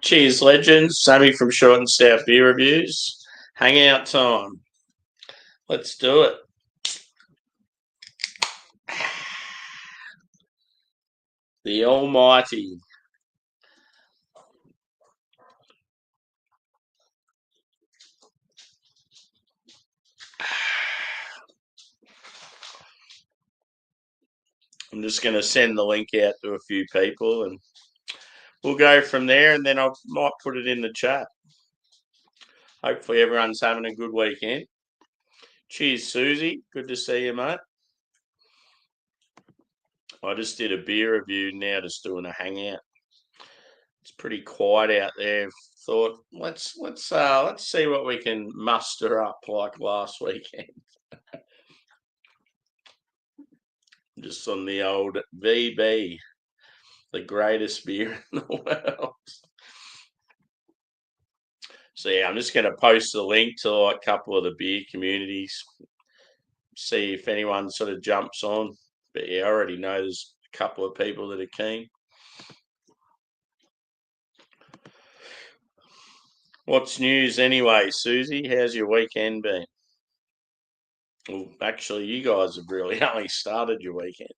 Cheers, legends. Sammy from Short and Stout Beer Reviews. Hangout time. Let's do it. The Almighty. I'm just going to send the link out to a few people and we'll go from there, and then I might put it in the chat. Hopefully everyone's having a good weekend. Cheers, Susie. Good to see you, mate. I just did a beer review, now just doing a hangout. It's pretty quiet out there. Thought let's see what we can muster up like last weekend. Just on the old VB, the greatest beer in the world. So yeah, I'm just going to post the link to like a couple of the beer communities, see if anyone sort of jumps on. But yeah, I already know there's a couple of people that are keen. What's news anyway, Susie? How's your weekend been? Well, actually, you guys have really only started your weekend.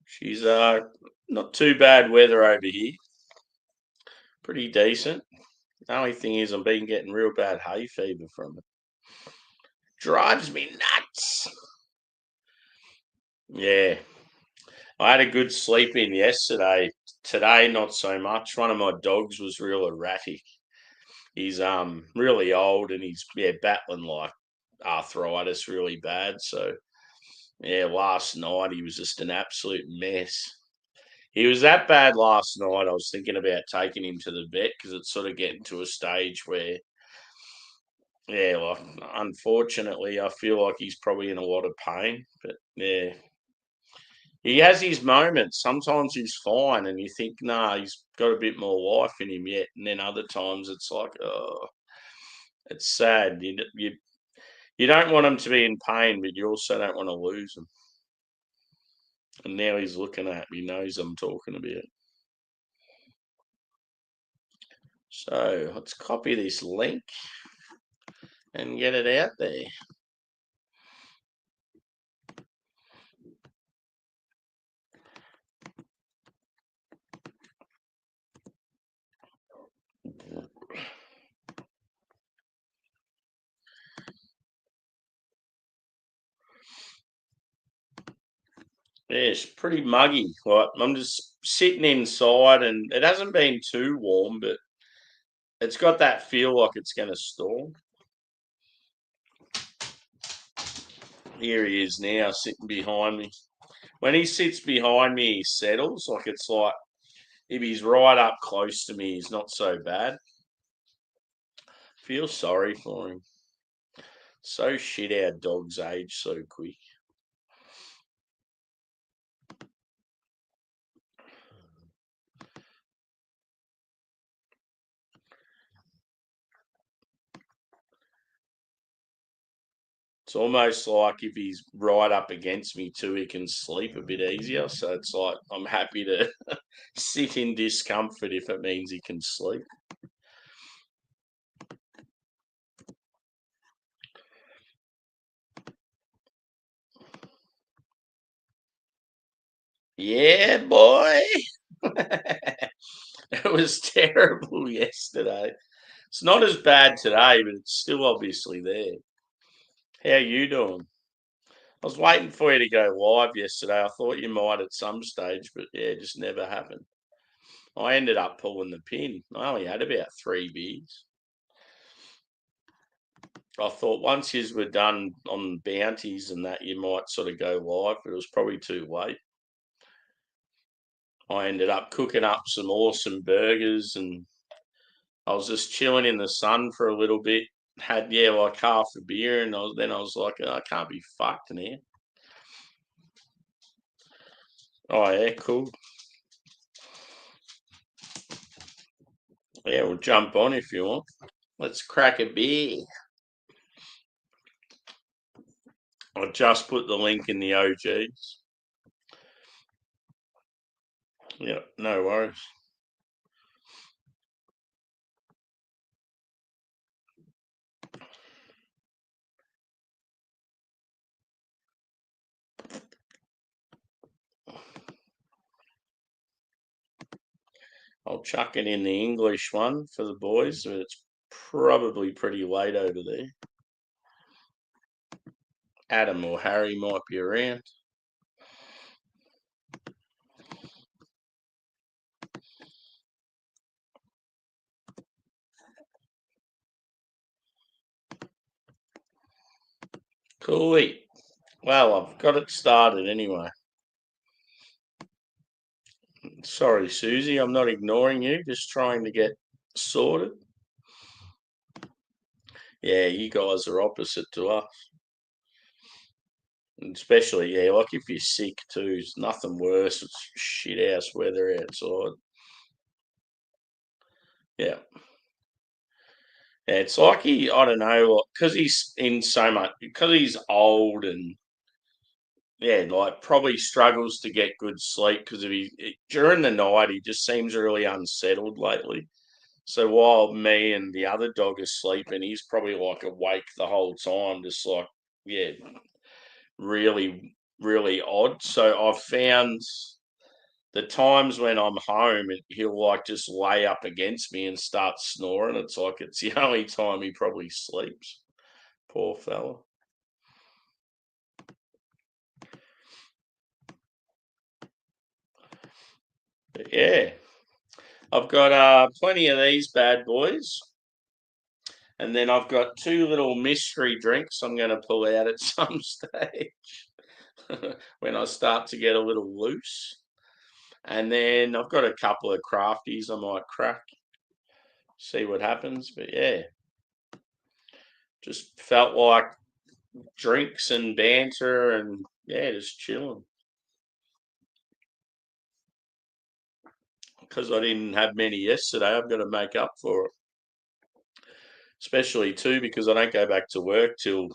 She's not too bad weather over here. Pretty decent. The only thing is I've been getting real bad hay fever from it. Drives me nuts. Yeah. I had a good sleep in yesterday. Today, not so much. One of my dogs was real erratic. He's really old and he's battling like arthritis really bad. So yeah, last night he was just an absolute mess. He was that bad last night. I was thinking about taking him to the vet because it's sort of getting to a stage where, yeah, like unfortunately, I feel like he's probably in a lot of pain. But yeah, he has his moments. Sometimes he's fine, and you think, nah, he's got a bit more life in him yet. And then other times it's like, oh, it's sad. You don't want him to be in pain, but you also don't want to lose him. And now he's looking at me, knows I'm talking about. So let's copy this link and get it out there. Yeah, it's pretty muggy. Like I'm just sitting inside, and it hasn't been too warm, but it's got that feel like it's going to storm. Here he is now, sitting behind me. When he sits behind me, he settles. Like it's like if he's right up close to me, he's not so bad. Feel sorry for him. So shit, our dogs age so quick. It's almost like if he's right up against me too, he can sleep a bit easier. So it's like I'm happy to sit in discomfort if it means he can sleep. Yeah, boy. It was terrible yesterday. It's not as bad today, but it's still obviously there. How you doing? I was waiting for you to go live yesterday. I thought you might at some stage, but yeah, it just never happened. I ended up pulling the pin. I only had about 3 beers. I thought once you were done on bounties and that, you might sort of go live, but it was probably too late. I ended up cooking up some awesome burgers and I was just chilling in the sun for a little bit. Had like half a beer, and then I was like, oh, I can't be fucked now. Oh yeah, cool. Yeah, we'll jump on if you want. Let's crack a beer. I just put the link in the OGs. Yeah, no worries. I'll chuck it in the English one for the boys, but it's probably pretty late over there. Adam or Harry might be around. Cool. Well, I've got it started anyway. Sorry, Susie, I'm not ignoring you, just trying to get sorted. Yeah, you guys are opposite to us. And especially, yeah, like if you're sick too, it's nothing worse. It's shit ass weather outside. Yeah. Yeah, it's like I don't know, because he's in so much, because he's old and yeah, like probably struggles to get good sleep because of during the night he just seems really unsettled lately. So while me and the other dog are sleeping, he's probably like awake the whole time, just like yeah, really, really odd. So I've found the times when I'm home, he'll like just lay up against me and start snoring. It's like it's the only time he probably sleeps. Poor fella. But yeah, I've got plenty of these bad boys. And then I've got two little mystery drinks I'm going to pull out at some stage when I start to get a little loose. And then I've got a couple of crafties I might crack, see what happens. But yeah, just felt like drinks and banter and yeah, just chilling. Because I didn't have many yesterday, I've got to make up for it. Especially too because I don't go back to work till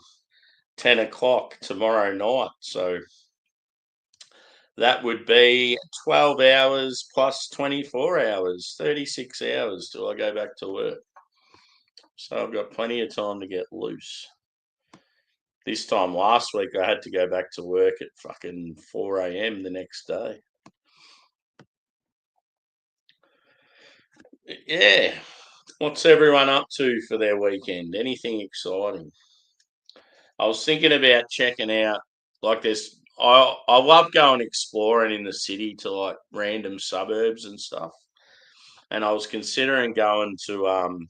10 o'clock tomorrow night. So that would be 12 hours plus 24 hours, 36 hours till I go back to work. So I've got plenty of time to get loose. This time last week, I had to go back to work at fucking 4 a.m. the next day. Yeah. What's everyone up to for their weekend? Anything exciting? I was thinking about checking out like this. I love going exploring in the city to like random suburbs and stuff. And I was considering going to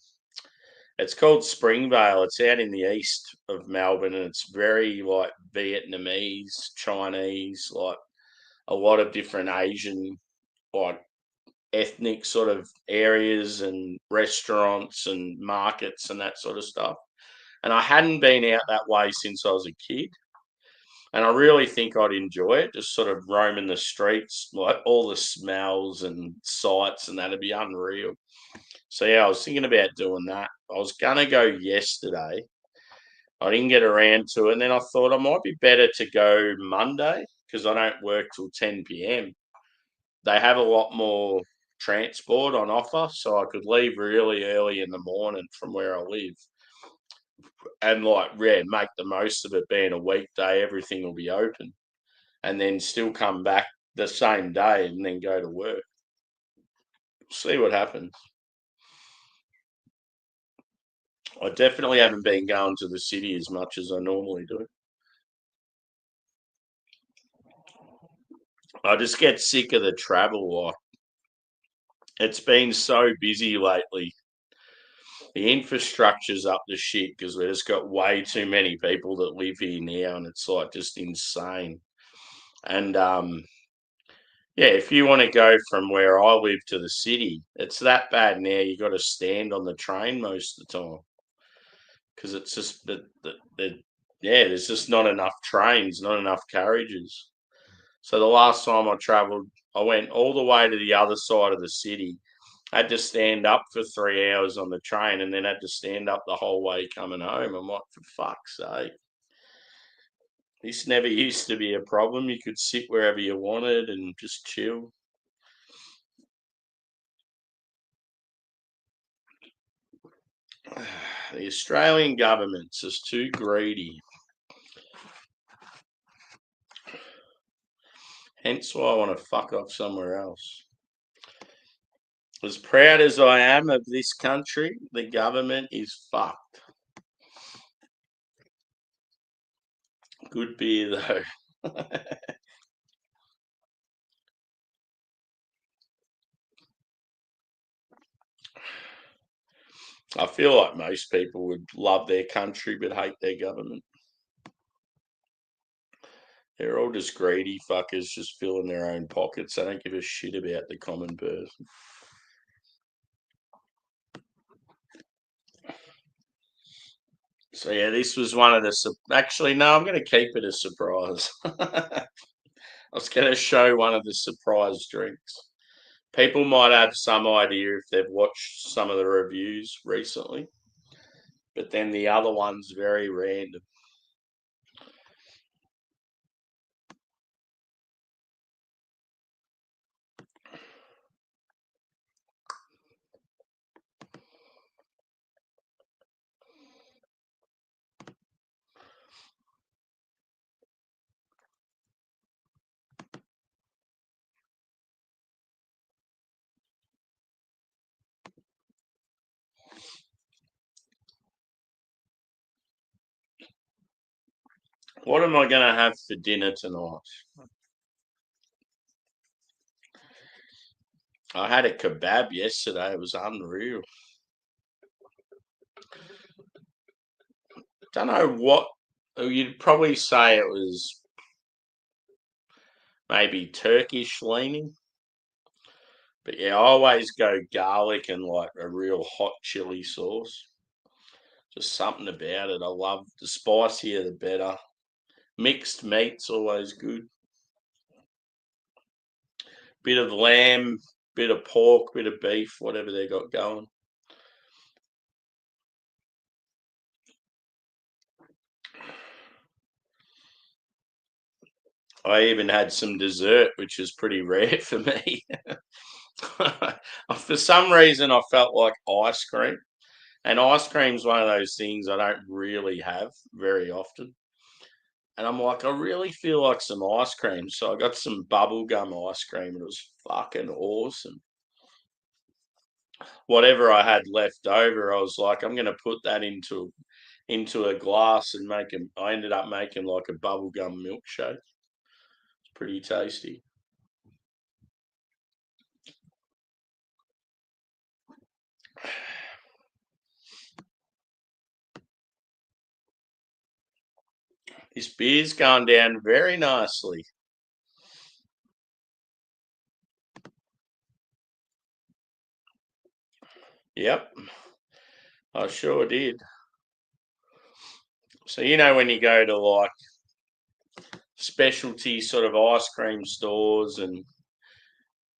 it's called Springvale. It's out in the east of Melbourne and it's very like Vietnamese, Chinese, like a lot of different Asian like ethnic sort of areas and restaurants and markets and that sort of stuff. And I hadn't been out that way since I was a kid. And I really think I'd enjoy it, just sort of roaming the streets, like all the smells and sights, and that'd be unreal. So yeah, I was thinking about doing that. I was gonna go yesterday. I didn't get around to it, and then I thought I might be better to go Monday because I don't work till 10 p.m. They have a lot more transport on offer, so I could leave really early in the morning from where I live and like yeah, make the most of it being a weekday. Everything will be open, and then still come back the same day and then go to work. See what happens. I definitely haven't been going to the city as much as I normally do. I just get sick of the travel. Like it's been so busy lately. The infrastructure's up the shit because we've just got way too many people that live here now, and it's like just insane. And yeah, if you want to go from where I live to the city, it's that bad now. You got to stand on the train most of the time because it's just yeah, there's just not enough trains, not enough carriages. So the last time I travelled, I went all the way to the other side of the city. Had to stand up for 3 hours on the train, and then had to stand up the whole way coming home. I'm like, for fuck's sake, this never used to be a problem. You could sit wherever you wanted and just chill. The Australian government's just too greedy. Hence why I want to fuck off somewhere else. As proud as I am of this country, the government is fucked. Good beer, though. I feel like most people would love their country but hate their government. They're all just greedy fuckers just filling their own pockets. They don't give a shit about the common person. So yeah, this was one of the... Actually, no, I'm going to keep it a surprise. I was going to show one of the surprise drinks. People might have some idea if they've watched some of the reviews recently. But then the other one's very random. What am I going to have for dinner tonight? I had a kebab yesterday. It was unreal. Don't know what... You'd probably say it was maybe Turkish leaning. But yeah, I always go garlic and like a real hot chili sauce. Just something about it. I love the spicier the better. Mixed meat's always good. Bit of lamb, bit of pork, bit of beef, whatever they got going. I even had some dessert, which is pretty rare for me. For some reason, I felt like ice cream. And ice cream's one of those things I don't really have very often. And I'm like, I really feel like some ice cream. So I got some bubblegum ice cream and it was fucking awesome. Whatever I had left over, I was like, I'm going to put that into a glass and make them. I ended up making like a bubblegum milkshake. It's pretty tasty. This beer's gone down very nicely. Yep, I sure did. So, when you go to like specialty sort of ice cream stores and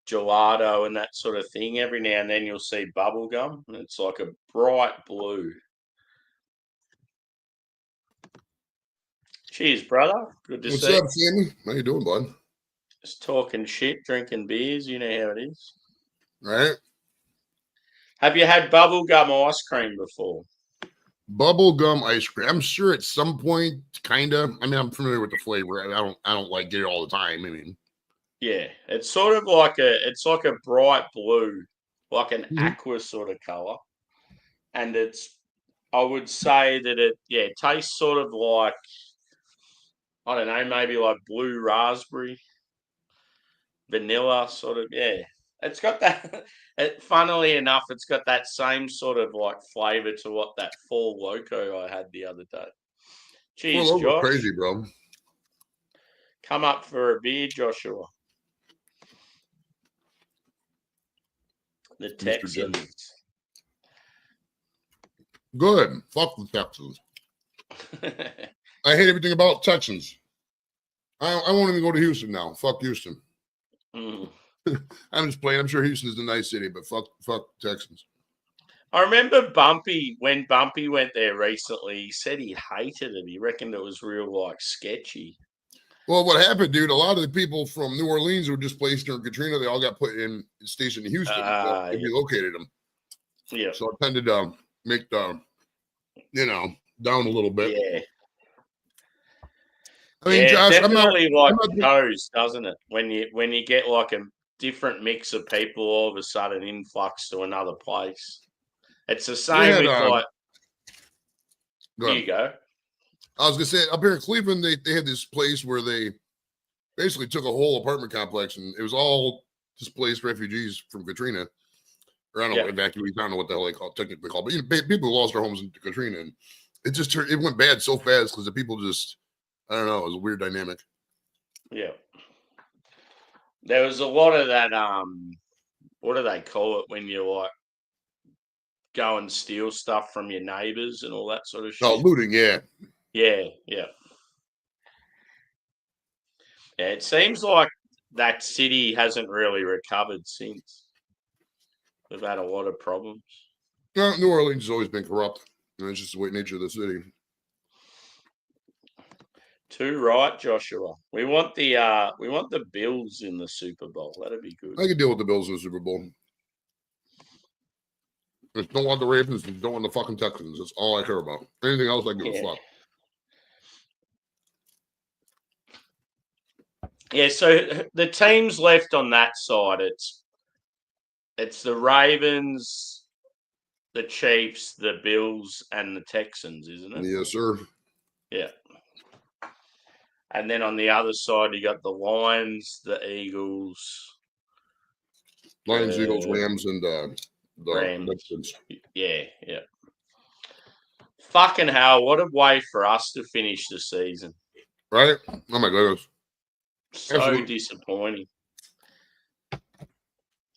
gelato and that sort of thing, every now and then you'll see bubble gum, and it's like a bright blue. Cheers, brother. Good to What's see up, Sammy? How you doing, bud? Just talking shit, drinking beers. You know how it is. Right? Have you had bubble gum ice cream before? Bubble gum ice cream. I'm sure at some point, kinda. I mean, I'm familiar with the flavor. I don't like get it all the time. I mean, Yeah, it's sort of like a bright blue, like an aqua sort of color, and I would say that it tastes sort of like, I don't know, maybe like blue raspberry, vanilla sort of, yeah. It's got that, funnily enough, it's got that same sort of like flavor to what that Four Loco I had the other day. Four Cheers, Loko Josh. crazy, bro. Come up for a beer, Joshua. The Texans. Good. Fuck the Texans. I hate everything about Texans. I won't even go to Houston now. Fuck Houston. Mm. I'm just playing. I'm sure Houston is a nice city, but fuck Texans. I remember when Bumpy went there recently, he said he hated it. He reckoned it was real like sketchy. Well, what happened, dude? A lot of the people from New Orleans were displaced during Katrina. They all got put in stationed in Houston. So they relocated them. Yeah. So it tended to make the, down a little bit. Yeah. I mean, yeah, Josh, definitely goes, doesn't it? When you get like a different mix of people all of a sudden influx to another place. It's the same with like. You go. I was gonna say up here in Cleveland, they had this place where they basically took a whole apartment complex and it was all displaced refugees from Katrina. Or I don't know, evacuees. I don't know what the hell they technically call, but people who lost their homes in Katrina, and it went bad so fast because the people just, I don't know, it was a weird dynamic. Yeah, there was a lot of that. What do they call it when you like go and steal stuff from your neighbors and all that sort of shit? Oh, looting, yeah. Yeah. Yeah, it seems like that city hasn't really recovered since. We've had a lot of problems. No, New Orleans has always been corrupt. And it's just the way nature of the city. Too right, Joshua. We want the Bills in the Super Bowl. That'd be good. I can deal with the Bills in the Super Bowl. Just don't want the Ravens and don't want the fucking Texans. That's all I care about. Anything else, I give a fuck. Yeah, so the teams left on that side, it's the Ravens, the Chiefs, the Bills, and the Texans, isn't it? Yes, sir. Yeah. And then on the other side, you got the Lions, the Eagles. Lions, Eagles, Rams, and the Rams. Texans. Yeah. Fucking hell, what a way for us to finish the season. Right? Oh, my goodness. So Absolutely. Disappointing.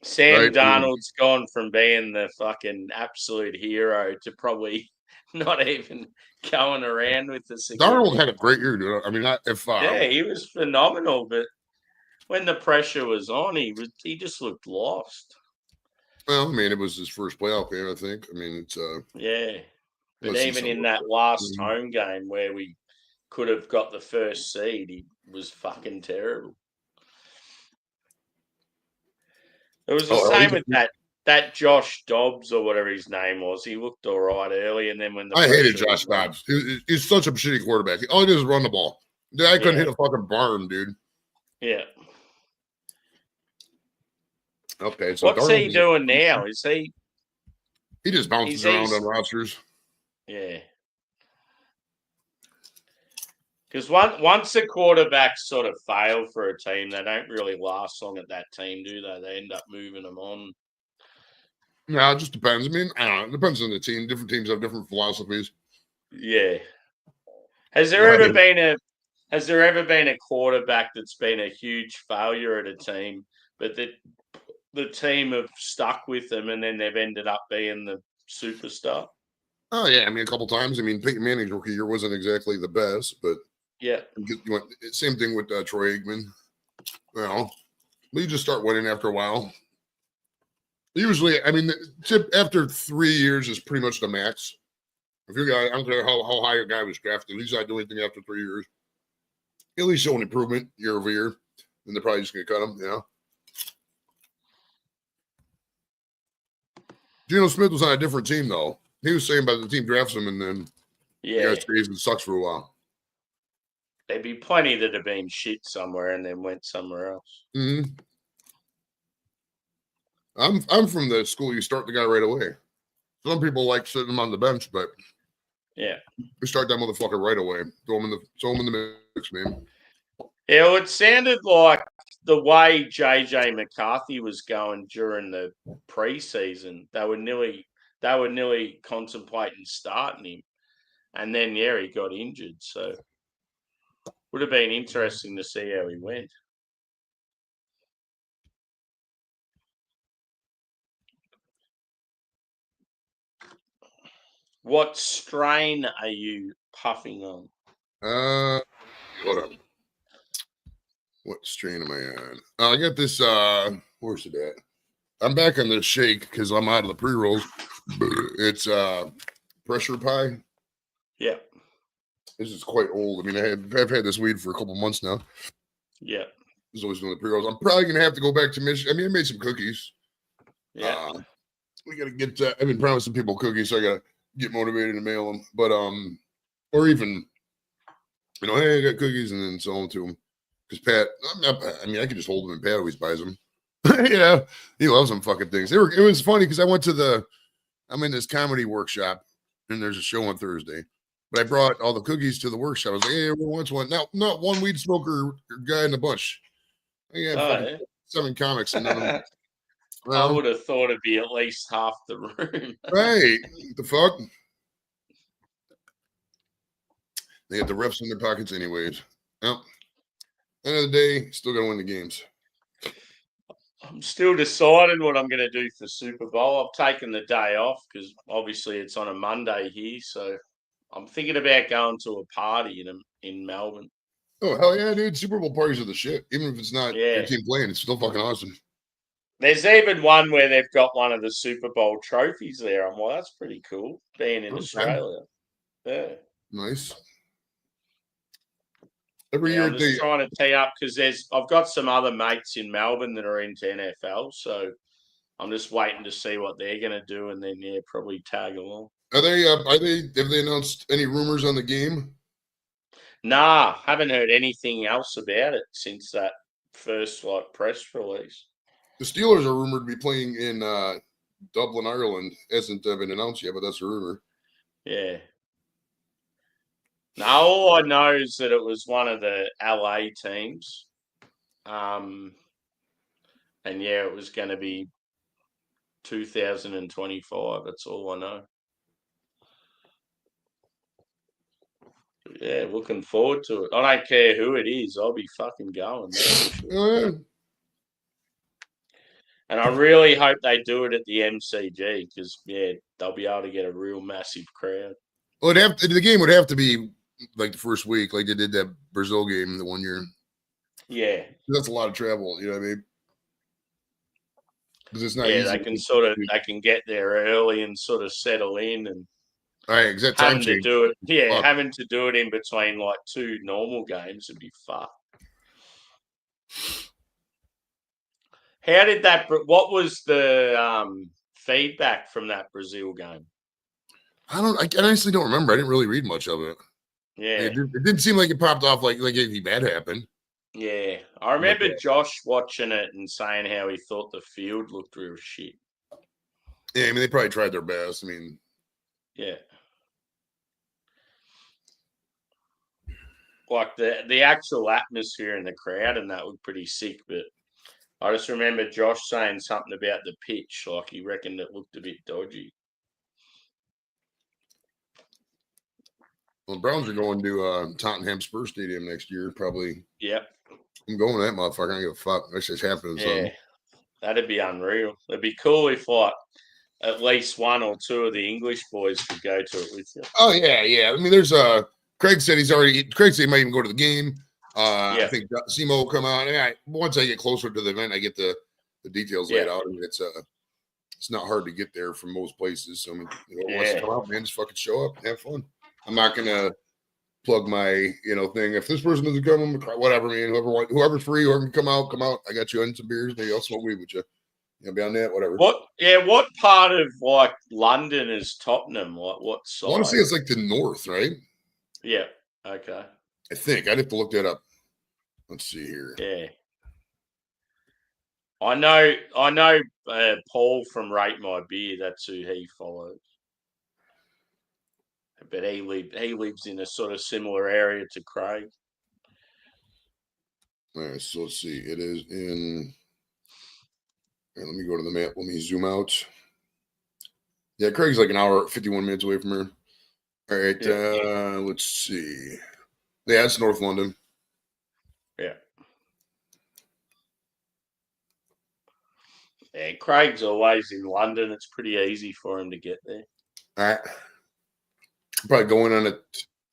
Sam Darnold's gone from being the fucking absolute hero to probably not even going around with the Darnold had a great year, dude. I mean, he was phenomenal, but when the pressure was on, he just looked lost. Well, I mean, it was his first playoff game, I think. I mean, it's but even in that last home game where we could have got the first seed, he was fucking terrible. It was the same with that Josh Dobbs or whatever his name was. He looked all right early, and then when I hated Josh Dobbs. He's such a shitty quarterback. All he did is run the ball. The guy couldn't hit a fucking barn, dude. Yeah. Okay, so what's he doing now? Is he? He just bounces around on rosters. Yeah. Because once the quarterbacks sort of fail for a team, they don't really last long at that team, do they? They end up moving them on. No, it just depends. I mean, I don't know. It depends on the team. Different teams have different philosophies. Yeah. Has there ever been a quarterback that's been a huge failure at a team, but the team have stuck with them and then they've ended up being the superstar? Oh, yeah. I mean, a couple times. I mean, Peyton Manning's rookie year wasn't exactly the best, but yeah. Same thing with Troy Aikman. You just start winning after a while. Usually, I mean, after 3 years is pretty much the max. If you're I don't care how high a guy was drafted, he's not doing anything after 3 years. At least show an improvement year over year. Then they're probably just going to cut him, Geno Smith was on a different team, though. He was saying about the team drafts him, and then the guy stays and sucks for a while. There'd be plenty that have been shit somewhere and then went somewhere else. Mm-hmm. I'm from the school you start the guy right away. Some people like sitting him on the bench, but we start that motherfucker right away. Throw him in the mix, man. Yeah, well, it sounded like the way JJ McCarthy was going during the preseason, they were nearly contemplating starting him, and then he got injured. So would have been interesting to see how he went. What strain are you puffing on? Hold on. What strain am I on? I got this. Where's it at? I'm back on the shake because I'm out of the pre-rolls. It's Pressure Pie. Yeah. This is quite old. I mean, I've had this weed for a couple months now. Yeah. There's always doing the pre-rolls. I'm probably gonna have to go back to Michigan. I mean, I made some cookies. Yeah. We gotta get. I've been promising people cookies, so I gotta get motivated to mail them. But or even hey, I got cookies, and then sell them to him because Pat. I mean, I could just hold them, and Pat always buys them. Yeah, he loves them fucking things. It was funny because I'm in this comedy workshop, and there's a show on Thursday. But I brought all the cookies to the workshop. I was like, hey, everyone wants one. Now, not one weed smoker guy in the bunch. I had fucking 7 comics and none of them. I would have thought it'd be at least half the room. Right. The fuck? They got the refs in their pockets anyways. Well, end of the day, still got to win the games. I'm still deciding what I'm going to do for Super Bowl. I've taken the day off because obviously it's on a Monday here. So I'm thinking about going to a party in Melbourne. Oh, hell yeah, dude. Super Bowl parties are the shit. Even if it's not your team playing, it's still fucking awesome. There's even one where they've got one of the Super Bowl trophies there. I'm like, that's pretty cool, being in Australia. Yeah. Nice. Every year I'm just trying to tee up because I've got some other mates in Melbourne that are into NFL, so I'm just waiting to see what they're going to do, and then probably tag along. Have they announced any rumors on the game? Nah, haven't heard anything else about it since that first press release. The Steelers are rumored to be playing in Dublin, Ireland. Hasn't been announced yet, but that's a rumor. Yeah. Now, all I know is that it was one of the LA teams. And yeah, it was going to be 2025. That's all I know. Yeah, looking forward to it. I don't care who it is. I'll be fucking going. Sure. And I really hope they do it at the MCG because, they'll be able to get a real massive crowd. Well, the game would have to be like the first week, like they did that Brazil game the one year. Yeah. That's a lot of travel, you know what I mean? Because it's not easy. They can get there early and sort of settle in and having to do it. Yeah, having to do it in between like 2 normal games would be fucked. How did that? What was the feedback from that Brazil game? I honestly don't remember. I didn't really read much of it. Yeah, it didn't seem like it popped off like anything bad happened. Yeah, I remember Josh watching it and saying how he thought the field looked real shit. Yeah, I mean they probably tried their best. I mean, yeah, like the actual atmosphere and the crowd and that looked pretty sick, but I just remember Josh saying something about the pitch, like he reckoned it looked a bit dodgy. Well, the Browns are going to Tottenham Spurs Stadium next year, probably. Yep. I'm going to that motherfucker. I don't give a fuck. That's just happening. Yeah, that'd be unreal. It'd be cool if like at least 1 or 2 of the English boys could go to it with you. Oh yeah. I mean, there's Craig said Craig said he might even go to the game. I think Simo will come out. And once I get closer to the event, I get the details laid out. I mean, it's not hard to get there from most places. So I mean, wants to come out, man, just fucking show up and have fun. I'm not gonna plug my thing. If this person doesn't come, whatever, man. Whoever's free, whoever can come out. Come out. I got you in some beers. Maybe I'll smoke weed with you. Be on that, whatever. What part of like London is Tottenham? Like what side? I want to say it's like the north, right? Yeah. Okay. I think I'd have to look that up. Let's see here. Yeah. I know Paul from Rate My Beer, that's who he follows. But he lives in a sort of similar area to Craig. All right, so let's see. It is in. Let me go to the map. Let me zoom out. Yeah, Craig's like an hour, 51 minutes away from here. All right, let's see. Yeah, it's North London. Yeah. Yeah, Craig's always in London. It's pretty easy for him to get there. All right. Probably going on a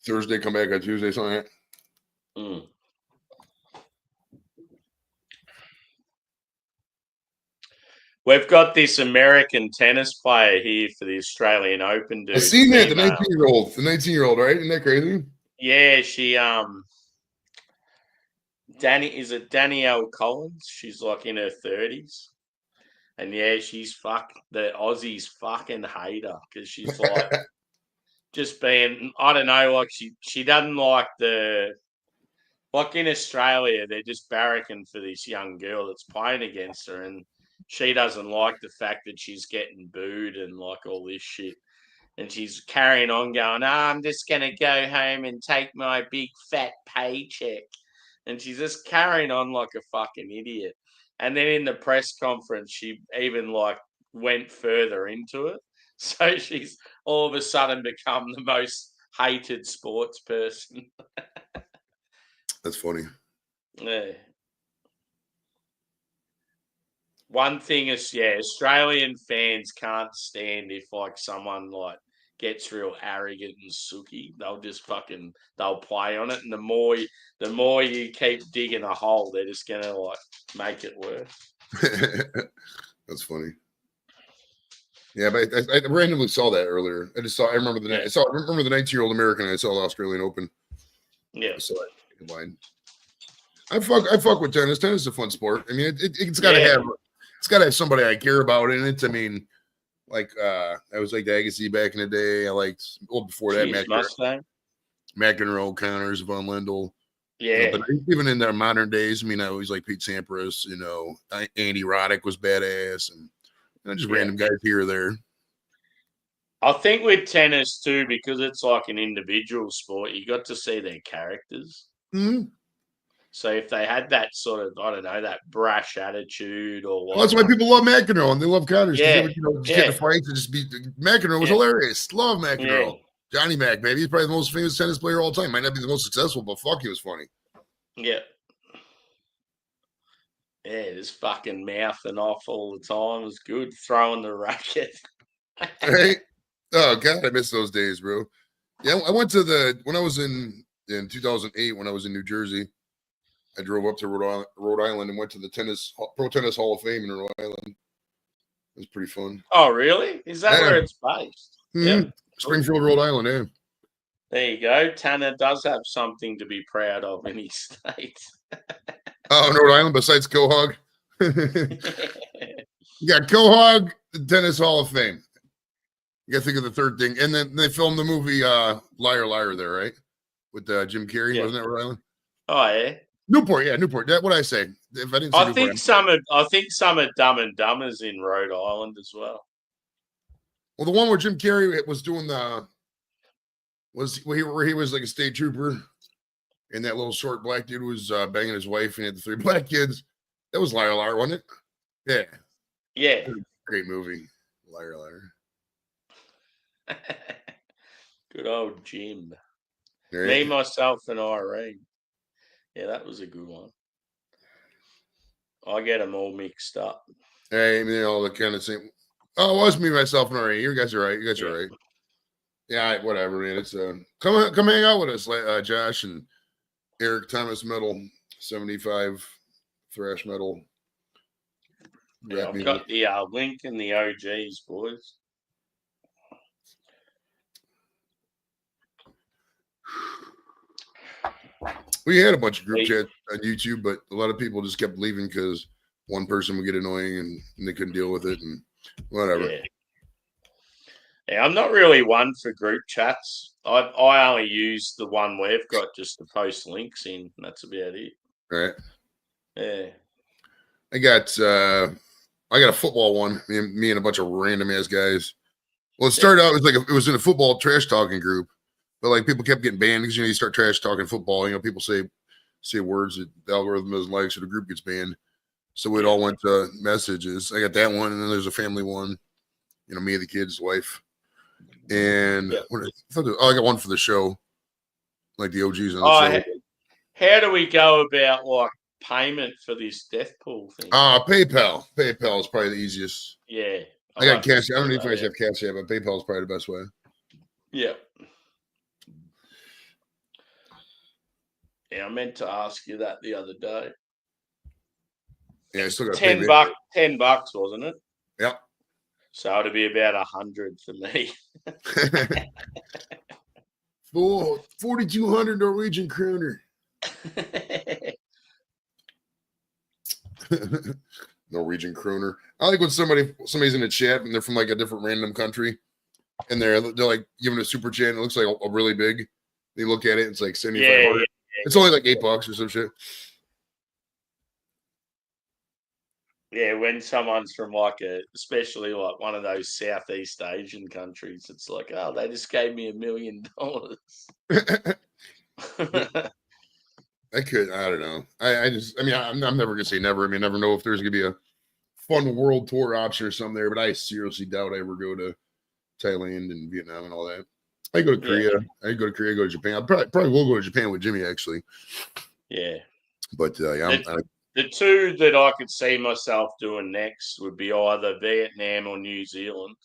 Thursday, come back on Tuesday, something like that. Mm. We've got this American tennis player here for the Australian Open. Dude. I've seen that, the 19-year-old, right? Isn't that crazy? Yeah, she Danielle Collins? She's like in her 30s. And yeah, she's the Aussies fucking hate her because she's like just being, I don't know, like she doesn't like like in Australia, they're just barracking for this young girl that's playing against her, and she doesn't like the fact that she's getting booed and like all this shit. And she's carrying on going, I'm just going to go home and take my big fat paycheck. And she's just carrying on like a fucking idiot. And then in the press conference, she even like went further into it. So she's all of a sudden become the most hated sports person. That's funny. Yeah. One thing is, Australian fans can't stand if like someone like gets real arrogant and sooky. They'll play on it, and the more you keep digging a hole, they're just gonna like make it worse. That's funny. Yeah, but I randomly saw that earlier. I remember the 19-year-old American. I saw the Australian Open. Yeah. So I fuck with tennis. Tennis is a fun sport. I mean, it's got to have somebody I care about in it. I mean, like I was like the Agassi back in the day. I liked before that McEnroe, Connors, Von Lendl. Yeah. But even in their modern days, I mean, I always like Pete Sampras. Andy Roddick was badass, and just random guys here or there. I think with tennis too, because it's like an individual sport, you got to see their characters. Mm-hmm. So if they had that sort of, I don't know, that brash attitude or what. Well, that's why people love McEnroe and they love Connors. Yeah. Just get in fights and just be. McEnroe was hilarious. Love McEnroe. Yeah. Johnny Mac, baby. He's probably the most famous tennis player of all time. Might not be the most successful, but fuck, he was funny. Yeah. Yeah, just fucking mouthing off all the time. It was good. Throwing the racket. Right? Oh, God, I miss those days, bro. Yeah, I went to when I was in 2008, when I was in New Jersey, I drove up to Rhode Island and went to the Pro Tennis Hall of Fame in Rhode Island. It was pretty fun. Oh, really? Is that where it's based? Mm-hmm. Yeah. Springfield, Rhode Island, yeah. There you go. Tanner does have something to be proud of in his state. Oh, Rhode Island, besides Quahog. You got Quahog, the Tennis Hall of Fame. You got to think of the third thing. And then they filmed the movie Liar, Liar there, right? With Jim Carrey. Wasn't that Rhode Island? Oh, yeah. Newport, yeah, Newport. What did I say? If I didn't say I think some of Dumb and Dumber's in Rhode Island as well. Well, the one where Jim Carrey was doing where he was like a state trooper, and that little short black dude was banging his wife, and he had the 3 black kids. That was Liar, Liar, wasn't it? Yeah. Yeah. Great movie, Liar, Liar. Good old Jim. Right. Me, myself, and Irene. Yeah, that was a good one. I get them all mixed up. Hey, I mean, all the kind of same. Oh, it was me, myself, and Irene. You guys are right. Are right. Yeah, whatever, man. It's come hang out with us, Josh and Eric Thomas Metal 75 thrash metal. Yeah, I've got the link and the OGs, boys. We had a bunch of group chats on YouTube, but a lot of people just kept leaving because one person would get annoying and they couldn't deal with it and whatever. Yeah, I'm not really one for group chats. I only use the one we've got just to post links in. That's about it. Right. Yeah. I got a football one. Me and a bunch of random ass guys. Well, it started out it was in a football trash talking group. But like people kept getting banned because you start trash talking football. People say words that the algorithm doesn't like, so the group gets banned. So it all went to messages. I got that one, and then there's a family one. Me and the kids, wife, and I got one for the show, like the OGs on the show. How do we go about like payment for this death pool thing? PayPal. PayPal is probably the easiest. Yeah, I got Cash. I don't know if I have Cash App, but PayPal is probably the best way. Yeah. Yeah, I meant to ask you that the other day. Yeah, I still got $10, $10, wasn't it? Yep. So it'd be about 100 for me. 4,200 Norwegian kroner. Norwegian kroner. I like when somebody's in a chat and they're from like a different random country, and they're like giving a super chat. And it looks like a really big. They look at it, it's like 7,500. Yeah. It's only like $8 or some shit. Yeah, when someone's from like especially like one of those Southeast Asian countries, it's like, oh, they just gave me $1 million. I don't know. I mean, I'm never gonna say never. I mean, never know if there's gonna be a fun world tour option or something there, but I seriously doubt I ever go to Thailand and Vietnam and all that. I go to Korea. I go to Japan. I probably will go to Japan with Jimmy actually. Yeah. But yeah, the two that I could see myself doing next would be either Vietnam or New Zealand.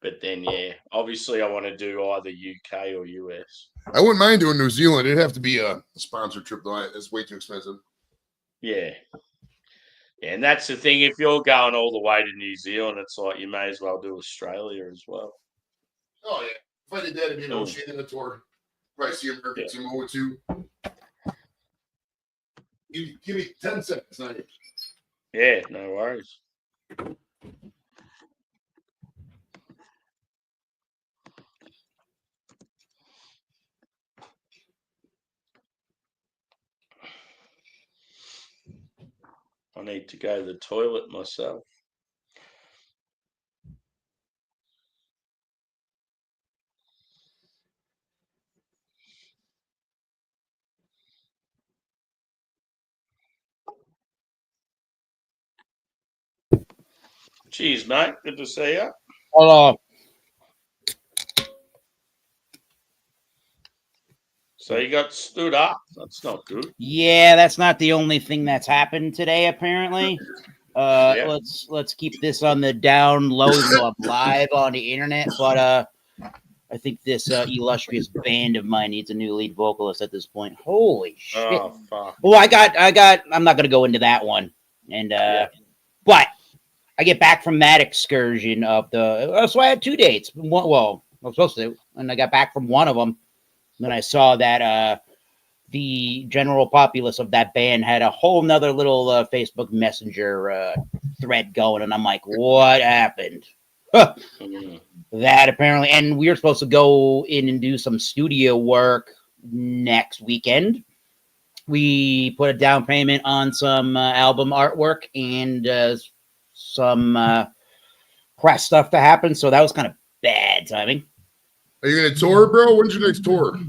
But then, yeah, obviously I want to do either UK or US. I wouldn't mind doing New Zealand. It'd have to be a sponsored trip, though. It's way too expensive. Yeah. Yeah, and that's the thing. If you're going all the way to New Zealand, it's like you may as well do Australia as well. Oh, yeah. If I did that, it'd be an Oceania tour. Probably see American Samoa, too. Give me 10 seconds. Yeah, no worries. I need to go to the toilet myself. Cheers, mate. Good to see you. Hello. So you got stood up. That's not good. Yeah, that's not the only thing that's happened today, apparently. Let's keep this on the down low, even though I'm live on the internet. But I think this illustrious band of mine needs a new lead vocalist at this point. Holy shit! Oh fuck. Well, I got. I'm not gonna go into that one. And but I get back from that excursion of the. So I had 2 dates. Well, I was supposed to, and I got back from one of them. Then I saw that the general populace of that band had a whole nother little Facebook Messenger thread going, and I'm like, what happened? That apparently, and we were supposed to go in and do some studio work next weekend. We put a down payment on some album artwork and some press stuff to happen, so that was kind of bad timing. Are you gonna tour, bro? When's your next tour?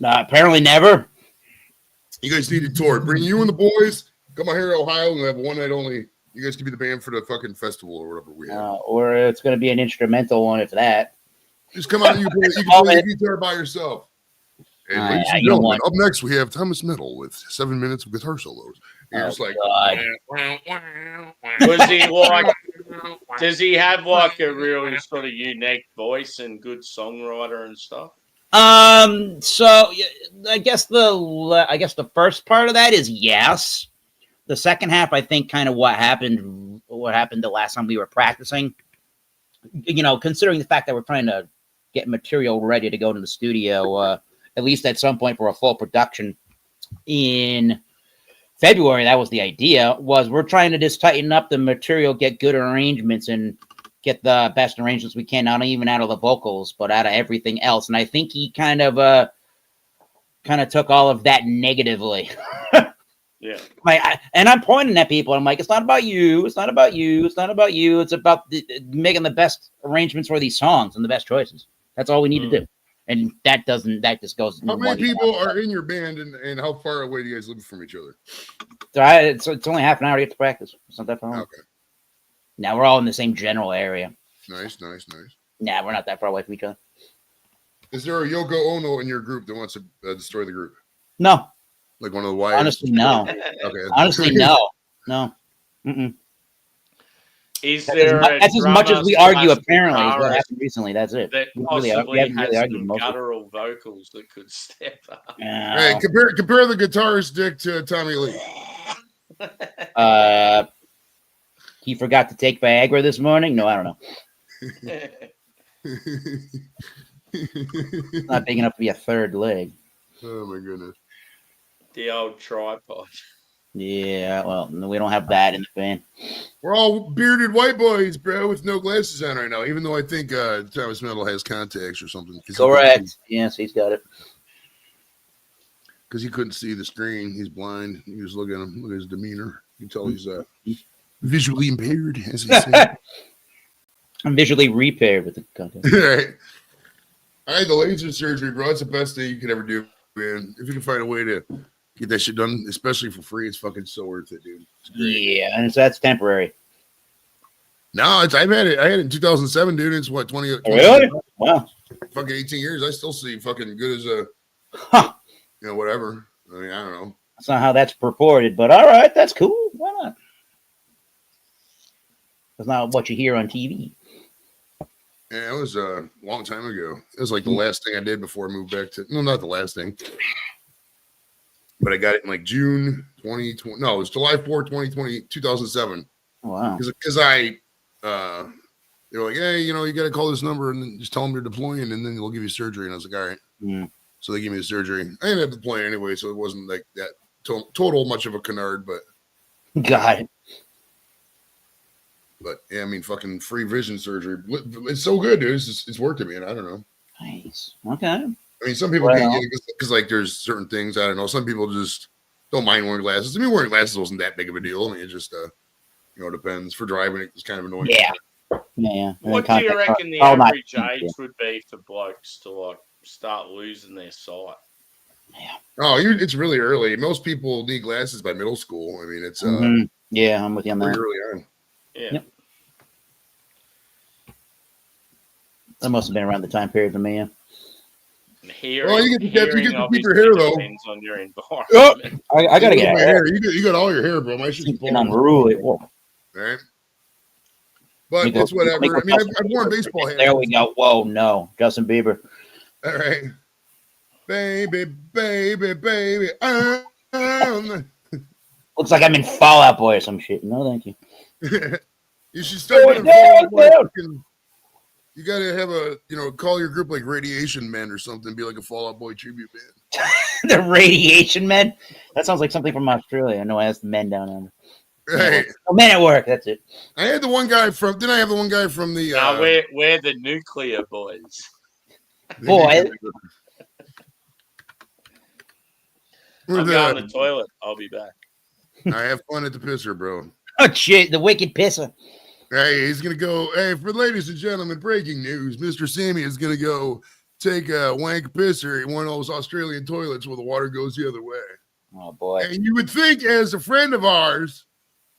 Apparently never. You guys need a tour. Bring you and the boys. Come out here to Ohio and we'll have one night only. You guys can be the band for the fucking festival or whatever we have. Or it's going to be an instrumental one if that. Just come out and you can play the guitar by yourself. And ladies and gentlemen, up next we have Thomas Metal with 7 minutes of guitar solos. You're just like, was he like? Does he have like a really sort of unique voice and good songwriter and stuff? So I guess the first part of that is yes. The second half, I think, kind of what happened the last time we were practicing. You know, considering the fact that we're trying to get material ready to go to the studio, at least at some point for a full production in February. That was the idea. Was we're trying to just tighten up the material, get good arrangements, and get the best arrangements we can, not even out of the vocals, but out of everything else. And I think he kind of took all of that negatively. Yeah. And I'm pointing at people. I'm like, it's not about you. It's not about you. It's not about you. It's about making the best arrangements for these songs and the best choices. That's all we need to do. And that just goes. How many people are in your band and how far away do you guys live from each other? So it's only half an hour to get to practice. It's not that far. Okay. Now we're all in the same general area. Nice. Nah, we're not that far away from each other. Is there a Yoko Ono in your group that wants to destroy the group? No. Like one of the wives? Honestly, no. Okay. Honestly, no. No. Mm-mm. Is there that's as much as we argue, apparently, is what happened recently. That's it. That possibly has some guttural vocals that could step up. Hey, compare the guitarist Dick to Tommy Lee. He forgot to take Viagra this morning? No, I don't know. Not big enough to be a third leg. Oh, my goodness. The old tripod. Yeah, well, no, we don't have that in the fan. We're all bearded white boys, bro, with no glasses on right now. Even though I think Thomas Metal has contacts or something. Correct. Yes, he's got it. Because he couldn't see the screen. He's blind. You just look at him, look at his demeanor. You can tell he's visually impaired, as he said. I'm visually repaired with the contact. Right. I had the laser surgery, bro. It's the best thing you could ever do, man. If you can find a way to get that shit done, especially for free, it's fucking so worth it, dude. Yeah, and that's temporary. No, I've had it. I had it in 2007, dude. It's what 20. Really? Wow. Fucking 18 years. I still see fucking good as a. Huh. Whatever. I mean, I don't know. That's not how that's purported, but all right, that's cool. Why not? That's not what you hear on TV. Yeah, it was a long time ago. It was like the last thing I did before I moved back to. No, not the last thing. But I got it in like June 2020. No, it was July 4, 2020, 2007. Wow. Because they were like, hey, you got to call this number and then just tell them you're deploying and then they'll give you surgery. And I was like, all right. Mm. So they gave me the surgery. I ended up deploying anyway, so it wasn't like that total much of a canard, but. Got it. But yeah, I mean, fucking free vision surgery. It's so good, dude. It's worth it, man. I don't know. Nice. Okay. I mean, some people can't get it because like there's certain things, I don't know. Some people just don't mind wearing glasses. I mean, wearing glasses wasn't that big of a deal. I mean, it just depends. For driving, it's kind of annoying. Yeah. Yeah. What do you reckon the average age would be for blokes to like start losing their sight? Yeah. Oh, it's really early. Most people need glasses by middle school. I mean, it's yeah, I'm with you on that. Early on. Yeah. Yep. That must have been around the time period for me. Yeah. Hearing, you get to keep your hair though. Depends on your environment. Oh, I gotta get hair. You got all your hair, bro. My shit's unruly. All right. But it's whatever. I mean, I've worn baseball hair. There we go. Whoa, no, Justin Bieber. All right, baby. Looks like I'm in Fall Out Boy or some shit. No, thank you. You should start doing Fall Out Boy. You got to have call your group like Radiation Men or something. Be like a Fall Out Boy tribute band. The Radiation Men? That sounds like something from Australia. I know I asked the men down under. Right. Oh, Men at Work. That's it. I had the one guy from. Didn't I have the one guy from the? No, we're the Nuclear Boys. Boy. I'm going to the toilet. I'll be back. I have fun at the pisser, bro. Oh shit! The Wicked Pisser. Hey, he's gonna go. Hey, for ladies and gentlemen, breaking news: Mr. Sammy is gonna go take a wank pisser in one of those Australian toilets where the water goes the other way. Oh boy! And you would think, as a friend of ours,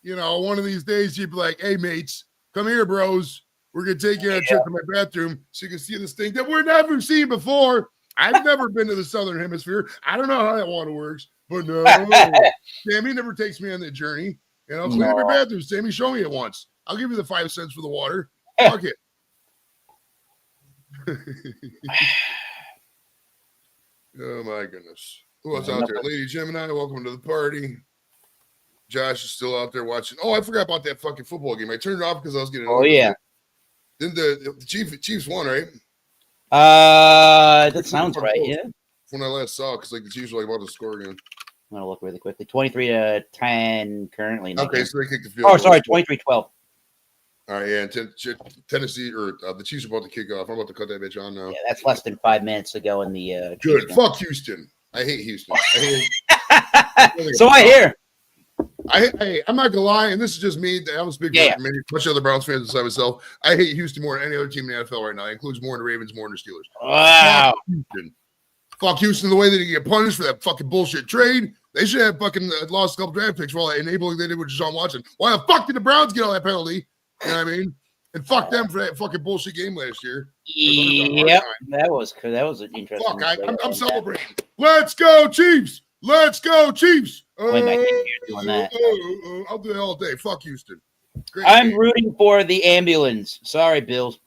one of these days you'd be like, "Hey, mates, come here, bros. We're gonna take you on a trip to my bathroom so you can see this thing that we've never seen before." I've never been to the Southern Hemisphere. I don't know how that water works, but no, Sammy never takes me on that journey. Clean up your bathroom. Sammy, show me it once. I'll give you the 5 cents for the water. Fuck it. Oh my goodness. Who else out there? Lady Gemini, welcome to the party. Josh is still out there watching. Oh, I forgot about that fucking football game. I turned it off because I was getting. Oh yeah. Then the Chiefs won, right? That sounds right. Yeah. When I last saw, because the Chiefs were about to score again. I'm gonna look really quickly. 23-10 currently. Okay, so they kicked the field. Oh, sorry, 23-12. All right, yeah. Tennessee or the Chiefs are about to kick off. I'm about to cut that bitch on now. Yeah, that's less than 5 minutes to go in the. Good. Fuck Houston. I hate Houston. So I hear. I'm not gonna lie, and this is just me. I was big for many much other Browns fans besides myself. I hate Houston more than any other team in the NFL right now. It includes more than the Ravens, more than the Steelers. Wow. Fuck Houston the way that they get punished for that fucking bullshit trade. They should have fucking lost a couple draft picks for all that enabling they did with Deshaun Watson. Why the fuck did the Browns get all that penalty? You know what I mean? And fuck them for that fucking bullshit game last year. Yep, that was an interesting. Fuck, I'm celebrating. Let's go Chiefs! Let's go Chiefs! Wait, I can't hear you doing that. I'll do that all day. Fuck Houston. I'm rooting for the ambulance. Sorry, Bills.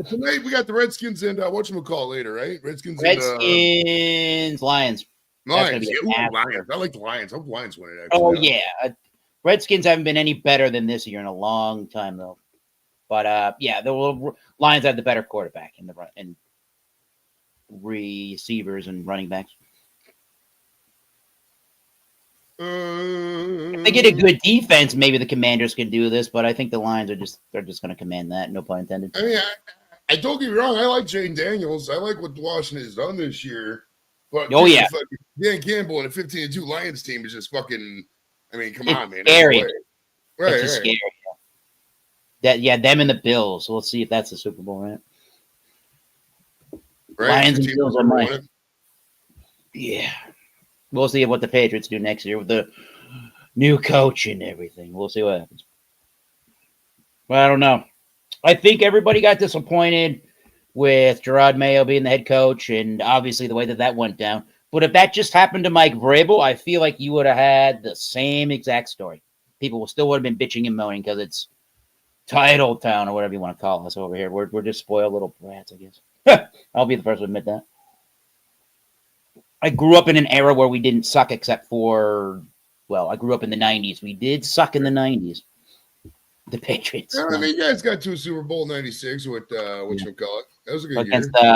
Tonight we got the Redskins and whatchamacallit later, right? Redskins, Lions. Lions. Lions. I like the Lions. I hope the Lions win it. Actually. Oh yeah, Redskins haven't been any better than this year in a long time though. But yeah, the Lions have the better quarterback in the run and receivers and running backs. If they get a good defense, maybe the Commanders could do this, but I think the Lions they're just going to command that. No pun intended. I mean, I don't get me wrong. I like Jane Daniels. I like what Washington has done this year. But yeah, Dan Campbell and a 15-2 Lions team is just fucking. I mean, come on, man. Scary. Right, it's scary. Them and the Bills. We'll see if that's the Super Bowl, right? Lions and Bills are mine. Yeah. We'll see what the Patriots do next year with the new coach and everything. We'll see what happens. Well, I don't know. I think everybody got disappointed with Gerard Mayo being the head coach and obviously the way that went down. But if that just happened to Mike Vrabel, I feel like you would have had the same exact story. People still would have been bitching and moaning because it's title town or whatever you want to call us over here. We're just spoiled little brats, I guess. I'll be the first to admit that. I grew up in an era where we didn't suck except for, well, I grew up in the 90s. We did suck in the 90s. The Patriots. I mean, you guys got to a Super Bowl '96 with whatchamacallit. That was a good against year.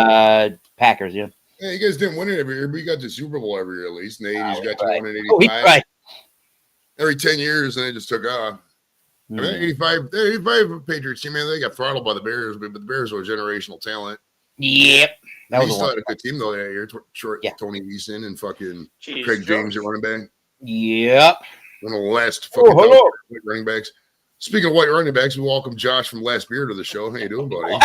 the Packers, yeah. Yeah, you guys didn't win it every year, but you got the Super Bowl every year at least. In the 80s, you got to one in 85. Oh, right. Every 10 years, and they just took off. I mean, 85 Patriots team, man, they got throttled by the Bears, but the Bears were generational talent. Yep. That was a good team, though, that year. Tony Eason and fucking Craig James at running back. Yep. One of the last fucking running backs. Speaking of white running backs, we welcome Josh from Last Beer to the show. How you doing, buddy?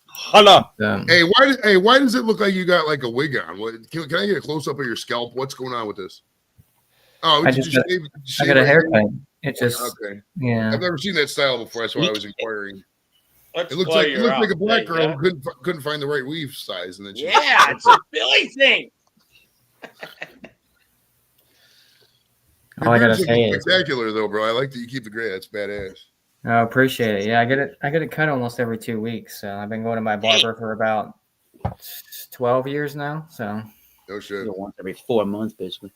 Hello. Why does it look like you got like a wig on? Can I get a close up of your scalp? What's going on with this? Oh, I got a haircut. It just okay. Yeah. I've never seen that style before. That's why I was inquiring. It looks like a black girl who couldn't find the right weave size, and then it's a Billy thing. All I gotta say is spectacular, though, bro. I like that you keep the gray. That's badass. I appreciate it. Yeah, I get it cut almost every 2 weeks. So I've been going to my barber for about 12 years now. So no shit. Once every 4 months, basically.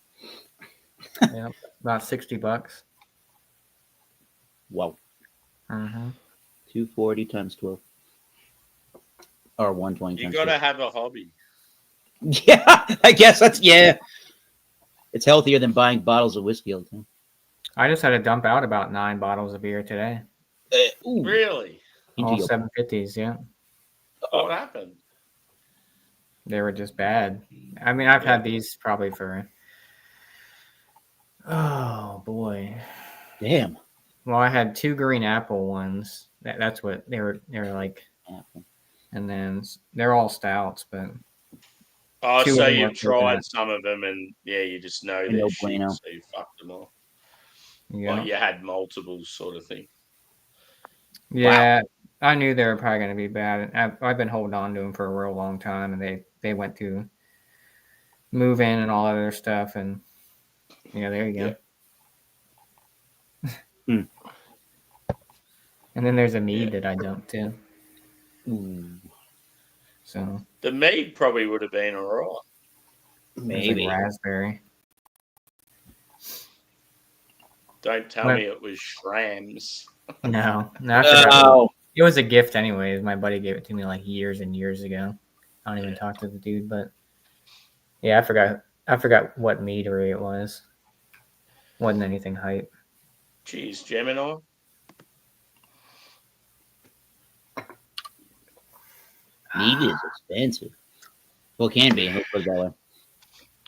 Yeah, about $60. Wow. 240 times 12, or 120. You gotta have a hobby. Yeah, I guess it's healthier than buying bottles of whiskey all the time. I just had to dump out about 9 bottles of beer today. Really? All 750s, yeah. What happened? They were just bad. I mean, I've had these probably for, oh boy, damn. Well, I had 2 green apple ones. That's what they were like, and then they're all stouts, but. Oh, so you've tried some of them, and you just know they're shit, so you fucked them all. Yeah, well, you had multiples, sort of thing. Yeah, wow. I knew they were probably going to be bad. I've been holding on to them for a real long time, and they went to move in and all other stuff, and there you go. Yeah. And then there's a mead that I dumped too. So the mead probably would have been all right. Maybe like raspberry. Don't tell me it was Schramm's. No, it was a gift anyways. My buddy gave it to me like years and years ago. I don't even talk to the dude, but yeah, I forgot what meadery it was. Wasn't anything hype. Jeez, Gemini. Meat is expensive. Well, it can be. Let's put it that way.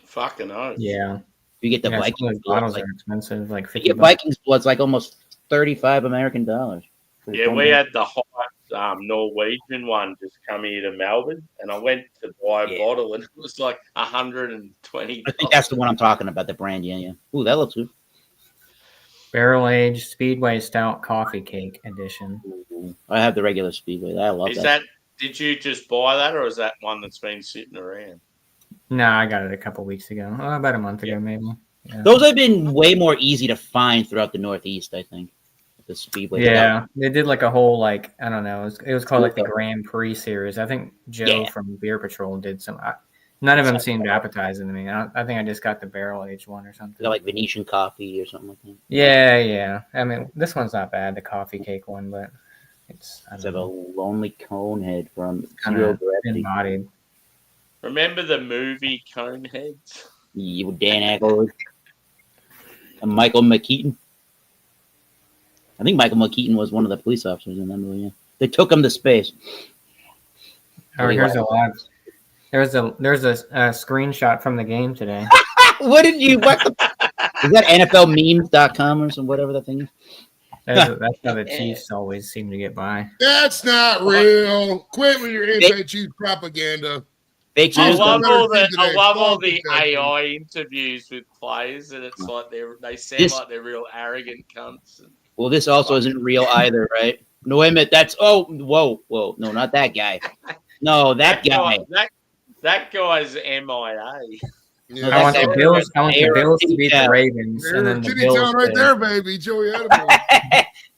Fucking oath. Yeah. You get the Vikings bottles are expensive, like $50. You get Vikings blood's like almost $35 American dollars. Yeah, we had the hot Norwegian one just come here to Melbourne, and I went to buy a bottle, and it was like $120. I think that's the one I'm talking about. The brand, yeah. Ooh, that looks good. Barrel aged Speedway Stout Coffee Cake Edition. I have the regular Speedway. I love that. Did you just buy that, or is that one that's been sitting around? No, I got it a couple weeks ago. About a month ago, maybe. Yeah. Those have been way more easy to find throughout the Northeast, I think. The Speedway. Yeah, they did like a whole I don't know. It was called like the Grand Prix series. I think Joe from Beer Patrol did some. None of them seemed appetizing to me. I think I just got the barrel aged one or something. Like Venetian coffee or something like that. Yeah. I mean, this one's not bad, the coffee cake one, but it's a lonely cone head from Zero Gravity. Remember the movie Coneheads? You Dan Aykroyd. Michael McKeaton. I think Michael McKeaton was one of the police officers in that movie. Yeah. They took him to space. Oh, here's a live. There's a screenshot from the game today. What did you? What the, is that NFLmemes.com or some whatever that thing is? That's how the Chiefs always seem to get by. That's not real. Quit with your anti-Chiefs propaganda. Fake I news. love I all the AI interviews with players, and it's like they sound like they're real arrogant cunts. Well, this also isn't real either, right? No, wait a minute. That's whoa. No, not that guy. No, that guy. That guy's MIA. Yeah, I want the Bills. I want the Bills to beat the Town. Ravens, and then the Titty Bills. Town right to- there, baby. Joey Adams.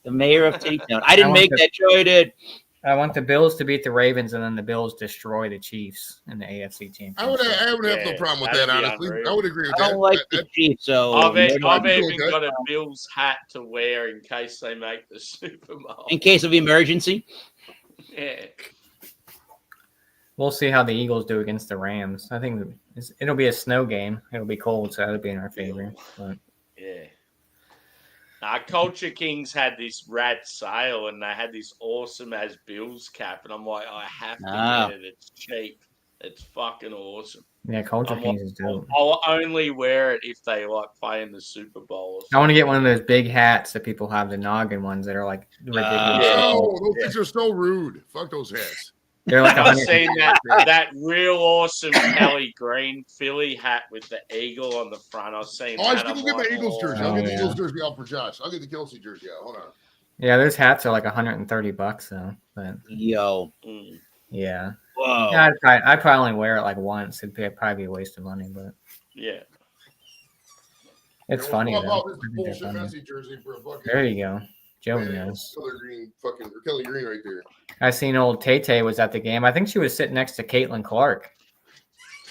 The mayor of T-Town. I didn't want make the- that. Joey did. I want the Bills to beat the Ravens, and then the Bills destroy the Chiefs in the AFC Championship. I would have no Yeah, problem with that'd that, be honestly. unreal. I would agree with I that. don't like the Chiefs, so I've even that. got a Bills hat to wear in case they make the Super Bowl. in case of emergency. Yeah. We'll see how the Eagles do against the Rams. I think it'll be a snow game. It'll be cold, so that'll be in our favor. But Yeah. Culture Kings had this rad sale and they had this awesome as Bills cap, and I'm like, I have to get it. It's cheap. It's fucking awesome. yeah, Culture I'm Kings is dope. I'll only wear it if they like play in the Super Bowl. I want to get one of those big hats that people have, the noggin ones that are like ridiculous. Yeah. No, those things are so rude. Fuck those hats. They're like I've 100. seen that real awesome Kelly Green Philly hat with the eagle on the front. I've seen Oh, I that. should go I'm get my like, Eagles jersey. Oh, I'll get the yeah. Eagles jersey out for Josh. I'll get the Kelsey jersey out. Hold on. Yeah, those hats are like $130 though. But Yo. Mm. yeah, Whoa. yeah, I'd probably only wear it like once. It'd probably be a waste of money, but Yeah. it's Yeah, funny we'll swap though. out this I think bullshit they're funny. messy jersey for a fucking There you go. Joey knows. Kelly Green right there. I seen old Tay was at the game. I think she was sitting next to Caitlin Clark,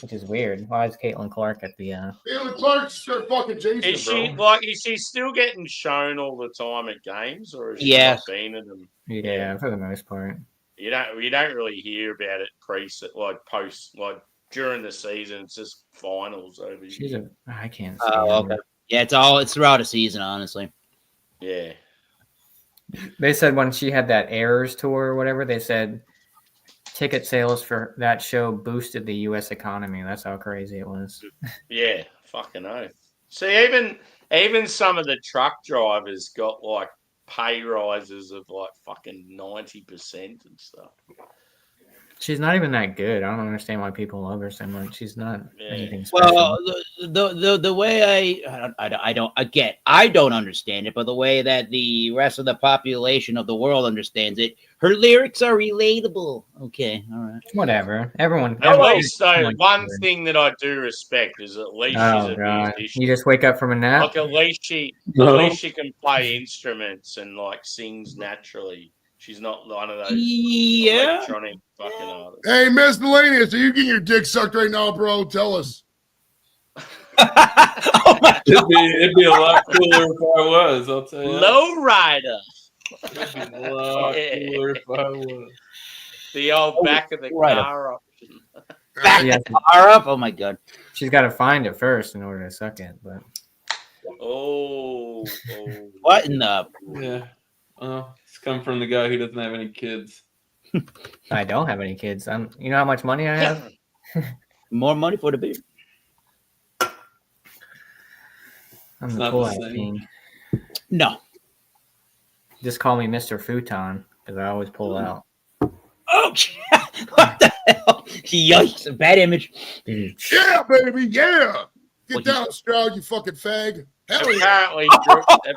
which is weird. Why is Caitlin Clark at the? Taylor Clark's their fucking Jason, Is she still getting shown all the time at games, or is she Yes. not been at them? Yeah, for the most part. You don't really hear about it post during the season. It's just finals over She's here. I can't. Oh, stand okay. her. Yeah, it's throughout a season, honestly. Yeah. They said when she had that Errors tour or whatever, they said ticket sales for that show boosted the U.S. economy. That's how crazy it was. Yeah, fucking oath. See, even some of the truck drivers got like pay rises of like fucking 90% and stuff. She's not even that good. I don't understand why people love her so much. She's not Yeah. anything special. Well, the way I don't understand it, but the way that the rest of the population of the world understands it, her lyrics are relatable. Okay, all right. Whatever. Everyone. At least, though, everyone- one thing that I do respect is at least she's Oh a god! musician. You just wake up from a nap. Like at least she can play instruments and like sings naturally. She's not one of those Yeah. electronic fucking artists. Hey, Miscellaneous, are you getting your dick sucked right now, bro? Tell us. Oh my It'd be a lot cooler if I was. I'll tell you. Lowrider. It'd be a lot cooler if I was. The old back of the Lowrider. car option. Back Yeah. the car up. Oh my god. She's got to find it first in order to suck it. But Oh. What in the? Yeah. It's come from the guy who doesn't have any kids. I don't have any kids. You know how much money I have? More money for the beer. I'm It's the not cool the ass same. king. No. Just call me Mr. Futon because I always pull out. Oh, what the hell? Yikes! Bad image. Yeah, baby, yeah. Get Well, down, Stroud, you fucking fag. Hell yeah.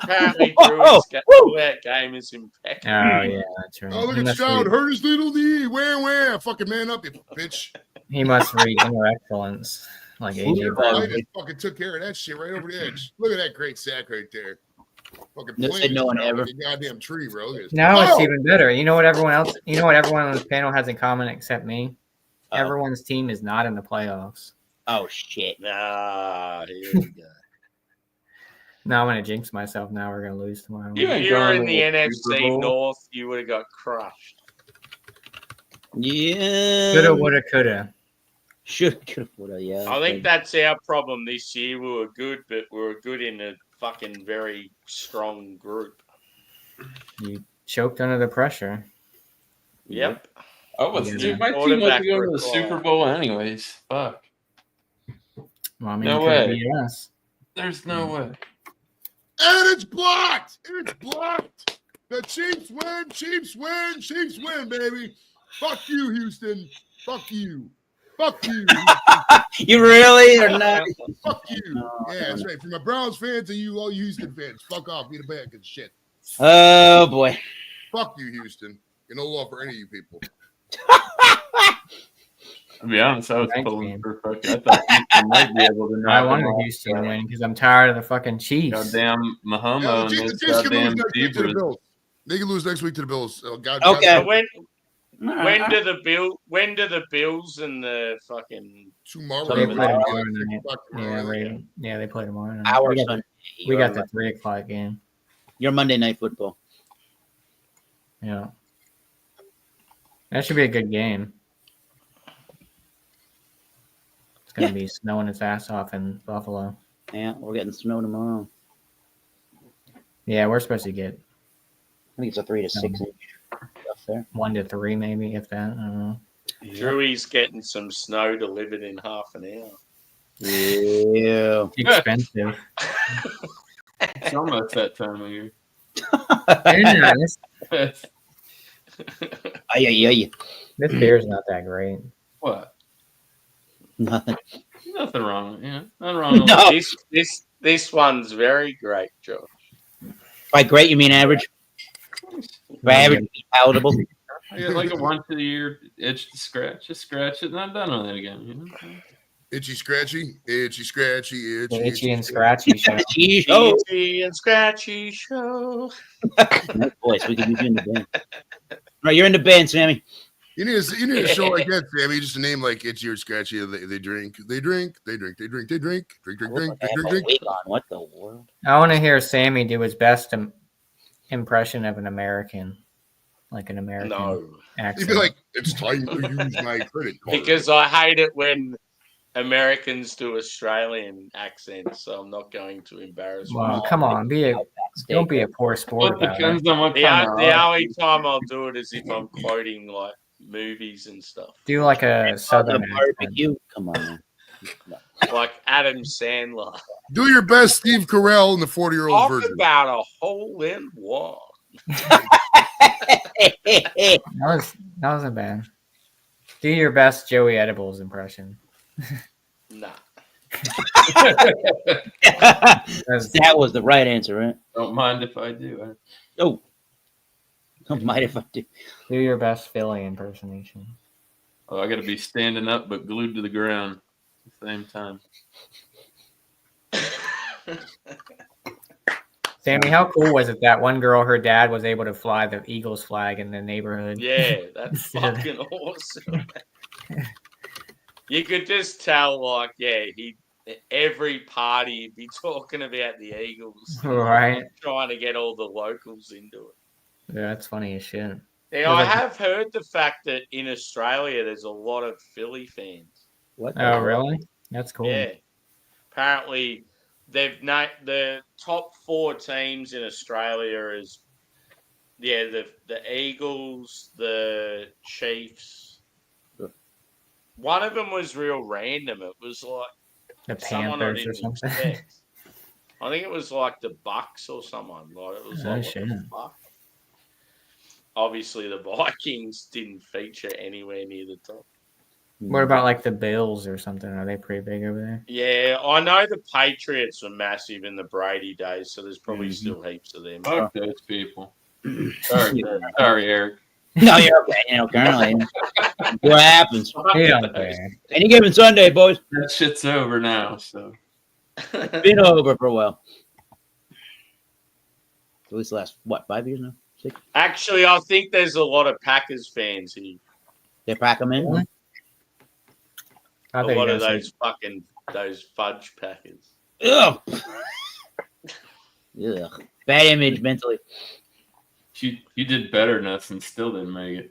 Apparently, Whoa, Drew's game is impeccable. Oh yeah, that's right. Oh, look He at must Stroud. read- Hurt his little knee. Where? Fucking man up, you bitch. He must read inner excellence like AJ. I just fucking took care of that shit right over the edge. Look at that great sack right there. Fucking No, planted no one Stroud ever. like a goddamn tree, bro. Look at this. Now it's Oh! even better. You know what everyone else? You know what everyone on this panel has in common except me? Oh. Everyone's team is not in the playoffs. Oh shit. Nah, here we go. Now I'm gonna jinx myself. Now we're gonna lose tomorrow. You If ain't you were going in to the the Super NFC Bowl. North, you would have got crushed. Yeah. Coulda, woulda, coulda. Should. Woulda. Yeah. I think that's our problem this year. We were good, but we were good in the fucking very strong group. You choked under the pressure. Yep. I was, Yeah. dude, my team Quarterback wasn't going to the required. Super Bowl anyways. Fuck. Well, I mean, No you could've way. beat us. There's no way. And it's blocked. It's blocked. The Chiefs win. Chiefs win. Chiefs win, baby. Fuck you, Houston. Fuck you. Fuck you. You really or not? Fuck you. Yeah, that's right. From my Browns fans to you, all Houston fans. Fuck off. Be the bag and shit. Oh boy. Fuck you, Houston. You're no law for any of you people. To be honest, I was Thanks, pulling man. for fucking. I thought Houston might be able to knock I them wanted off. Houston to win because I'm tired of the fucking Chiefs. Goddamn Mahomes Yeah, and the those Chiefs can lose goddamn next week to the zebras. Bills. They can lose next week to the Bills. Oh, God, Okay. So God, when do the Bills and the fucking tomorrow. They play tomorrow, tomorrow Yeah, night. 6 o'clock Yeah, tomorrow, right. Yeah, they play tomorrow night. Our we got, Sunday. we got Your- the 3:00 game. your Monday Night Football. Yeah. That should be a good game. It's going to be snowing its ass off in Buffalo. Yeah, we're getting snow tomorrow. Yeah, we're supposed to get I think it's a 3 to 6 inch stuff there. 1 to 3 maybe, if that. I don't know. Drewie's getting some snow delivered in half an hour. Yeah. Expensive. It's almost that time of year. Yeah, Ay. this beer's not that great. What? Nothing. Nothing wrong. Yeah, nothing wrong. With No. This one's very great, Joe. By great, you mean average? By average, palatable. I get like a once a year itch to scratch. Just scratch it, and I'm done with it again. You know? Itchy, scratchy, itchy, scratchy, The itchy, itchy and scratchy show. Jeez, oh, Itchy and Scratchy Show. nice voice. We can use you in the band. All right, you're in the band, Sammy. You need a show like that, Sammy. Just a name like itchy or scratchy. They drink, drink, drink, drink. I have a wig on. What the world? I want to hear Sammy do his best impression of an American, like an American No, You'd accent. be like, it's time to use my credit card. because I hate it when Americans do Australian accents, so I'm not going to embarrass Well, myself. come on, don't be a poor sport Well, it about it. depends on what The, kind of. the only time I'll do it is if I'm quoting like movies and stuff, Do like a southern The accent. barbecue. Come on, man. like Adam Sandler. Do your best, Steve Carell in the 40-year-old Talk version. about a hole in one. That wasn't bad. Do your best Joey Edibles impression. Nah. That was the right answer, right? Don't mind if I do. Oh, don't mind if I do. Do your best Philly impersonation. I got to be standing up but glued to the ground at the same time. Sammy, how cool was it that one girl, her dad was able to fly the Eagles flag in the neighborhood? Yeah, that's fucking awesome. You could just tell, like, yeah, every party he'd be talking about the Eagles, Right. trying to get all the locals into it. Yeah, that's funny as shit. Yeah, I have heard the fact that in Australia there's a lot of Philly fans. What? Oh, really? That's cool. Yeah, apparently the top 4 teams in Australia is the Eagles, the Chiefs. One of them was real random. It was like The someone I Panthers or didn't something. expect. I think it was like the Bucks or someone. Like it was Oh, like what shit. the fuck? Obviously, the Vikings didn't feature anywhere near the top. What about like the Bills or something? Are they pretty big over there? Yeah, I know the Patriots were massive in the Brady days, so there's probably still heaps of them. Fuck those people. Sorry, Eric. No, you're okay. You know, currently, what happens? He don't care. Any given Sunday, boys. That shit's over now. So Been over for a while. At least the last, 5 years now? 6? Actually, I think there's a lot of Packers fans here. They pack them in? Really? I A thought you lot of were gonna say- those fudge Packers. Ugh. Ugh. Bad image mentally. you did better than us and still didn't make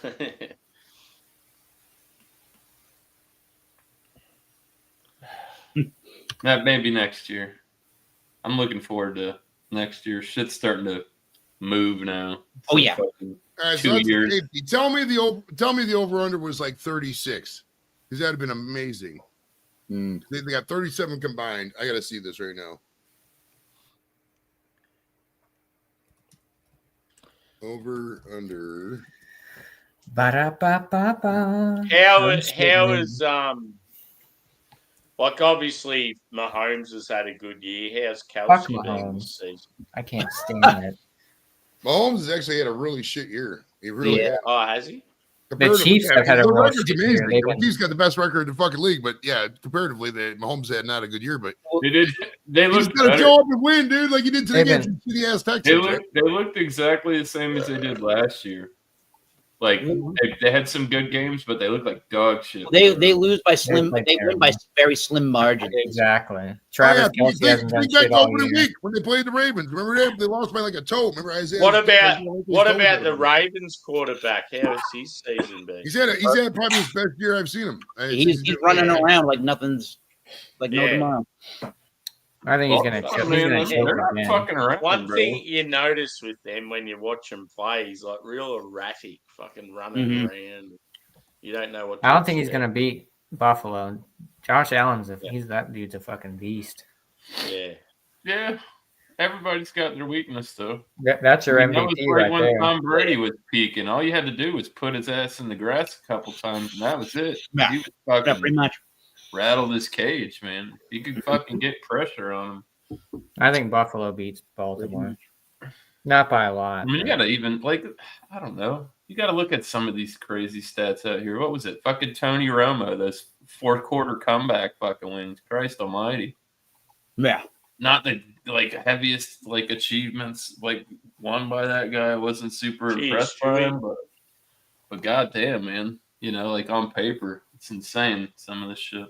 it. That may be next year. I'm looking forward to next year. Shit's starting to move now. It's Oh, yeah. fucking All right, 2 that's years. safety. Tell me the over under was like 36. Because that'd have been amazing. They got 37 combined. I got to see this right now. Over under. Ba-da-ba-ba-ba. How I'm is sitting like obviously Mahomes has had a good year. How's Fuck Kelsey been Mahomes. this season? I can't stand it. Mahomes has actually had a really shit year. He really Yeah. has. Oh, has he? Comparatively, Chiefs have had a the real record's shit year. amazing. They've The been- Chiefs got the best record in the fucking league, but yeah, comparatively, Mahomes had not a good year. But They did. They he's looked got to better. show up and win, dude, like he did today They've against shitty ass They Texans. Right? looked exactly the same as they did last year. Like they had some good games, but they look like dog shit. They lose by slim. played They win by very slim margins. Exactly. Travis Kelce hasn't done think back shit all opening year. week when they played the Ravens. Remember they lost by like a toe. Remember Isaiah? What about the Ravens quarterback? How has his season been? He's had probably his best year I've seen him. He's running around like nothing's like no Yeah. tomorrow. I think he's gonna choke. He's gonna choke They're not again. fucking around. One bro. thing you notice with them when you watch them play, he's like real erratic, fucking running around. You don't know what. I don't think he's gonna beat Buffalo. Josh Allen's he's that dude's a fucking beast. Yeah. Yeah, everybody's got their weakness though. That's your I mean, that was MVP right right when there. Tom Brady was peaking. All you had to do was put his ass in the grass a couple times, and that was it. Yeah. He was Yeah, fucking pretty much. rattled his cage, man. He could fucking get pressure on him. I think Buffalo beats Baltimore. Not by a lot. I mean, you but- gotta even I don't know. You gotta look at some of these crazy stats out here. What was it? Fucking Tony Romo, those fourth quarter comeback fucking wins. Christ Almighty. Yeah. Not the heaviest achievements won by that guy. I wasn't super Jeez, impressed by Chewy. him, but goddamn, man, on paper, it's insane some of this shit.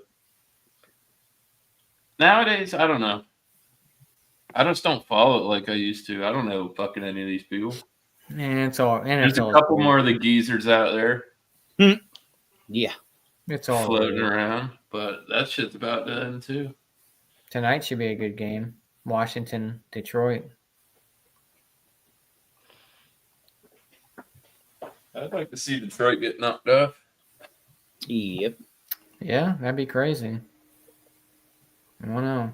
Nowadays, I don't know. I just don't follow it like I used to. I don't know fucking any of these people. And it's all There's a NFL. couple more of the geezers out there Yeah. It's all floating weird. around, but that shit's about done too. Tonight should be a good game. Washington, Detroit. I'd like to see Detroit get knocked off. Yep. Yeah, that'd be crazy. I don't know.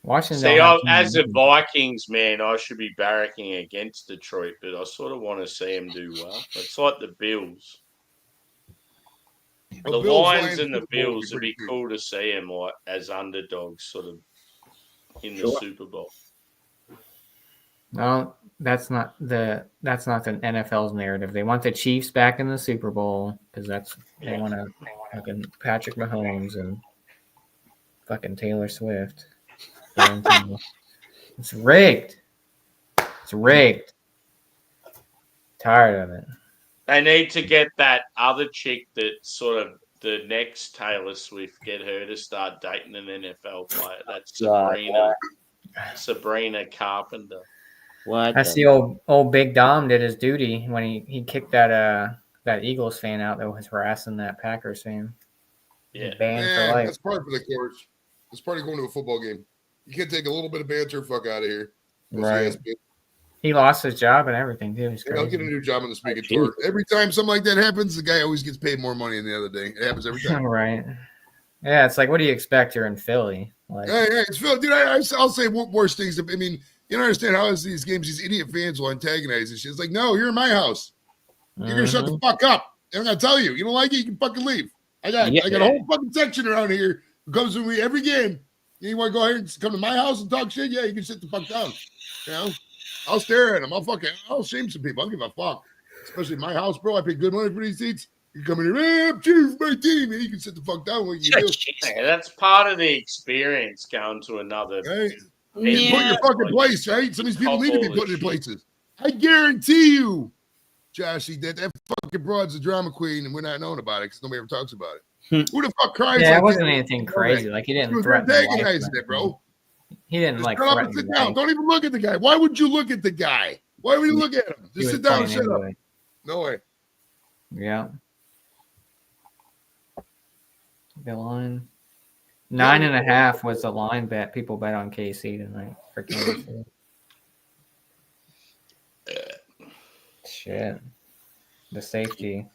Washington. See, don't have as a too many- Vikings man, I should be barracking against Detroit, but I sort of want to see them do well. It's like the Bills. The Lions and the Bills would be cool to see them like as underdogs, sort of in the Super Bowl. No, that's not the NFL's narrative. They want the Chiefs back in the Super Bowl because they want to fucking Patrick Mahomes and fucking Taylor Swift. It's rigged. It's rigged. Tired of it. They need to get that other chick that sort of the next Taylor Swift, get her to start dating an NFL player. That's Sabrina Carpenter. What? That's the old Big Dom did his duty when he kicked that Eagles fan out that was harassing that Packers fan. Yeah. Banned for life. That's part of the course. It's part of going to a football game. You can't take a little bit of banter. Fuck out of here. Right. He lost his job and everything too. It's I'll get a crazy. new job on the speaking tour. Every time something like that happens, the guy always gets paid more money than the other day. It happens every time. Right. Yeah, it's like, what do you expect? You're in Philly. Like, Hey, it's Phil, dude. I'll say worse things. I mean, you don't understand how these games, these idiot fans will antagonize and shit. It's like, no, you're in my house. You're gonna shut the fuck up. I'm gonna tell you. You don't like it, you can fucking leave. I got a whole fucking section around here who comes with me every game. You want to go ahead and come to my house and talk shit? Yeah, you can sit the fuck down. You know, I'll stare at them. I'll shame some people. I don't give a fuck. Especially in my house, bro. I pay good money for these seats. You come in here, I'm cheering for my team, and you can sit the fuck down when you do. Yeah, that's part of the experience going to another. Right? Yeah. Put your fucking place, right? Some of these people need to be put in places. I guarantee you, Joshy, that fucking broad's a drama queen, and we're not knowing about it because nobody ever talks about it. Who the fuck cries? yeah, like it wasn't that? anything crazy. Like he He didn't was threaten. the life antagonizing or it, bro. He didn't Just like shut up and threaten. sit the down. life. Don't even look at the guy. Why would you look at the guy? Why would you look at him? He Just was sit down and playing shut up. anyway. No way. Yeah. The line. 9.5 was the line bet. People bet on KC tonight for Kansas City. Shit. The safety.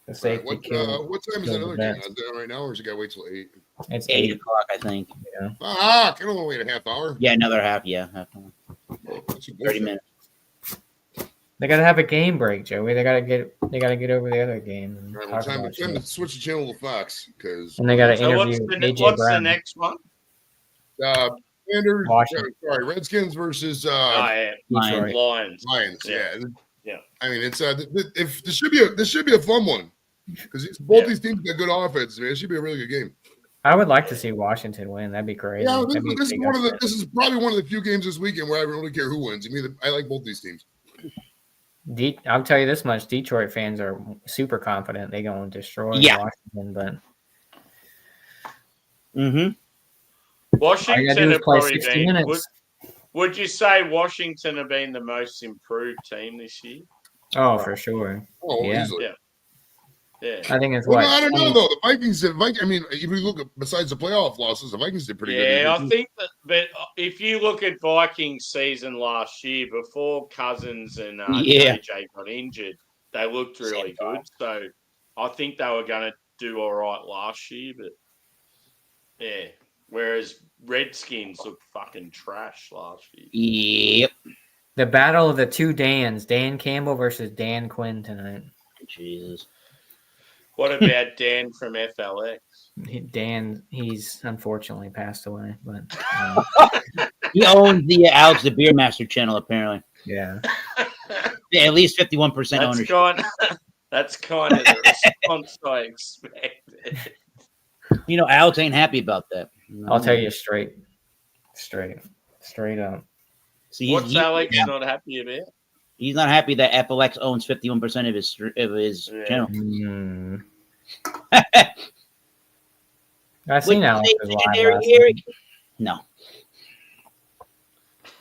The safety What killed. time is that killed the other game? bets. Is that right now, or is it got to wait till 8? It's 8 o'clock, I think. Fuck! I don't want to wait a half hour. Yeah, another half. Yeah, half hour. That's some 30 bullshit. minutes. They gotta have a game break, Joey. They gotta get over the other game. And, All right, talk well, about time to shit. switch the channel to Fox because And they gotta So interview AJ what's the Brown. next one? Sanders, Washington. sorry, Redskins versus Oh, yeah. Detroit. Lions. Lions. Yeah. Yeah. I mean, it's if this should be a fun one because both these teams got good offenses. Man, it should be a really good game. I would like to see Washington win. That'd be crazy. Yeah, That'd be a big upset. this is probably one of the few games this weekend where I don't really care who wins. I like both these teams. I'll tell you this much: Detroit fans are super confident they going to destroy Washington. But Mm-hmm. all you gotta Washington do is have play probably 60 been. minutes. Would you say Washington have been the most improved team this year? Oh, for sure. Oh, Yeah. easily. Yeah. I think it's Well, what. no, I don't know 20 though. The Vikings. I mean, if you look at besides the playoff losses, the Vikings did pretty good. Yeah, I think that. But if you look at Vikings season last year, before Cousins and JJ got injured, they looked really good. So I think they were going to do all right last year. But yeah, whereas Redskins looked fucking trash last year. Yep. The battle of the two Dans: Dan Campbell versus Dan Quinn tonight. Jesus. What about Dan from FLX? He's unfortunately passed away, but He owns the Alex the Beer Master channel, apparently. yeah. Yeah, at least 51% ownership. That's kind of the response I expected. You know, Alex ain't happy about that. I'll tell you straight up. See, What's Alex not happy about? He's not happy that FLX owns 51% of his channel. I seen Alex live last Eric? night. No.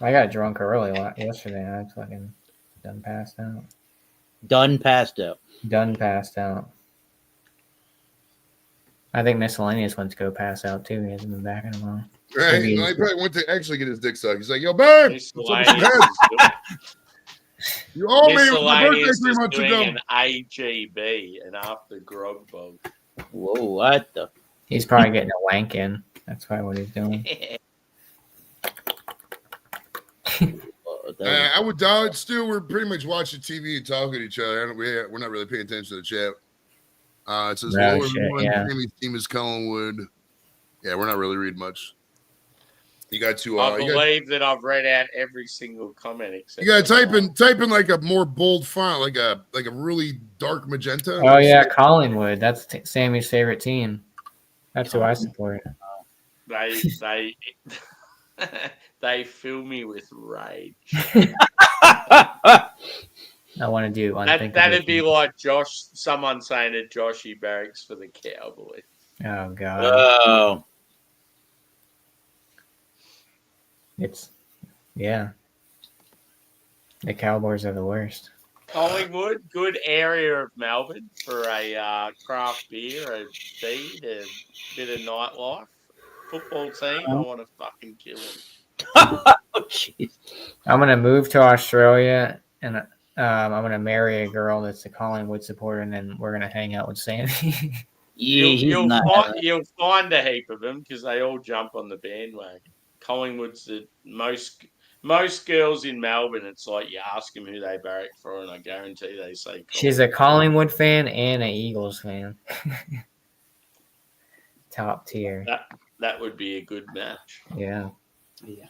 I got drunk early yesterday. I fucking done passed out. Done passed out. I think Miscellaneous went to go pass out too. He hasn't been back in a while. Right? Maybe- I probably went to actually get his dick sucked. He's like, "Yo, babe, what's up with your head? You owe me with my birthday Miscellaneous 3 is months doing ago." an AGB, an after grog bog. Whoa, what the? He's probably getting a wank in. That's probably what he's doing. I would doubt. Still, we're pretty much watching TV and talking to each other. We're not really paying attention to the chat. It says No lower shit, one. yeah. Tammy's team is Collinwood. Yeah, we're not really reading much. You got to. I believe that I've read out every single comment except. You got to type in like a more bold font, like a really dark magenta. Oh yeah, Collingwood. That's Sammy's favorite team. That's who I support. They they fill me with rage. I want to do That'd be like someone saying that Joshy Barracks for the Cowboys. Oh god. Oh. It's the Cowboys are the worst. Collingwood, good area of Melbourne for a craft beer, a feed, a bit of nightlife. Football team, I want to fucking kill them. Oh, jeez. I'm gonna move to Australia and I'm gonna marry a girl that's a Collingwood supporter, and then we're gonna hang out with Sammy. Yeah, You'll find a heap of them because they all jump on the bandwagon. Collingwood's the most girls in Melbourne. It's like you ask them who they barrack for, and I guarantee they say Collingwood. She's a Collingwood fan and an Eagles fan. Top tier. That would be a good match. Yeah.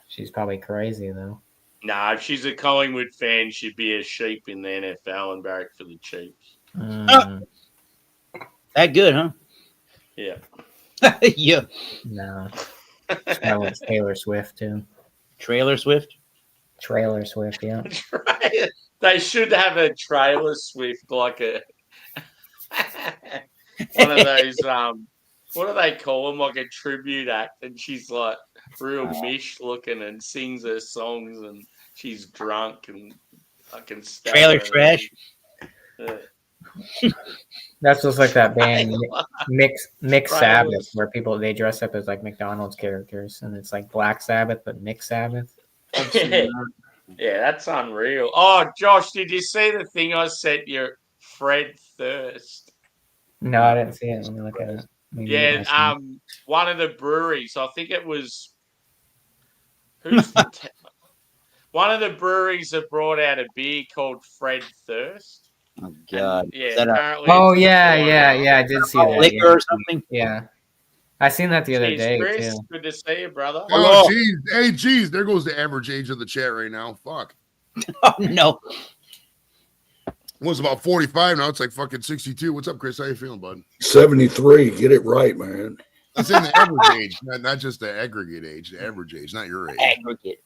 She's probably crazy though. Nah, if she's a Collingwood fan, she'd be a sheep in the NFL and barrack for the Chiefs. That good, huh? Yeah. Yeah. No. That was Taylor Swift too. Trailer Swift? Trailer Swift, yeah. They should have a trailer Swift like a one of those what do they call them? Like a tribute act, and she's like real mish looking and sings her songs, and she's drunk and fucking Trailer trash. That's just like that band Mix Right, Sabbath, was- where people they dress up as like McDonald's characters, and it's like Black Sabbath but Mix Sabbath. Yeah, that's unreal. Oh, Josh, did you see the thing I sent you? Fred Thirst. No, I didn't see it. Let me look at it. Maybe Yeah, I see. one of the breweries. I think it was who's the one of the breweries that brought out a beer called Fred Thirst. Oh And, God. yeah, Is that a apparently. Oh it's yeah, blown yeah, up. yeah. I did see that. liquor Yeah. or something? Yeah, I seen that the other Cheers, day Chris. too. Good to see you, brother. Oh, geez. Hey, geez. There goes the average age of the chat right now. Fuck. Oh no. It was about 45. Now it's like fucking 62. What's up, Chris? How you feeling, bud? 73. Get it right, man. I'm saying the average age, not just the aggregate age, the average age, not your age. Aggregate.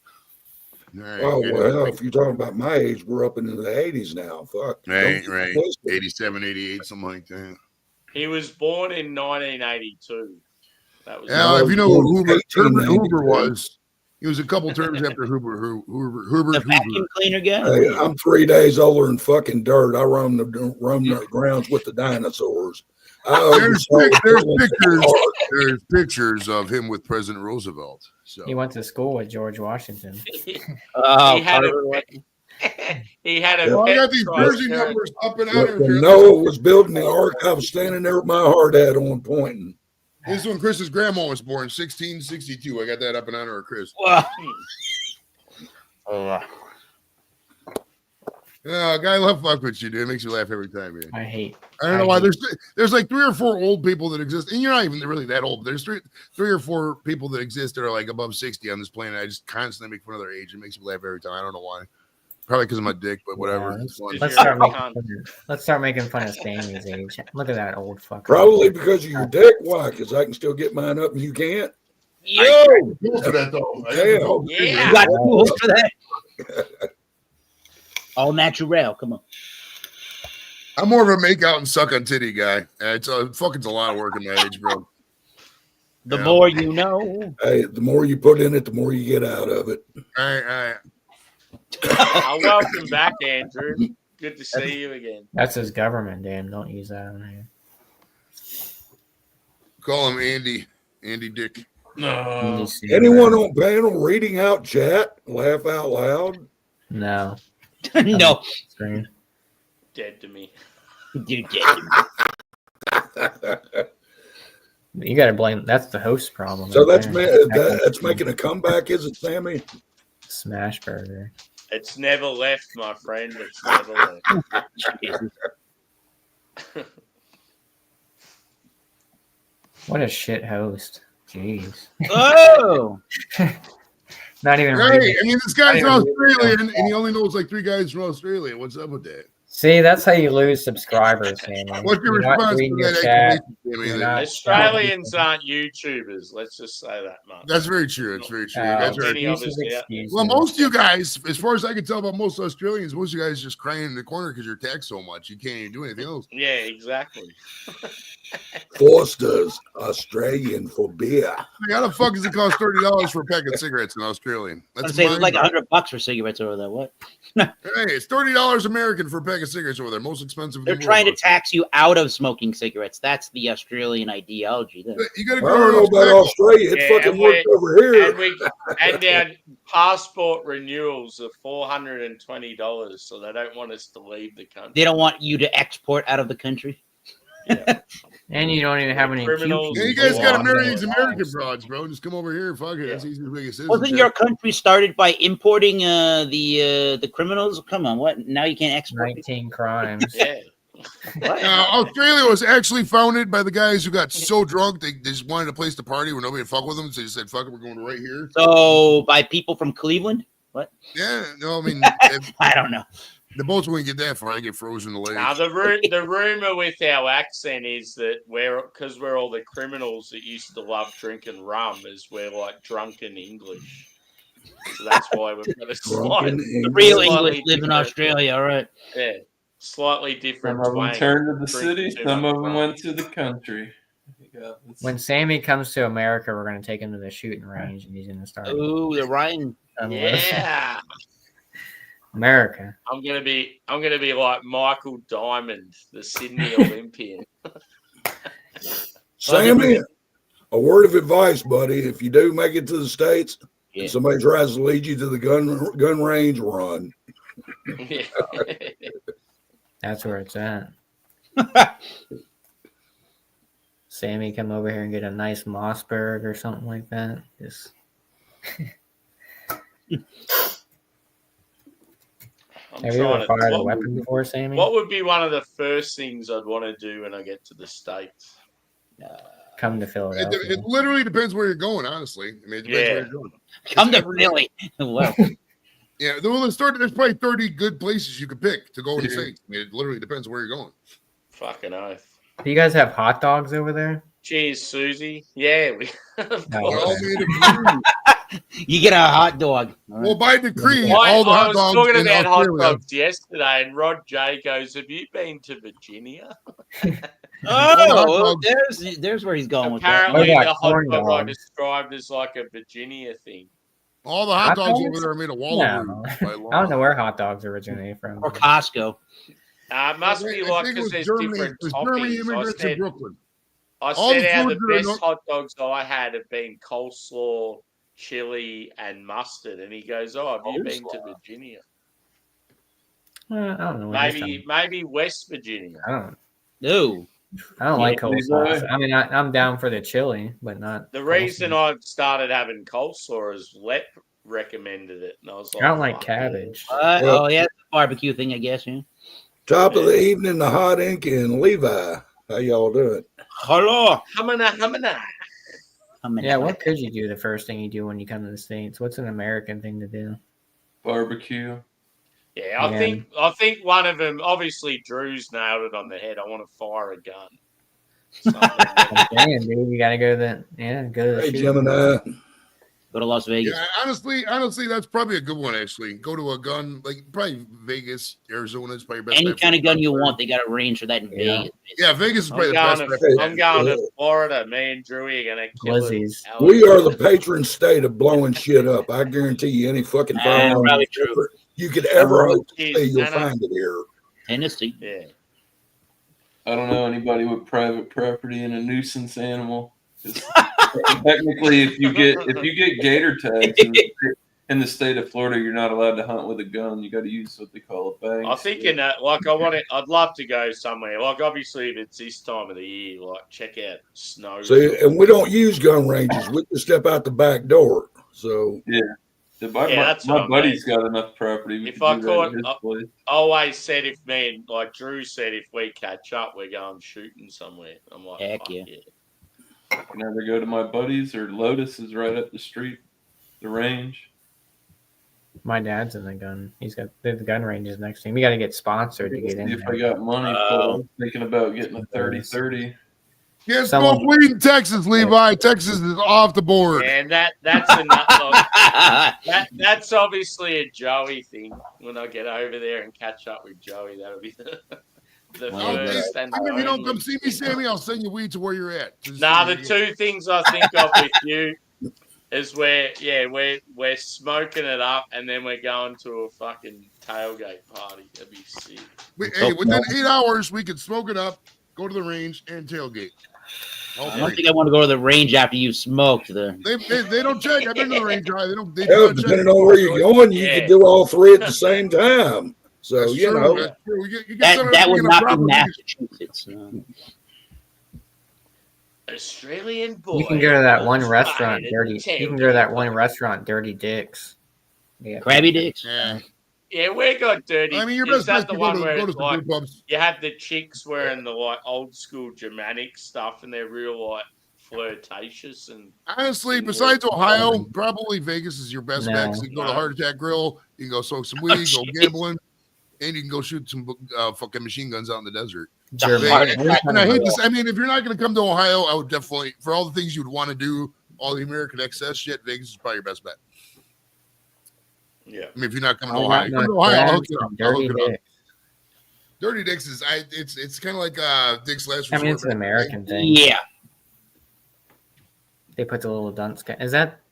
All right, Oh, good. well, if you're talking about my age, we're up into the 80s now. Fuck. Right, Don't right. twist it. 87, 88, something like that. He was born in 1982. That was Yeah, if you know who Herbert 1892. Hoover was, he was a couple terms after Herbert The Hoover. vacuum cleaner guy? Hey, I'm 3 days older than fucking dirt. I roam the grounds with the dinosaurs. There's pictures of him with President Roosevelt. So He went to school with George Washington. Oh, he had Carter. he had a well, I pet got these jersey triceratops. numbers up and out When here. Noah was building the ark, I was standing there with my hard hat on pointing. This is when Chris's grandma was born, 1662. I got that up in honor of Chris. Well, Guy love fuck with you, dude. It makes you laugh every time, man. I hate. I don't know why. There's like 3 or 4 old people that exist, and you're not even really that old. There's three or four people that exist that are like above 60 on this planet. I just constantly make fun of their age. It makes me laugh every time. I don't know why. Probably because of my dick, but whatever. Yeah, It's fun. Let's You're start a making cunt. fun of Sammy's age. Look at that old fucker. Probably because of your dick. Why? Because I can still get mine up and you can't. yo, Cool for that though. Damn. Yeah. you got tools for that? All natural. Come on. I'm more of a make out and suck on titty guy. It's a lot of work in my age, bro. The Yeah. more you know. Hey, the more you put in it, the more you get out of it. All right. Welcome back, Andrew. Good to see you again. That's his government, damn. Don't use that on here. Call him Andy Dick. No. Anyone on panel reading out chat? Laugh out loud. No. No. Screen. Dead to me. Dude, yeah. You got to blame. That's the host problem. So right that's there. that's making a comeback, is it, Sammy? Smash Burger. It's never left, my friend. It's never left. Jesus. What a shit host. Jeez. Oh. Not even. Right. reading. I mean, this guy's I didn't Australian, and he only knows like 3 guys from Australia. What's up with that? See, that's how you lose subscribers, man. What's your You're not response reading to your that chat. accusation, Sammy, You're then? not- Australians aren't YouTubers. Let's just say that much. That's very true. It's very true. You guys are. Many of us, excuses, yeah. excuses. Well, most of you guys, as far as I can tell about most Australians, most of you guys just crying in the corner because you're taxed so much. You can't even do anything else. Yeah, exactly. Foster's Australian for beer. How the fuck does it cost $30 for a pack of cigarettes in Australian? I was That's saying it was like mind- $100 for cigarettes over there. What? Hey, it's $30 American for a pack of cigarettes over there. Most expensive. in They're the trying to world. tax you out of smoking cigarettes. That's the Australian ideology. There. You got to I go don't know to about Australia. It Yeah, fucking and works over here. And our passport renewals are $420, so they don't want us to leave the country. They don't want you to export out of the country. And you don't even have any Criminals. Yeah, you QPs. guys got to Yeah. marry these American broads, bro. Just come over here. Fuck it. That's easy to make a citizenship. Wasn't your country started by importing the criminals? Come on, what? Now you can't export. 19 crimes. Yeah. Australia was actually founded by the guys who got so drunk they just wanted a place to party where nobody would fuck with them. So they just said, fuck it, we're going to right here. So by people from Cleveland? Yeah, no, I mean, I don't know. the boats wouldn't get that far. They get frozen in the lake. Now the rumor with our accent is that because we're all the criminals that used to love drinking rum, is we're like drunken English. So that's why we've got a Drunken The real Slightly English live in different. Australia, all right. slightly different. Some of them twang. turned to the Drink city, too some much of them rum. went to the country. When Sammy comes to America, we're going to take him to the shooting range and he's going to start. Ooh, the Ryan. unloading. Yeah. America. I'm gonna be like Michael Diamond, the Sydney Olympian. Sammy, a word of advice, buddy. If you do make it to the States Yeah. and somebody tries to lead you to the gun range, run. Yeah. That's where it's at. Sammy, come over here and get a nice Mossberg or something like that. Just have you ever fired a weapon before, Sammy? What would be one of the first things I'd want to do when I get to the States? Come to Philadelphia. It literally depends where you're going, honestly. I mean, it depends where you're going. Come to Philly. Well, Yeah, there's probably 30 good places you could pick to go in the States. I mean, it literally depends where you're going. Fucking oath. Do you guys have hot dogs over there? Cheers, Susie. Yeah, we. Of No. They're course. all made of glue. you get a hot dog. All Well, right. by decree, I all the hot was dogs talking in about hot Australia. dogs yesterday, and Rod J goes, "Have you been to Virginia?" Oh, well, there's where he's going with that. Apparently, What the about hot corn dog I dogs? described as like a Virginia thing. All the hot Hot dogs dogs? over there are made of No. Wallaroos. by I law. don't know where hot dogs originate from. Or Costco. It must be I like think it because was there's Germany. different It was Germany toppings. immigrants in Brooklyn. I All said the how the foods are best not- hot dogs I had have been coleslaw, chili, and mustard. And he goes, "Oh, have you been to Virginia? I don't know. what you're Maybe West Virginia." talking- No. I don't like Yeah, coleslaw. Levi. I mean, I'm down for the chili, but not. The reason coleslaw. I started having coleslaw is Lep recommended it, and I was like, I don't like "Fuck yeah." cabbage. Well- Oh, yeah, it's a barbecue thing, I guess. Yeah. Top of the evening, the hot ink and Levi. How y'all doing? Hello. Hamana. Yeah, what could you do the first thing you do when you come to the States? What's an American thing to do? Barbecue. Yeah, I think one of them. Obviously, Drew's nailed it on the head. I want to fire a gun. Something. Damn, dude, you gotta go to the go to the Hey, shooting. Gemini. Go to Las Vegas. Yeah, honestly, that's probably a good one. Actually, go to a gun like probably Vegas, Arizona is probably your best. Any bet kind for of gun you gun. want, they got a range for that in Yeah. Vegas. Yeah, Vegas is probably I'm the going, best. to, bet. I'm going to Florida. Me and Drewy are going to kill Glizzies. it. We are the patron state of blowing shit up. I guarantee you, any fucking firearm probably true. you could ever hope to Jeez, see, you'll Anna. find it here. Tennessee. Yeah. I don't know anybody with private property and a nuisance animal. 'Cause technically, if you get gator tags in the state of Florida, you're not allowed to hunt with a gun. You got to use what they call a bang. I'm thinking that, I'd love to go somewhere. Like, obviously, if it's this time of the year, like, check out snow. See, and we don't use gun ranges. We can step out the back door. So that's what My I buddy's got enough property. We If could I do that caught- at his place. I always said if me and, like Drew said, if we catch up, we're going shooting somewhere. I'm like, Heck fuck yeah. I can either go to my buddies or Lotus is right up the street, the range. My dad's in the gun. He's got the gun range is next to him. We got to get sponsored to get See in if I there. got money. I'm thinking about getting a 30-30. Yes, Someone- smoke weed in Texas, Levi. Texas is off the board. And that's a nut. That's obviously a Joey thing. When I get over there and catch up with Joey, that'll be the Well, first and I mean, if you don't only. come see me, Sammy, I'll send you weed to where you're at. Just Nah, so the you- two things I think of with you is we're smoking it up and then we're going to a fucking tailgate party. That'd be sick. Hey, within 8 hours, we could smoke it up, go to the range, and tailgate. All I don't three. think I want to go to the range after you smoked. They don't check. I've been to the range. They don't. They hell, don't check. depending on where you're going, you Yeah. could do all three at the same time. So That's you true, know, that's true. You get That some- that you would get a not be proper- Massachusetts. Australian boy. You can go to that one on restaurant, fire Dirty. at the You can go to that tailgate. one restaurant, Dirty Dicks. Yeah. Krabby Dicks. Yeah. Yeah, we got dirty. I mean, your Is best bet that to the one go where to it's some like brew pubs. you have the chicks wearing the like old school Germanic stuff and they're real like flirtatious and Honestly, besides Ohio, probably Vegas is your best bet. No. 'Cause you can go to Heart Attack Grill, you can go smoke some weed, go shit. gambling, and you can go shoot some fucking machine guns out in the desert. German. Heart And I hate this. I mean, if you're not going to come to Ohio, I would definitely, for all the things you'd want to do, all the American excess shit, Vegas is probably your best bet. yeah. I mean, if you're not coming to I Ohio, want come my to Ohio, I'll hook friends it up. some I'll hook Dirty it up. Dicks. Dirty Dicks is, it's kind of like Dick's Last I mean, it's Resort. an American thing. Yeah. They put the little dunce cap.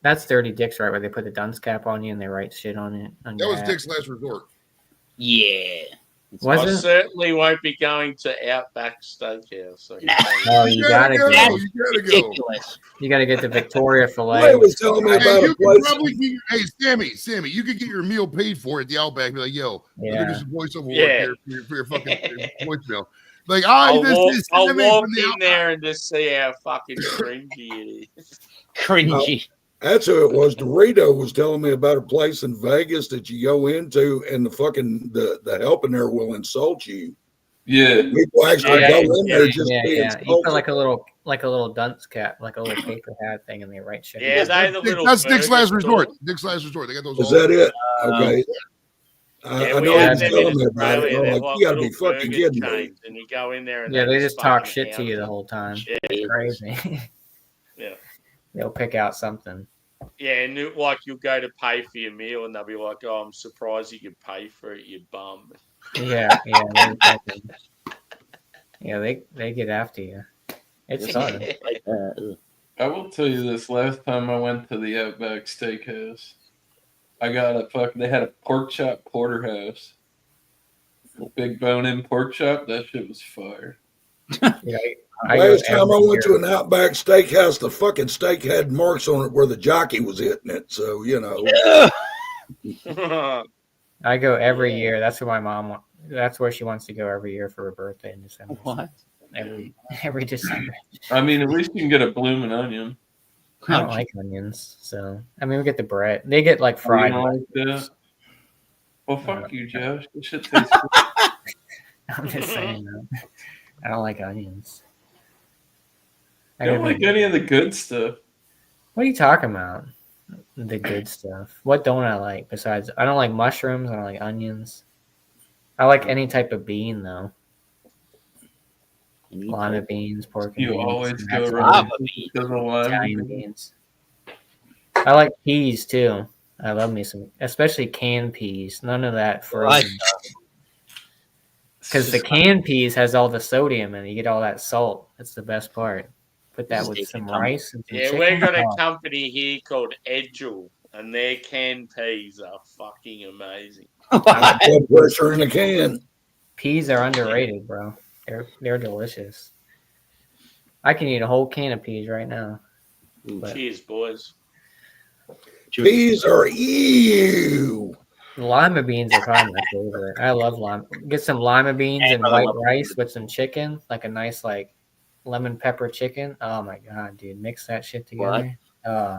That's Dirty Dicks, right? Where they put the dunce cap on you and they write shit on it. On That your was hat. Dick's Last Resort. Yeah. I Wasn't? certainly won't be going to Outback Steakhouse. So Nah. Oh, you gotta go. go. You gotta go. Ridiculous. You gotta get the Victoria Ray fillet. was telling me Hey, about you a could place. probably get, hey, Sammy, you could get your meal paid for at the Outback. Be like, yo, let me Yeah. do some voiceover work Yeah. here for your fucking voicemail. Like, hi, I'll this walk, is I'll Sammy walk from the in Outback. there and just see how fucking cringy it is. Cringy. That's who it was. Dorito was telling me about a place in Vegas that you go into, and the help in there will insult you. Yeah. People actually Yeah, go in there just Yeah, to be yeah. You put insulted. like a little dunce cap, like a little paper hat thing, and they write shit. Yeah, down. they the little. That's Dick's burger Last Resort. store. Dick's Last Resort. They got those. Is all that over. it? Okay. Yeah, I we know he had was them in telling me about it. Australia. I'm They're like, like you gotta be little fucking burger kidding me. chains, and you go in there and Yeah, they just talk fucking shit to you hound the whole time. Yeah. It's crazy. Yeah. They'll pick out something. Yeah, and like you'll go to pay for your meal, and they'll be like, "Oh, I'm surprised you could pay for it, you bum." Yeah, they get after you. It's fun. I will tell you this. Last time I went to the Outback Steakhouse, I got they had a pork chop porterhouse. Big bone-in pork chop. That shit was fire. Yeah, I go Last time I every went year. to an Outback Steakhouse, the fucking steak had marks on it where the jockey was hitting it. So, you know. I go every year. That's where my mom. That's where she wants to go every year for her birthday in December. What? Every December. I mean, at least you can get a blooming onion. I don't like onions, so I mean, we get the bread. They get like fried. You don't like that? Well, fuck you, Josh. This shit tastes good. I'm just saying that. I don't like onions. I don't like any of the good stuff. What are you talking about? The good stuff. What don't I like besides? I don't like mushrooms. I don't like onions. I like any type of bean though. Lima beans, pork and You beans. always go That's right fine. to the lime. Italian beans. I like peas too. I love me some, especially canned peas. None of that frozen. Because the canned peas has all the sodium and you get all that salt. That's the best part. Put that with some rice and some Yeah, chicken. we've got a Oh, company here called Edgel, and their canned peas are fucking amazing. Blood pressure in a can. peas are underrated, bro. They're delicious. I can eat a whole can of peas right now. But Cheers, boys. Peas are ew. lima beans are probably my favorite. I love lima. Get some lima beans and white rice with some chicken, like a nice like lemon pepper chicken. Oh my god, dude! Mix that shit together.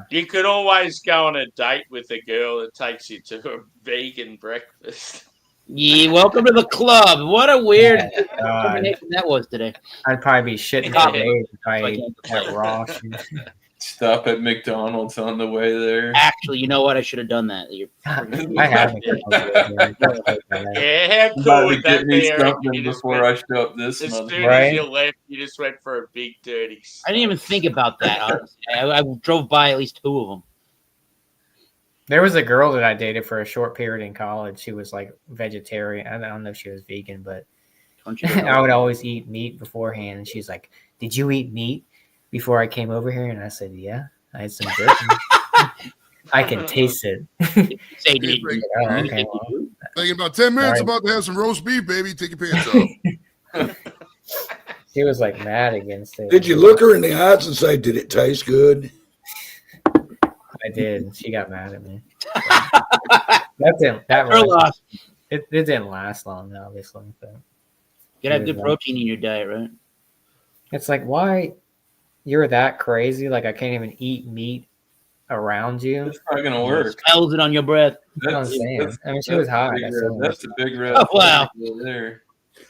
You could always go on a date with a girl that takes you to a vegan breakfast. Yeah, welcome to the club. What a weird God. combination that was today. I'd probably be shitting for days if I ate that raw shit. Stop at McDonald's on the way there. Actually, you know what? I should have done that. I haven't. Yeah, how I'm cool about to would get that me be? Eric? something You just before went- I show up this As month. soon Right? as you left, you just went for a big dirty. I didn't even think about that. Honestly. I drove by at least two of them. There was a girl that I dated for a short period in college. She was like vegetarian. I don't know if she was vegan, but I would always eat meat beforehand. And she's like, "Did you eat meat before I came over here?" And I said, "Yeah, I had some jerky. I can taste it." Say, did you? Oh, okay, well, Like in about 10 minutes, Right. about to have some roast beef, baby. Take your pants off. she was like mad against it. Did you look her in the eyes and say, "Did it taste good"? I did. She got mad at me. That Her was, loss. it didn't last long, obviously. But You gotta have good protein in your diet, right? it's like, why you're that crazy? Like I can't even eat meat around you. It's not gonna work. Smells it on your breath. You know what I'm saying? I mean, she was hot. That's a big red. Oh, wow. flag right there.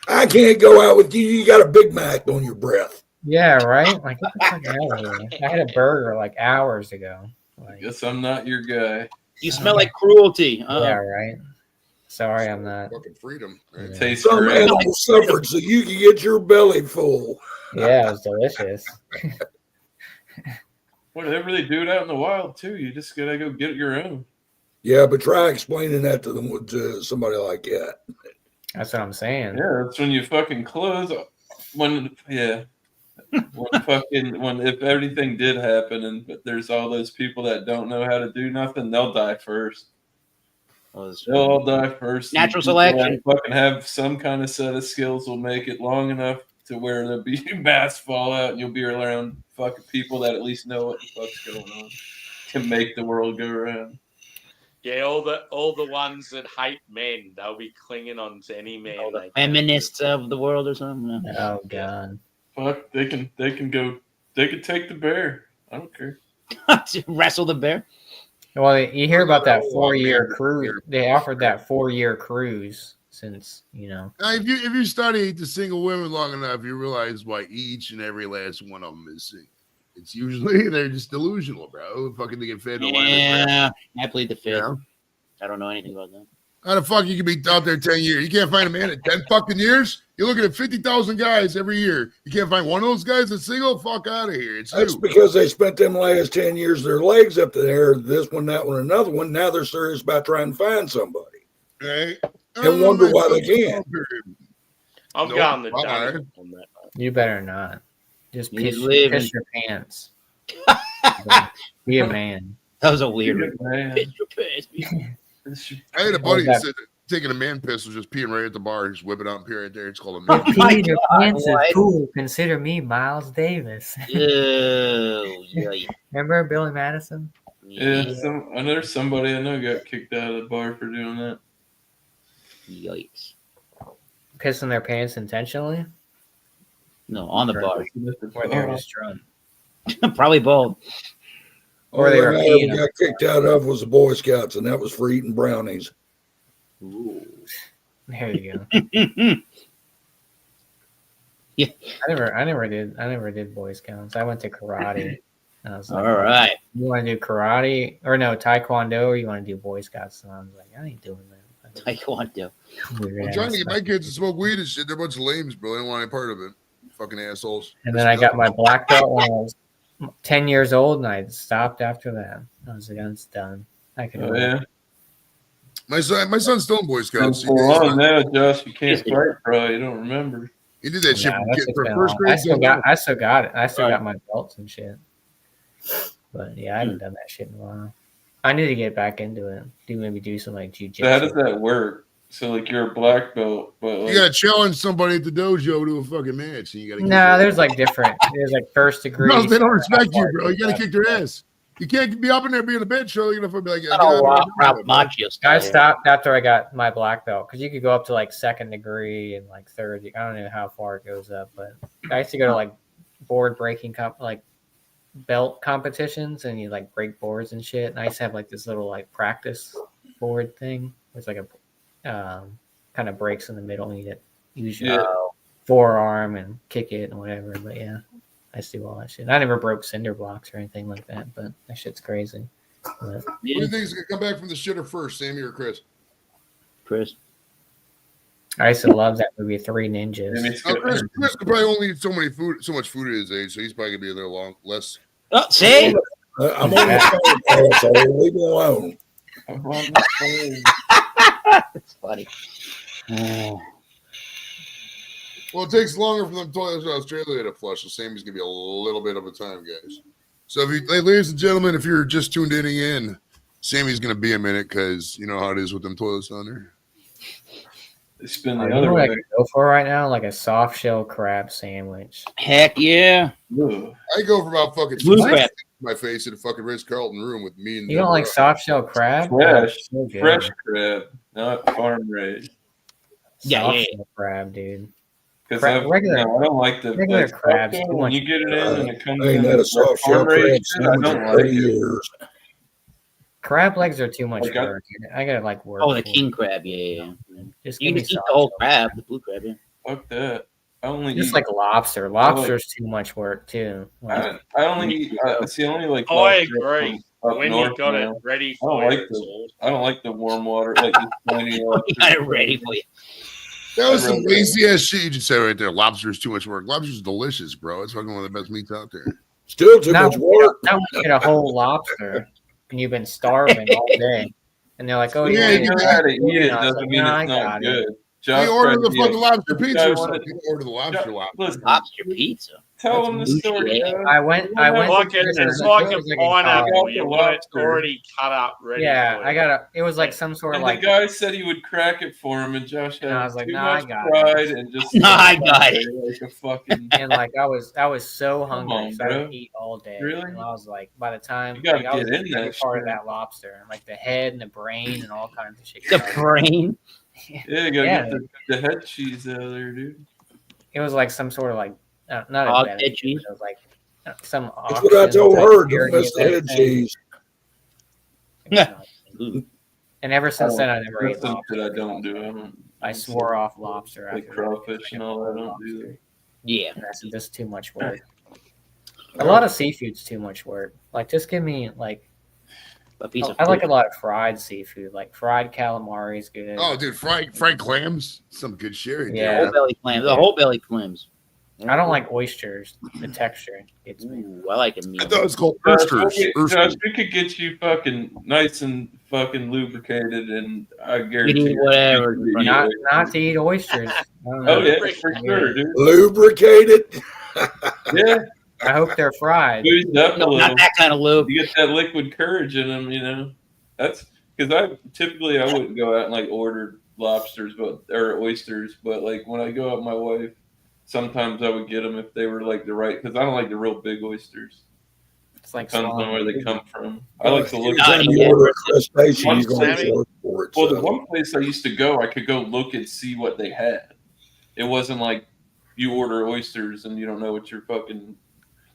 I can't go out with you. You got a Big Mac on your breath. Yeah, right. Like get the fuck out of here. I had a burger like hours ago. Like, Guess I'm not your guy. You smell like cruelty. yeah, right. Sorry, I'm not. Fucking freedom. Right? Yeah. Tastes Some great. animal suffered so you can get your belly full. Yeah, it was delicious. Whatever they do it out in the wild too. You just gotta go get your own. Yeah, but try explaining that to them to somebody like that. That's what I'm saying. Yeah, that's when you fucking close. When if everything did happen and but there's all those people that don't know how to do nothing, they'll die first. They'll all die first. Natural People that selection. Fucking have some kind of set of skills will make it long enough to where there'll be mass fallout, and you'll be around fucking people that at least know what the fuck's going on to make the world go around. Yeah, all the ones that hate men, they'll be clinging on to any man. All the they can. feminists of the world or something. Oh god. Fuck, they can take the bear. I don't care. Wrestle the bear. Well, you hear about that Oh, 4-year man. cruise. They offered that 4-year cruise since, Now, if you study the single women long enough, you realize why each and every last one of them is single. It's usually they're just delusional, bro. Fucking they get fed the line. Yeah, I plead the fifth. Yeah. I don't know anything about that. How the fuck you can be out there 10 years? You can't find a man in 10 fucking years? You're looking at 50,000 guys every year. You can't find one of those guys that's single? Fuck out of here. It's That's you. because they spent them last 10 years their legs up there, this one, that one, another one. Now they're serious about trying to find somebody. Right? And wonder why they can't. I'm Nope, going the I'm dummy alright. on that. you better not. Just He's piss living. your pants. Be a man. That was a weird one. Man, I had a buddy that- that said that taking a man piss was just peeing right at the bar. Just whip it out and pee right there. It's called a man piss. Peeing your pants is what? cool. Consider me Miles Davis. Ew, yikes. Remember Billy Madison? yeah, I know somebody I know got kicked out of the bar for doing that. Yikes. Pissing their pants intentionally? No, on the bar. Or they're just drunk? Probably both. Or they All were I peeing ever got kicked out of was the Boy Scouts, and that was for eating brownies. There you go. Yeah. I never did Boy Scouts. I went to karate. And I was like, All right. you want to do karate or no Taekwondo, or you want to do Boy Scouts? And I was like, I ain't doing that. Taekwondo. I'm trying to get my kids to smoke weed and shit. They're a bunch of lames, bro. They don't want any part of it. Fucking assholes. And then I got my black belt when I was 10 years old, and I stopped after that. I was like, it's done. I could. Oh, yeah. My son's still in Boy Scouts. Hold on now, Josh. You can't fight, bro. You don't remember. He did that shit Nah, from that's kid- for been first long. grade. I still got it. I still got my belts and shit. But yeah, I haven't done that shit in a while. I need to get back into it. Maybe do some like jujitsu. So how does that work? So like you're a black belt, but like, You gotta challenge somebody at the dojo to a fucking match. And you gotta. No, there's like different. There's like first degree. No, they don't respect you, bro. You gotta kick their ass. You can't be up in there being a bitch. So you're gonna be like, get Oh, out of Ralph here. Macchio I style. stopped after I got my black belt because you could go up to like second degree and like third. I don't know how far it goes up, but I used to go to like board breaking like belt competitions, and you like break boards and shit. And I used to have like this little like practice board thing. It's like a kind of breaks in the middle, and you use your forearm and kick it and whatever. But yeah, I used to do all that shit. I never broke cinder blocks or anything like that, but that shit's crazy. But What do you think is gonna come back from the shitter first, Sammy or Chris? Chris. I used to love that movie, Three Ninjas. I mean, it's Now, good. Chris could probably only eat so much food at his age, so he's probably gonna be there less. Oh, see? I'm on the phone, so leave me alone. It's funny. Oh. Well, it takes longer for them toilets in Australia to flush, so Sammy's gonna be a little bit of a time, guys. So, if you, ladies and gentlemen, if you're just tuned in, Sammy's gonna be a minute because you know how it is with them toilets down there. They spin You the know other what I way. could go for right now? Like a soft shell crab sandwich. Heck yeah. Ugh. I go for about fucking Blue What? crab. my face in a fucking Ritz Carlton room with me and You don't like Deborah. soft shell crab? Fresh, So good. fresh crab, not farm raised. Yeah, Soft yeah. shell crab, dude. Because Regular- I don't like the regular like, crabs soft shell, too when much. you get it in and it comes I ain't in had a with soft shell farm raised crab shit, I sandwich don't in like 30 it. years. Crab legs are too much Like I- work. I gotta like work. Oh, the for king it. crab. Yeah. Just You give can me eat the soft whole shell. crab, the blue crab. Yeah. Fuck that. I only Just eat. like lobster. Lobster's too much work too. Like, I only eat. It's the only like. I lobster agree. Up When north you got now. it ready I for don't you, like it's the- all- I don't like the warm water. Like the tiny lobster. Got it ready for you. That was some I'd rather- lazy ass shit you just said right there. Lobster's too much work. Lobster's delicious, bro. It's fucking one of the best meats out there. Still too now, much work. now when you get a whole lobster and you've been starving all day, and they're like, "Oh, Yeah, yeah, you You know how to eat it I was doesn't like, mean "No, I it's not got it." good. Josh order tried the to be fucking a- lobster this pizza guy or something. wanted- Order the lobster lobster. Listen, Lobster pizza. tell him the story. Yeah. Josh. I went Like to it's dinner. like It a was like in pineapple. college. You The want it lobster. already cut up, ready. Yeah, for I you. got a. It was like some sort of And like. the guy said he would crack it for him, and Josh had And I was like, too "Nah, I much got it." pride and just Nah, I got it like a fucking. And like I was so Come hungry, on, so I bro. would eat all day. Really? And I was like, by the time You gotta like, I was get in eating every that part of shit. that lobster, like the head and the brain and all kinds of shit. The brain. Yeah, you gotta Yeah. get the head cheese out of there, dude. It was like some sort of like not Hog a head benefit, cheese? but it was like some. That's what I auction told type her. Don't charity miss the event head thing. cheese. Ooh. And ever since then, I never ate That's something lobster. that I don't do. I don't. I swore off lobster. Like after that. crawfish and all that, I don't do that. Yeah. And I said, this is too much work. A lot of seafood's too much work. Like, just give me like. A piece of I like a food. lot of fried seafood. Like fried calamari is good. Oh, dude, fried clams, some good shit. Yeah. Whole belly clams. The whole belly clams. I don't like oysters. The texture gets me. Ooh, I like a meal. I thought it was called Josh, oysters. we could get you fucking nice and fucking lubricated, and I guarantee eat whatever. you could eat Not oysters. not to eat oysters. I don't Oh know. yeah, for sure, dude. Lubricated. Yeah, I hope they're fried. booze up a No, little. not that kind of lube. You get that liquid courage in them, you know. That's because I wouldn't go out and like order lobsters, or oysters, but like when I go out with my wife, sometimes I would get them if they were like the right. Because I don't like the real big oysters. It's like Depends on where they swallowing. come from. I like to look. Nah, Anytime yeah. you order a crustacean, One you're going to Sammy. work for it. Well, So. the one place I used to go, I could go look and see what they had. It wasn't like you order oysters and you don't know what you're fucking.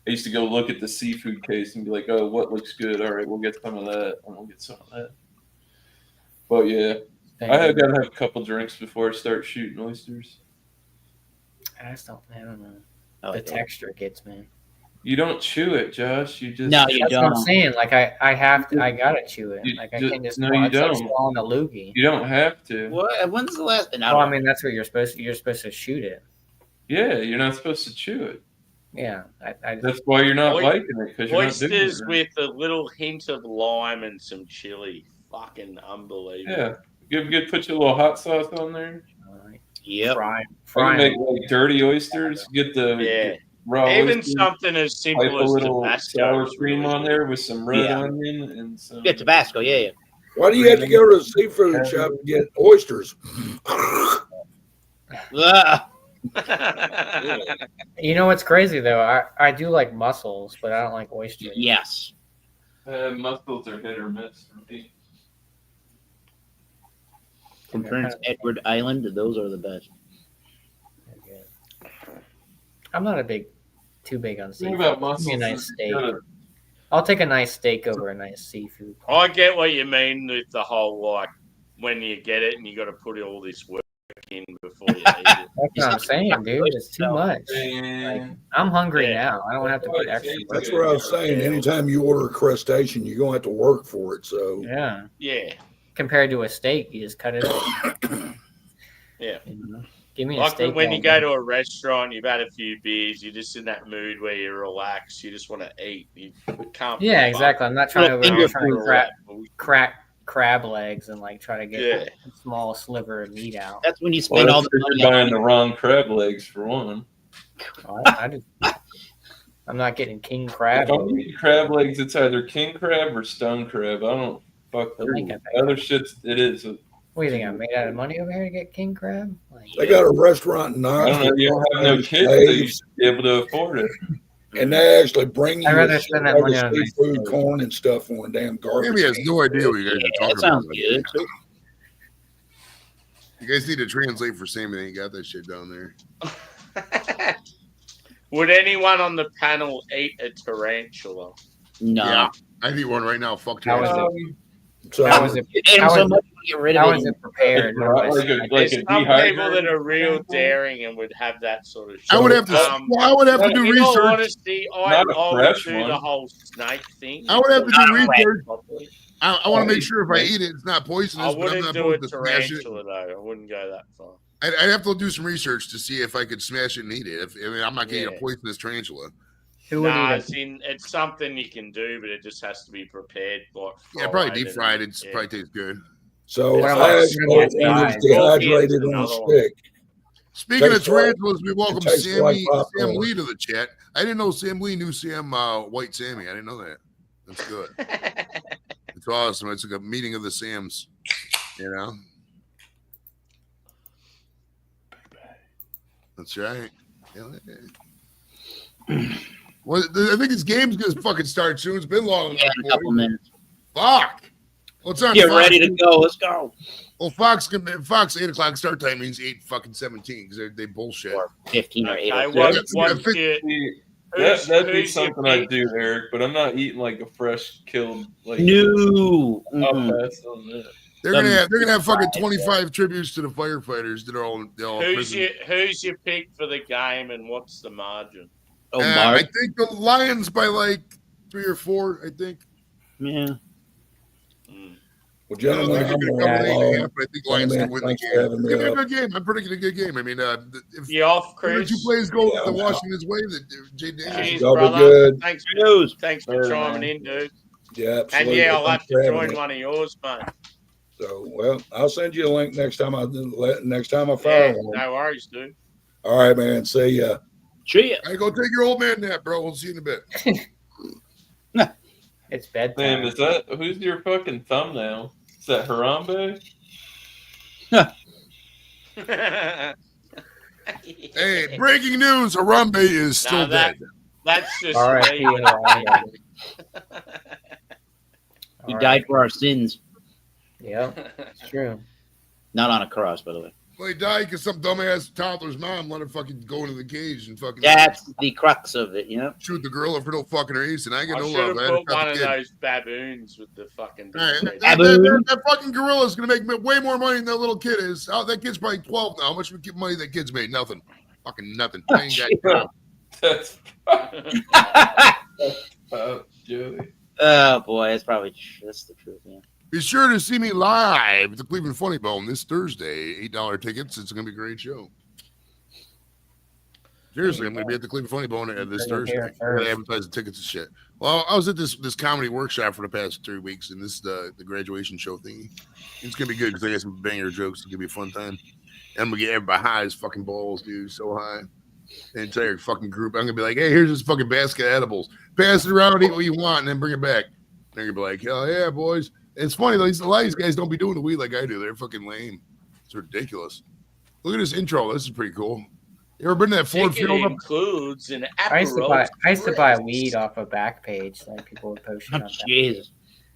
I used to go look at the seafood case and be like, "Oh, what looks good? All right, we'll get some of that, and we'll get some of that." But yeah, I have got to have a couple drinks before I start shooting oysters. I just don't. I don't know. I The like that. texture gets me. You don't chew it, Josh. You just No, you That's what I'm don't. saying. Like I have to. I gotta chew it. You Like I ju- can't just. no, you it's like don't. swallowing a loogie. You don't have to. What? When's the last? No, Well, I mean that's what you're supposed to. You're supposed to shoot it. Yeah, you're not supposed to chew it. Yeah. I just, That's why you're not Oy- liking it because you're not doing Oysters it. with a little hint of lime and some chili. Fucking unbelievable. Yeah, good. Put your little hot sauce on there. Yep. fry. I can Fry. make like dirty oysters. Get the Yeah. raw Even oysters, something as pipe simple a as little Tabasco. sour is cream really on good. there with some red Yeah. onion and some. Yeah, Tabasco. Yeah. Why do you have to go to the seafood shop to get oysters? Ah. You know what's crazy though? I do like mussels, but I don't like oysters. Yes. Mussels are hit or miss for me. From Prince Edward Island, those are the best. I'm not too big on The seafood. thing about Give me mussels a nice is steak. gotta- I'll take a nice steak over a nice seafood. I get what you mean with the whole like when you get it and you got to put all this work in before you eat it. That's what I'm saying, dude. It's too much. And I'm hungry Yeah. now. I don't have to put extra work. That's what I was saying. Anytime you order a crustacean, you're going to have to work for it. So Yeah. Yeah, Compared to a steak, you just cut it up. yeah. You know? Give me a Like steak. when all you go day. to a restaurant, you've had a few beers, you're just in that mood where you relax, you just want to eat. You can't. be Yeah, fucked. exactly. I'm not trying to, Finger trying to food. crack crab legs and like try to get Yeah. a small sliver of meat out. That's when you well, spend all that's the because money. you're on buying the wrong crab legs for one. I'm not getting king If crab. I'm eating crab legs, it's either king crab or stone crab. I don't fuck I think I the other shits. It is. What do you think? I made out of money over here to get king crab? Like, they got a restaurant in I don't know. Knoxville. You don't have no kids, so you should be able to afford it. And they actually bring you I'd rather a spend that shitload money of on a nice seafood, steak. corn, and stuff on damn garbage. Amy has no idea what you guys Yeah, are that talking sounds about. good. You guys need to translate for Sammy. They ain't got that shit down there. Would anyone on the panel eat a tarantula? No. Yeah. I'd eat one right now. Fuck How was you. it? So How was it? You ate them How so is much, you get rid How of is it. it prepared? Like a- like There's a some people dehydrated that are real example? daring and would have that sort of shit. I would have to. Well, I would have to do in all research. honesty, I Not a would fresh do one. the whole snake thing. I would have to do research. Properly. I want to make sure if I eat it, it's not I poisonous. But I'm wouldn't not do a supposed to smash it. tarantula though. I wouldn't go that far. I'd have to do some research to see if I could smash it and eat it. I mean, I'm not going to eat Yeah. a poisonous tarantula. Who would Nah, eat it? it's something you can do, but it just has to be prepared. Like Yeah, probably deep and- fried. It's yeah. probably tastes good. So Yeah, I it's was dehydrated on a stick. Speaking Tastes of tarantulas, we welcome it tastes like Sam popcorn. Lee to the chat. I didn't know Sam Lee knew Sam White Sammy. I didn't know that. That's good. It's awesome. It's like a meeting of the Sams, you know. That's right. Well, I think this game's gonna fucking start soon. It's been long Yeah, enough. in a couple boys. minutes. Fuck. What's on Get Fox? ready to go. Let's go. Well, Fox 8:00 start time means 8:17 because they bullshit. Or 15 or 8. Okay, Or what's That's gonna fit- your See, Who's- that'd be who's your something I'd pick? do, Eric. But I'm not eating like a fresh killed. Like No. I'll pass on that. They're gonna have fucking 25 tributes to the firefighters that are all in prison. who's your pick for the game and what's the margin? Oh, I Mark. think the Lions by like 3 or 4. I think. Yeah. Mm. Well, I gentlemen, think I'm they're going coming 8.5, to but I think Lions can win the Thanks for game. having It's me gonna be a up. good game. I'm predicting a good game. I mean, if You off, one or Chris? two plays go Yeah, the I'm Washington's way, that Jay Daniels. Cheers, Y'all be brother. good. Thanks, News. thanks for Later, chiming man. in, dude. Yeah, And absolutely. yeah, I'll have Thanks to for having join me. one of yours, mate. So, well, I'll send you a link next time I Yeah, fire one. no worries, dude. All right, man. See ya. See ya. I go take your old man nap, bro. We'll see you in a bit. It's Damn, bedtime. is that who's your fucking thumbnail? Is that Harambe? Hey, breaking news: Harambe is still Nah, that- dead. That's just R.I.P. me. Harambe. He died for our sins. Yep, it's true. Not on a cross, by the way. Well, he died because some dumbass toddler's mom let her fucking go into the cage and fucking That's the crux of it, you know? shoot the gorilla for no fucking reason. I I get no should love. have I had to put stop one the of kid. those baboons with the fucking. Hey, Baboon. that fucking gorilla is going to make way more money than that little kid is. Oh, that kid's probably 12 now. How much money that kid's made? Nothing. Fucking nothing. I ain't got That's Joey. Oh, boy. That's the truth, yeah. Be sure to see me live at the Cleveland Funny Bone this Thursday. $8 tickets. It's going to be a great show. Seriously, I'm going to be at the Cleveland Funny Bone this Bring it Thursday. here I'm first. going to advertise the tickets and shit. Well, I was at this comedy workshop for the past 3 weeks, and this is the graduation show thingy. It's going to be good because I got some banger jokes. It's going to be a fun time. And I'm going to get everybody high as fucking balls, dude. So high. The entire fucking group. I'm going to be like, hey, here's this fucking basket of edibles. Pass it around, eat what you want, and then bring it back. They're going to be like, hell yeah, boys. It's funny, though. A lot of these guys don't be doing the weed like I do. They're fucking lame. It's ridiculous. Look at this intro. This is pretty cool. You ever been to that Ford Ticket Field? includes an I used to Aperol buy Spritz. weed off a back page, like people would post shit Oh, on that. Jesus.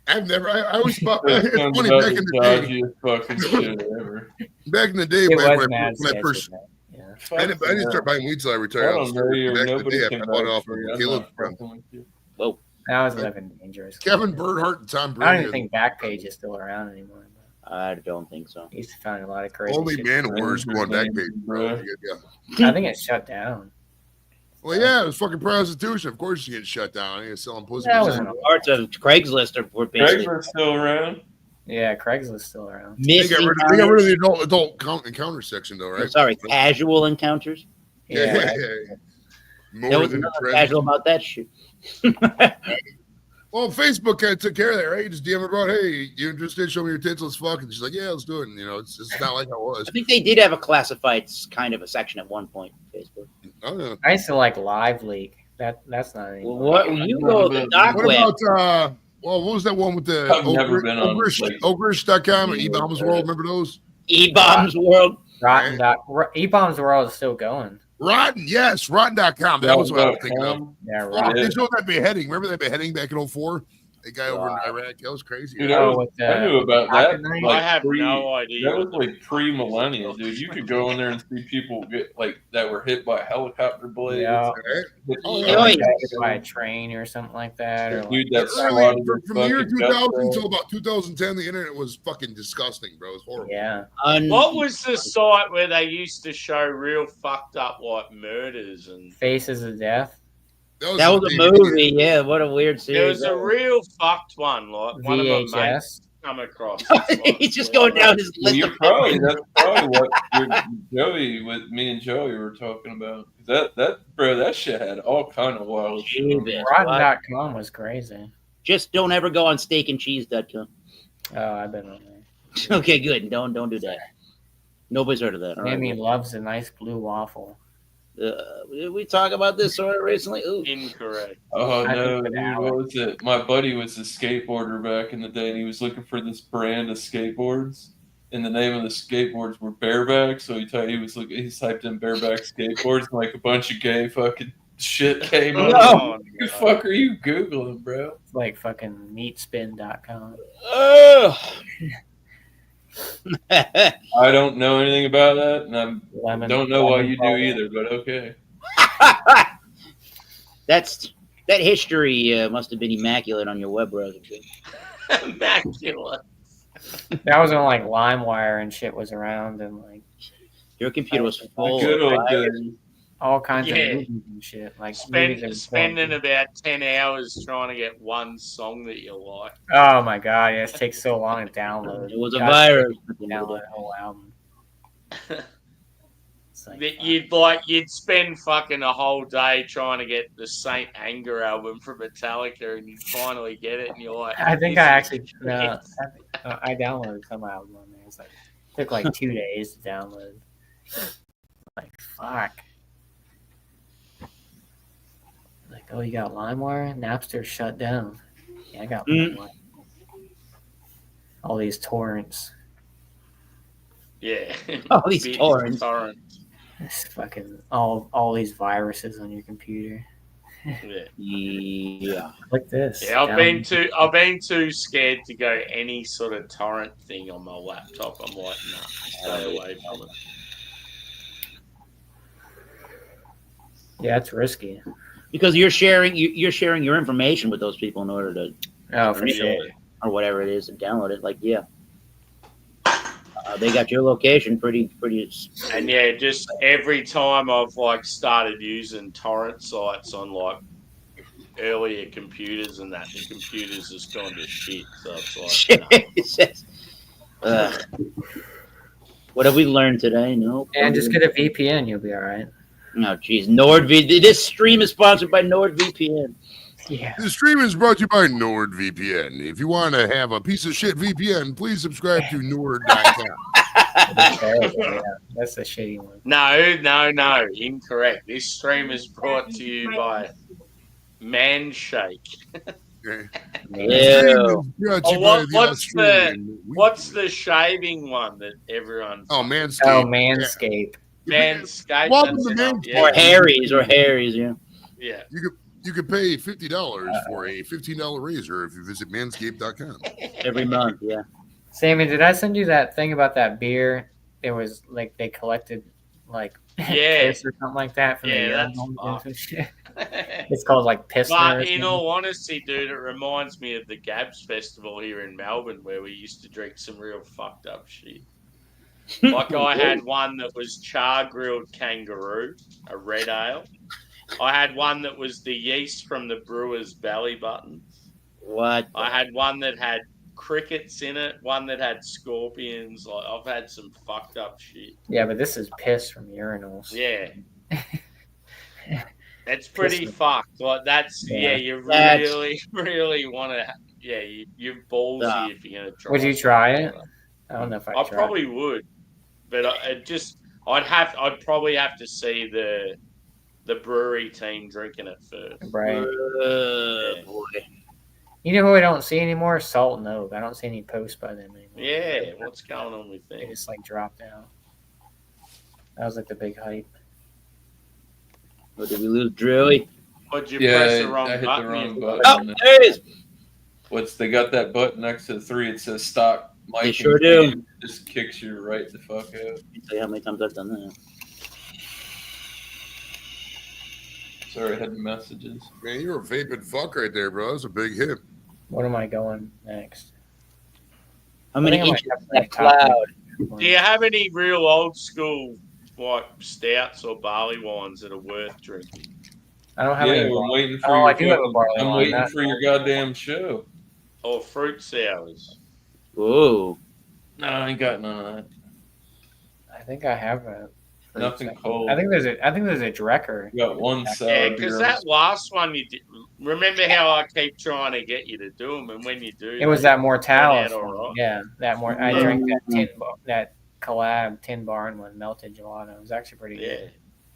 I've never. I always thought That it's sounds funny about back the in the day. dodgiest fucking shit ever. Back in the day, It back was when I mad first. sketchy, man. Yeah. I didn't start buying weed till I I retired. don't know you. Back in the Nobody day, can I bought it vouch off for you. I'm Caleb not from fucking with you. I was living dangerous. Kevin Bernhardt and Tom I don't Brady. even think Backpage is still around anymore. But I don't think so. I used to find a lot of crazy Only shit. man wars go on that page, bro. I think it's shut down. Well, yeah, it was fucking prostitution. Of course, you get shut down. You're selling pussy. That for wasn't sex. Parts of Craigslist were basically Craigslist's still around. Yeah, Craigslist's still around. They missing. got rid of the adult encounter section, though, right? Sorry, casual encounters. Yeah, More There was than nothing friends. casual about that shit. Well, Facebook kind of took care of that, right? You just DM her about, hey, you interested? Show me your tits. Let's fuck. And she's like, yeah, let's do it. And, it's not like I was. I think they did have a classified kind of a section at one point. Facebook. I don't know. I used to like Live Leak. That's not anymore. Well, what you go to the dark What web? about, what was that one with the I've never been on, like, Ogrish.com and yeah, eBombs World? Remember those? E-bombs world. Rotten. E-Bombs World is still going. Rotten, yes, rotten.com. That was what I was thinking of. Yeah, Fuck, Rotten. they showed that beheading. Remember that beheading back in 04? The guy over in Iraq. That was crazy. Dude, Oh, with the- I knew about that. I Like, I have no idea. That was like pre-millennial, dude. You could go in there and see people get like that were hit by helicopter blades. Yeah. Hit Oh, by- yeah. Like by a train or something like that. Or Dude, like, that's Early, from the year 2000 until about 2010, the internet was fucking disgusting, bro. It was horrible. yeah. What was the site where they used to show real fucked up like murders and Faces of Death. That was a movie. Yeah, what a weird series. there was that a real fucked one, like one of my mates VHS. come across. He's just going down his Well, list. that's probably what Joey with me and Joey were talking about. That shit had all kind of wild shit. on it. Rotten.com was crazy. Just don't ever go on steakandcheese.com. Oh, I've been on there. Okay, good. Don't do that. Nobody's heard of that. All right. Sammy loves a nice blue waffle. Did we talk about this sort of recently? Ooh. Incorrect. Oh I no, think with dude, what was it? My buddy was a skateboarder back in the day, and he was looking for this brand of skateboards. And the name of the skateboards were bareback, so he typed in bareback skateboards, and like a bunch of gay fucking shit came up. Oh, What the fuck are you googling, bro? It's like fucking meatspin.com. Oh. I don't know anything about that, and I Lemon, don't know why lemon you do bubble. either. But okay. That history must have been immaculate on your web browser. Immaculate. That was when like LimeWire and shit was around, and like Your computer was full. Good of old fire. days. all kinds Yeah. of movies and shit. Like movies and Spending porn. about 10 hours trying to get one song that you like. Oh my god, yeah, it takes so long to download. It was a God, virus. Download a whole album. It's like, That fuck. you'd spend fucking a whole day trying to get the Saint Anger album from Metallica, and you finally get it, and you're like, I think "This I is actually shit." I downloaded some album on there. It's like took like 2 days to download. Like fuck. Like, oh, you got LimeWire? Napster shut down. Yeah, I got LimeWire. All these torrents. Yeah. All these Big torrents. It's fucking all these viruses on your computer. Yeah. Yeah. Like this. Yeah, I've been too scared to go any sort of torrent thing on my laptop. I'm like, nah, stay away from it. Yeah, it's risky. Because you're sharing your information with those people in order to Oh, for sure. Yeah. or whatever it is to download it. Like, yeah. They got your location pretty. And yeah, just every time I've like started using torrent sites on like earlier computers and that, the computers just gone to shit. So it's like, nah. What have we learned today? No. And just get a VPN, you'll be all right. No, geez, NordVPN. This stream is sponsored by NordVPN. Yeah. The stream is brought to you by NordVPN. If you want to have a piece of shit VPN, please subscribe to Nord.com. Yeah, that's a shitty one. No, incorrect. This stream is brought to you by Manshake. Okay. Ew. Brought to Oh, you by the what's Australian- What's the shaving one that everyone? Oh, Manscaped. Oh, Manscaped. Manscaped. Welcome that's to it. Manscaped. Yeah. Or Harry's, yeah. Yeah. You could pay $50 for a $15 razor if you visit manscaped.com. Every month, yeah. Sammy, did I send you that thing about that beer? It was like they collected like Yeah. piss or something like that from Yeah, the that's urinals fucked. and shit. It's called like piss. But in all honesty, dude, it reminds me of the Gabs Festival here in Melbourne where we used to drink some real fucked up shit. Like I had one that was char grilled kangaroo, a red ale. I had one that was the yeast from the brewer's belly button. What? I had one that had crickets in it, one that had scorpions. Like I've had some fucked up shit. Yeah, but this is piss from urinals. Yeah. That's pretty fucked. Like that's Yeah. you That's- really want to. Yeah, you're ballsy Yeah. if you're gonna try. Would you try it? I don't know if I I'd try. probably would, but I'd probably have to see the brewery team drinking it first. Right. Boy. You know who I don't see anymore? Salt and Oak. I don't see any posts by them anymore. Yeah, what's going on with They them? just like dropped out. That was like the big hype. What, did we lose Drewy? Would you Yeah, press the wrong I hit the button? wrong You- button. Oh, there it is. They got that button next to the 3. It says stop. Mic They and sure do. cam. Just kicks you right the fuck out. Let me tell you how many times I've done that. Sorry, I had messages. Man, you're a vapid fuck right there, bro. That's a big hit. What am I going next? How many I think I inches might have is that to top cloud? Do you have any real old school like stouts or barley wines that are worth drinking? I don't have Yeah, any. we're waiting for Oh, your I do have a barley I'm wine. waiting That- for your goddamn show. Or fruit sours? Whoa. No, I ain't got none of that. I think I have a Nothing cold. I think there's a Drecker. You got one sour Yeah, beer. because that last one you did. Remember how I keep trying to get you to do them, and when you do, It was they that Mortalis turn out one. all right. Yeah, that more. I drank that collab Tin Barn one, melted gelato. It was actually pretty Yeah, good.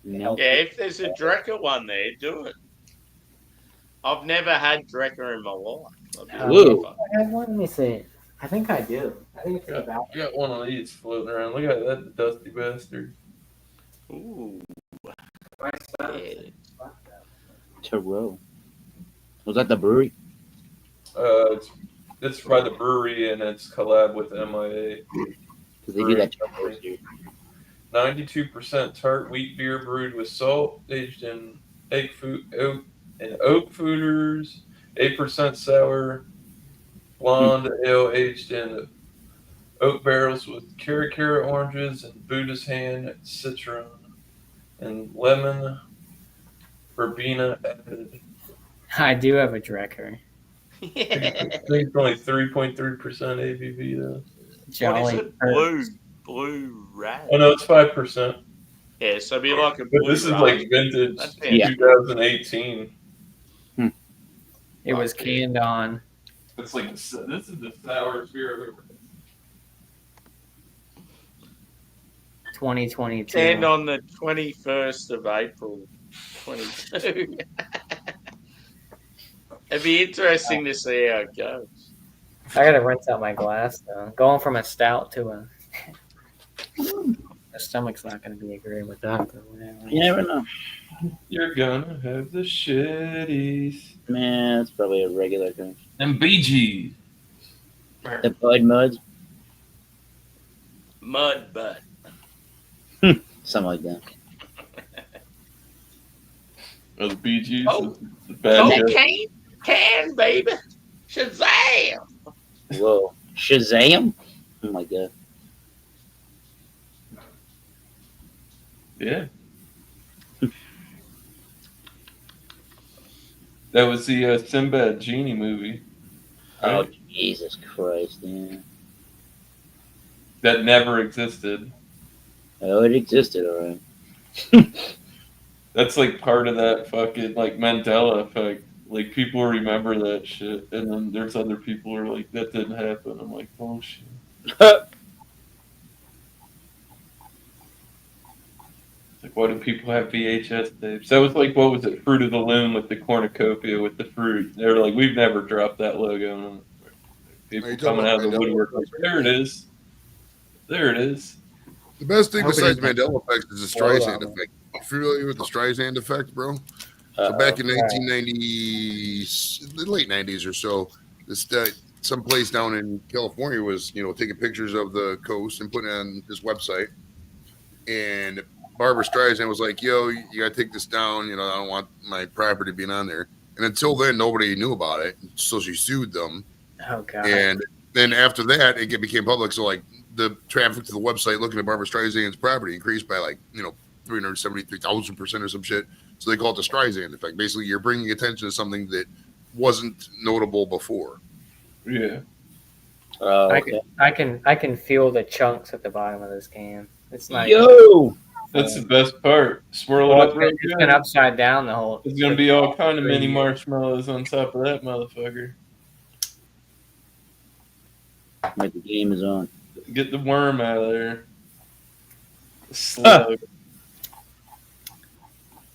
No. yeah. If there's a Drecker one there, do it. I've never had Drecker in my life. I'll be Ooh. honest. I have one. Let me see. I think I do. I think it's in the back. I got one of these floating around. Look at that dusty bastard. Ooh, yeah. Tarot. Was that the brewery? It's by the brewery and it's collab with MIA. Because they do that Tarot, dude. 92% tart wheat beer brewed with salt, aged in oak fooders. 8% sour blonde ale aged in oak barrels with Caracara oranges and Buddha's hand citron and lemon verbena added. I do have a Drecker. I think it's only 3.3% ABV though. What is Jolly. it? Blue rat. Oh no, it's 5%. Yeah, so it'd be like a But blue this is rat. like vintage That's 2018. It was canned on. It's like this is the sourest beer I've ever. 2022. And on the 21st of April, 22. It'd be interesting to see how it goes. I gotta rinse out my glass though. Going from a stout to a the stomach's not gonna be agreeing with that or whatever. You never know. You're gonna have the shitties. Man, it's probably a regular thing. And BG. The Bud Muds, Mud butt. something like that. Oh, the BGs. Oh. The bad Oh, guys. can, baby. Shazam! Whoa. Shazam? Oh my god. Yeah. That was the Sinbad Genie movie. Oh, Right? Jesus Christ, man. That never existed. Oh, it existed, alright. That's like part of that fucking like Mandela effect. Like people remember that shit, and then there's other people who are like, that didn't happen. I'm like, bullshit. Like, why do people have VHS tapes? That was like, what was it? Fruit of the Loom with the cornucopia with the fruit. They were like, we've never dropped that logo. And people Are you talking coming out of the about Mandela woodwork, like, there it is. There it is. The best thing How besides big is Mandela effect is the Streisand effect. You familiar with the Streisand effect, bro? So back in 1990s, the late 90s or so, this some place down in California was, taking pictures of the coast and putting it on this website. And Barbara Streisand was like, yo, you got to take this down. I don't want my property being on there. And until then, nobody knew about it. So she sued them. Oh god. And then after that, it became public. So, like, the traffic to the website looking at Barbara Streisand's property increased by, 373,000% or some shit. So they call it the Streisand effect. Basically, you're bringing attention to something that wasn't notable before. Yeah. Oh, I okay. can feel the chunks at the bottom of this can. It's like Yo! That's the best part. Swirl it well, up real it's good. been upside down the whole. There's gonna be all kind of mini marshmallows on top of that motherfucker. Like the game is on. Get the worm out of there. The slug.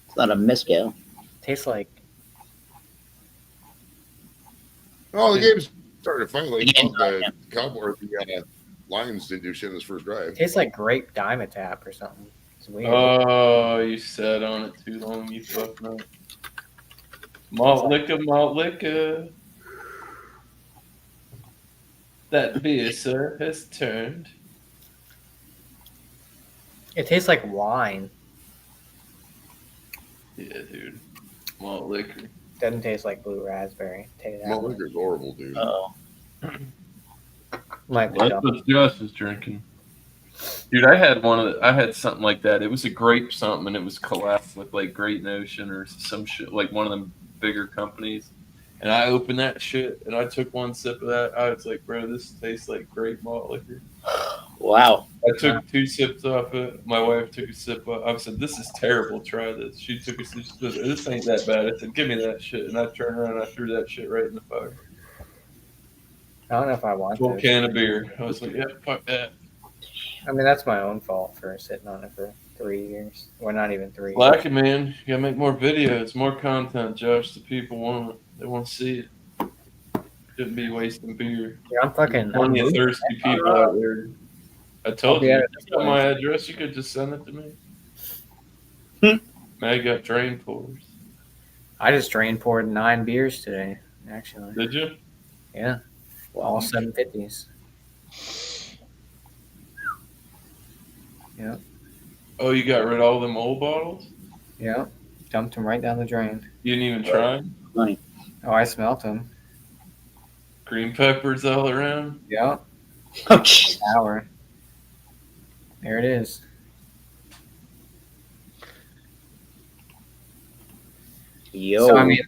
It's not a mezcal. Tastes like Oh, the game's started finally. The game's The Cowboy or the Lions didn't do shit in this first drive. tastes like grape Dimetap or something. It's weird. Oh, you sat on it too long, you fucking up. Malt liquor. That beer, sir, has turned. It tastes like wine. Yeah, dude. Malt liquor. Doesn't taste like blue raspberry. Tell you that Malt much. liquor's horrible, dude. Oh. Might be That's dumb. what Josh is drinking. Dude, I had something like that. It was a grape something, and it was collabed with like Great Notion or some shit, like one of them bigger companies. And I opened that shit, and I took one sip of that. I was like, bro, this tastes like grape malt liquor. Wow. I took 2 sips off it. My wife took a sip. I said, "This is terrible. Try this." She took a sip. She said, "This ain't that bad." I said, "Give me that shit." And I turned around and I threw that shit right in the fire. I don't know if I want Full to. can of beer. I was like, "Yeah, fuck that." I mean, that's my own fault for sitting on it for 3 years. Well, not even 3 years. Lacking, man. You gotta make more videos, more content, Josh. The people want it. They want to see it. Shouldn't be wasting beer. Yeah, I'm fucking. Plenty I'm of thirsty people out there. I told be you, at it you got my address. You could just send it to me. Mag got drain pours. I just drain poured 9 beers today. Actually, Did you? yeah, all 750s. Yeah, Oh, you got rid of all them old bottles? yeah, dumped them right down the drain. You didn't even try 'em? Funny. Oh, I smelt them. Green peppers all around. Yeah, Oh, jeez. sour. There it is. Yo. So I mean,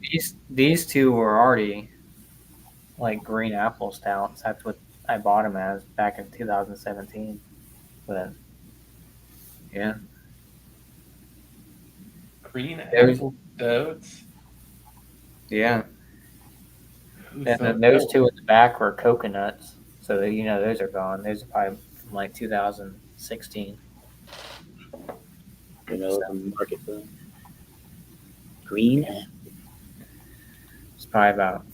these two were already like green apple stouts. That's what I bought them as back in 2017. But yeah, Green There's- apple stouts. yeah. Who And thought then those that? two in the back were coconuts. So you know those are gone. Those are probably from like 2016. You know, the market for them. Green apple. It's probably about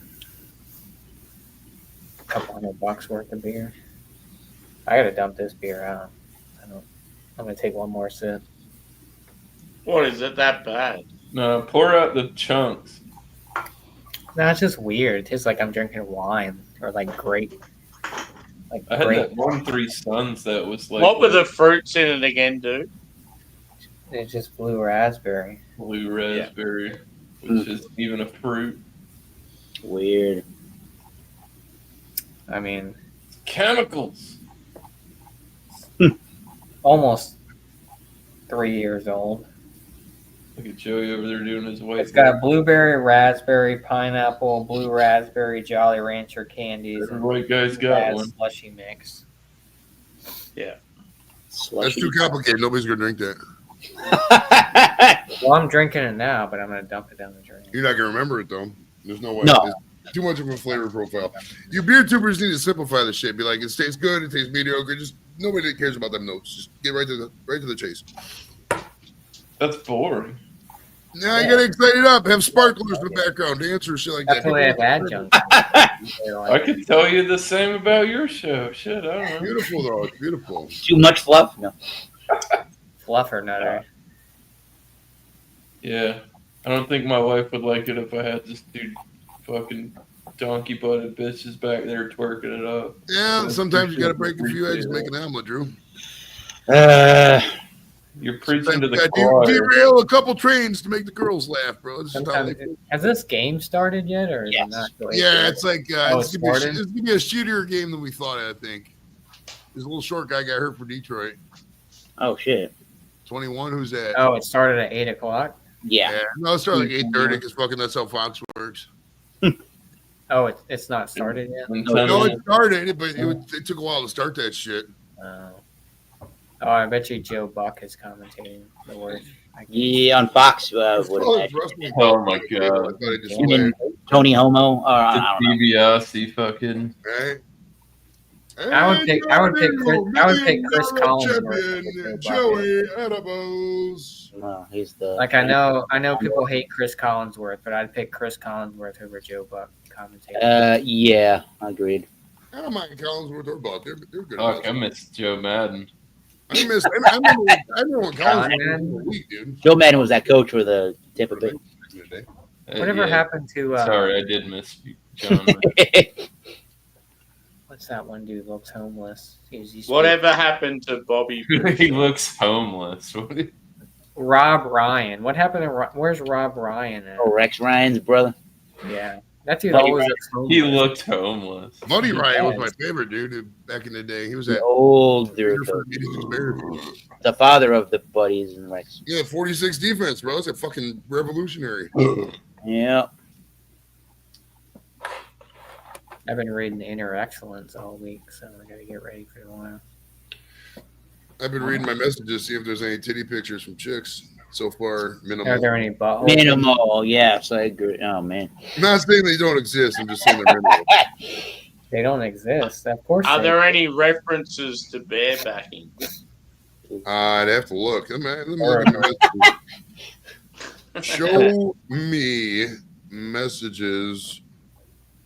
a couple $100 worth of beer. I gotta dump this beer out. I'm gonna take one more sip. What is it that bad? No, pour out the chunks. No, it's just weird. It tastes like I'm drinking wine or like grape. Like I had grape. that one Three Sons that was like What were the fruits in it again, dude? It's just blue raspberry. blue raspberry, which is even a fruit. Weird. I mean, Chemicals. almost 3 years old. Look at Joey over there doing his white. It's got blueberry, raspberry, pineapple, blue raspberry, Jolly Rancher candies, Every and white guy's got bad one. slushy mix. That's Slushy. too complicated. Nobody's gonna drink that. Well, I'm drinking it now, but I'm gonna dump it down the drain. You're not gonna remember it though. There's no way. No. It's too much of a flavor profile. You beer tubers need to simplify the shit. Be like, it tastes good, it tastes mediocre. Just nobody cares about them notes. Just get right to the chase. That's boring. Now you gotta excite it up. Have sparklers in the background, dance or shit like That's that. why they have adjuncts. They're I like, could tell you the same about your show. Shit, I don't know. Beautiful though. It's beautiful. Too much fluff? No. fluffer nutter. Yeah, I don't think my wife would like it if I had this dude fucking donkey butted bitches back there twerking it up. Yeah, sometimes you gotta break a few eggs to make an omelet, Drew. You're preaching to the You choir. derail a couple trains to make the girls laugh, bro. This is how Sometimes, they- has this game started yet, or is Yes. it not? Yeah, it's like Oh, it's it's gonna started? be a shootier game than we thought. I think this little short guy got hurt for Detroit. Oh, shit. 21. Who's that? Oh, it started at 8:00. Yeah. No, it started like 8:30 because fucking that's how Fox works. Oh, it's not started yet. No, it started, but it took a while to start that shit. Oh, I bet you Joe Buck is commentating the worst. Yeah, on Fox. It's Would probably imagine. wrestling. Oh my I God. thought it just And then played, Tony Homo. Or, I don't know. DiBiase fucking. right? I would pick Chris Collins over Champion, Joe Joey Adibos. Well, he's the. Like I know people hate Chris Collinsworth, but I'd pick Chris Collinsworth over Joe Buck commentating. Yeah, agreed. I don't mind Collinsworth or Buck. They're good. Fuck, I miss Joe Madden. I remember when Collinsworth was in the league, dude. Joe Madden was that coach for the Tampa Bay. Whatever happened to Sorry, I did miss John. what's that one dude looks homeless? He's Whatever happened to Bobby? He looks homeless. What do you- Rob Ryan. What happened to where's Rob Ryan at? Oh, Rex Ryan's brother. Yeah. That dude Buddy always Ryan. looks homeless. He looked homeless. Buddy Ryan was my favorite dude back in the day. He was The at older, the father of the buddies and Rex. yeah, 46 defense, bro. It's a fucking revolutionary. Yeah. I've been reading Inner Excellence all week, so I gotta get ready for tomorrow. I've been reading my messages, see if there's any titty pictures from chicks. So far, minimal. Are there any buttholes? Minimal, yes, I agree. Oh man, I'm not saying they don't exist. I'm just saying they're minimal. They don't exist. Of course. Are they there do. any references to barebacking? I'd have to look. Let me look at the messages. Show me messages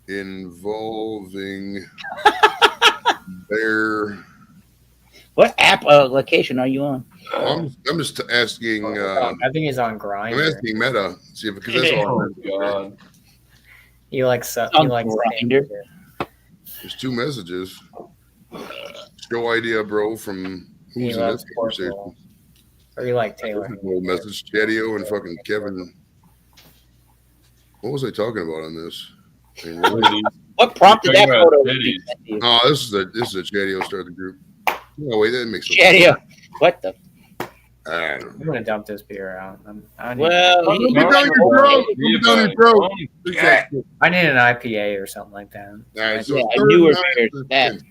involving their. what app location are you on? I'm just asking. I think he's on I'm Grindr. asking Meta. See if because that's all. Oh God. You like su- On you like Grindr. There's 2 messages. Show idea, bro. From He who's in loves this conversation? Portugal. Or you like Taylor. This is a little message. Chatio and fucking Kevin. What was I talking about on this? I mean, really? What prompted that Talking about photo? to titties. be sent to you? No, this is a Chatio start the group. No, wait, that makes sense. Chatio. What the? I don't know. I'm gonna dump this beer out. I need, Well, Don't he- be down your throat. Don't be down your throat. I need an IPA or something like that. All right, so Yeah, a 39 newer beer. That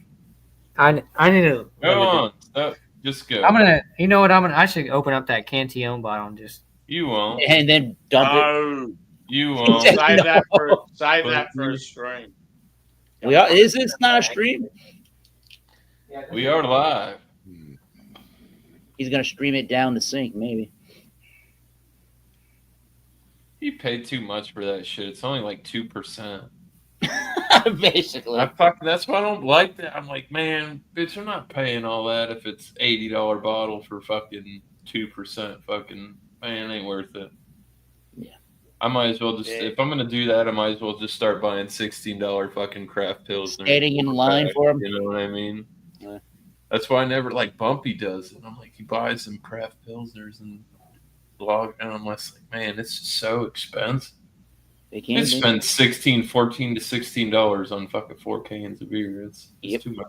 I need to. Go on. Just go. I'm gonna. You know what? I should open up that Cantillon bottle and just. You won't. and then dump it. No, You won't. Say save no. that for a stream. Is this not a stream? We are live. He's gonna stream it down the sink, maybe. You paid too much for that shit. It's only like 2%. Basically. That's why I don't like that. I'm like, man, bitch, I'm not paying all that if it's $80 bottle for fucking 2%. Fucking man, it ain't worth it. Yeah. I might as well just Yeah. if I'm gonna do that, I might as well just start buying $16 fucking craft pills. Standing in line for him. You know what I mean? Yeah. That's why I never like Bumpy does it. I'm like, he buys some craft pilsners and log, and I'm just like, man, it's just so expensive. They You can't. spend $14 to $16 on fucking 4 cans of beer. It's Yep. too much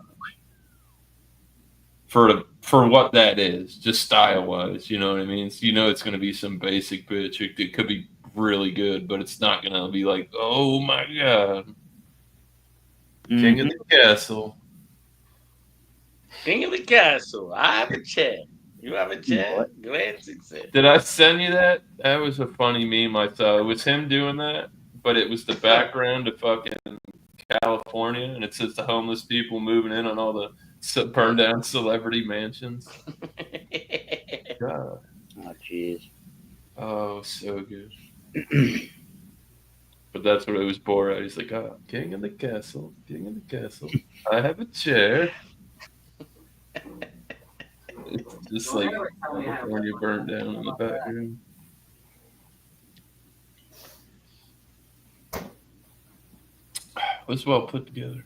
for what that is, just style wise. You know what I mean? It's, it's going to be some basic bitch. It could be really good, but it's not going to be like, oh my god, King of the Castle. King of the castle. I have a chair. You have a chair. Glad success. Did I send you that? That was a funny meme I saw. It was him doing that, but it was the background of fucking California, and it says the homeless people moving in on all the burned down celebrity mansions. God. Oh, jeez. Oh, so good. But that's what it was Borat. He's like, oh, King of the Castle, King of the Castle. I have a chair. It's just like California burnt down in the background. It was well put together.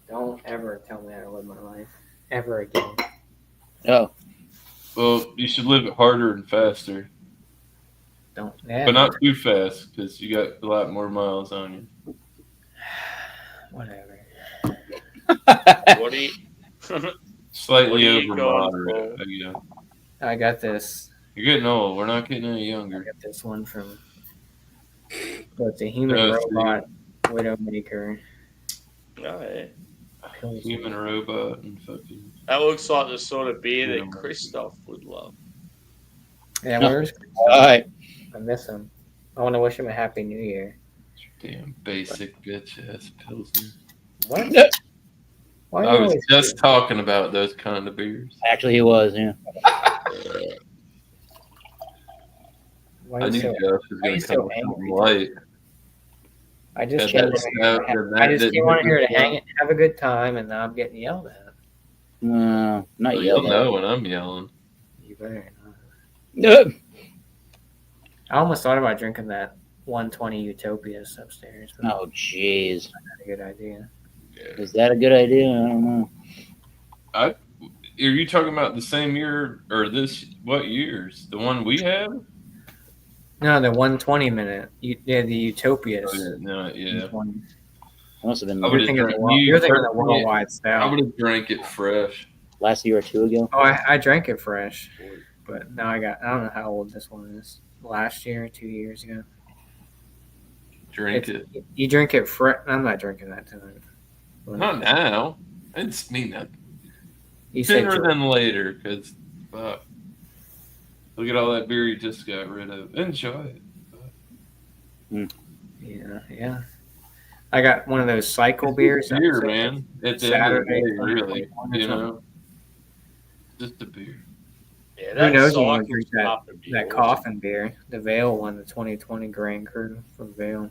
Don't ever tell me how to live my life ever again. Oh, Well, you should live it harder and faster, Don't. but not too fast because you got a lot more miles on you. Whatever. What do you? Slightly What are you over going moderate. for? Yeah. I got this. You're getting old. We're not getting any I younger. got this one from. It's a human Yeah, robot Widowmaker. Oh, yeah. Human robot and fucking. That looks like the sort of beer Yeah. that Christoph would love. Yeah, where's? all right. I miss him. I want to wish him a happy New Year. Damn basic bitch ass pilsner. What? Why I you was always- just talking about those kind of beers. Actually, he was. Yeah. Why I you knew so- Josh was why going you to so come with something angry? light. I just Yeah, came. that's- here- that I just didn't came on hit here me to well. hang it, have a good time, and now I'm getting yelled at. No, not You'll yet. know when I'm yelling. You better not. No. I almost thought about drinking that 120 Utopias upstairs. But Oh, jeez. that's not a good idea. Is that a good idea? I don't know. Are you talking about the same year or this? What years? The one we had? No, the 120 minute. The Utopias. Oh, yeah, no, yeah. 120. Must have been I would've You're thinking, drank- you're thinking the you- worldwide I style. would have drank it fresh. last year or two ago. Oh, I drank it fresh, but now I don't know how old this one is. Last year, 2 years ago. Drink it. You drink it fresh. I'm not drinking that tonight. Not now. I didn't mean that. You said Sooner than later, because Fuck. Look at all that beer you just got rid of. Enjoy it. Yeah. I got one of those cycle beers. Beer, man. At the end of the Saturday, day, really. 2021 or You know? something. Just a beer. Yeah, Who that knows when cycle we drink stuff would be that awesome. coffin beer, the Vale one, the 2020 Grand Cru from Vale.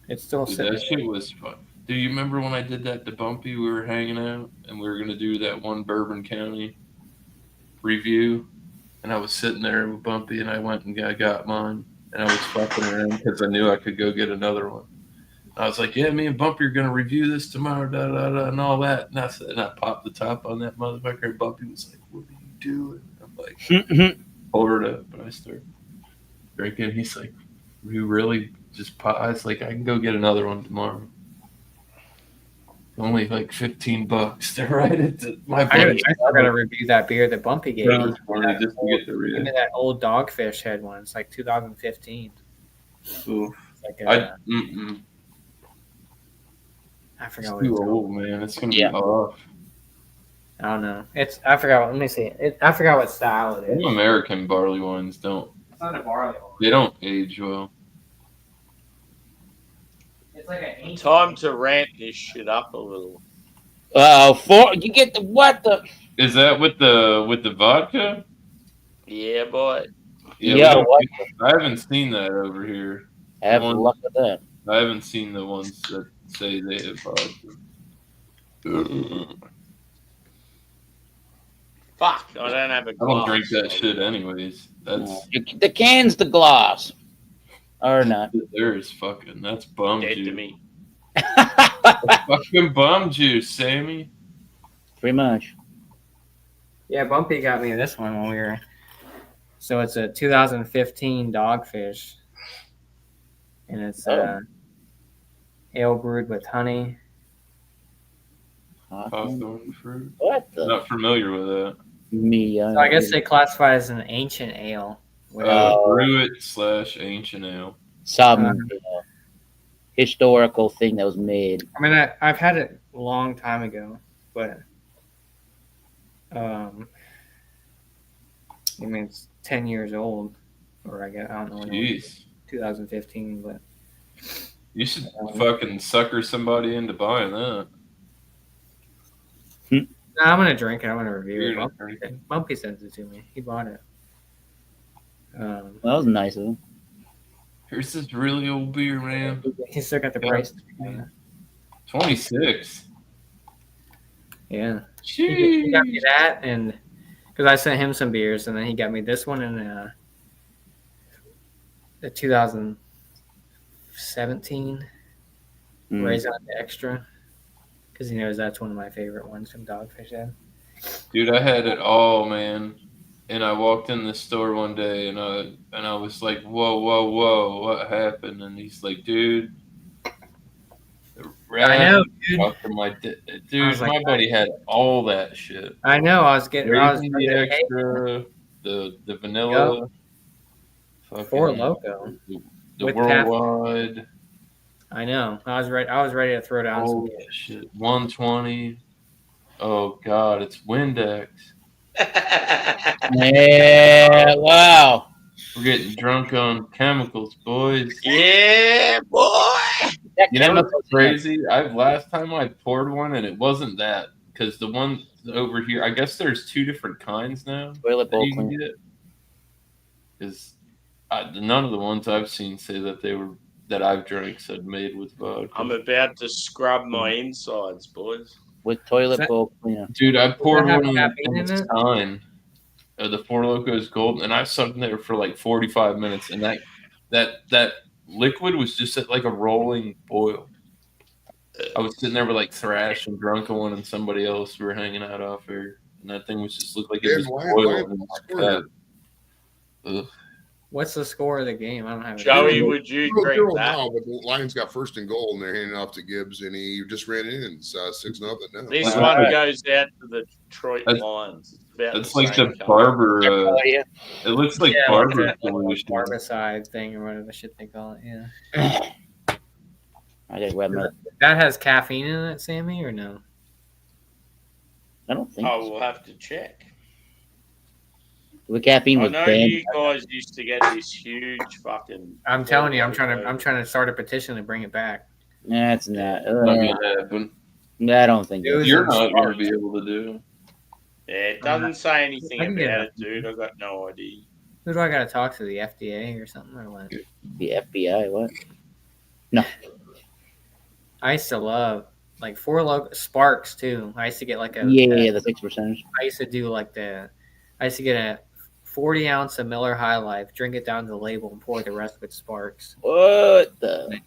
It's still Dude, sitting that shit was fun. Do you remember when I did that to Bumpy? We were hanging out and we were going to do that one Bourbon County review. And I was sitting there with Bumpy and I went and got mine. And I was fucking around because I knew I could go get another one. I was like, yeah, me and Bumpy are going to review this tomorrow, da, da, da, and all that. And I popped the top on that motherfucker. And Bumpy was like, what are you doing? I'm like, pour it up. And I start drinking. He's like, you really just pop? I was like, I can go get another one tomorrow. Only like $15. They're right at my I buddy. gotta review that beer that Bumpy gave me. Just to get the Give real. me that old Dogfish Head one. It's like 2015. Oof. It's like I forgot what Too it's called. old, man. It's gonna Yeah. be off. I don't know. I forgot. Let me see. I forgot what style it is. Them American barley wines don't. It's not a barley one. They don't age well. It's like an ancient. Time to ramp this shit up a little. You get the what the? Is that with the vodka? Yeah, boy. Yeah, Yeah, we don't- what? I haven't seen that over here. Have One- luck with that. I haven't seen the ones that say they have vodka. Fuck, I don't have a I glass. don't drink that shit anyways. That's The can's the glass, or not? there is fucking. That's bum Dead to juice. me. Fucking bum juice, Sammy. Pretty much. Yeah, Bumpy got me this one when we were. So it's a 2015 Dogfish, and it's ale brewed with honey. Hawthorne fruit. What the? Not familiar with that. Me. So I guess they classify it as an ancient ale. Brew it / ancient ale. some Uh, historical thing that was made. I mean, I've had it a long time ago, but I mean, it's 10 years old, or I don't know when it was, Jeez. 2015, but You should fucking sucker somebody into buying that. no, I'm gonna drink it. I'm gonna review You're it. not drinking. Bumpy sent it to me. He bought it. Well, that was nice of him. Here's this really old beer, man. He still got the Yeah. price. 26. Yeah. He got me Jeez. that, and because I sent him some beers, and then he got me this one and the 2017 Raisin Extra, because he knows that's one of my favorite ones from Dogfish Head. Dude, I had it all, man. And I walked in the store one day and I was like, whoa, what happened? And he's like, dude. I know, dude. After my dude, was like, my buddy had all that shit. I know. I was Raisin the hey, extra, the vanilla, fucking Four Loko. the with worldwide. I know. I was ready to throw down some Oh beers. shit, 120. Oh god, it's Windex. Yeah. Wow. We're getting drunk on chemicals, boys. Yeah, boy. That You know what's chemical- crazy? Last time I poured one and it wasn't that, because the one over here, I guess there's two different kinds now Toilet that bowl you can cleaner. get. Is none of the ones I've seen say that I've drank said made with vodka. I'm about to scrub my insides, boys. with toilet Is that- bowl cleaner. Dude, I poured have one caffeine in in the it? Stein, the Four Locos Gold, and I sat in there for like 45 minutes, and that liquid was just at like a rolling boil. I was sitting there with like Thrash and Drunken One and somebody else. We were hanging out off here, and that thing was just looked like it Damn, was why- boiling. why- Like that. Ugh. What's the score of the game? I don't have it. Joey, would you Zero drink that? now, but the Lions got first and goal, and they're handing off to Gibbs, and he just ran in and 6-0 now. This Wow. one goes out to the Detroit That's- Lions. It's about That's the like same the colour. barber. Oh, yeah. It looks like Yeah, barber like that solution. Barbicide thing or whatever the shit they call it. Yeah. I gotta grab my. That has caffeine in it, Sammy, or no? I don't think. Oh, so. we'll have to check. The caffeine I was know banned. you guys used to get this huge fucking. I'm telling you, I'm trying to start a petition to bring it back. That's not. Not gonna happen. I don't think It was You're in not gonna Sparks. be able to do. Yeah, it doesn't say anything I can get about it. it, dude. I got no idea. Who do I got to talk to? The FDA or something or what? the FBI. What? I used to love like Sparks too. I used to get like a Yeah, the 6%. I used to do like I used to get a 40 ounce of Miller High Life, drink it down to the label, and pour the rest with Sparks. What the?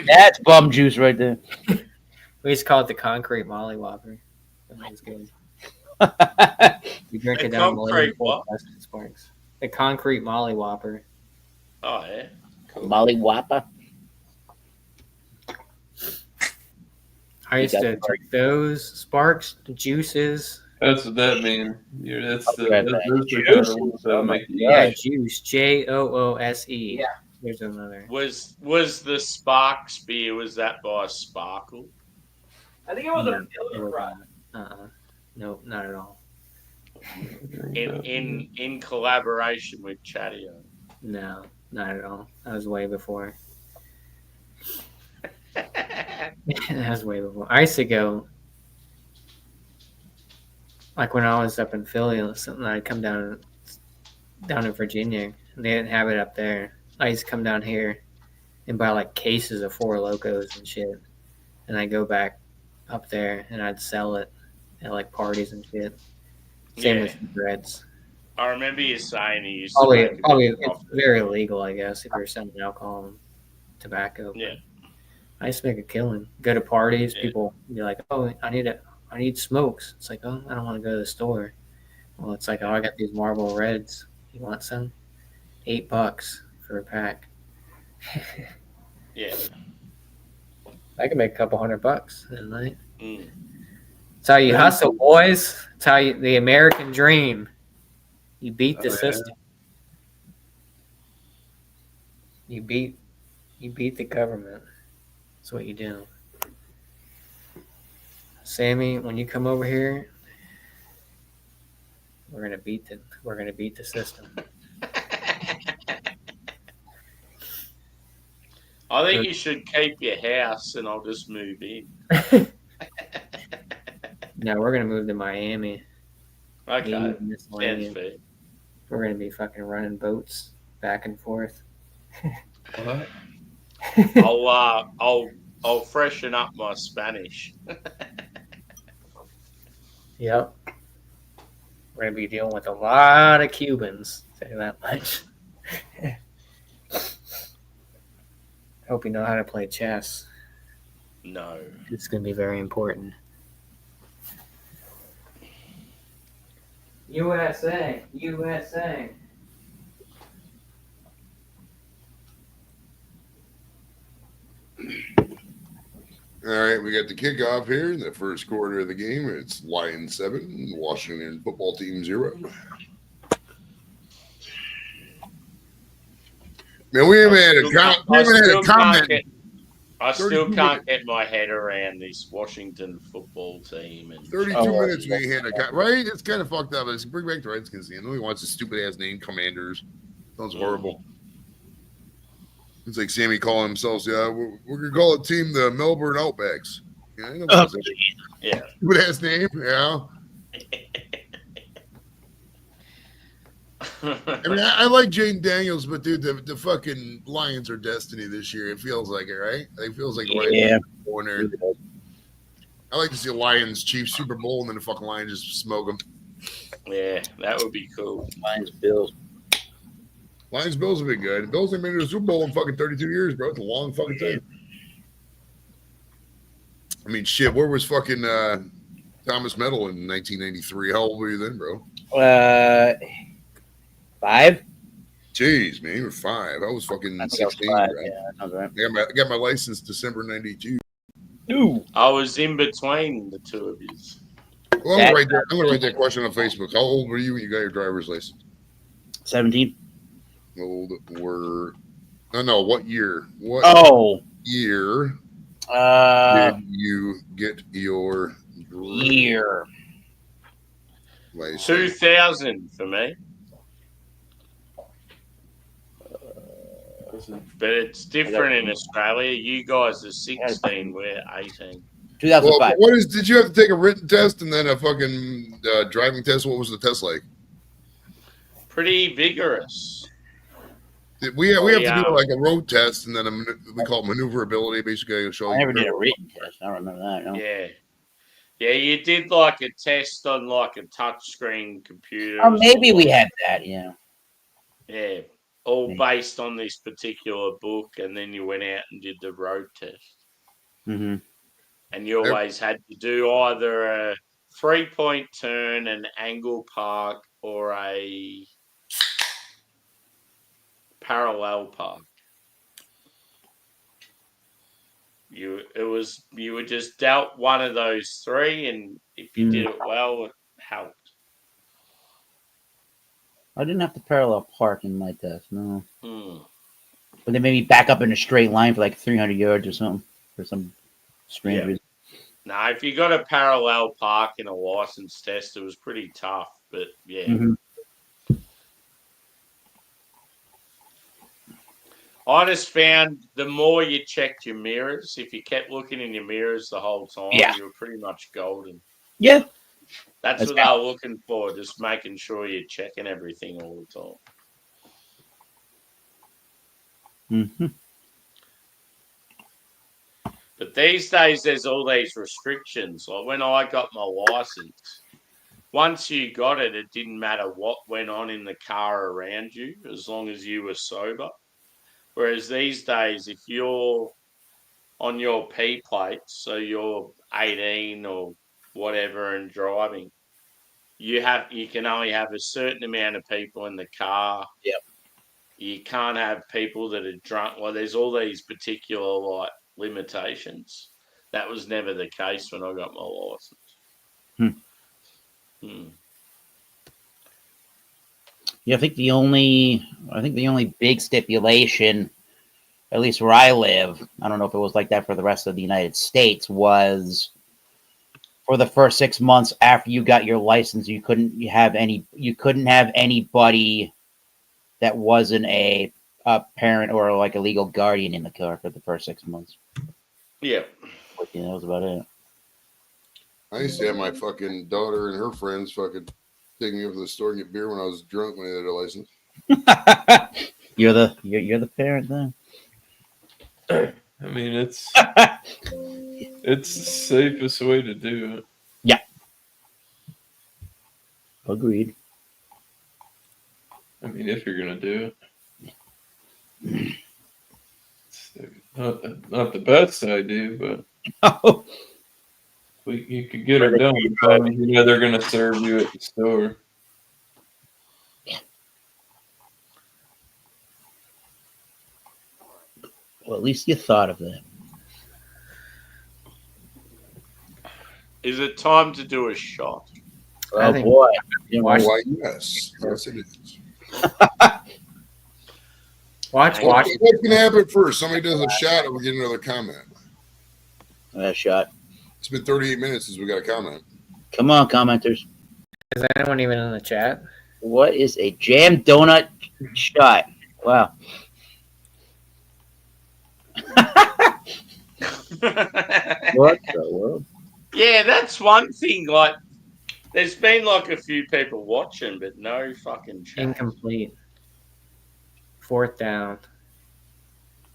That's bum juice right there. We used to call it the concrete Molly Whopper. That was good. You drink The it down the label, concrete and pour what? the rest with Sparks. The concrete Molly Whopper. Oh yeah, cool. Molly Whopper. I used to drink those Sparks juices. That's what that means. That's I'll be right back. those are the kind of ones that'll Oh my make you Yeah, eat. juice. JOOSE. Yeah. There's another. Was the Sparks beer? Was that by Sparkle? I think it No, not at all. In collaboration with Chatio. No, not at all. That was way before. That was way before. I used to go, like when I was up in Philly or something, I'd come down in Virginia. And they didn't have it up there. I used to come down here and buy like cases of Four Locos and shit. And I'd go back up there and I'd sell it at like parties and shit. Same Yeah. with cigarettes. I remember you saying you used to make a Probably bit of it's profit. very illegal, I guess, if you're selling alcohol and tobacco. Yeah. I used to make a killing. Go to parties, Yeah. people be like, "Oh, I need smokes." It's like, "Oh, I don't want to go to the store." Well, it's like, "Oh, I got these Marlboro Reds. You want some? $8 for a pack." Yeah. I can make a couple $100 in a night. Mm. It's how you hustle, boys. It's how the American dream. You beat the Oh, yeah. system. You beat the government. That's what you do. Sammy, when you come over here, we're gonna beat the system. I think you should keep your house and I'll just move in. No, we're gonna move to Miami. Okay. Me, Sounds miscellaneous. fair. We're gonna be fucking running boats back and forth. What? I'll freshen up my Spanish. Yep. We're gonna be dealing with a lot of Cubans. Say that much. Hope you know how to play chess. No. It's gonna be very important. USA. All right, we got the kickoff here in the first quarter of the game. It's Lions 7, Washington football team 0. Man, we haven't had a comment. I still 32 can't get my head around this Washington football team. And 32 Oh, minutes we ain't had a comment. Right? It's kind of fucked up. Let's bring back the Redskins. I know he wants a stupid ass name, Commanders. Sounds horrible. It's like Sammy calling himself, yeah, we're going to call a team the Melbourne Outbacks. Yeah, I know that's a Yeah. stupid ass name. Yeah. I mean, I like Jane Daniels, but dude, the fucking Lions are destiny this year. It feels like it, right? It feels like the Lions Yeah. are going there. I like to see a Lions Chiefs Super Bowl and then the fucking Lions just smoke them. Yeah, that would be cool. Lions, Bills. Lions Bills have been good. Bills ain't been to the Super Bowl in fucking 32 years, bro. It's a long fucking time. I mean, shit, where was fucking Thomas Metal in 1993? How old were you then, bro? 5? Jeez, man, you were 5. I was fucking I think I was 16, 5. bro. Yeah, that sounds right. I got my license December 92. Ooh. I was in between the two of you. Well, I'm gonna write that question on Facebook. How old were you when you got your driver's license? 17. Old were what year? What Oh. year did you get your Year. What do you say? 2000 for me. But it's different in Australia. You guys are 16, we're 18. 2005. Well, what is? Did you have to take a written test and then a fucking driving test? What was the test like? Pretty vigorous. We have to Yeah. do like a road test and then we call it maneuverability. Basically, I show I you. never did a written test. I don't remember that. No. Yeah. Yeah, you did like a test on like a touchscreen computer. Oh, maybe we had that. Yeah. Yeah. All Maybe. based on this particular book, and then you went out and did the road test. Mm-hmm. And you always had to do either a 3-point turn, an angle park, or a parallel park. You were just dealt one of those three, and if you did it well, it helped. I didn't have to parallel park in my test. No. Hmm. But they made me back up in a straight line for like 300 yards or something for some strange Yeah. reason. No, if you got a parallel park in a license test, it was pretty tough. But yeah, Mhm. I just found the more you checked your mirrors, if you kept looking in your mirrors the whole time, Yeah. you were pretty much golden. Yeah. That's That's what they were looking for, just making sure you're checking everything all the time. Mm-hmm. But these days, there's all these restrictions. Like when I got my license, once you got it, it didn't matter what went on in the car around you, as long as you were sober. Whereas these days, if you're on your P plates, so you're 18 or whatever and driving, you can only have a certain amount of people in the car. Yep. You can't have people that are drunk. Well, there's all these particular like limitations. That was never the case when I got my license. Yeah, I think the only big stipulation, at least where I live, I don't know if it was like that for the rest of the United States, was for the first 6 months after you got your license, you couldn't have anybody that wasn't a parent or like a legal guardian in the car for the first 6 months. Yeah. But, yeah, that was about it. I used to have my fucking daughter and her friends fucking take me over to the store and get beer when I was drunk when I had a license. You're the parent then. I mean, it's the safest way to do it. Agreed. I mean, if you're gonna do it, it's not the best idea, but Oh, you could get her done. You know they're gonna serve you at the store. well, at least you thought of that. Is it time to do a shot? I Oh think- boy. Watch, Why, yes. Yes, it is. watch. What's going to happen first? Somebody does a shot or we get another comment? That shot. It's been 38 minutes since we got a comment. Come on, commenters. Is anyone even in the chat? What is a jam donut shot? Wow. What the world? Yeah, that's one thing. Like, there's been like a few people watching, but no fucking chat. Incomplete. 4th down.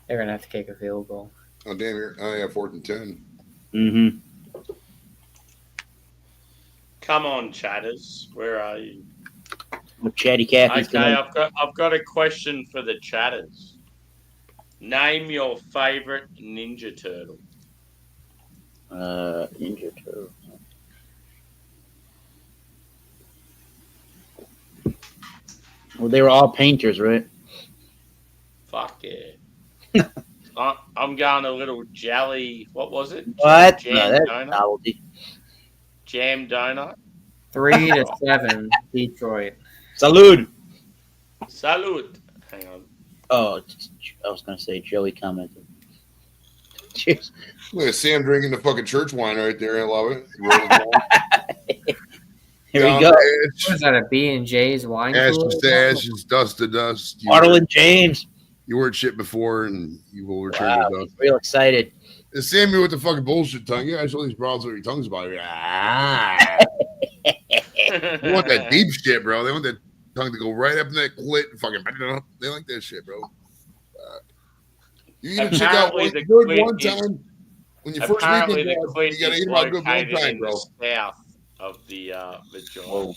They're gonna have to kick a field goal. Oh, damn. Oh, yeah, 4th and 10. Mm-hmm. Come on, chatters. Where are you? With Chatty Cathy's Okay, I've got a question for the chatters. Name your favorite Ninja Turtle. Ninja Turtle. Well, they were all painters, right? Fuck yeah. I'm going a little jelly. What was it? What? Jam No, that's donut. novelty. Jam donut. 3-7, Detroit. Salud. Salud. Hang on. Oh, I was gonna say Joey commented. Jeez. Look at Sam drinking the fucking church wine right there. I love it. He rolled it down. Here we Down go. to What ash, is that? A B&J's wine ash cooler? to ashes, dust to dust. Arnold James. You weren't shit before, and you will return Wow, to dust. real excited. It's Sammy with the fucking bullshit tongue. Yeah, I show these bras where your tongue's about it. Ah. They want that deep shit, bro. They want that tongue to go right up in that clit and fucking. They like that shit, bro. You eat a chick out Apparently one, the good clit one is- time. When you first meet Apparently, them, the clit you gotta is eat them out good one located time, in bro. the south of the vagina. Whoa.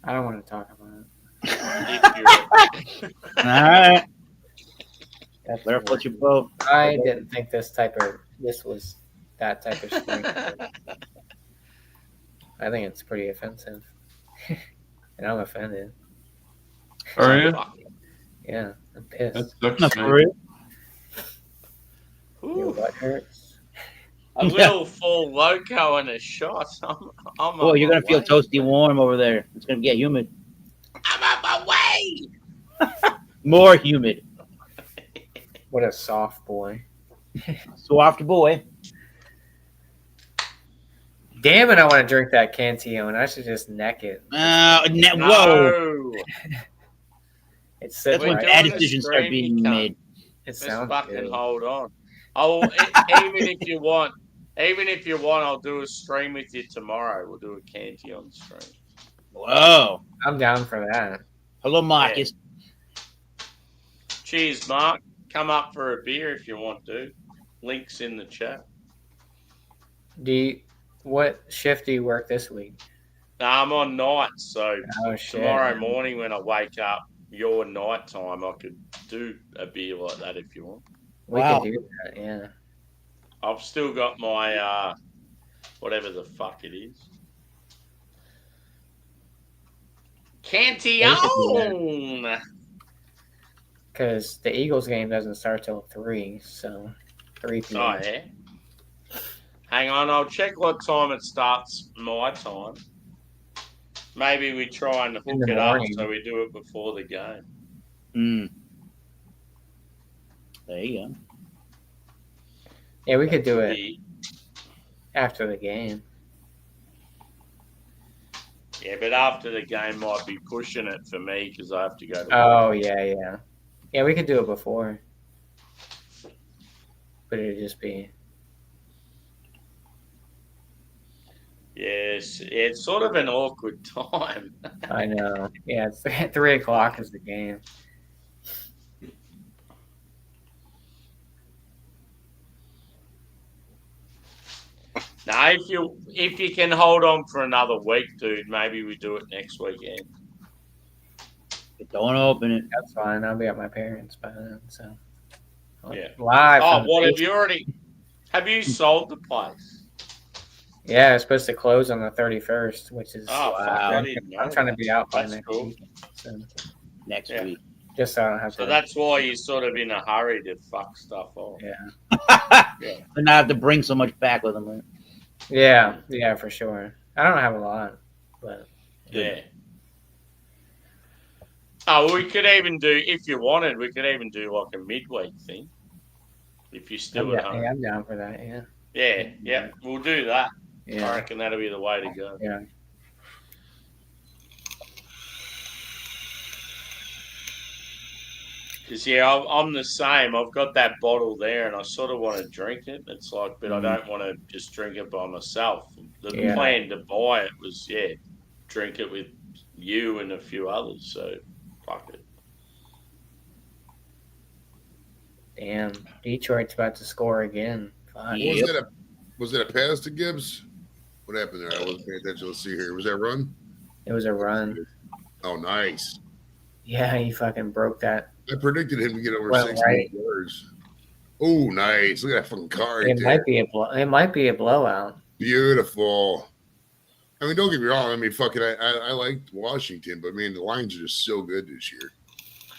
I don't want to talk about it. If you're- All right. That's Better put your boat. I didn't think this was that type of strength. I think it's pretty offensive. And I'm offended. Are you? Yeah, I'm pissed. That sucks. Not for man. real. Your Ooh, butt hurts. a little full loco and a shot. I'm Boy, on you're my gonna feel way. toasty warm over there. It's gonna get humid. I'm on my way. More humid. What a soft boy. Soft boy. Damn it, I want to drink that Cantillon. I should just neck it. Whoa. No. It's That's sitting when We're right. bad doing a decisions start stream, being you cunt. made. It Just sounds fucking good. hold on. Even if you want, I'll do a stream with you tomorrow. We'll do a Cantillon stream. Whoa. I'm down for that. Hello, Marcus. Cheers, Mark. Come up for a beer if you want to. Links in the chat. What shift do you work this week? Now, I'm on nights, so Oh shit. tomorrow morning when I wake up, your night time, I could do a beer like that if you want. We Wow. could do that, yeah. I've still got my whatever the fuck it is. Cantillon. Because the Eagles game doesn't start till 3, so 3 p.m. Oh yeah. Hang on, I'll check what time it starts. My time. Maybe we try and hook In the it up morning. so we do it before the game. Mm. There you go. Yeah, we could do it Yeah, after the game. yeah, but after the game might be pushing it for me because I have to go to work. Oh, yeah. Yeah, we could do it before. But it'd just be... Yes, it's sort of an awkward time. I know. Yeah, it's 3 o'clock is the game. Now, if you can hold on for another week, dude, maybe we do it next weekend. Don't open it. That's fine. I'll be at my parents' by then, so... Yeah. Live. Oh, from the what have basement. you already? Have you sold the place? Yeah, it's supposed to close on the 31st, which is... Oh, fuck, Wow. I didn't know I'm trying to that. be out by That's next cool. week. So, Next Yeah. week. just so I don't have So to... that's why you're sort of in a hurry to fuck stuff off. And not have to bring so much back with them. Right? Yeah, for sure. I don't have a lot, but... Yeah. Oh, we could even do, if you wanted, we could even do like a midweek thing. If you're still at home. I'm down for that, yeah. Yeah, we'll do that. I Yeah. reckon that'll be the way to go. Yeah. Because, I'm the same. I've got that bottle there and I sort of want to drink it. It's like, but I don't want to just drink it by myself. The Yeah. plan to buy it was, drink it with you and a few others. So, fuck it. Damn. Detroit's about to score again. Fuck. Yeah. Was that a pass to Gibbs? What happened there? I wasn't paying attention. Let's see here. Was that a run? It was a run. Oh, nice. Yeah, he fucking broke that. I predicted him to get over Well, 60 right. yards. Oh, nice. Look at that fucking car right It there. might be a blowout. Beautiful. I mean, don't get me wrong. I mean, fucking, I liked Washington, but man, the Lions are just so good this year.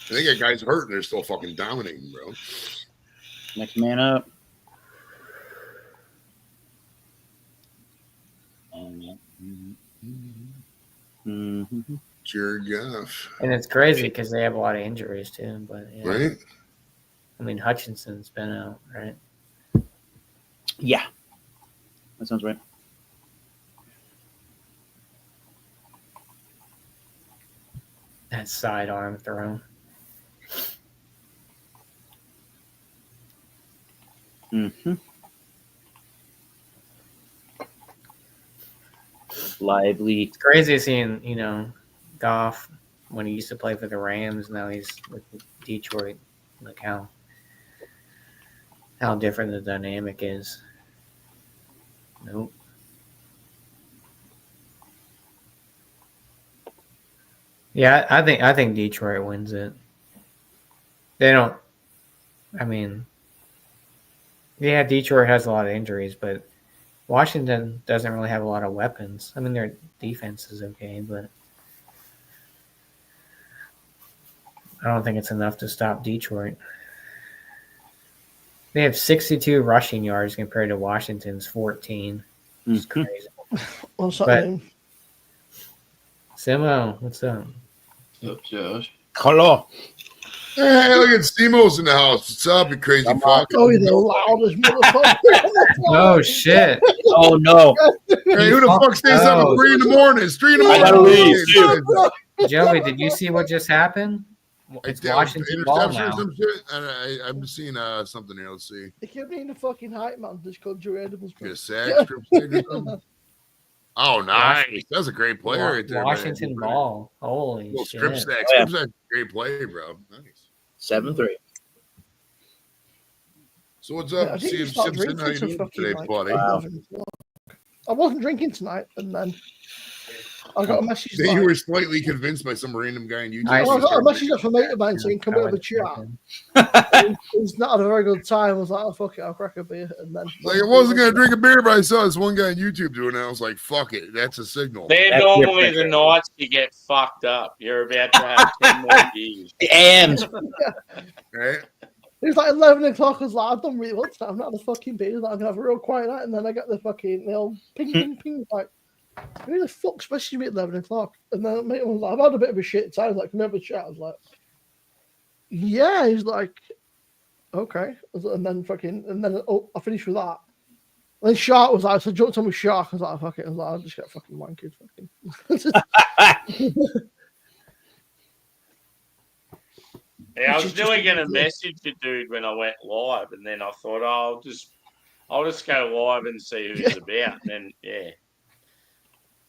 And they got guys hurt and they're still fucking dominating, bro. Next man up. Mm-hmm. Jared Goff, And it's crazy because they have a lot of injuries too. But yeah. right? I mean, Hutchinson's been out, right? Yeah, that sounds right. That sidearm throw. Mm-hmm. Lively. It's crazy seeing, Goff when he used to play for the Rams. Now he's with Detroit. Look how different the dynamic is. Nope. Yeah, I think Detroit wins it. They don't. I mean, yeah, Detroit has a lot of injuries, but Washington doesn't really have a lot of weapons. I mean, their defense is okay, but I don't think it's enough to stop Detroit. They have 62 rushing yards compared to Washington's 14. It's Mhm. crazy. What's that But- name? Simo, what's up? What's up, Josh? Hello. Hey, look at Stemo's in the house. What's up, you crazy fuck? Oh, you're the loudest motherfucker. Oh shit! Oh no. Hey, who the fuck stays up Oh. at 3 in the morning? It's 3 in the I morning. gotta leave, Joey, did you see what just happened? It's Washington ball Interception or now. some shit? I'm seeing something here. Let's see. He kept being the fucking hype man. Just called Joe Edmonds. Get a sack, strip sack or something. Oh, nice. That's a great player right there. Washington man. ball. Holy Little shit! strip sack. Oh, yeah. Strip sack, great play, bro. Nice. 7-3. So what's Yeah, up, I think you CM start Simpson? How you drinking doing some today, fucking, buddy? Wow. 11 o'clock. I wasn't drinking tonight, and then I got a message. That Like, you were slightly convinced by some random guy on YouTube. I I to got a start message drinking. off a mate of mine saying, "Come over to chat." He's not had a very good time. I was like, "Oh fuck it, I'll crack a beer." And then Like, I wasn't going to drink a beer, but I saw this one guy on YouTube doing it. I was like, fuck it. That's a signal. They're That's normally different. the nights you get fucked up. You're about to have 10 more beers. The AMs. Right? It was like 11 o'clock. I was like, I've done really well tonight. I'm not had a fucking beer. Like, I'm gonna have a real quiet night. And then I got the old ping, ping, ping. Like, who the fuck's messaging me at 11 o'clock? And then mate was like, I've had a bit of a shit time. Like, remember chat? I was like, yeah. He's like, okay. And then I finished with that. And then Shark was like, so jumped on with Shark. I was like, fuck it. I was like, I'll just get fucking wankered. Fucking. Yeah, I was Which is just nearly going to good. message the dude when I went live, and then I thought, oh, I'll just go live and see who he's about. And then,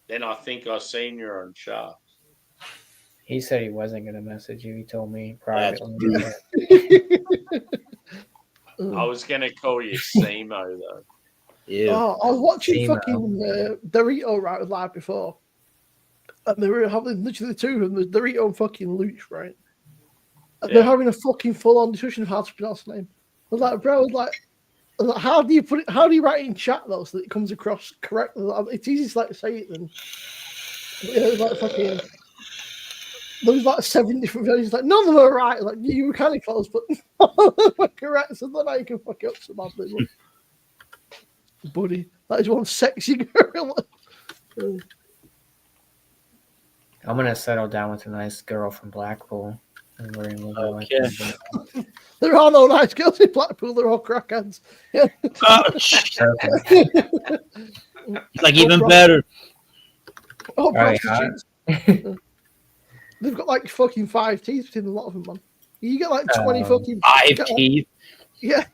then I think I seen you on Shark. He said he wasn't going to message you. He told me privately. I was going to call you Simo though. Ew. Oh, I was watching Emo. fucking Dorito right live before, and they were having literally the two of them, the Dorito and fucking Luch, right? And they're Yeah. having a fucking full-on discussion of how to pronounce the name. I was like, bro, I was like, how do you put it? How do you write it in chat though, so that it comes across correctly? Like, it's easy to like say it than. It was like fucking. There was like 7 different versions. Like none of them are right. Like you were kind of close, but none of them were correct. So then I can fuck it up so badly. Look. Buddy, that is one sexy girl. I'm going to settle down with a nice girl from Blackpool. And we're going to live our life Okay. together. There are no nice girls in Blackpool. They're all crackheads. Oh, shit. Perfect. It's like even better. All Right, prostitutes. They've got like fucking 5 teeth between a lot of them, man. You get like 20 fucking 5 teeth. Yeah.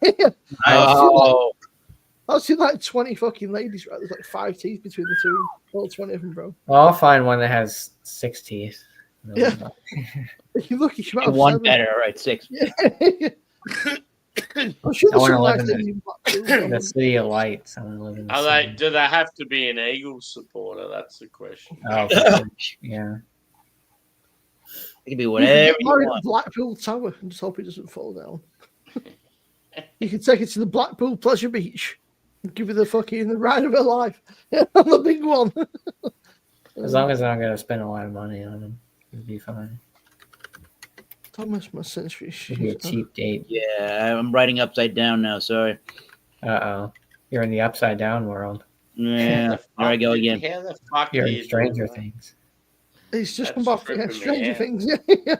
Oh, I've seen like 20 fucking ladies, right? There's like 5 teeth between the two. All 20 of them, bro. Well, I'll find one that has 6 teeth. No, Yeah. If you look, you should have one 7. better. All right, 6. Yeah. I'm sure I there's some wanna live nice in ladies in Blackpool. The city of lights. I want to live in the Are they? city. Do they have to be an Eagles supporter? That's the question. Oh, for sure. Yeah. It can be You whatever can you get married at want. Blackpool Tower and just hope it doesn't fall down. You can take it to the Blackpool Pleasure Beach and give it the fucking ride of her life. Yeah, the big one. As long as I'm not going to spend a lot of money on them, it'll be fine. Thomas must sense for It'll be a cheap date. Yeah, I'm writing upside down now. Sorry. Uh-oh. You're in the upside down world. Yeah, there I go again. How the fuck You're do in you Stranger do that? Things. He's just That's come back tripping from me Stranger out. Things. Yeah.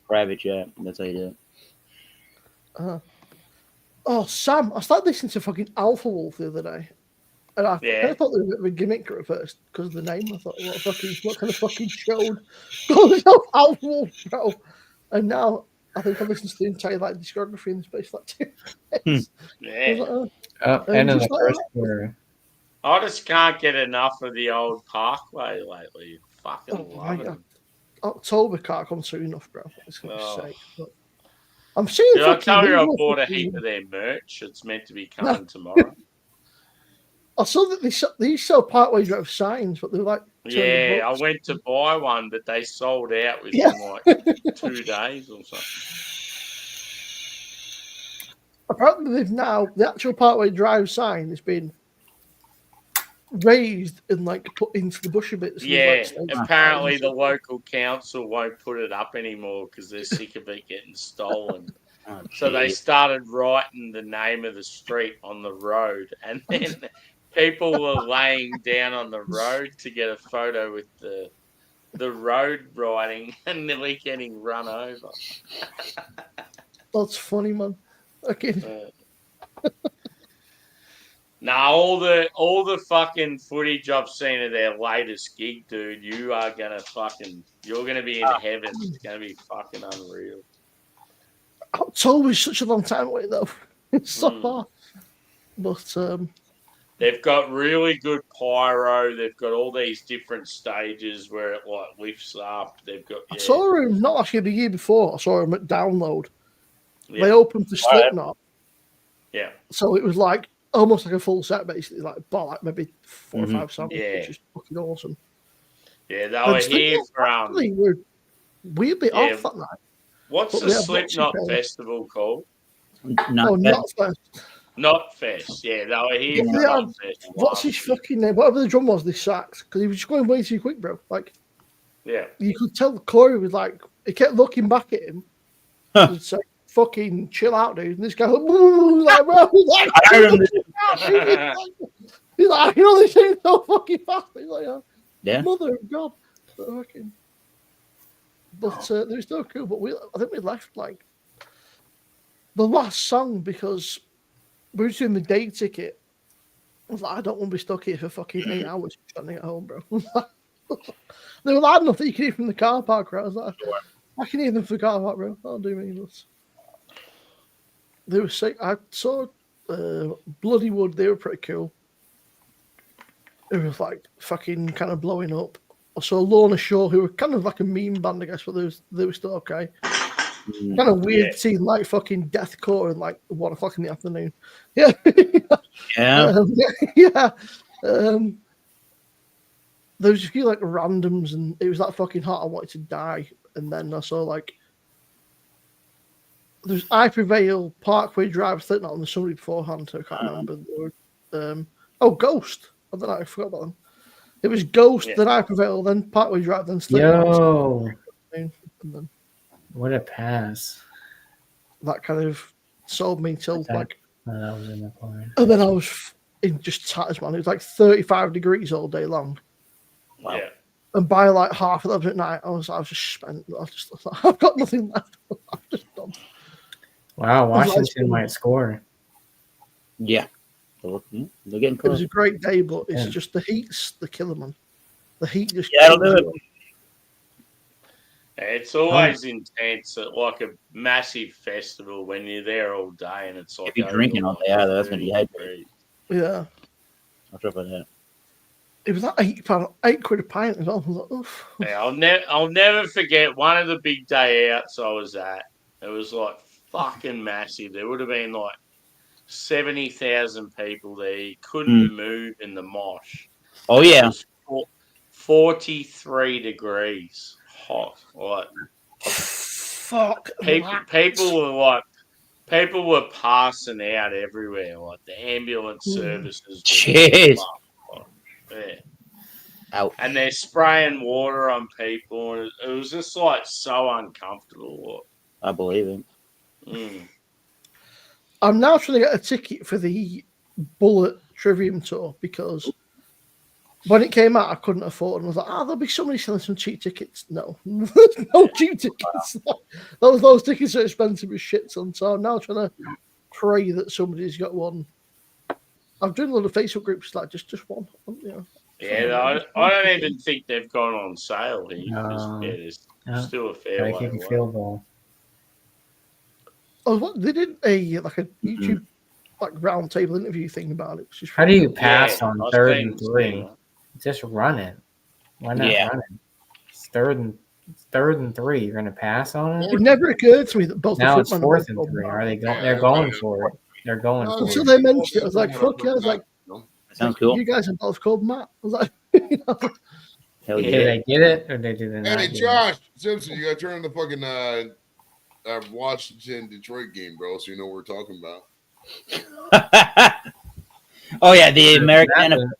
Private chat. That's how you do it. Oh, Sam, I started listening to fucking Alpha Wolf the other day. And I Yeah. kind of thought they were a bit of a gimmick at first because of the name. I thought, what kind of fucking show calls itself Alpha Wolf, bro? And now I think I listened to the entire like discography in the space of like 2 days. I was Yeah. like, oh. And in the just like first that. quarter, I just can't get enough of the old Parkway lately. Fucking Oh, love my it. God. October can't come soon enough, bro. It's gonna Oh. be sick. But I'm seeing. Did I fucking tell you I videos bought a of heap fucking- of their merch? It's meant to be coming tomorrow. I saw that they sell Parkway Drive signs, but they're like Yeah, I $200. went to buy one, but they sold out within Yeah. like 2 days or something. Apparently, they've now the actual Parkway Drive sign has been raised and like put into the bushy bits. Yeah, There's, like, apparently the local council won't put it up anymore because they're sick of it getting stolen. Oh, So they geez. started writing the name of the street on the road, and then people were laying down on the road to get a photo with the road writing and nearly getting run over. That's funny, man. Okay. Now all the fucking footage I've seen of their latest gig, dude, you're gonna be in heaven. It's gonna be fucking unreal. October's such a long time away, though. It's so Mm. far. But They've got really good pyro. They've got all these different stages where it like lifts up. They've got I saw him not actually the year before. I saw him at Download. yeah, They opened for Slipknot, yeah. so it was like almost like a full set, basically, like maybe 4 or Mhm. 5 songs, Yeah. which is fucking awesome. Yeah, they And were here Slipknot for actually were weirdly yeah. off that night. what's but the we have Slipknot Roxy Pay. festival called? Not bad. Not first. Not Fest. Yeah, they were here Yeah, for they are- Not Fest. What's his last year. fucking name? Whatever the drum was, they sacked because he was just going way too quick, bro. Like Yeah. you could tell Corey was like, he kept looking back at him Huh. and say, "Fucking chill out, dude." And this guy, like, bro, he's like, I heard him. he's like, you know, this ain't so fucking fast. He's like, oh, Yeah. mother of God. Fucking. But they were still cool. But I think we left like the last song because we were doing the day ticket. I was like, I don't want to be stuck here for fucking 8 hours trying to get home, bro. They were loud enough that you could hear from the car park, right? I was like, I can hear them from the car park, bro. I'll do me this. They were sick. I saw Bloody Wood. They were pretty cool. It was like fucking kind of blowing up. I saw Lorna Shore, who were kind of like a meme band, I guess, but they were still okay. Mm. Kind of weird Yeah. seeing like fucking deathcore at like 1 o'clock in the afternoon. Yeah. Yeah. Yeah. There was a few like randoms, and it was that fucking hot. I wanted to die, and then I saw like there's I Prevail, Parkway Drive, Slipknot, and there's somebody beforehand. I can't remember. Ghost. I don't know. I forgot about them. It was Ghost, Yeah. then I Prevail, then Parkway Drive, then Slipknot, yo, and then what a pass! that kind of sold me till Okay. like. Oh, that was in the corner. And then I was in just tatters, man. It was like 35 degrees all day long. Wow. Yeah. And by like 11:30 at night, I was just spent. I've got nothing left. I'm just done. Wow, was like- Washington might score. Yeah. They're getting It was close. a great day, but it's Yeah. just the heat's the killer, man. The heat just. Yeah, it'll do kills it. you. It's always intense at like a massive festival when you're there all day and it's like If you're over drinking all like day, yeah, that's gonna 30 be hype. degrees. Yeah. I'll try about that. It was like £8 a pint as well. I was like, oof. Yeah, I'll never forget one of the big day outs I was at. It was like fucking massive. There would have been like 70,000 people there. You couldn't move in the mosh. Oh It yeah. was 43 degrees hot. Like Fuck. people were passing out everywhere. Like the ambulance services. were Jeez. fucked. Yeah. Out. And they're spraying water on people, and it was just like so uncomfortable. I believe it. Mm. I'm now trying to get a ticket for the Bullet Trivium Tour because when it came out, I couldn't afford it. And I was like, there'll be somebody selling some cheap tickets. No, there's no cheap tickets. Those tickets are expensive as shit, son. So I'm now trying to pray that somebody's got one. I've done a lot of Facebook groups like just one. Yeah, I don't even think they've gone on sale here. No. There's No. still a fair Gotta way kick a away. field goal. Oh, what they did a YouTube round table interview thing about it. Which is How do you pass Yeah, on I've third seen- and 3? seen that. Just run it. Why not Yeah. run it? It's third and 3. You're gonna pass on it? It never occurred to me that both Now the it's footman 4th and and the 3. Are they Yeah, they're going for it? They're going No, for Until it. they mentioned it, I was like, fuck yeah. I was like, Sounds cool. you guys are both called Matt. I was like, Hell Did yeah. they get it or they did they not Hey, get it? Josh Simpson, you got to turn on the fucking Washington Detroit game, bro, so you know what we're talking about. Oh yeah, the American NFL.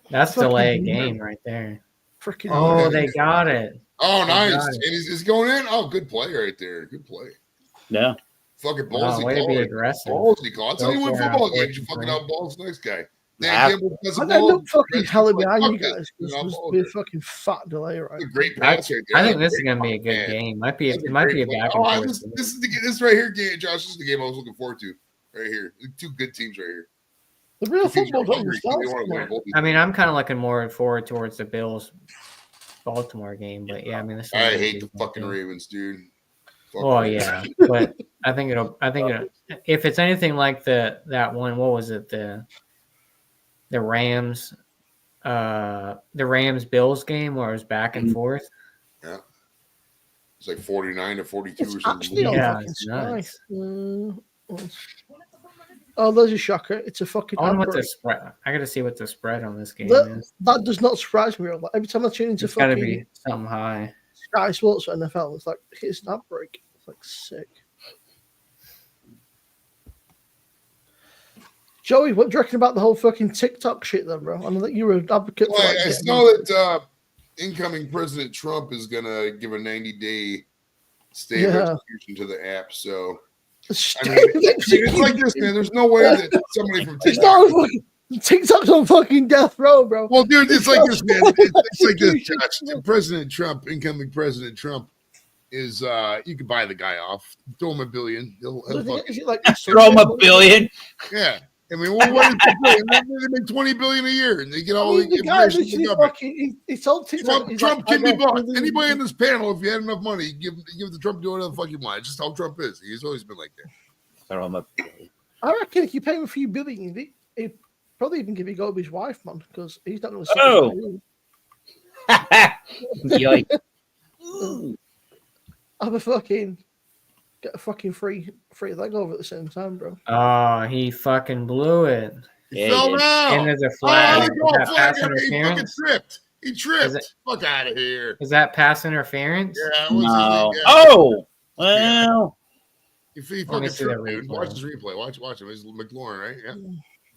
That's Fucking delay a weird. game right there. freaking. Oh, they got it. Oh, nice. got And it. he's going in. Oh, good play right there. Good play. Yeah. Fucking Wow, ballsy way to be call. aggressive. Ballsy call. That's how Go you win for it on football 4th games. You and fucking 3. out balls the next guy. Yeah. Dan Campbell does a I end ball. up fucking howling behind you Fuck this. guys You know, because I'm there's over. a fucking fat delay, right? That's a great I, pass right there. I think this is Great gonna be a fucking good man. game. Might be That's it might be a great back play. and Oh, forth. this right here, game, Josh. This is the game I was looking forward to. Right here. Two good teams right here. The real Two teams football are don't hungry, start. so they wanna win both. I mean, I'm kind of looking more forward towards the Bills Baltimore game, but yeah, I mean, this. is I gonna hate be the a good fucking game. Ravens, dude. Fuck Well, them. yeah, but I think it'll. If it's anything like that one, what was it? The Rams, Bills game where it was back and forth. It's like 49 to 42 or It's something. actually on Yeah, fucking it's Sky. nuts. Oh, there's a shocker. It's a fucking. I wonder what the outbreak. spread. I got to see what the spread on this game That, is. that does not surprise me. Like, every time I tune into It's got to fucking be something high. Sky Sports or NFL, it's like it's an outbreak. It's like sick. Joey, what do you reckon about the whole fucking TikTok shit, then, bro? I know that you were an advocate for. Well, Like, I getting- know that incoming President Trump is going to give a 90-day stay of Yeah. execution to the app. So, Stay I mean, with it's like this, man. There's no way that somebody from It's TikTok. not a fucking TikTok's on fucking death row, bro. Well, dude, it's like this, man. It's like this, Josh. President Trump, incoming President Trump, is you can buy the guy off, throw him $1 billion. He'll Is fucking, it like Throw him $1 billion. yeah. I mean, what is the they make $20 billion a year, and they get all I mean, the the guy information from the literally government. fucking he told TikTok he's Trump like, can be I got bought. millions- Anybody in this panel, if you had enough money, give the Trump do whatever the fuck you want. It's just how Trump is. He's always been like that. Throw him $1 billion. I reckon if you pay him a few billion, he'd probably even give you go with his wife, man, because he's not going to. Oh. Yikes. Have a fucking get a fucking free leg over at the same time, bro. Oh, he fucking blew it. He Yeah, fell he did. down. And there's a Oh, flag. they Is go that flag. pass He fucking interference? tripped. He tripped. Is it- Fuck out of here. Is that pass interference? Yeah, it was No. yeah. Oh, well. He Let me fucking see the tripped, dude. replay. Watch this replay. Watch him. It's McLaurin, right? Yeah.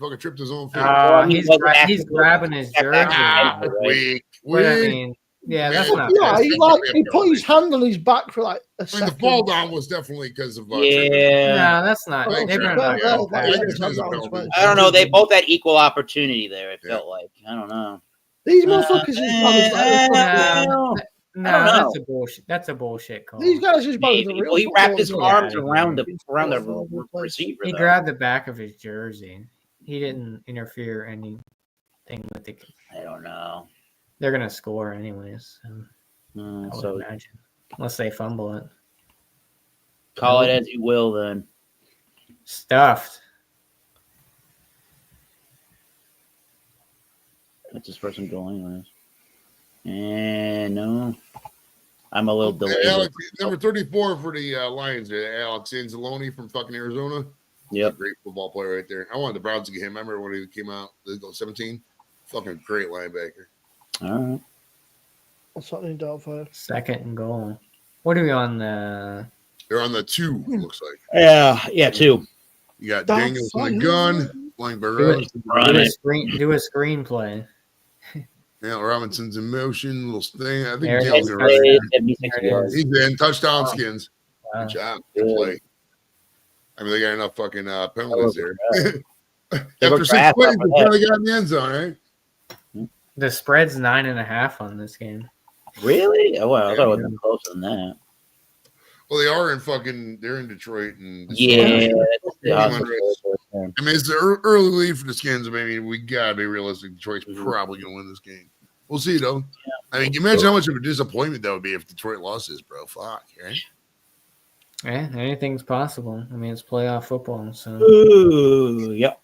Fucking tripped his own feet. he He's wasn't he's active. grabbing his jersey. Ah, right. weak. But I Weak. mean, yeah, that's Man. not. Yeah, pass he put his hand on his back for like a I mean, second. the fall down was definitely because of Yeah. No, that's not. Oh, They've sure. been not Yeah. good I pass. guess there's a penalty. I don't know. They both had equal opportunity there. It Yeah. felt like. I don't know. These motherfuckers is bad as like, No. No, I don't know. that's a bullshit. That's a bullshit call. these guys is bad as the Maybe. real Well, he wrapped his footballers. arms Yeah. around the receiver. He though. grabbed the back of his jersey. He didn't interfere anything with the. I don't know. They're gonna score anyways. So I would So imagine, unless they fumble it. call it as you will, then. Stuffed. That's his first and goal, anyways. And no, I'm a little delayed. Alex, number 34 for the Lions, Alex Anzalone from fucking Arizona. Yep. Great football player right there. I wanted the Browns to get him. I remember when he came out, they go 17. Fucking great linebacker. All right. What's happening, Doubtfire? Second and goal. What are we on the? They're on the 2, looks like. Yeah, two. You got That's Daniels on the fine. gun, flying by Do Robinson. Run a screenplay. Yeah, Robinson's in motion, little thing. I think There it Daniels is. are right there. 76 There it yards. He's in touchdown skins. Wow. Good job. Good play. I mean, they got enough fucking penalties there. They were After 6 fast plays, off they of that. finally got in the end zone, right? The spread's 9.5 on this game. Really? Oh, well, I thought it would have been closer than that. Well, they are in fucking. They're in Detroit, and Yeah. I mean, it's the early lead for the Skins. I mean, we gotta be realistic. Detroit's probably gonna win this game. We'll see, though. I mean, can you imagine how much of a disappointment that would be if Detroit lost this, bro? Fuck, right? Yeah, anything's possible. I mean, it's playoff football, so. Ooh, yep.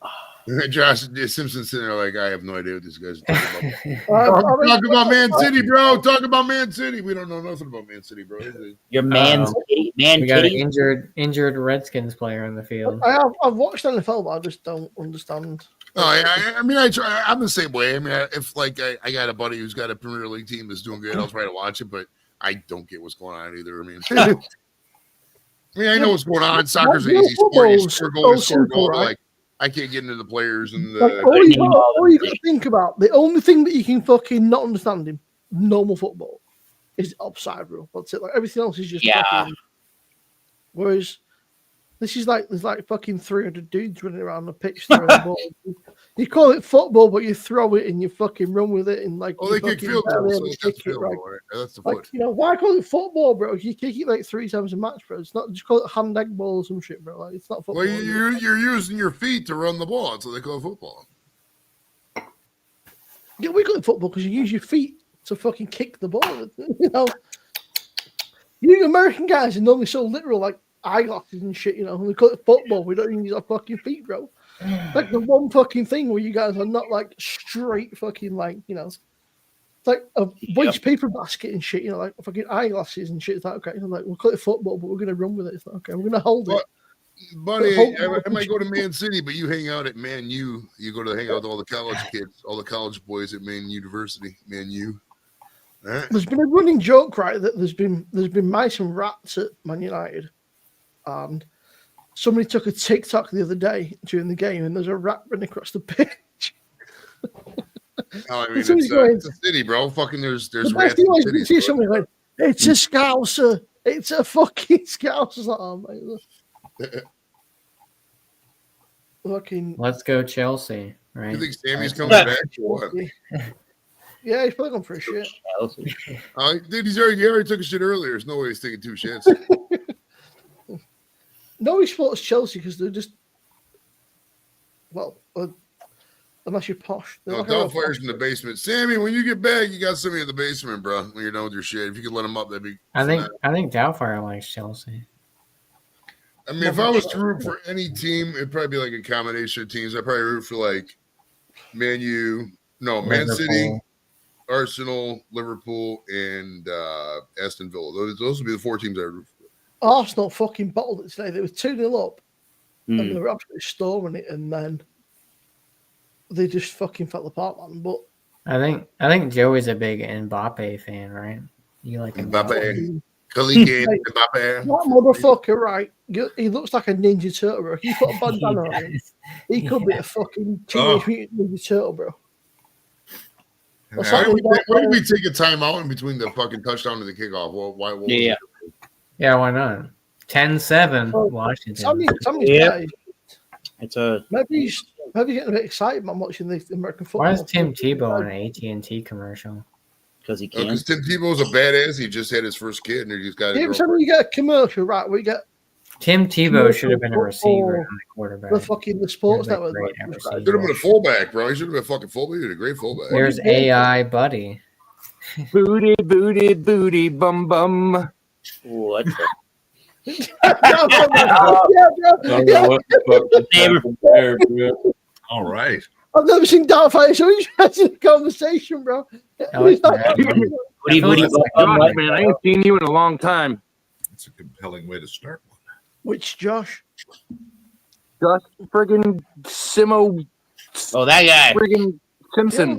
Josh Simpson sitting there like, I have no idea what this guy's talking about. Talk about Man City, bro. Talk about Man City. We don't know nothing about Man City, bro. Your man, we got an injured Redskins player on the field. I've watched NFL, but I just don't understand. No, I mean, I'm the same way. I mean, if like I got a buddy who's got a Premier League team that's doing good, I'll try to watch it, but I don't get what's going on either. I mean, I know what's going on. Soccer's an easy sport. You score a goal, right? Like, I can't get into the players and the. Like, all you got to think about, the only thing that you can fucking not understand in normal football is offside rule. That's it. Like everything else is just fucking. Whereas this is like there's like fucking 300 dudes running around the pitch throwing the ball. You call it football, but you throw it and you fucking run with it and like. Oh, they kick field goals. So that's field goal, right? That's the foot. Like, why call it football, bro? You kick it like 3 times a match, bro. It's not just call it hand egg ball or some shit, bro. Like it's not football. Well, you're using your feet to run the ball, so they call it football. Yeah, we call it football because you use your feet to fucking kick the ball. You American guys are normally so literal, like eyeglasses and shit. And we call it football. We don't even use our fucking feet, bro. Like the one fucking thing where you guys are not like straight fucking like it's like a waste paper basket and shit, like fucking eyeglasses and shit. It's like okay, like we'll call it football, but we're gonna run with it. It's like okay, we're gonna hold it. Buddy, I might go to Man City, but you hang out at Man U. You go to hang out with all the college kids, all the college boys at Man University, Man U. Right. There's been a running joke, right, that there's been mice and rats at Man United, and somebody took a TikTok the other day during the game, and there's a rat running across the pitch. I mean, it's a city, bro. Fucking there's rats in the city. See somebody like, it's a Scouser. It's a fucking Scouser. Like, oh, mate. Fucking. Let's go Chelsea, right? You think Sammy's coming back or what? Yeah, he's probably going for a shit. Dude, he already took a shit earlier. There's no way he's taking 2 shits. No, he supports Chelsea because they're just unless you're posh. No, Doubtfire's in the basement. Sammy, when you get back, you got somebody in the basement, bro. When you're done with your shit, if you could let him up, that'd be. I think Doubtfire likes Chelsea. I mean, if I was to root for any team, it'd probably be like a combination of teams. I'd probably root for like Man City, Arsenal, Liverpool, and Aston Villa. Those would be the 4 teams I would root for. Arsenal fucking bottled it today. They were 2-0 up, and they were absolutely storming it, and then they just fucking fell apart, man. But I think Joey's a big Mbappe fan, right? You like Mbappe? Mbappe. That motherfucker, right? He looks like a Ninja Turtle, bro. If you put a bandana on him, he could be a fucking Teenage Mutant Ninja Turtle, bro. Why did we take a timeout in between the fucking touchdown and the kickoff? Well, why? Yeah, why not? 10-7, Washington. It's a maybe he's getting a bit excited about watching the American football. Why is Tim Tebow on an AT&T commercial? Because he can. Because Tim Tebow's a badass. He just had his first kid, and he just got. Every time you get a commercial, right? We get Tim Tebow should have been a receiver, not a quarterback. The sports network. Should have been a fullback, bro. He should have been a fucking fullback. He did a great fullback. There's AI Buddy. Booty, booty, booty, bum, bum. What? All right. I've never seen Doubtfire so interested in the conversation, bro. Josh, man, I ain't seen you in a long time. That's a compelling way to start one. Which Josh? Josh friggin' Simo. Oh, that guy. Friggin' Simpson.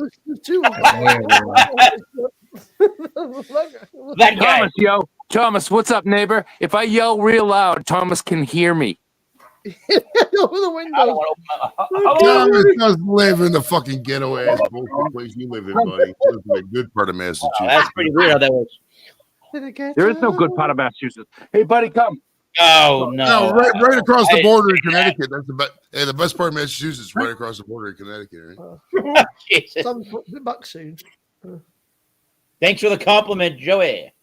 That guy. Thomas, yo. Thomas, what's up, neighbor? If I yell real loud, Thomas can hear me. Over the window. Thomas doesn't live in the fucking ghetto ass bullshit place you live in, buddy. He lives in a good part of Massachusetts. Oh, that's pretty weird how that was. There is no good part of Massachusetts. Hey, buddy, come. Oh, no. Right across the border in Connecticut. That's the best part of Massachusetts is right across the border in Connecticut, right? Be back soon. Thanks for the compliment, Joey.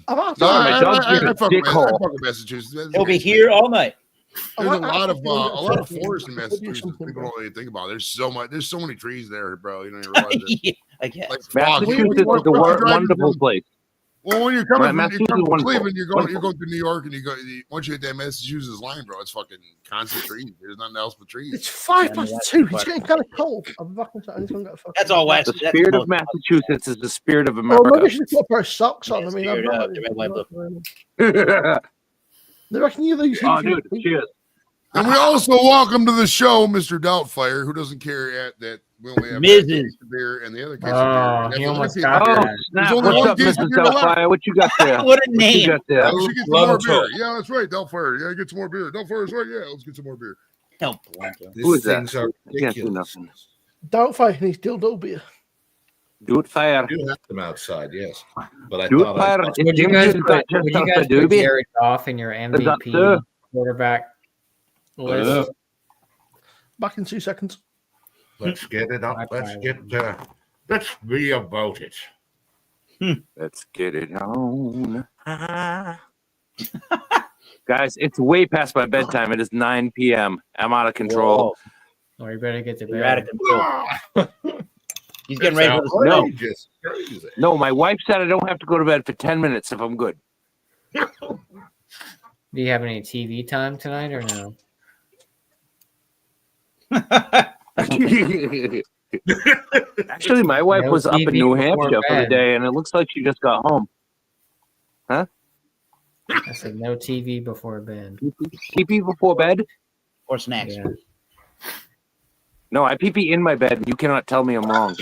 I've No, actually, my dog's I being a fuck with dickhole. Massachusetts. He'll be here all night. There's a lot of actually forests in do Massachusetts. something, People bro. don't really think about it. There's so many trees there, bro. You don't even realize it. Yeah, I guess. Like fog. Massachusetts is a Once you drive wonderful from- place. Well, when you're coming from, Massachusetts is from wonderful. Cleveland, you're going Wonderful. through New York, and once you hit that Massachusetts line, bro, it's fucking constant trees. There's nothing else but trees. It's 5 Yeah, past that's 2. part- It's getting kind of cold. I'm back inside. I just want to get a fucking. That's all West. The that's spirit of most- Massachusetts is the spirit of Oh, maybe I America. should put a pair of socks on. I mean, Spirit, I'm not. the red, white, blue. They reckon you these Oh, things. dude, cheers. And we also welcome to the show Mr. Doubtfire, who doesn't care that we only have Mrs. one case of beer and the other case Oh, of beer. he That's almost the got other Oh, case of that. beer. snap. only What's one up, case of Mrs. beer left. Doubtfire? What you got there? What a What you name. got there? Yeah, we should get some more beer. Yeah, that's right. Doubtfire. Yeah, get some more beer. Doubtfire's right. Yeah, let's get some more beer. No, Blanco. Who is that? Things are I can't do ridiculous. nothing. Doubtfire and his dildo beer. Do it fire. I do have them outside, yes. But I Do it thought fire. I'd Would you Jim guys just put, got just would you off guys the put doobie. Jared Goff in your Is that MVP so? quarterback list? Back in 2 seconds. let's get it up. I Let's probably get let's be about it. Let's get it on. Guys, it's way past my bedtime. It is 9 p.m. I'm out of control. Or you better get to You're out of bed. control. He's getting ready for the snow. outrageous. Crazy. No, my wife said I don't have to go to bed for 10 minutes if I'm good. Do you have any TV time tonight or no? Actually, my wife No was up in TV New before Hampshire for the bed. day, and it looks like she just got home. I said no TV before bed. Pee-pee before bed? Or snacks. Yeah. No, I pee-pee in my bed, and you cannot tell me I'm wrong.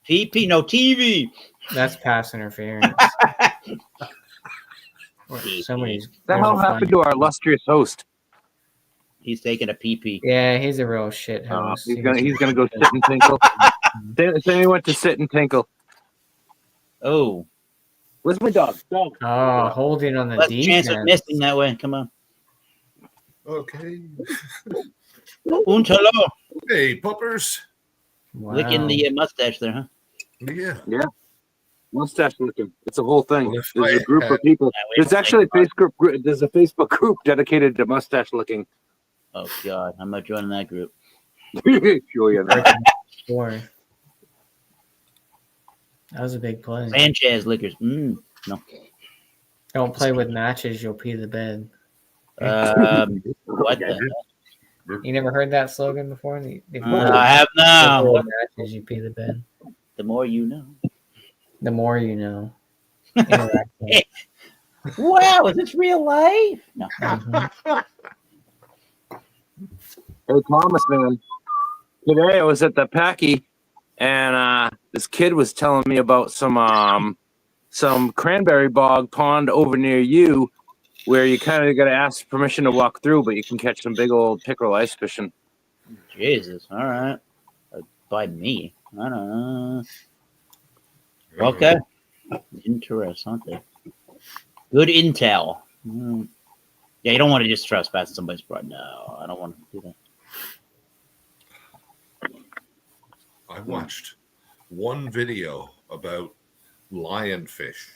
PP, no TV. That's pass interference. Somebody's What the hell happened to our illustrious host? He's taking a PP. Yeah, he's a real shit host. He's gonna go sit and tinkle. Then he went to sit and tinkle. Oh, Where's my dog? Dog. Oh, holding on the less chance of defense. missing that way. Come on. Okay. Untalo. Hey, puppers. Wow. Licking the mustache there, huh? Yeah. Mustache looking. It's a whole thing. Well, if There's a I group had- of people. Yeah, we There's don't actually a think Facebook group. There's a Facebook group dedicated to mustache looking. Oh God, I'm not joining that group. Sure, you're not. Four. That was a big play. Sanchez liquors. Don't play with matches, you'll pee the bed. What the? You never heard that slogan before? I have now. Don't play with matches, you pee the bed. The more you know. The more you know. Interactive. Wow, is this real life? No. Mhm. Hey, Thomas, man. Today I was at the Packy, and this kid was telling me about some cranberry bog pond over near you, where you kind of got to ask permission to walk through, but you can catch some big old pickerel ice fishing. Jesus. All right. By me. I don't know. Okay. Interesting. Good intel. Yeah, you don't want to just trespass somebody's property. No, I don't want to do that. I watched one video about lionfish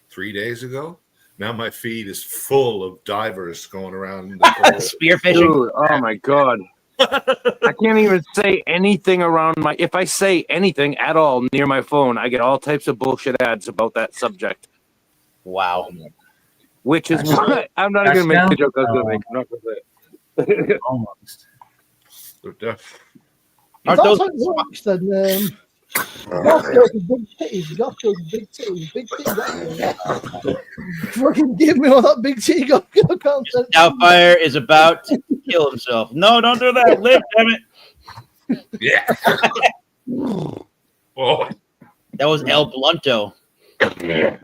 3 days ago. Now my feed is full of divers going around. The Spearfishing. Dude, oh my god. I can't even say anything around my. If I say anything at all near my phone, I get all types of bullshit ads about that subject. Wow. Which is why I'm not even gonna make the joke I was gonna make. I'm not gonna say it. Almost. Aren't That's those- like wax then. Garfield with big titties. Garfield with big titties. Big titties. Fucking give me all that big titty Garfield content. Doubtfire is about to kill himself. No, don't do that. Live, damn it. Yeah. Oh, That was El Blunto. Hey,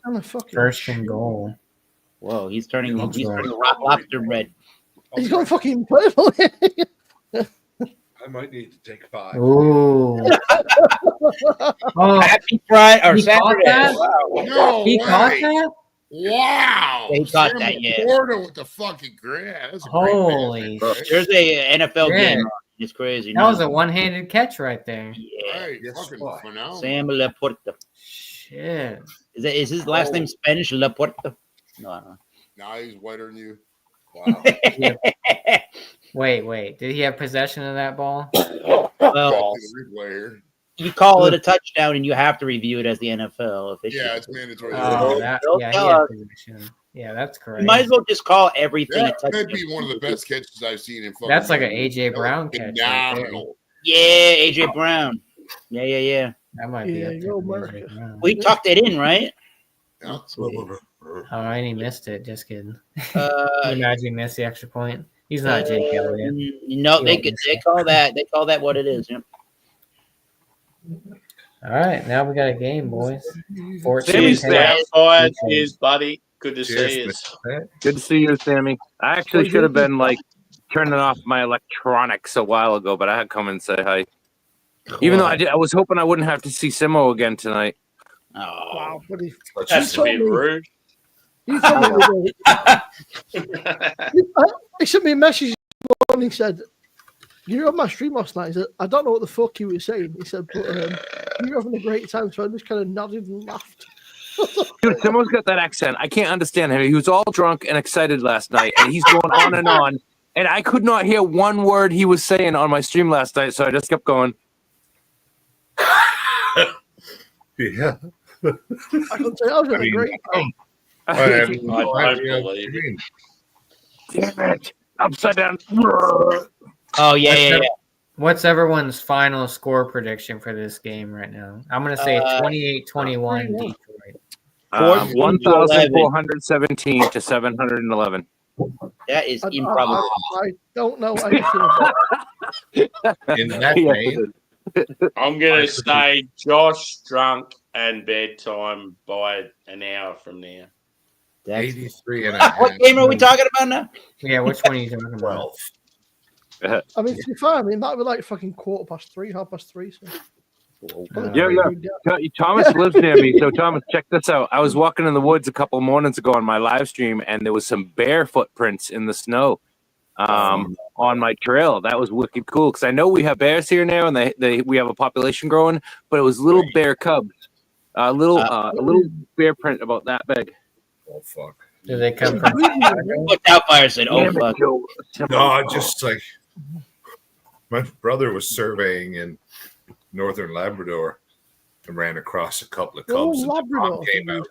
kind of fucking. First and goal. Whoa, he's turning That's he's right. turning rock lobster red. He's gone fucking purple. I might need to take 5. Ooh. Oh, Happy Friday or He caught Saturday. that? Wow. No he way. caught that? Wow. Yeah, he caught Sam that, yeah. Laporta with the fucking grab. That's a great Holy pass, right? There's a NFL Yeah. game. It's crazy. That was a one-handed catch right there. yeah. Right, Yes, fucking why? phenomenal. Sam Laporta. shit. Is his last name Spanish? Laporta? No, I don't Now he's whiter than you. Wow. Yeah. Wait. Did he have possession of that ball? know. Well, Replay here. you call it a touchdown, and you have to review it as the NFL. Yeah, it's mandatory. Oh, Don't he tell had us. possession. Yeah, that's correct. You might as well just call everything a That touchdown. might be one of the best catches I've seen in football. That's like an AJ Brown catch. Right there. Phenomenal. Yeah, AJ Brown. Yeah. That might be Yeah, up there go with America. AJ Brown. We tucked it in, right? Yeah. Oh, and he missed it. Just kidding. Uh, Imagine he missed the extra point. He's not Jake Elliott. No, He they won't miss they it. call that what it is. Yep. All right, now we got a game, boys. Sammy's 14-10. there. Fired. Cheers, buddy. Good to see Cheers, you. Mr. Pitt. Good to see you, Sammy. I actually should have been like turning off my electronics a while ago, but I had to come and say hi. Even though I was hoping I wouldn't have to see Simo again tonight. Oh, Wow, buddy. That's a bit rude. He told me he sent me a message this morning. He said, "You were on my stream last night." He said, "I don't know what the fuck you were saying." He said, "But you were having a great time." So I just kind of nodded and laughed. Dude, Simo's got that accent. I can't understand him. He was all drunk and excited last night, and he's going on and on. And I could not hear one word he was saying on my stream last night, so I just kept going. Yeah. I can say I was having a great time. I have I no don't idea believe what you mean. Damn it. Upside down. oh yeah. What's everyone's final score prediction for this game right now? I'm going to say 28-21 Detroit. 1,417 to 711. That is I improbable. don't know anything about In that Yeah. vein, I'm going to say Josh drunk and bedtime by an hour from now. That's- 83 and a half. What game are we talking about now? Yeah, which one are you talking about? 12. I mean, to be fair, I mean, that'd be like fucking 3:15, 3:30. So. Thomas lives near me. So, Thomas, check this out. I was walking in the woods a couple of mornings ago on my live stream, and there was some bear footprints in the snow on my trail. That was wicked cool because I know we have bears here now, and we have a population growing, but it was little bear cubs. A little bear print about that big. Oh, fuck. Do they come from What Doubtfire said? Oh fuck. No, just like my brother was surveying in northern Labrador and ran across a couple of Oh, cubs. And the Labrador. mom came out.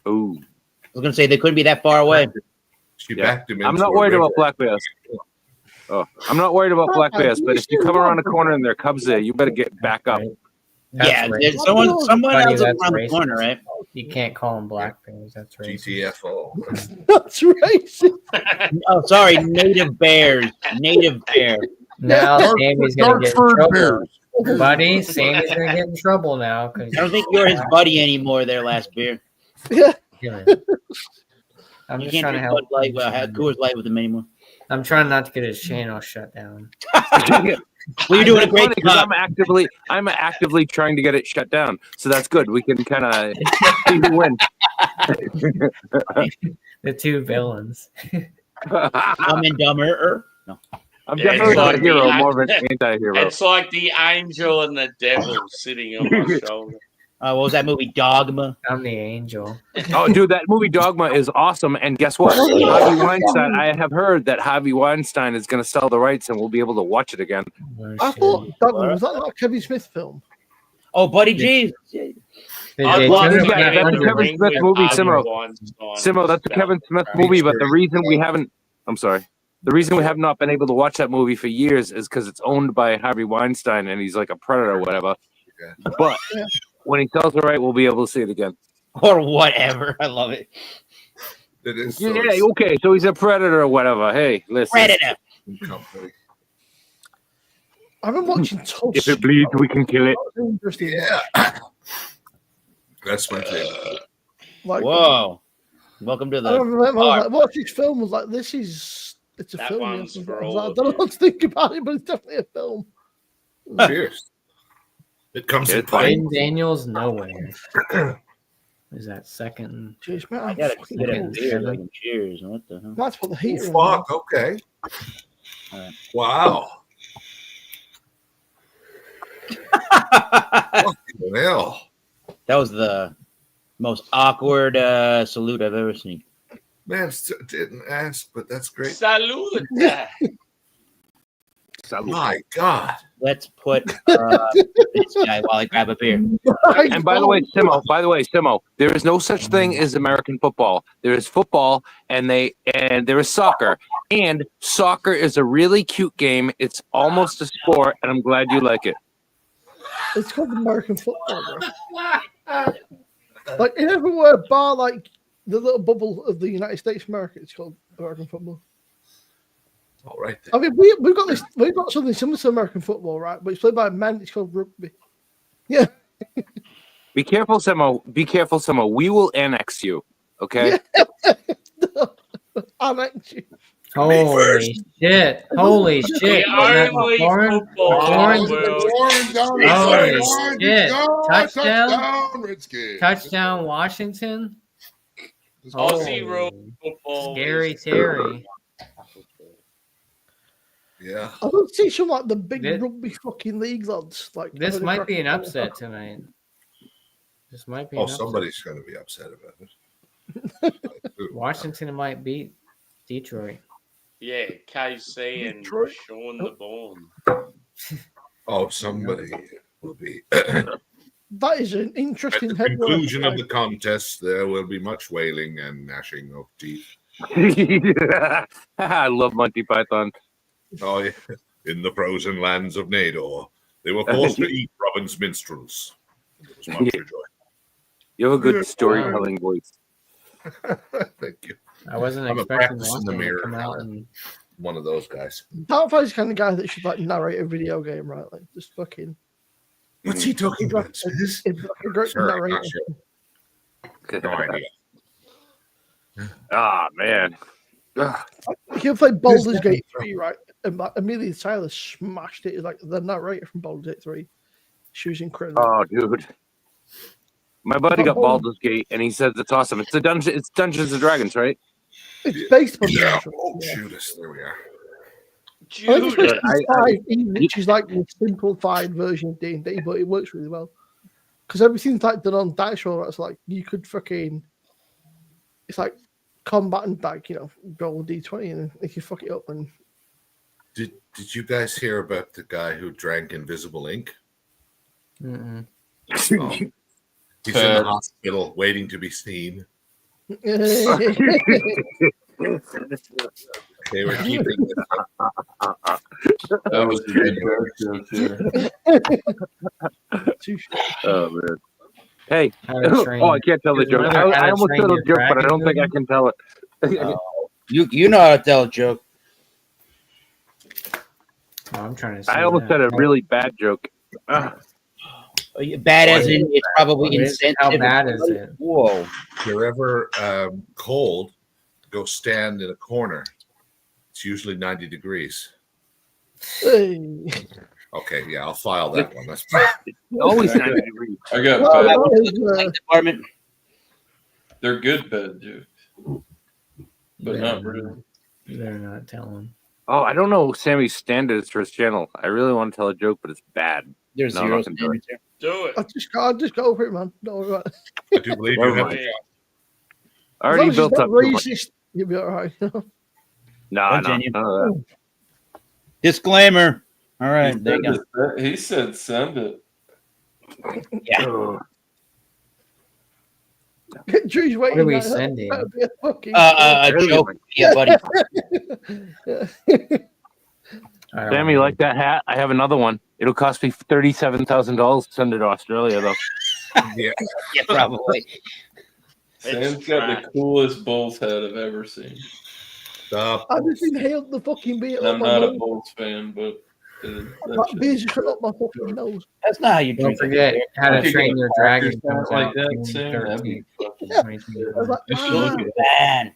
Ooh. I was gonna say they couldn't be that far away. She Yeah. backed him I'm into not a worried river. about black bears. Oh, I'm not worried about black bears, but if you come around the corner and there are cubs there, you better get back up. That's Yeah, racist. there's someone Buddy, else that's around the racist. corner, right? You can't call them black bears. That's racist. GTFO. That's racist. Oh, sorry, native bears. Native bear. Now Sammy's gonna get in Dark-furred trouble, bears. buddy. Sammy's gonna get in trouble now because I don't think you're his buddy anymore. There, last beer. Yeah. I'm You just can't trying to drink help. Bud Light. Well, have Coors Light with him anymore. I'm trying not to get his channel shut down. Well, you're doing a It's great funny 'cause job. I'm actively trying to get it shut down. So that's good. We can kind of see who wins. The two villains. Dumb and Dumber. No. I'm Yeah, definitely it's not a like hero, the- more of an anti-hero. It's like the angel and the devil sitting on my shoulder. What was that movie? Dogma. I'm the angel. Oh, dude, that movie Dogma is awesome. And guess what? Harvey Weinstein. I have heard that Harvey Weinstein is going to sell the rights, and we'll be able to watch it again. Oh, I shit. thought Dogma, was that not a Kevin Smith film? Oh, Buddy G. Did I'd they love turn to it Yeah, get back that's in a the under? Kevin ring Smith with movie, Harvey Simo. Weinstein. Simo, that's a Kevin Smith movie, but the reason we haven't, I'm sorry, the reason we have not been able to watch that movie for years is because it's owned by Harvey Weinstein, and he's like a predator or whatever. Yeah. But when he tells the right, we'll be able to see it again. Or whatever. I love it. It is Yeah, so okay, so he's a predator or whatever. Hey, listen. Predator. company. I've been watching Tusk. If it bleeds, we can kill it. That was interesting. Yeah. That's my favorite. Like, Whoa. Welcome to I the. remember I was like, watch this film. I was like, it's a That film. one's I for was all like, I of don't know you. what to think about it, but it's definitely a film. Cheers. It comes in It's fine. plain. Jaden Daniels nowhere. Is that second? Jeez, man, I I'm gotta fucking get a cold. beer. Like, cheers. What the hell? That's what the heater. Oh, fuck. Okay. Alright. Wow. Fucking hell. That was the Most awkward salute I've ever seen. Man, didn't ask, but that's great. Salute. My God. Let's put this guy while I grab a beer. And by the way, Simo, there is no such thing as American football. There is football, and there is soccer. And soccer is a really cute game. It's almost a sport, and I'm glad you like it. It's called American football, bro. Like in everywhere bar like the little bubble of the United States of America, it's called American football. All right. I mean, we've got something similar to American football, right? But it's played by men. It's called rugby. Yeah. Be careful, Simo. We will annex you. Okay. Annex you. Holy shit! Holy shit! The only football Horns. world. Holy shit. Touchdown. Redskins. Touchdown, Washington. Aussie Oh, rule football. Scary is- Terry. Yeah. I don't see some like the big This- rugby fucking league lads. Like This having a might crack be an at it. upset tonight. This might be. Oh, an upset. somebody's going to be upset about it. Washington might beat Detroit. Yeah, KC and Detroit. Sean the Born. Oh, somebody will be. That is an At interesting the headline. conclusion of the contest, there will be much wailing and gnashing of teeth. I love Monty Python. Oh, yeah. In the frozen lands of Nador, they were forced to eat Robin's minstrels. There was much joy. You have a good storytelling voice. Thank you. I wasn't I'm a expecting practice in the Washington to mirror come out now. and One of those guys. Tarfai's the kind of guy that should like narrate a video game, right? Like just fucking What's he talking about? This? it'd be like a great Sure, narrator. not sure. No idea. Ah, man. Ugh. He'll play Baldur's Gate 3, right? And like, Amelia Tyler smashed it. It's like the narrator from Baldur's Gate 3. She was incredible. Oh, dude. My buddy got Baldur's Gate, and he says it's awesome. It's Dungeons and Dragons, right? It's based on Yeah. the Oh, Judas. There we are. I think it's Judas. based on which is like the simplified version of D&D, but it works really well. Because everything's like done on dice roll. It's like you could fucking... It's like combat and like, you know, roll a D20 and if you fuck it up and... Did you guys hear about the guy who drank invisible ink? Mm-mm. Oh. He's in the hospital waiting to be seen. They were keeping it. That was a good joke there. Oh, man. Hey. How to train. Oh, I can't tell the There's joke. another How I to almost Train said a Your joke, but I Dragon don't think I movie? can tell it. You know how to tell a joke. Oh, I'm trying to. Say I almost that. said a really bad joke. Bad as in it's probably What is- insensitive. how bad is it? Whoa. If you're ever cold, go stand in a corner. It's usually 90 degrees. Hey. Okay, yeah, I'll file that one. That's Always 90 degrees. I got Well, bad. that is, Department. They're good bad jokes, but not really. They're not telling. Oh, I don't know Sammy's standards for his channel. I really want to tell a joke, but it's bad. There's No, zero nothing to it. standards here. Do it. I'll just go for it, man. Don't worry about it. I do believe you have. Yeah. I already As long as built it's up not too much. racist, you'll be all right. Nah, Continue. none of that. Disclaimer. All right, there you go. He said send it. Yeah. Drew's What waiting. are we like, sending? that'd be a fucking- A joke. Yeah, buddy. I don't Sammy, know. like that hat? I have another one. It'll cost me $37,000 to send it to Australia, though. Yeah. Yeah, probably. Sam's got the coolest Bulls hat I've ever seen. Stop. I just inhaled the fucking beer. And up I'm my not a nose. Bulls fan, but That beer's just up my fucking nose. That's not how you Don't drink forget it. How I to could Train get a Your Packers Dragon hat comes like out that, June Sam. That'd be 13th, fucking- 2021. I was like, I should look at it. Man.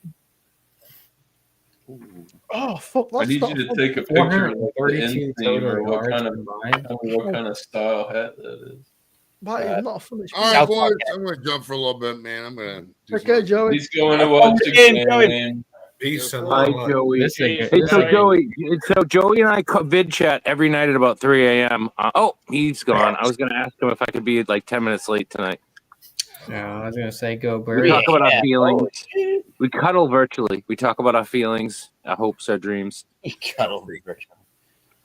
oh fuck, I that's need not you to fun. take a picture of like, the 432 end theme total or what yards kind of combined. style hat that is. That is not a funny. All right, South boys. Park. I'm going to jump for a little bit, man. I'm going to do Okay, some- Joey. He's going to watch the game. Peace and Hi, love. Joey. This is a good- Hey, this so is a- Joey and I vid chat every night at about 3 a.m. Oh, he's gone. I was going to ask him if I could be like 10 minutes late tonight. No, I was gonna say go We Birdie. talk about Yeah. our feelings. We cuddle virtually. We talk about our feelings, our hopes, our dreams. He cuddled.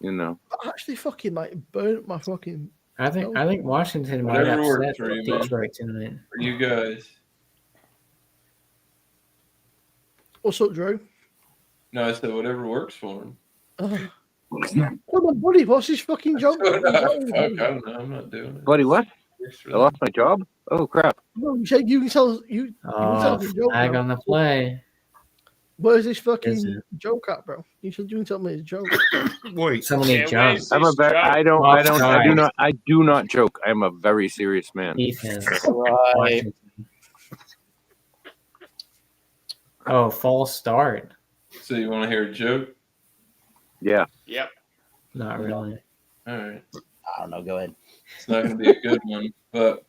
You know. I actually fucking like burnt my fucking. I think Washington might Whatever works upset for you, man. Detroit tonight. For you guys. What's up, Drew? No, I said whatever works for him. Come on, buddy. What's his fucking joke? Fuck, I don't know. I'm not doing it. Buddy, what? Works for I them. lost my job? Oh crap. No, you said you can tell you. Oh, me a joke, flag bro. on the play. Where's this Is fucking it? joke at, bro? You said you can tell me a joke. Wait, Somebody Yeah, jumps. where's I'm a this very joke? I do not joke. I'm a very serious man. Defense. Right. Washington. Oh, false start. So you want to hear a joke? Yeah. Yep. Not really. All right. I don't know. Go ahead. It's not going to be a good one, but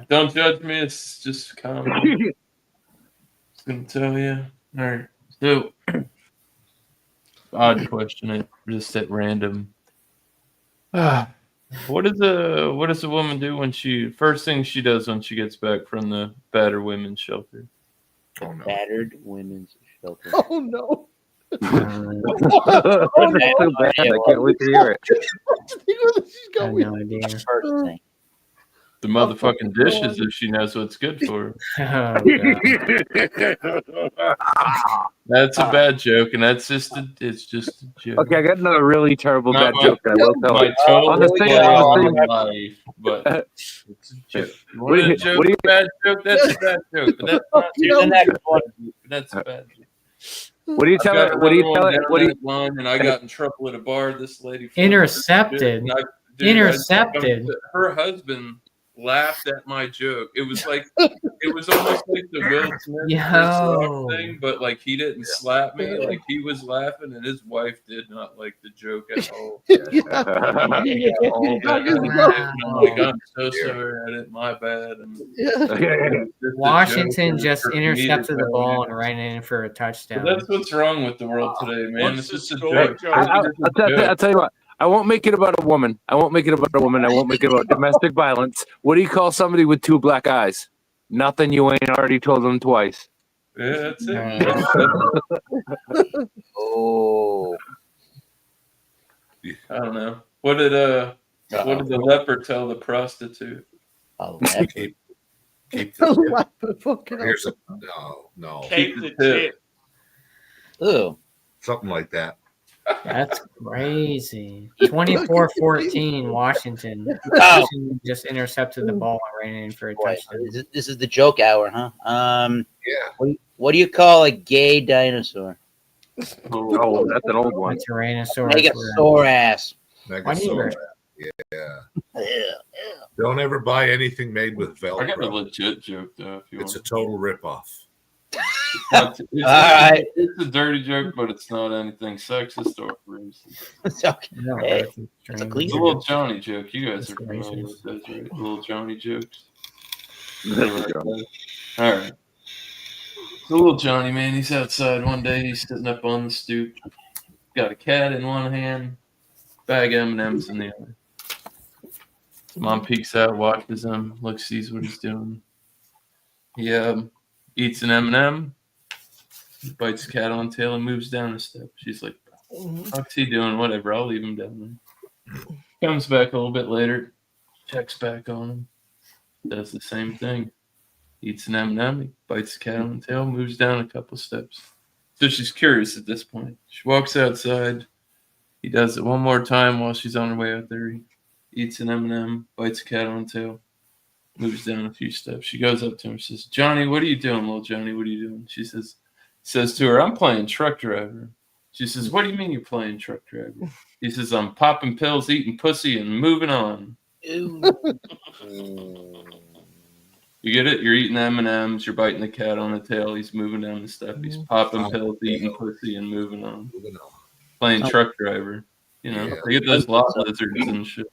don't judge me. It's just comedy. Just going to tell you. All right. So, odd question. It just at random. What does a woman do when first thing she does when she gets back from the battered women's shelter? oh no. Battered women's shelter. Oh no! That's Oh, so bad. I can't wait to hear it. She's I have going. no idea. First thing. The motherfucking dishes if she knows what's good for her. Oh, God. That's a bad joke, and it's just a joke. Okay, I got another really terrible Not bad my- joke that I will tell My you. total On the play same- on the on same- life, but it's a joke. You What do want you- a joke? what do you- A bad joke? That's a bad joke. But that's not You Here's the know, next one. That's a bad joke. What do you tell I've it? got What do you another tell one it? down What do you? that line, and I got in trouble at a bar. This lady Intercepted. And Intercepted. Her husband laughed at my joke. It was like it was almost like the Will Smith Chris Yo. Rock thing, but like he didn't slap me. Like he was laughing, and his wife did not like the joke at all. I'm like, I'm so sorry, I didn't. My bad. And Washington just Her intercepted the immediate ball value. and ran in for a But touchdown. that's what's wrong with the world today, man. What's It's the just a score, joke. Joe? I'll tell you what. I won't make it about a woman. I won't make it about domestic violence. What do you call somebody with two black eyes? Nothing you ain't already told them twice. Yeah, that's it. Oh. I don't know. What did the leper tell the prostitute? Oh, Keep the Fucking hell. here's a no. Keep the tip. tip. Ooh. Something like that. That's crazy. 24-14 Washington. Oh. Washington just intercepted the ball and ran in for a Boy, touchdown. this is the joke hour, huh? Yeah. What do you call a gay dinosaur? Oh, that's an old A one. Tyrannosaurus. Megasaurus. Why do you- Megasaurus. Yeah. Don't ever buy anything made with I got a Velcro. legit joke though. If you It's a want. total ripoff. It's right. It's a dirty joke, but it's not anything sexist or racist. It's okay. No, Hey, that's extreme. a clean- It's a little Johnny joke. You guys are That's familiar racist. with those, right? Little Johnny jokes. There we go. All right. The little Johnny, man, he's outside one day. He's sitting up on the stoop. Got a cat in one hand, bag of M&Ms in the other. Mom peeks out, watches him, looks, sees what he's doing. He eats an M&M, bites the cat on the tail, and moves down the step. She's like, what's he doing? Whatever, I'll leave him down there. Comes back a little bit later, checks back on him, does the same thing. Eats an M&M, he bites the cat on the tail, moves down a couple steps. So she's curious at this point. She walks outside. He does it one more time while she's on her way out there. He eats an M&M, bites the cat on the tail, moves down a few steps. She goes up to him, says, Johnny, what are you doing, little Johnny? What are you doing? She says to her, I'm playing truck driver. She says, what do you mean you're playing truck driver? He says, I'm popping pills, eating pussy, and moving on. You get it? You're eating M&Ms, you're biting the cat on the tail, he's moving down the step, he's popping pills, eating pussy, and moving on. Playing truck driver. You know, Yeah. they get those lot lizards and shit.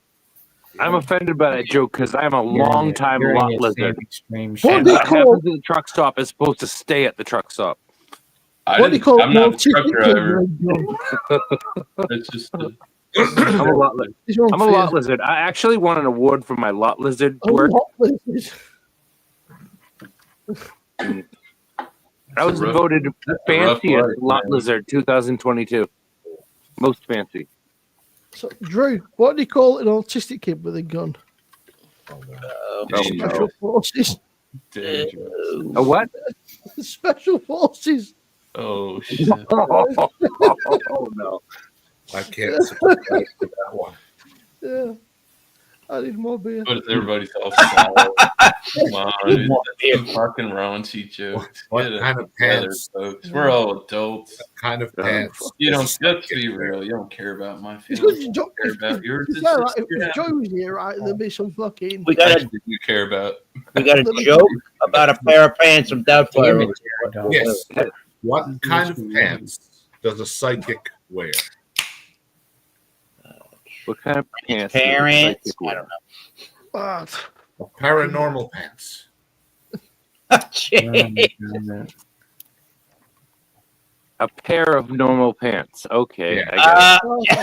I'm offended by that joke because I'm a long time You're in lot the lizard. same extreme What shit. do you What call- happens at the truck stop is supposed to stay at the truck stop. What do you call I'm not the truck multi- driver. It's just I'm a lot lizard. He's wrong I'm a for lot you. lizard. I actually won an award for my lot lizard A work. lot lizard. I was rough- voted a rough fanciest life, lot man. lizard 2022. Most fancy. So, Drew, what do you call an autistic kid with a gun? Dangerous. Special forces. Dangerous. A what? Special forces. Oh shit. Oh no. I can't subscribe to that one. Yeah. I need more beer. But everybody's all sour. Come on, dude. That's some fucking raunchy jokes. What Get it kind of together, pants? folks. We're all adults. What kind of pants? You don't does a just be psychic wear? real. You don't care about my It's feelings. good You to don't care about yours. If, It's yeah, just, right, if Joe was here, right, there'd be some fucking. We got a you care about. joke about a pair of pants from Doubtfire. Yes. What kind of pants does a psychic wear? What kind of pants? does a Parents. psychic I wear? don't Ah, Paranormal pants. know. Jeez. A pair of normal pants. Okay, Yeah. I got it. okay.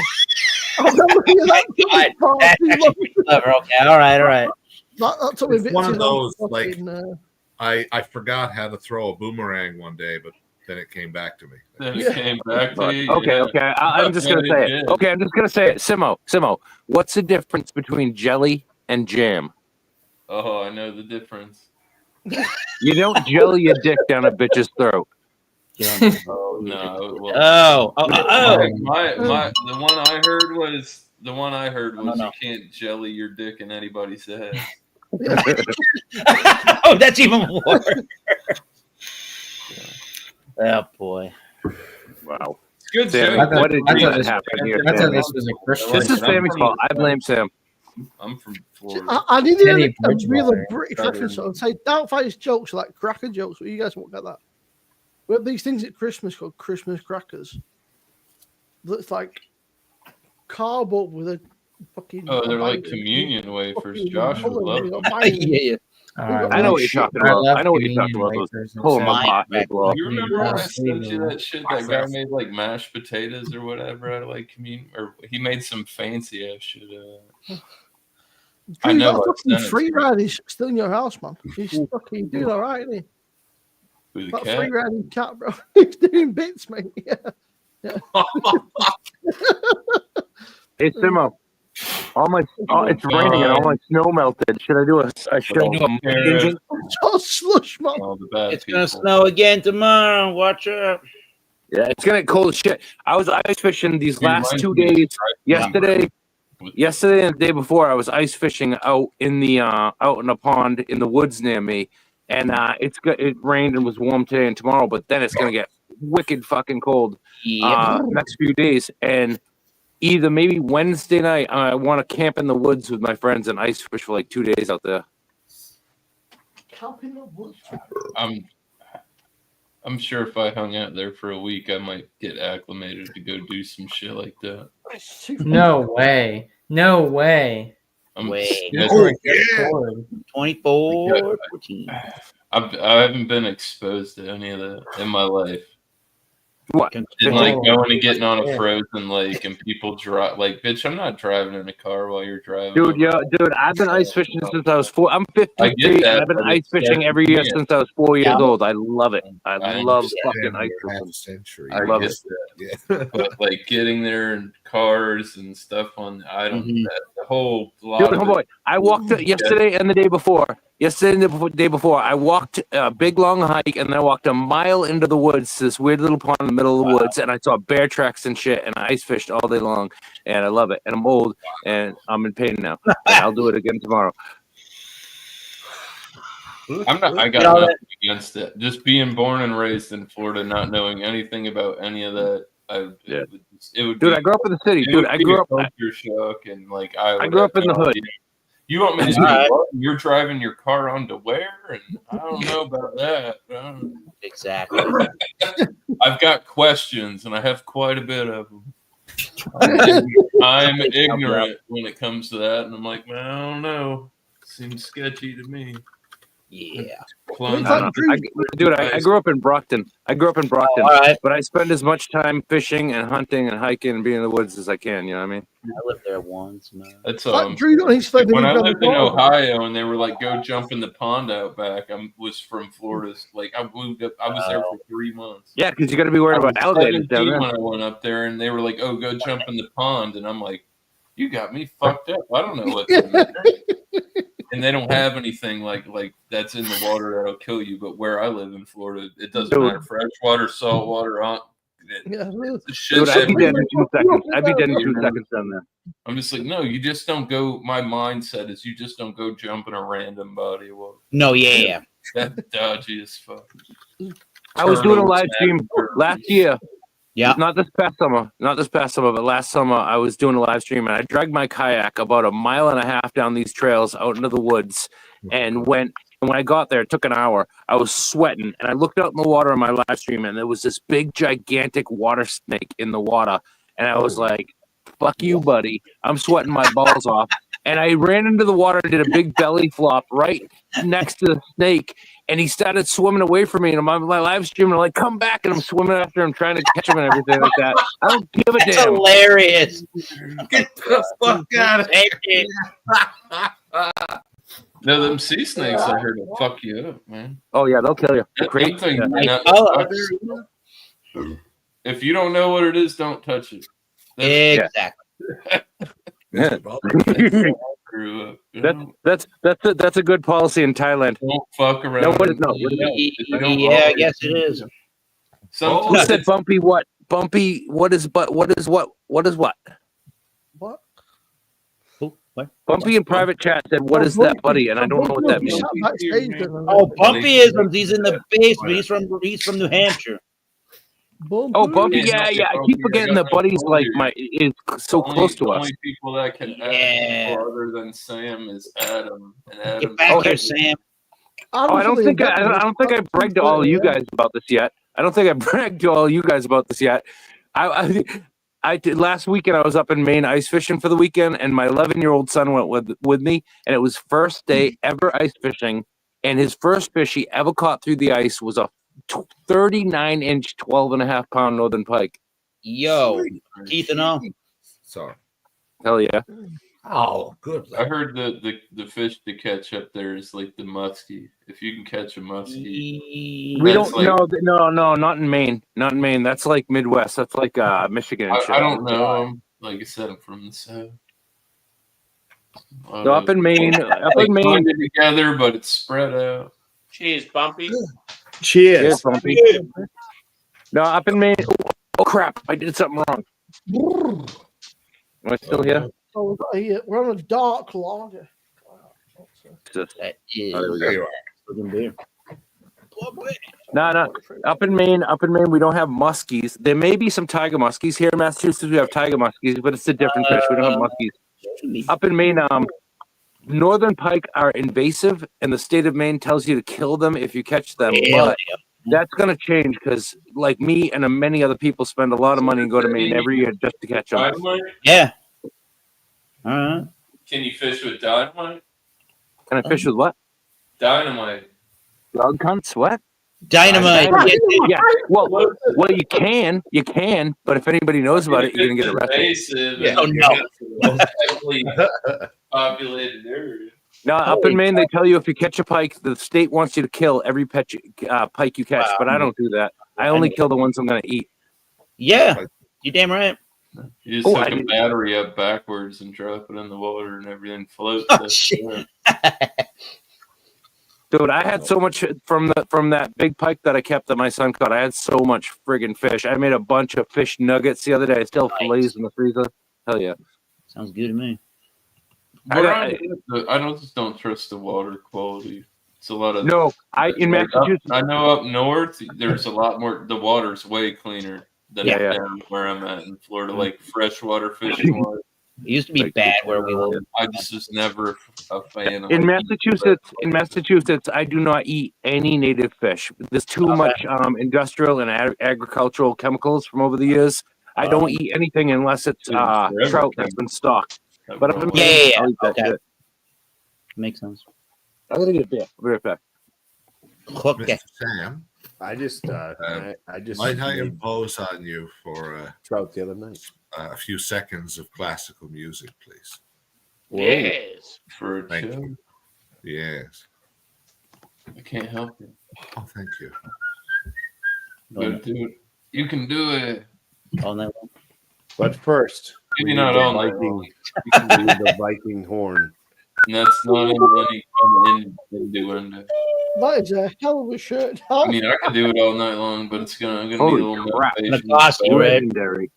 I remember hearing that God, part, that's you actually know, pretty clever. Okay, all right. that took me It's bits one of in those, fucking, I forgot how to throw a boomerang one day, but then it came back to me. Then Yeah. it came back to you. Okay, yeah. okay. I'm just gonna say it. Okay, I'm just gonna say it. Simo, what's the difference between jelly and jam? Oh, I know the difference. You don't jelly your dick down a bitch's throat. Oh no. Well, Oh. the one I heard was No. you can't jelly your dick in anybody's head. Oh, that's even worse. Oh boy. Wow. It's good. Sam, joke. what did I thought even this- happen here? I thought Sam? this was a Christian. This is Sammy's fault. I blame Sam. I'm from Florida. I needed Teddy a real Bridgewater British started- reference. So I'd say Doubtfire's jokes are like cracker jokes, but you guys won't get that. We have these things at Christmas called Christmas crackers. That's like cardboard with a fucking. Oh, they're like banging- communion wafers. fucking Josh would hole love in them. it, banging. Yeah. I know what you're talking about. I know what you're talking about. Those pull them Mine apart. back Well, You remember when I sent you Yeah. that shit? That guy made like mashed potatoes or whatever out of like communion, or he made some fancy ass shit. I Drew, know that what fucking sentence free it ride is still in your house, man. He's fucking doing all right, isn't he? Who the That cat? free riding cat, bro. He's doing bits, mate. Yeah. hey Simo, it's raining and all my snow melted. Should I do a Yeah. Just slush, man. All the bad It's people. gonna snow again tomorrow. Watch out. Yeah, it's gonna get cold as shit. I was ice fishing these Dude, last mine's 2 gonna days. be Yesterday and the day before, I was ice fishing out in a pond in the woods near me, and it rained and was warm today and tomorrow, but then it's gonna get wicked fucking cold next few days. And either maybe Wednesday night, I want to camp in the woods with my friends and ice fish for like 2 days out there. I'm sure if I hung out there for a week, I might get acclimated to go do some shit like that. No way. No way. I'm Way. scared. Oh, yeah. 24, 14. I haven't been exposed to any of that in my life. What? And like Oh, going and getting on a yeah. frozen lake and people drive like, bitch, I'm not driving in a car while you're driving. Dude, I've been ice fishing since I was 4. I'm 53. I get that, I've been but ice it's fishing every year yeah. since I was 4 years Yeah. old. I love it. I I love understand. fucking ice Half fishing. a century. I love get it. that. But like getting there in cars and stuff on, I don't Mhm. the whole lot Dude, of homeboy, it. I walked yesterday and the day before. Yesterday and the day before, I walked a big long hike and then I walked a mile into the woods to this weird little pond in the middle of the woods, and I saw bear tracks and shit, and I ice fished all day long, and I love it. And I'm old and I'm in pain now. And I'll do it again tomorrow. I got You know nothing against it. Just being born and raised in Florida, not knowing anything about any of that, Yeah. it would Dude, be, I grew up in the city. it Dude, would I be grew a up. culture shock, and like I I grew up in the hood. You want me to do Alright. what? You're driving your car onto where? And I don't know about that. Exactly. I've got questions, and I have quite a bit of them. I'm ignorant when it comes to that, and I'm like, man, I don't know. Seems sketchy to me. Yeah. Plunge. I don't know. I grew up in Brockton. All right. But I spend as much time fishing and hunting and hiking and being in the woods as I can. You know what I mean? I lived there once, man. That's Like Drew got his phone. when I lived in Ohio and they were like, go jump in the pond out back. I was from Florida. Like I moved up. I was there for 3 months. Yeah, because you got to be worried about I was alligators down 17 there. when I went up there, and they were like, "Oh, go jump in the pond," and I'm like, "You got me fucked up. I don't know what's in there." And they don't have anything like that's in the water that'll kill you. But where I live in Florida, it doesn't Dude. matter. Freshwater, saltwater, Yeah, the shit Dude, I'd be dead in everywhere. 2 seconds. I'd be dead in 2 seconds down there. I'm just like, no, you just don't go. My mindset is you just don't go jump in a random body of water. No, yeah. That's dodgy as fuck. I was doing a Turtles, live stream snappers. last year. Yeah. Not this past summer, but last summer I was doing a live stream and I dragged my kayak about 1.5 miles down these trails out into the woods and when I got there, it took an hour. I was sweating and I looked out in the water on my live stream and there was this big, gigantic water snake in the water. And I was like, fuck you, buddy. I'm sweating my balls off. And I ran into the water and did a big belly flop right next to the snake. And he started swimming away from me. And I'm on my live stream and I'm like, come back. And I'm swimming after him, trying to catch him and everything like that. I don't give a That's damn. hilarious. Get the fuck out of here. No, them sea snakes I heard will fuck you up, man. Oh, yeah, they'll kill you. That Crazy. thing, if you don't know what it is, don't touch it. Exactly. Yeah. Screw up. You know? That's a good policy in Thailand. Don't fuck around. No, what is no? Yeah, I guess it is. Who Sometimes said bumpy? What bumpy? What is but? What is what? What is what? What? What? Bumpy in private chat said, "What is that, buddy?" And I don't know what that means. Oh, Bumpyisms. He's in the basement. He's from New Hampshire. Oh, Bumpy, yeah. I keep forgetting that Buddy's like is so close to us. Only people that can add people other than Sam is Adam. And Adam. Get back here, Sam. Oh, I don't think I bragged to all you guys about this yet. I did last weekend. I was up in Maine ice fishing for the weekend, and my 11-year-old son went with me, and it was first day ever ice fishing, and his first fish he ever caught through the ice was a 39-inch, 12.5-pound northern pike. Yo, Keith and all. Sorry. Hell yeah. Oh, good. I heard the fish to catch up there is like the muskie. If you can catch a muskie, We That's don't. like- No, not in Maine. Not in Maine. That's like Midwest. That's like Michigan. And shit. I don't know him. Like I said, I'm from the south. So up in Maine, blended together, but it's spread out. Cheers, Bumpy. Cheers, Bumpy. No, up in Maine. Oh crap! I did something wrong. Am I still here? Oh, we're on a dark lager. That is There you are. fucking beer. No. Up in Maine, we don't have muskies. There may be some tiger muskies here in Massachusetts. We have tiger muskies, but it's a different fish. We don't have muskies. Up in Maine, northern pike are invasive, and the state of Maine tells you to kill them if you catch them. But that's going to change because, like me and many other people, spend a lot of money and go to Maine every year just to catch them. Dynamite? Yeah. All right. Can you fish with dynamite? Can I fish with what? Dynamite. Dog cunts? What? Dynamite. Yeah. Well, you can, but if anybody knows about it, you're gonna get arrested. Invasive. Yeah. Oh, no. Heavily populated area. No, up in Maine, they tell you if you catch a pike, the state wants you to kill every pike you catch. Wow. But I don't do that. I only kill the ones I'm gonna eat. Yeah. You damn right. You just hook a battery up backwards and drop it in the water and everything floats. Oh, shit. Dude, I had so much from that big pike that I kept that my son caught. I had so much friggin' fish. I made a bunch of fish nuggets the other day. I still have fillets in the freezer. Hell yeah. Sounds good to me. I don't trust the water quality. It's a lot of in Massachusetts. I know up north there's a lot more. The water's way cleaner than down where I'm at in Florida, like freshwater fishing water. It used to be bad where we live. I just was never a fan of In Massachusetts, I do not eat any native fish. There's too much industrial and agricultural chemicals from over the years. I don't eat anything unless it's trout that's been stocked. But Yeah. I'll eat that Okay. shit. Makes sense. I'm gonna get a beer. I'll be right back. Okay. Mr. Sam, I just might I made impose on you for trout the other night. a few seconds of classical music, please? Whoa. Yes. For a Thank show. Yes. I can't help it. Oh, thank you. But do it. You can do it. All night long. But first, Maybe we not need the all night Viking. long. We need the Viking horn. And that's not any kind of innuendo. That is a hell of a shirt. I mean, I could do it all night long, but I'm gonna need a Holy little crap. motivation. Gonna cost you, Red. Legendary. Do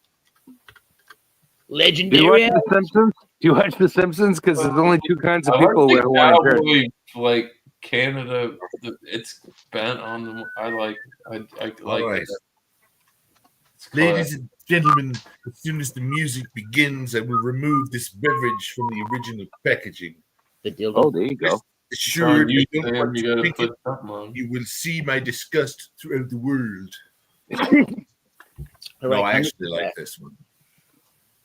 you Legendary. watch The Simpsons? Do you watch The Simpsons? Because there's only two kinds of I like people the that wear shirts. cowboy, like Canada. It's bent on them. I like All right. it. It's Ladies and gentlemen, as soon as the music begins, I will remove this beverage from the original packaging. The dildo. Oh, there you go. Assured you, I don't Sam, want you to gotta drink it. put something on. You will see my disgust throughout the world. All No, right, I come actually back. like this one.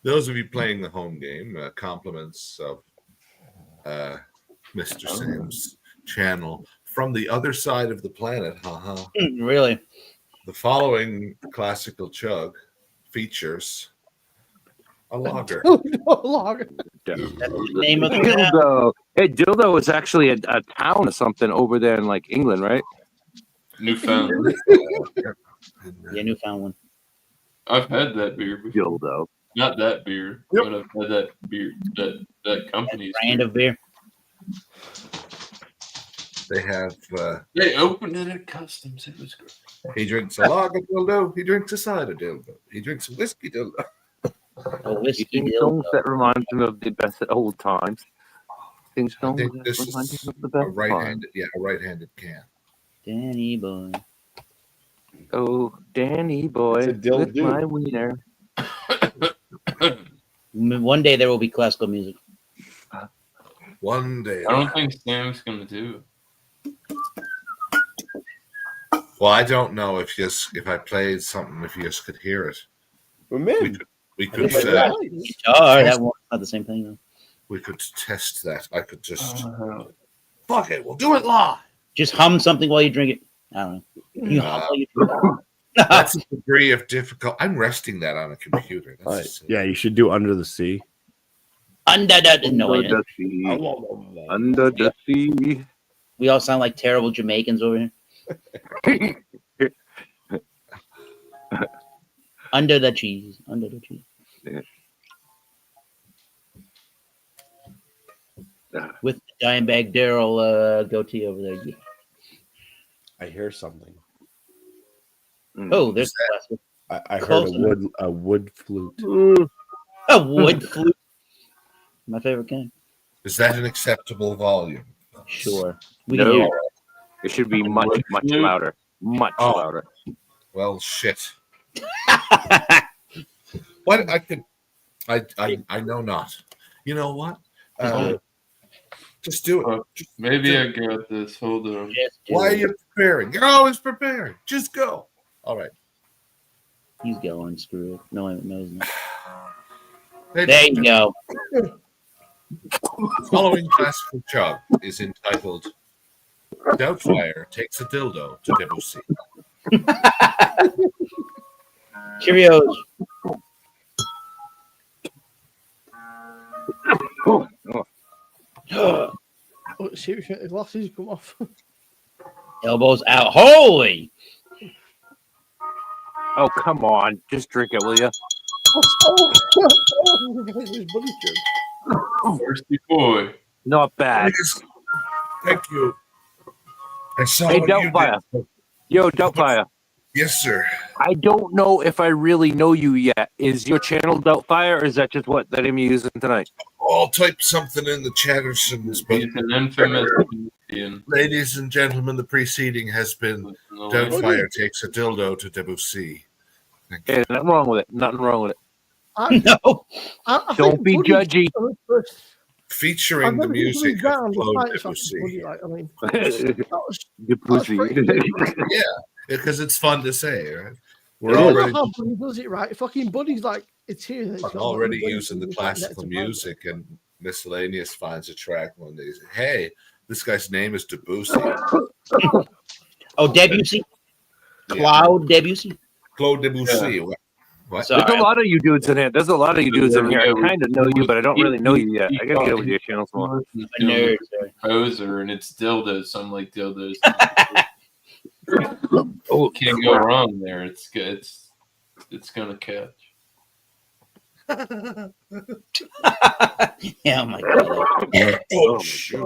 Those of you playing the home game, compliments of Mr. Sam's channel from the other side of the planet. Haha. Really? The following classical chug features a lager. Lager. That's the name of the Dildo. Hey, Dildo is actually a town or something over there in like England, right? Newfoundland. Yeah, Newfoundland. I've had that beer before. Dildo. Not that beer, Yep. but I've had that beer. That company's Brand beer. of beer. They have They opened it at customs. It was great. he drinks a lager dildo, he drinks a cider dildo, he drinks a whiskey dildo. A whiskey Things songs dildo. that remind me of the best old times. Things I songs think that this remind me is of the a best times. right-handed can. Danny boy. Oh, Danny boy, It's a dildo. with my wiener. One day there will be classical music. One day. I don't think Sam's gonna do Well, I don't know if I played something, if you just could hear it. We're We men. could we I could think uh, that's Oh, that one's not the same thing. Though. we could test that. I could just it. fuck it. We'll do it live. Just hum something while you drink it. I don't know. You hum while you drink it. That's a degree of difficult. I'm resting that on a computer. That's yeah, you should do Under the Sea. Under the no, wait, Under the sea. Under the sea. we all sound like terrible Jamaicans over here. Under the cheese. Under the cheese. With the Dimebag Daryl goatee over there. Yeah. I hear something. Oh, there's I heard Close enough. a wood flute. a wood flute. My favorite kind. Is that an acceptable volume? Sure. We can hear No, it. it should be much, much louder. Much Oh. louder. Well, shit. What I could, I know not. You know what? Just do it. Just Maybe do I it. got this. Hold on. Just do Why are it. you preparing? You're always preparing. Just go. All right. He's going. Screw it. No one knows. Ladies There and you go. The following classical chug is entitled Doubtfire Takes a Dildo to Debussy. Cheerios. Oh, seriously, the glasses come off. Elbows out. Holy! Oh, come on. Just drink it, will you? Thirsty boy. Not bad. Yes. Thank you. I saw Hey, what you Doubtfire. did. Yo, Doubtfire. Yes, sir. I don't know if I really know you yet. Is your channel Doubtfire, or is that just what that I'm using tonight? I'll type something in the chattersons, but He's an infamous comedian. ladies and gentlemen, the preceding has been No, Doubtfire Takes a Dildo to Debussy. Thank you. Hey, nothing wrong with it. Nothing wrong with it. No. I Don't think be Buddy's judgy. the first- Featuring I've the never music been of down the Claude fights after Buddy, Debussy. like, I mean, The that was pussy. pretty- Because it's fun to say, right? I We're don't already know how Buddy does it right. Fucking Buddy's like, it's here. and it's I'm got already Buddy, using the it's like next classical to Buddy. music, and Miscellaneous finds a track one day. Hey, this guy's name is Debussy. Oh, Debussy, Claude Debussy. Claude Debussy. What? Sorry. There's a lot of you dudes in here. There's a lot of you dudes in here. I Yeah, kind of know you, but I don't really know you yet. I gotta get over to your channel some more. A nerd. Sorry. Poser, and it's dildos. So I'm like dildos. Oh, Can't go wrong there. It's good. It's gonna catch. Yeah, oh my god. Oh, shit.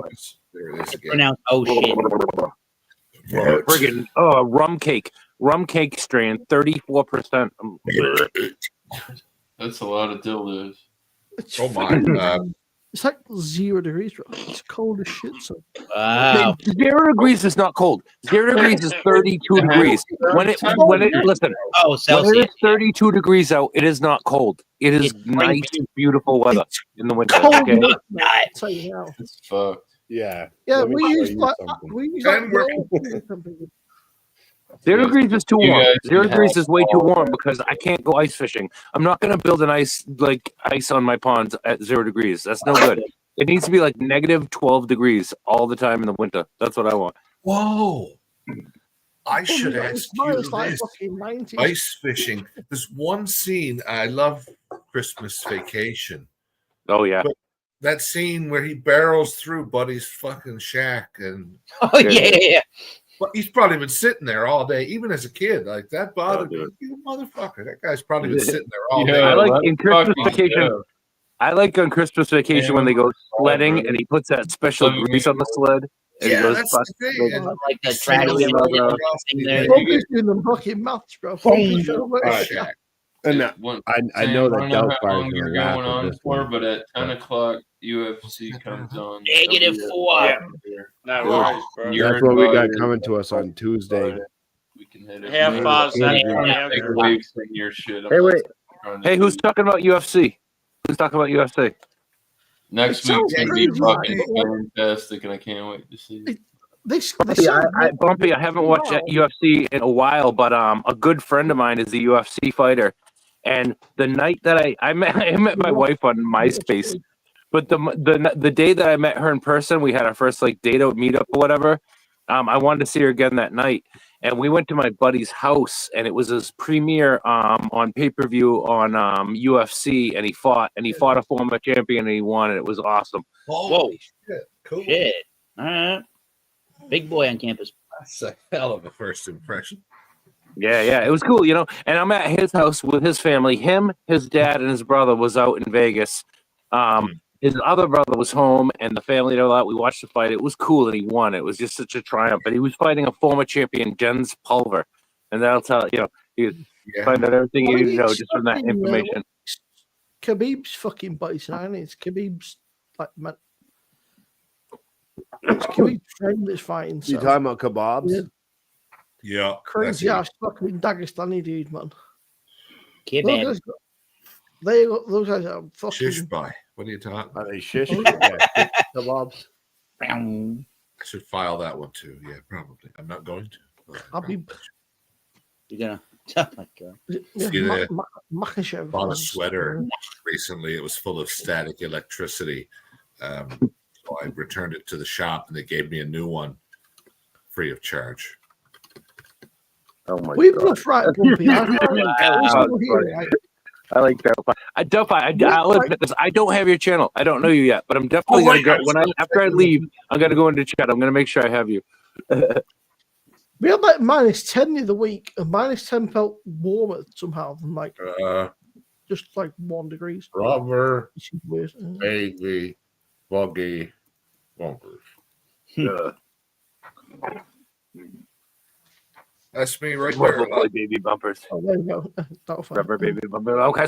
There it is again. Pronounce oh shit. Friggin' rum cake. Rum cake strain, 34%. That's a lot of dildos. It's Oh my. It's like 0 degrees, bro. It's cold as shit. So Wow. 0 degrees is not cold. 0 degrees is 32 degrees. When it listen, Oh, when it Celsius. is 32 degrees out, it is not cold. It is It's nice, beautiful weather in the winter. cold Okay? enough, Not. I'll tell you now. It's fucked. Yeah. Yeah, Let me we show use you like something. we use And like we're- 0 degrees is too You warm. guys 0 can degrees have is way too all warm that. because I can't go ice fishing. I'm not gonna build an ice on my ponds at 0 degrees. That's no good. It needs to be like negative 12 degrees all the time in the winter. That's what I want. Whoa. I should it's ask you minus like this. fucking 90. Ice fishing. There's one scene I love. Christmas Vacation. Oh yeah. That scene where he barrels through Buddy's fucking shack, and Oh yeah. well, he's probably been sitting there all day, even as a kid. Like that bothered Yeah, me. You motherfucker! That guy's probably been sitting there all Yeah, day. I like let's in Christmas fucking Vacation. go. I like on Christmas Vacation when they go sledding and he puts that special Let me grease on the sled. And he Yeah, goes that's fuck- the thing. I like the Singles tragedy all of across thing the there. thing. Focus doing the fucking maths, bro. Boom. Focus on the Alright. shack. And I know that I don't know Doubtfire's how long gonna you're laugh going at on this for, one. but at 10 o'clock UFC comes on. -4. Yeah. No worries, bro. You're That's what we got invited. coming to us on Tuesday. We can hit it. How Maybe far's that we'll from our take group? away from your shit. I'm Hey, not wait. trying to Hey, who's do- talking about UFC? Who's talking about UFC? Next It week's sounds gonna be crazy, fucking man. fantastic, and I can't wait to see it. This Bumpy, I haven't watched UFC in a while, but a good friend of mine is a UFC fighter, and the night that I met my wife on MySpace, but the day that I met her in person, we had our first like date out meetup or whatever. I wanted to see her again that night, and we went to my buddy's house, and it was his premiere on pay-per-view on UFC, and he fought a former champion, and he won, and it was awesome. Holy shit! Cool. Shit. All right. Big boy on campus. That's a hell of a first impression. Yeah, it was cool, you know. And I'm at his house with his family. Him, his dad, and his brother was out in Vegas. His other brother was home, and the family and all that. We watched the fight. It was cool, and he won. It was just such a triumph. And he was fighting a former champion, Jens Pulver, and that'll tell you Yeah. find out everything you Well, need to know he's just from that fucking, information. Khabib's fucking biting, and it's Khabib's like man. It's Khabib's friend that's fighting. You So. talking about kebabs? Yeah. Yeah. Crazy that's ass fucking Dagestani dude, man. Kid Those man. guys, those guys are it. fucking. Shish by. What are you talking? Are they shish? Yeah, kebabs. Bow. I should file that one too. Yeah, probably. I'm not going to. but I I'll be. probably You're gonna. Oh my god. Yeah, See the- Makachev. bought a sweater recently. It was full of static electricity. So I returned it to the shop, and they gave me a new one free of charge. Oh my We god! bluff right, Bumpy. I like that. Delphi, I'll admit this. I don't have your channel. I don't know you yet, but I'm definitely gonna go after I leave. I'm gonna go into chat. I'm gonna make sure I have you. We had like -10 the other week, and -10 felt warmer somehow than like just like 1 degrees. Rubber, Which is weird. baby, buggy, bumpers. That's me right there. Rubber baby bumpers. Oh, there you go. That'll fine. Rubber baby bumper. Okay.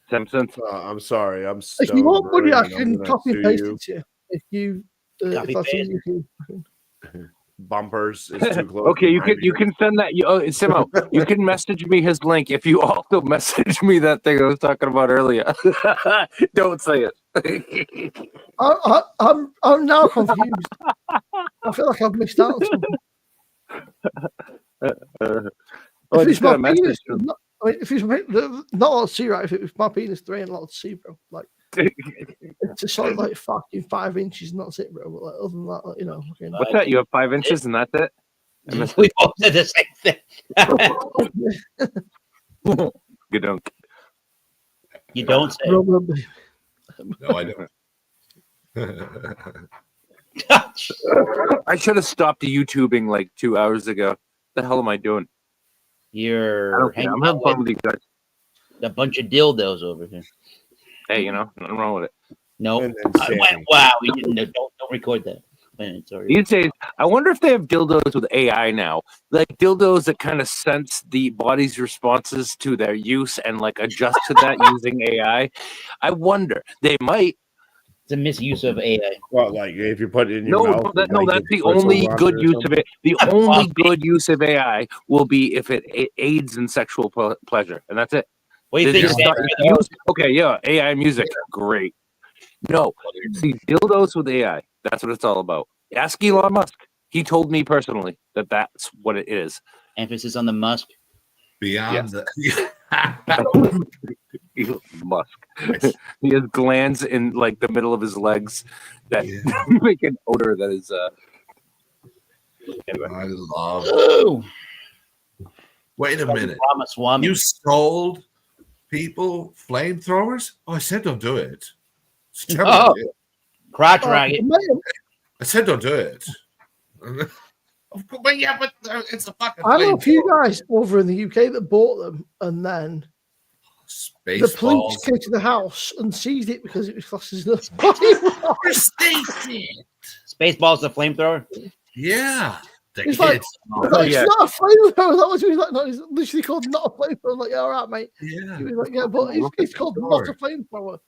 Simpsons. I'm sorry. I'm If stoned. you want money, I and I'm can gonna copy sue and paste you. it to you. If you, if Copy that's paste. easy to Bumpers is too close. Okay, you behind can send that. Simo, you can message me his link if you also message me that thing I was talking about earlier. Don't say it. I'm now confused. I feel like I've missed out on something. I If just it's got a my penis, message. if it's not allowed to see, right? If it was my penis, there ain't allowed to see, bro. Like it's just sort of like fucking 5 inches, and that's it, bro. But like, other than that, like, What's that? You have 5 inches and that's it? We both did the same thing. Good dunk. You don't say. No, I don't. I should have stopped YouTubing like 2 hours ago. The hell am I doing? You're hanging I'm out having fun with with you guys. a bunch of dildos over here. Hey, nothing wrong with it. No. And then Sammy. Wow, we didn't. Don't record that. Sorry. These days, I wonder if they have dildos with AI now, like dildos that kind of sense the body's responses to their use and like adjust to that using AI. I wonder they might. It's a misuse of AI. Well, like if you put it in your mouth. That's like the it puts a only wand good or use something. of it. The only good use of AI will be if it aids in sexual pleasure, and that's it. What do you They think? just Sam? start- okay, yeah, AI music, great. No, see, dildos with AI. That's what it's all about. Ask Elon Musk. He told me personally that that's what it is. Emphasis on the Musk. Beyond Elon Musk. He has glands in like the middle of his legs that make an odor that is. Anyway. I love. Oh, Wait a minute. Ramaswamy. You sold people flamethrowers? Oh, I said don't do it. It's terrible. Oh. idea. Crotch rocket. I said don't do it. Of course, but yeah, but it's a fucking. I know a few flamethrower. guys over in the UK that bought them, and then the police Spaceballs. came to the house and seized it because it was classed as the Spaceballs, the flamethrower. Yeah, the It's like, kids. no, it's yeah. not a flamethrower. That was he was like, no, it's literally called not a flamethrower. I was like, yeah, all right, mate. Yeah. He was like, yeah, but it's called not a flamethrower.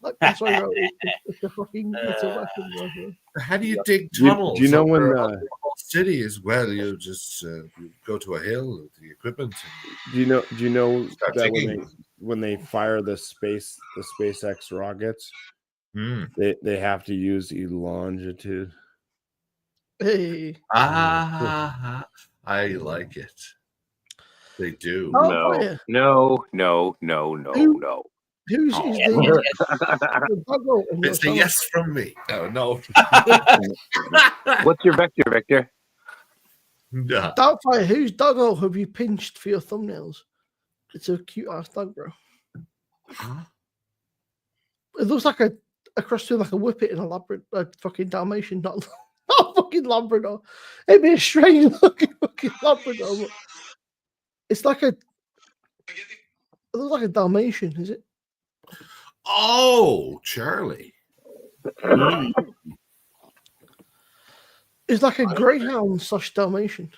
Like, that's why I wrote it. It's a fucking it's a weapon. How do you dig Do you- tunnels? do you know when, over a whole city as well? You just you go to a hill with the equipment. Do you know Start that digging. when they fire the SpaceX rockets, Mm. they have to use longitude. Hey, Ah, I like it. They do. Oh, No, yeah. no, no, no, no, Who- no. who's Oh. is the doggo in your It's a channel? yes from me. Oh no. What's your vector, Victor? Nah. Doubtfire, whose doggo have you pinched for your thumbnails? It's a cute ass dog, bro. Huh? It looks like a cross between like a whippet and a Labrador, a fucking Dalmatian, not a fucking Labrador. It'd be a strange looking fucking Labrador. But it's like a. It looks like a Dalmatian, is it? Oh, Charlie. It's like a greyhound / Dalmatian.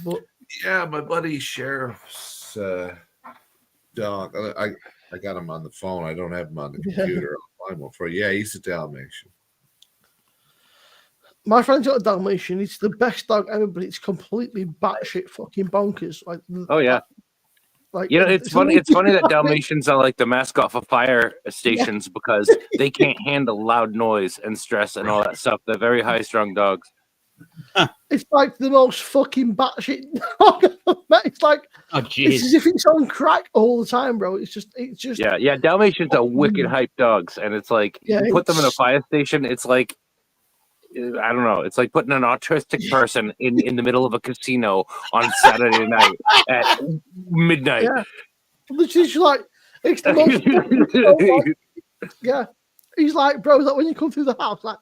But Yeah, my buddy Sheriff's dog. I got him on the phone. I don't have him on the Yeah. computer. I'll find one for you. Yeah, he's a Dalmatian. my friend's got a Dalmatian. It's the best dog ever, but it's completely batshit fucking bonkers. Like, Oh yeah. like You know, it's funny. It's funny that Dalmatians are like the mascot for fire stations because they can't handle loud noise and stress and all that stuff. They're very high-strung dogs. It's like the most fucking batshit dog I've met. It's like Oh, it's jeez. as if it's on crack all the time, bro. It's just Yeah. Dalmatians are wicked hype dogs, and it's like Yeah, you put them in a it's- fire station. It's like I don't know. It's like putting an autistic person in the middle of a casino on Saturday night at midnight. Yeah. Literally, it's like it's the most fucking dog, yeah. He's like, bro, like when you come through the house, like,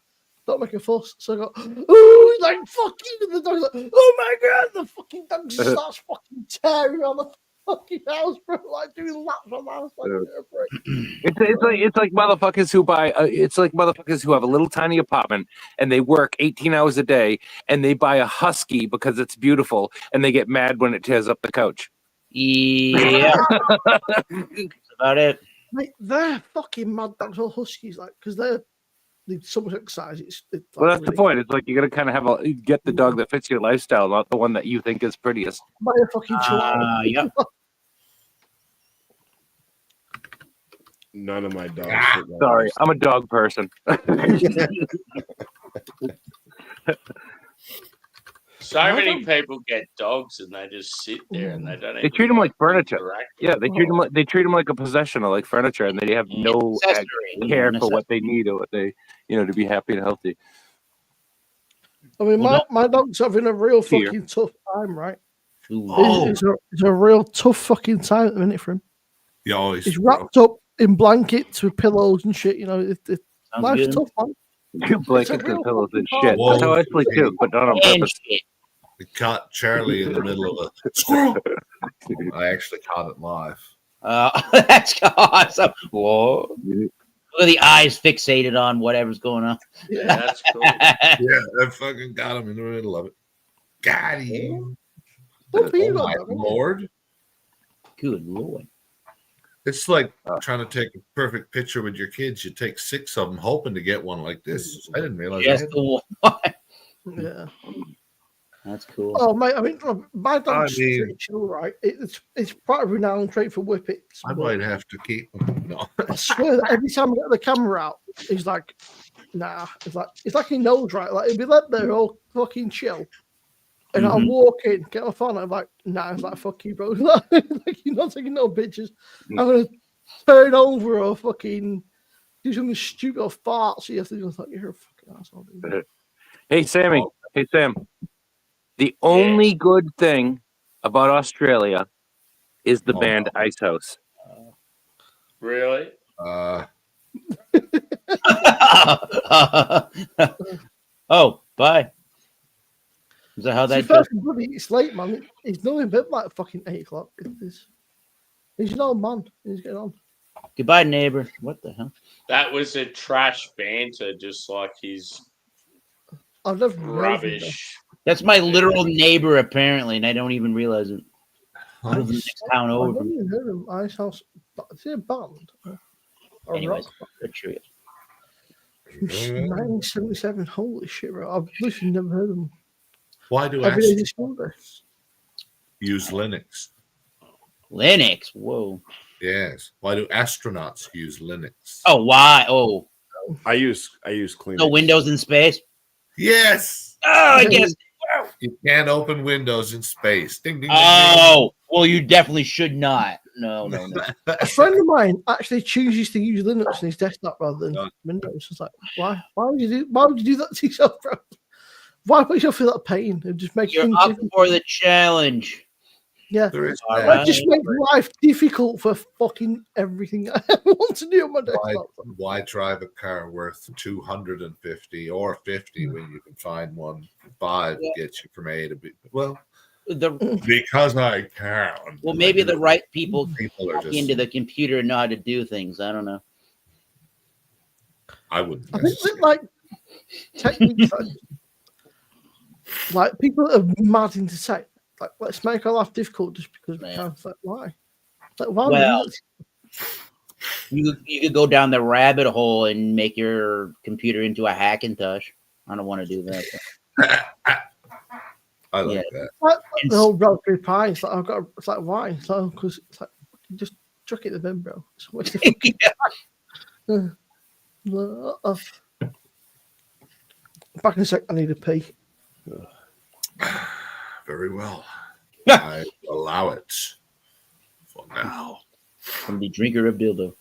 don't make a fuss. So I go, oh, he's like, fuck you. And the dog's like, oh my god, the fucking dog just starts fucking tearing on the fucking house, bro. Like doing laps on the house. Like, It's like motherfuckers who buy. It's like motherfuckers who have a little tiny apartment and they work 18 hours a day and they buy a husky because it's beautiful and they get mad when it tears up the couch. Yeah. That's about it. Mate, they're fucking mad dogs, all huskies, like, because they're so much exercise. It's Well, that's the point. It's like you got to kind of have get the dog that fits your lifestyle, not the one that you think is prettiest. Buy a fucking chihuahua. Yeah. None of my dogs. fit that Sorry, lifestyle. I'm a dog person. So many people get dogs and they just sit there and they don't. They treat them like furniture. interact. Yeah, they treat them like a possession or like furniture, and they have no Accessory. care for what they need or what they, to be happy and healthy. I mean, Well, my dog's having a real Here. fucking tough time, right? Ooh. Oh. It's a real tough fucking time at the minute for him. You always He's wrapped up in blankets with pillows and shit. You know, Sounds life's good. tough, man. Blankets real and pillows and fucking shit. hard That's how I sleep too, but not on And purpose. shit. We caught Charlie in the middle of a squirrel. I actually caught it live. That's awesome. Whoa. Look at the eyes fixated on whatever's going on. Yeah, that's cool. Yeah, I fucking got him in the middle of it. Got him. Don't be Oh like my that, man. lord. Good lord. It's like trying to take a perfect picture with your kids. You take 6 of them hoping to get one like this. I didn't realize I Just had the one. Yeah. That's cool. Oh, mate, I mean, my dog's I mean- pretty chill, right? It's quite a renowned trait for whippets. I but might have to keep them. No. I swear that every time I get the camera out, he's like, nah. It's like he knows, right? Like, he'll be left there all fucking chill. And I'll Mhm. walk in, get my phone, I'm like, nah, it's like, fuck you, bro. Like, you're not taking no pictures. I'm going to turn over or fucking do something stupid or fart. So you have to do like, you're a fucking asshole. Dude. Hey, Sammy. Hey, Sam. The only good thing about Australia is the Oh, band no. Ice House. Really? Oh, bye. Is that how See, that goes? first, bloody, it's late, man. It's nothing but like fucking 8 o'clock. He's an old man. He's getting on. Goodbye, neighbor. What the hell? That was a trash banter, just like his I've never heard of him, rubbish. That's my literal neighbor, apparently, and I don't even realize it. though. I live in the next town I've over. never even heard of him. Ice House. Is it a band? Or Anyways, rock? that's true. 1977. Holy shit, bro. I've literally never heard of him. Why do Every day astronauts this shoulder. use Linux? Linux. Whoa. Yes. Why do astronauts use Linux? Oh, why? Oh, I use Kleenex. no Windows in space. Yes. Oh, I guess. You can't open Windows in space. Ding, ding, ding, Oh, well, you definitely should not. No. A friend of mine actually chooses to use Linux on his desktop rather than No. Windows. It's like, why? Why would you do that to yourself, bro? Why put yourself through that pain? It just makes You're things up difficult. for the challenge. Yeah. There is All that. right. It just makes life difficult for fucking everything I want to do on my desktop. Why drive a car worth 250 or 50 when you can find one for 5 to get you from A to B? Well, because I can. Well, maybe the right people People are just. into the computer and know how to do things. I don't know. I wouldn't. I think necessarily- that, like techniques, like people are mad into say, like, let's make our life difficult just because we can. It's like, why? It's like, why? Well, would You could go down the rabbit hole and make your computer into a Hackintosh. I don't want to do that. I like yeah. that. like the whole Raspberry Pi. It's like, it's like, why? So, because it's like, you just chuck it in the bin, bro. So what's the fucking- Back in a sec, I need a pee. Very well. I allow it for now. From the drinker of dildo.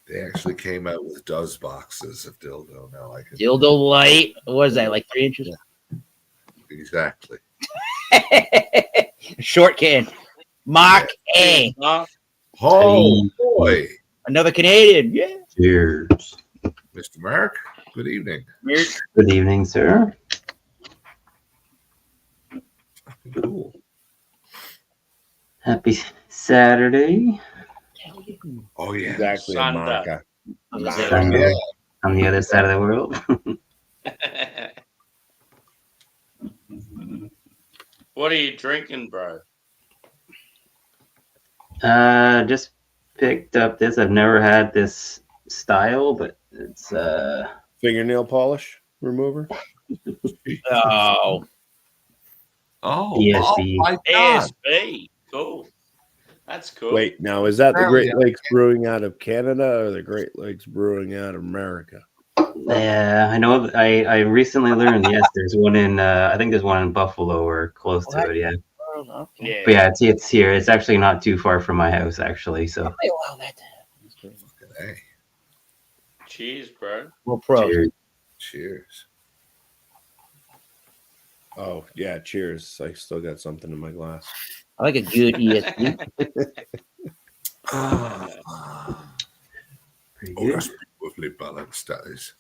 They actually came out with does boxes of dildo now. I can Dildo light. What is that? Like 3 inches? exactly. Short can. Mach A. Huh? Oh boy, Another Canadian. Yeah. Cheers. Mr. Mark. Good evening. Good evening, sir. Cool. Happy Saturday. Oh yeah, Exactly, Sunday. Monica. Sunday on the other side of the world. What are you drinking, bro? Just picked up this. I've never had this style, but it's Fingernail polish remover. Oh. Oh, ESB. my God. ASB. Cool. That's cool. Wait, now is that the Great Yeah. Lakes Brewing out of Canada or the Great Lakes Brewing out of America? Yeah, I know. I recently learned. Yes, there's one in. I think there's one in Buffalo or close to it. Yeah, Yeah. but yeah, it's here. It's actually not too far from my house, actually. So Allow that to happen. Hey, Cheers, bro. Well, pro. cheers. Cheers. Oh yeah, cheers. I still got something in my glass. I like a good ESP. Pretty Oh, good. that's beautifully balanced, that is.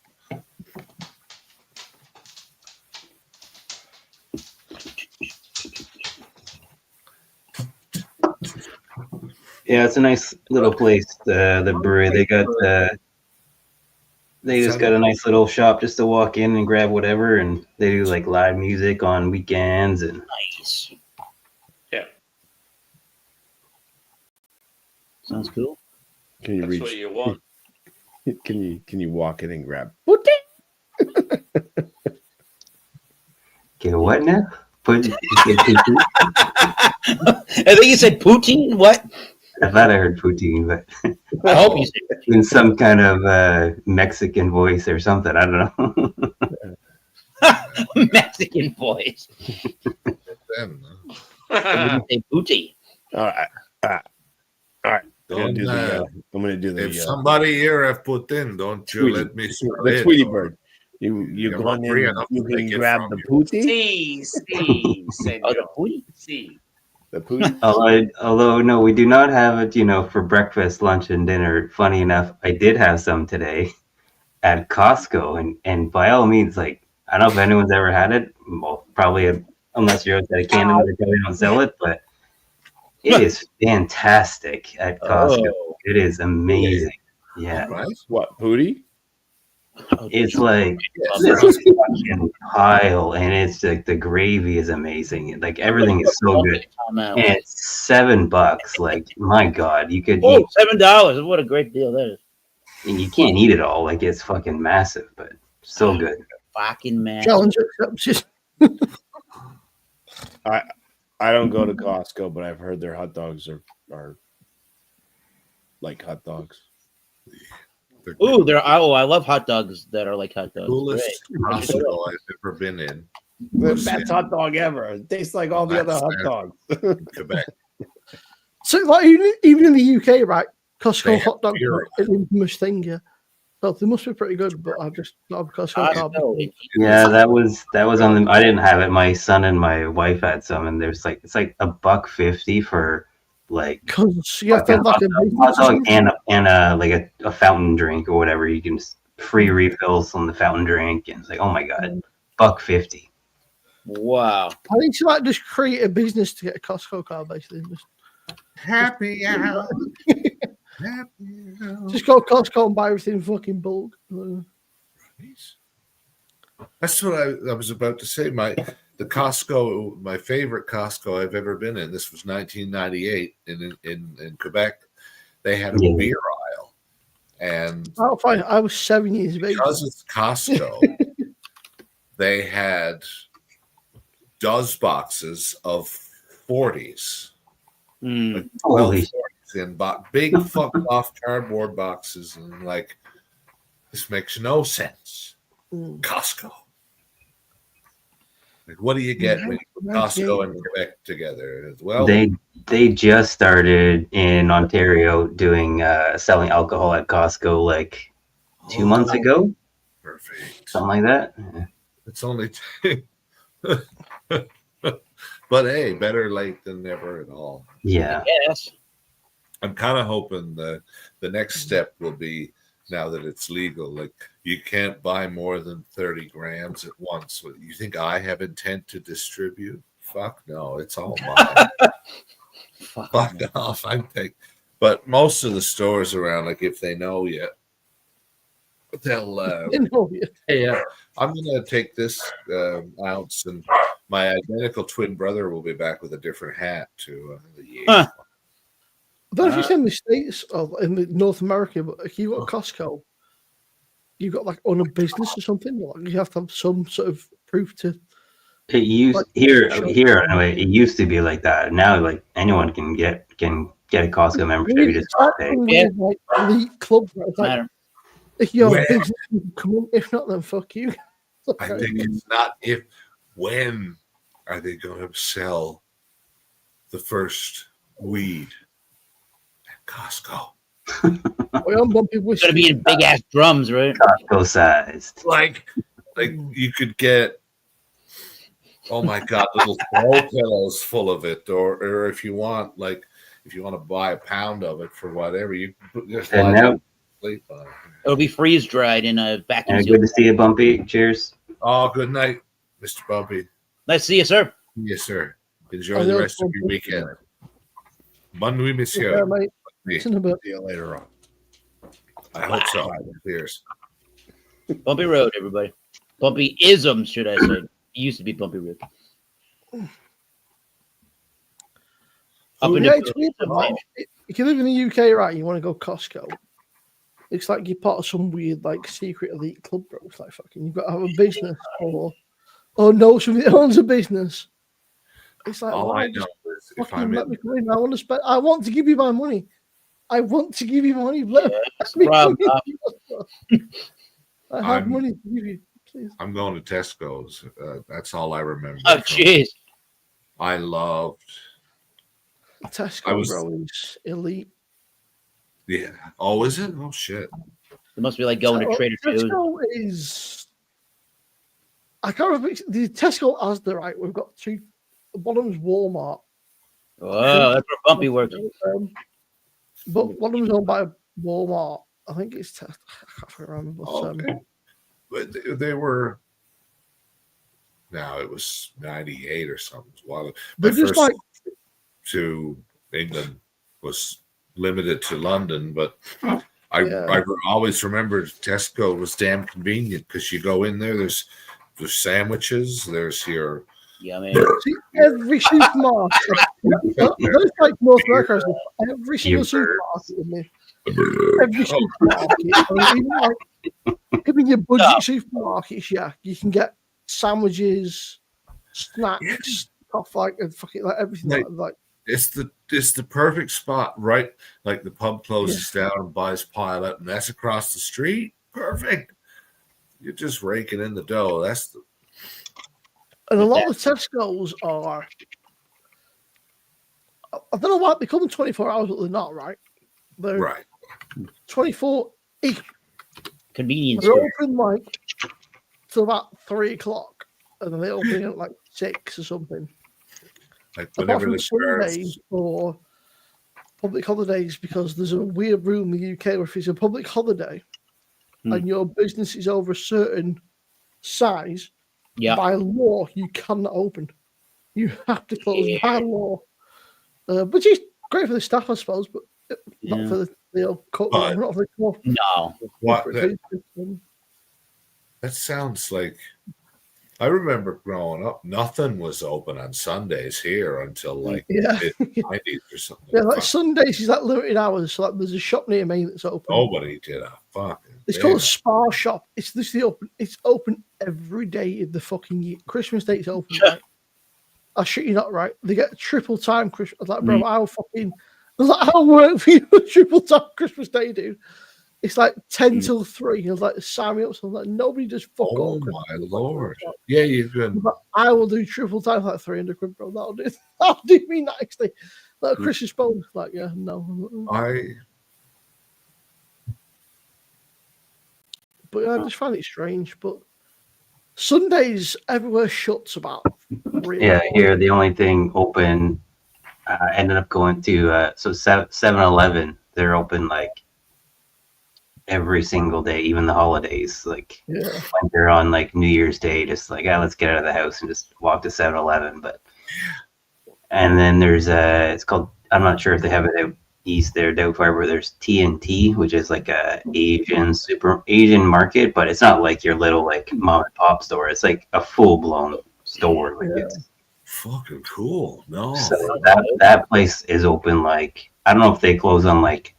Yeah, it's a nice little place. The brewery they got. They just got a nice little shop just to walk in and grab whatever, and they do like live music on weekends and. Nice. Yeah. Sounds cool. Can you That's what reach? you want. Can you walk in and grab? Get what now? Put. I think you said poutine. What? I thought I heard poutine, but I hope you said in some kind of Mexican voice or something. I don't know. Mexican voice. Then, Say poutine. All right. I'm gonna do the. I'm gonna do the. if somebody here have put in, don't you Tweety. let me The Tweety Bird. You You're go not in. free enough You to can take it grab from the you. pootie. See, Oh, the poutine. see. The pootie. Although no, we do not have it. For breakfast, lunch, and dinner. Funny enough, I did have some today at Costco, and by all means, like I don't know if anyone's ever had it. Well, probably unless you're outside of Canada, they probably don't sell it, but it is fantastic at Costco. Oh. It is amazing. Yeah, Right? What pootie? it's like this fucking pile, and it's like the gravy is amazing. Like everything is so good, and it's $7. Like my God, you could Oh, eat, $7. What a great deal that is. and you can't eat it all. Like it's fucking massive, but so good. Fucking man. Challenge accepted. I don't go to Costco, but I've heard their hot dogs are like hot dogs. Ooh, I love hot dogs that are like hot dogs. Coolest Great. hospital I've ever been in. The best hot dog ever. It tastes like all the other hot dogs. Quebec. So, like, even in the UK, right? They Costco have hot dogs beer. are an infamous thing, yeah. So they must be pretty good, but I've just not have Costco I card. know. Yeah, that was on the. I didn't have it. My son and my wife had some, and there's like it's like $1.50 for like Because you have to have like a hot dog and a like a fountain drink or whatever. You can just free refills on the fountain drink, and it's like, oh my God, $1.50. Wow. I think you like just create a business to get a Costco card, basically. Happy hour. Happy hour. Just go to Costco and buy everything in fucking bulk. That's what I was about to say. My favorite Costco I've ever been in. This was 1998 in Quebec. They had a Yeah. beer aisle, and Oh, fine. I was 7 years of age. because it's Costco, they had dozen boxes of 40s, like 12 Holy 40s in big fucked off cardboard boxes, and like this makes no sense. Costco. Like, what do you get when you put Costco and Quebec together? Well, They just started in Ontario doing selling alcohol at Costco like 2 months ago, perfect. something like that. Yeah. It's only, but hey, better late than never at all. Yeah. Yes. I'm kind of hoping the next step will be, now that it's legal, like you can't buy more than 30 grams at once. You think I have intent to distribute? Fuck no, it's all mine. Fuck off. But most of the stores around, like if they know you, they'll. Yeah. I'm gonna take this ounce, and my identical twin brother will be back with a different hat too. Huh. I don't know if it's in the States or in North America, but if you got Costco, you got like own a business or something. Like you have to have some sort of proof to. It used here anyway. It used to be like that. Now, like anyone can get a Costco membership. You just pay. Yeah. Like elite club, right? It's like, Matter. if you're Where? a business, you can come in. If not, then fuck you. I think it's not if. When are they going to sell the first weed at Costco? It's It's gonna be in big ass drums, right? Costco sized. Like like you could get, oh my god, little throw pillows full of it, or if you want to buy a pound of it for whatever, you just And lie now, down and sleep on it. It'll be freeze dried in a vacuum good seal. to see you, Bumpy. Cheers. Oh, good night, Mr. Bumpy. Nice to see you, sir. Yes, sir. Enjoy the rest of your weekend. Bonne nuit, monsieur. Yeah, mate. See It's in a bit. you later on. I hope so. Cheers. Bumpy Road, everybody. Bumpy isms, should I say? It used to be Bumpy Road. Up in Yeah, the it's weird, right? If you live in the UK, right, you want to go Costco. It's like you're part of some weird, like, secret elite club, bro. It's like fucking, you've got to have a business or know somebody that owns a business. It's like, All why I know just is if fucking I'm let in, me come in. I want to spend. I want to give you my money. I want to give you money. Let That's me the problem. come in. I have I'm- money to give you. Please. I'm going to Tesco's. That's all I remember. Oh, from- jeez. I loved. Tesco, I was- bro, is elite. Yeah. Oh, is it? Oh shit. It must be like going to Trader Joe's. Tesco is. I can't remember. The Tesco Asda, right? We've got two. One of them's Walmart. Oh, that's where Bumpy works. But one of them's owned by Walmart. I think it's. I can't remember. But, Okay. But they were. Now it was 98 or something. While my They're just first like. to England was limited to London, but Yeah. I always remembered Tesco was damn convenient because you go in there. There's sandwiches. There's your Yeah, man. See, every supermarket. Those like North America, every single supermarket in there. Every supermarket. Even your budget supermarkets, yeah, you can get sandwiches, snacks, stuff like and fucking like everything like it's the perfect spot, right? Like the pub closes down and buys pile up, and that's across the street. Perfect. You're just raking in the dough. That's the and a lot of the Tesco's are. I don't know why they come in 24 hours, but they're not, right? They're right. 24. Convenience. They're store. open like till about 3 o'clock, and then they open at like 6 or something. Like Apart whenever from the Sundays or public holidays, because there's a weird rule in the UK where if it's a public holiday and your business is over a certain size, by law you cannot open. You have to close by law, which is great for the staff, I suppose, but not for the not for the No. What that sounds like. I remember growing up, nothing was open on Sundays here until like mid-90s or something. Yeah, like Sundays is like limited hours. So like there's a shop near me that's open. Nobody did a fucking. It's called a Spa Shop. It's literally open. It's open every day of the fucking year. Christmas Day it's open. Right? I shit you not, right? They get triple time Christmas. I was like, bro, I'll work for you triple time Christmas Day, dude. It's like 10 till 3. I was like, sign me up. So I was like, nobody just fuck Oh off. my lord! Yeah, you can. But I will do triple time like 300 quid, bro. That'll do me nicely. Like a Christmas bonus. Like, yeah, no. But I just find it strange. But Sundays everywhere shuts about. Here the only thing open. Ended up going to 7-Eleven. They're open like every single day, even the holidays. Like when they're on like New Year's Day, just like let's get out of the house and just walk to 7-Eleven. But and then there's it's called, I'm not sure if they have it out east there, Doubtfire, where there's TNT, which is like a Asian market, but it's not like your little like mom and pop store. It's like a full blown store. Like it's fucking cool. No, so that place is open. Like I don't know if they close on like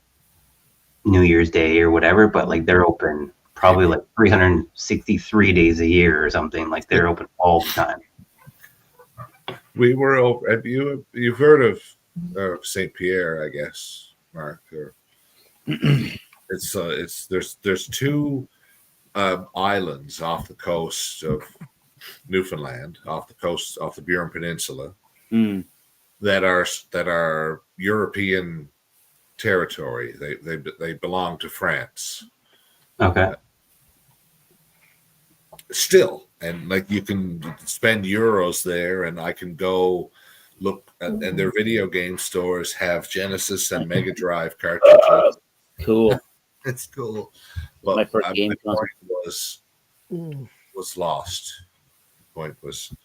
New Year's Day or whatever, but like they're open probably like 363 days a year or something. Like they're open all the time. We were open. Have you've heard of Saint Pierre, I guess, Mark? Or it's there's two islands off the coast of Newfoundland, off the Burin Peninsula, that are European territory. They belong to France. Okay. still, and like you can spend euros there, and I can go look at, and their video game stores have Genesis and Mega Drive cartridges. Cool. It's cool, My but first game the console. point was lost. The point was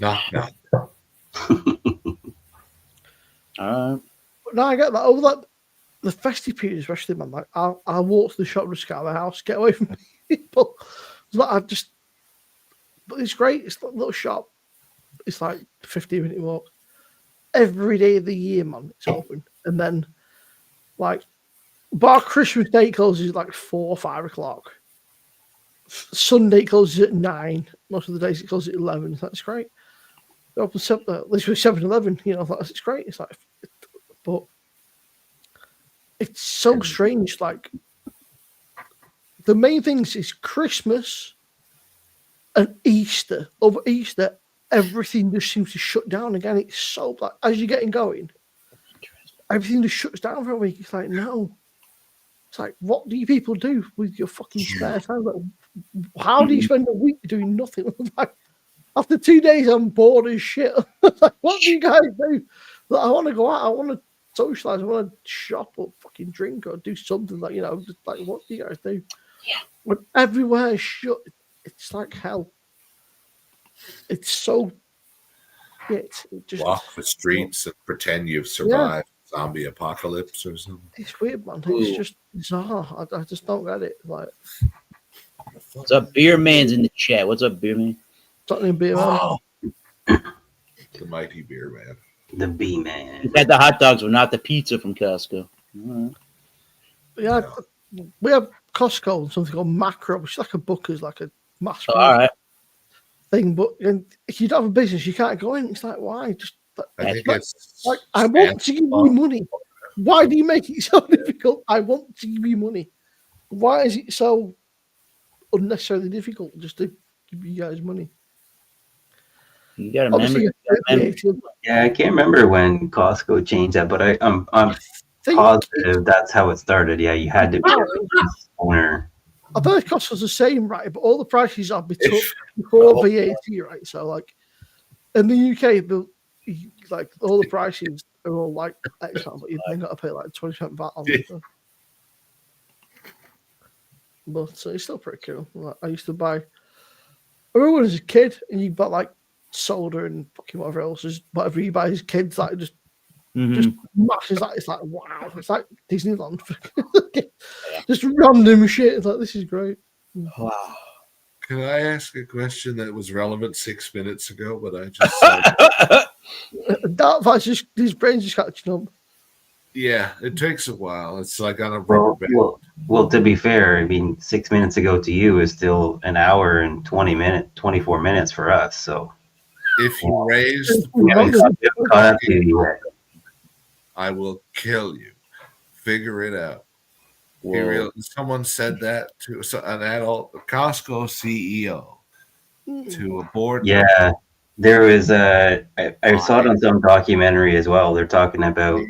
knock. No, I get that. Over that, the festive period, especially, man. Like, I'll walk to the shop, just get out of the house, get away from people. It's like but it's great. It's like a little shop. It's like 15-minute walk. Every day of the year, man, it's open. And then, like, bar Christmas Day closes at like 4 or 5 o'clock. Sunday closes at 9. Most of the days it closes at 11. That's great. They open at least with 7-Eleven, you know, it's great. It's like, but it's so strange. Like, the main things is Christmas and Easter. Over Easter, everything just seems to shut down again. It's so, like, as you're getting going, everything just shuts down for a week. It's like, no. It's like, what do you people do with your fucking spare time? Like, how do you spend a week doing nothing? Like, after 2 days, I'm bored as shit. Like, what do you guys do? Like, I want to go out. I want to socialize. I want to shop or fucking drink or do something. Like, you know, just like, what do you guys do? Yeah. When everywhere is shut, it's like hell. It's so. Yeah, it's just Walk the streets and pretend you've survived zombie apocalypse or something. It's weird, man. It's just bizarre. I just don't get it. Like, What's up, Beer Man's in the chat? What's up, Beer Man? something beer, man. The mighty beer man. The B man. You had the hot dogs, but not the pizza from Costco. All right. Yeah, we have Costco and something called Macro, which is like a Booker's, like a mass All right. thing. But if you don't have a business, you can't go in. It's like, why? Just I think it's like, I want to give you money. Why do you make it so difficult? I want to give you money. Why is it so unnecessarily difficult just to give you guys money? You got to Obviously, remember. Yeah, I can't remember when Costco changed that, but I'm think- positive that's how it started. Yeah, you had to be a business owner. I bet it costs us the same, right? But all the prices are before VAT, right? So, like, in the UK, like, all the prices are all like X, but you've then got to pay like 20% VAT on it. So. But it's still pretty cool. Like, I used to buy. I remember when I was a kid, and you bought like soda and fucking whatever else, just whatever you buy as kids, like just mashes that. It's like, wow, it's like Disneyland. Just random shit. It's like, this is great. Wow. Can I ask a question that was relevant 6 minutes ago, but I just said, Dark Fights, just his brain's just catching up. yeah, it takes a while. It's like on a rubber band. Well, to be fair, I mean, 6 minutes ago to you is still an hour and 24 minutes for us. So If you raise the we haven't caught up to you yet. I will kill you. Figure it out. Whoa. Someone said that to an adult Costco CEO to a board. Yeah, there was I saw it on some documentary as well. They're talking about,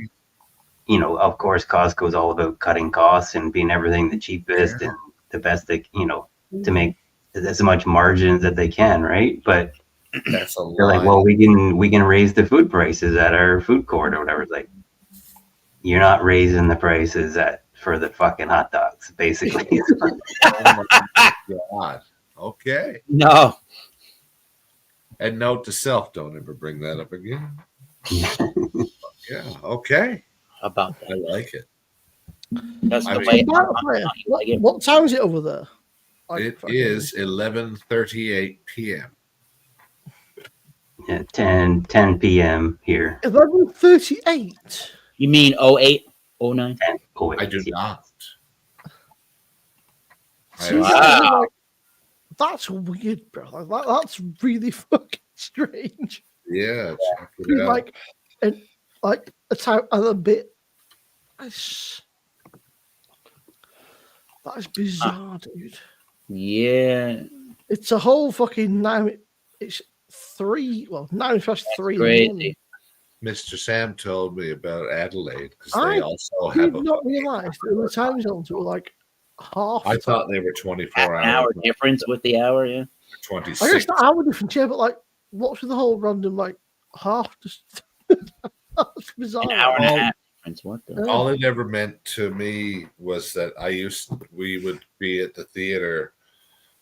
you know, of course, Costco is all about cutting costs and being everything the cheapest and the best they, you know, to make as much margins that they can, right? But That's a they're like, lie. well, we can raise the food prices at our food court or whatever. It's like, you're not raising the prices for the fucking hot dogs, basically. Oh my God. Okay. No. And note to self: don't ever bring that up again. Yeah. Okay. How about that? I like it. That's I the mean- way. What time is it over there? Like, It fucking- is 11:38 p.m. Yeah, 10 p.m. here. 11:38. You mean 08, 09? 10, oh, I do not. Seriously, Wow. like, that's weird, bro. Like, that's really fucking strange. Yeah. Check it Being out. like a time and a bit. That's bizarre, dude. Yeah. It's a whole fucking 9. It's 3. Well, 9 past 3. in the Crazy. morning. Mr. Sam told me about Adelaide because I they also did have a not realise that the time zones were like half. I the thought time. they were 24 An hour hours. difference with the hour, yeah. 26. I guess the hour difference, yeah, but like, what's with the whole random like half? Just that's bizarre. An hour and a All- half difference. What the? All it ever meant to me was that we would be at the theater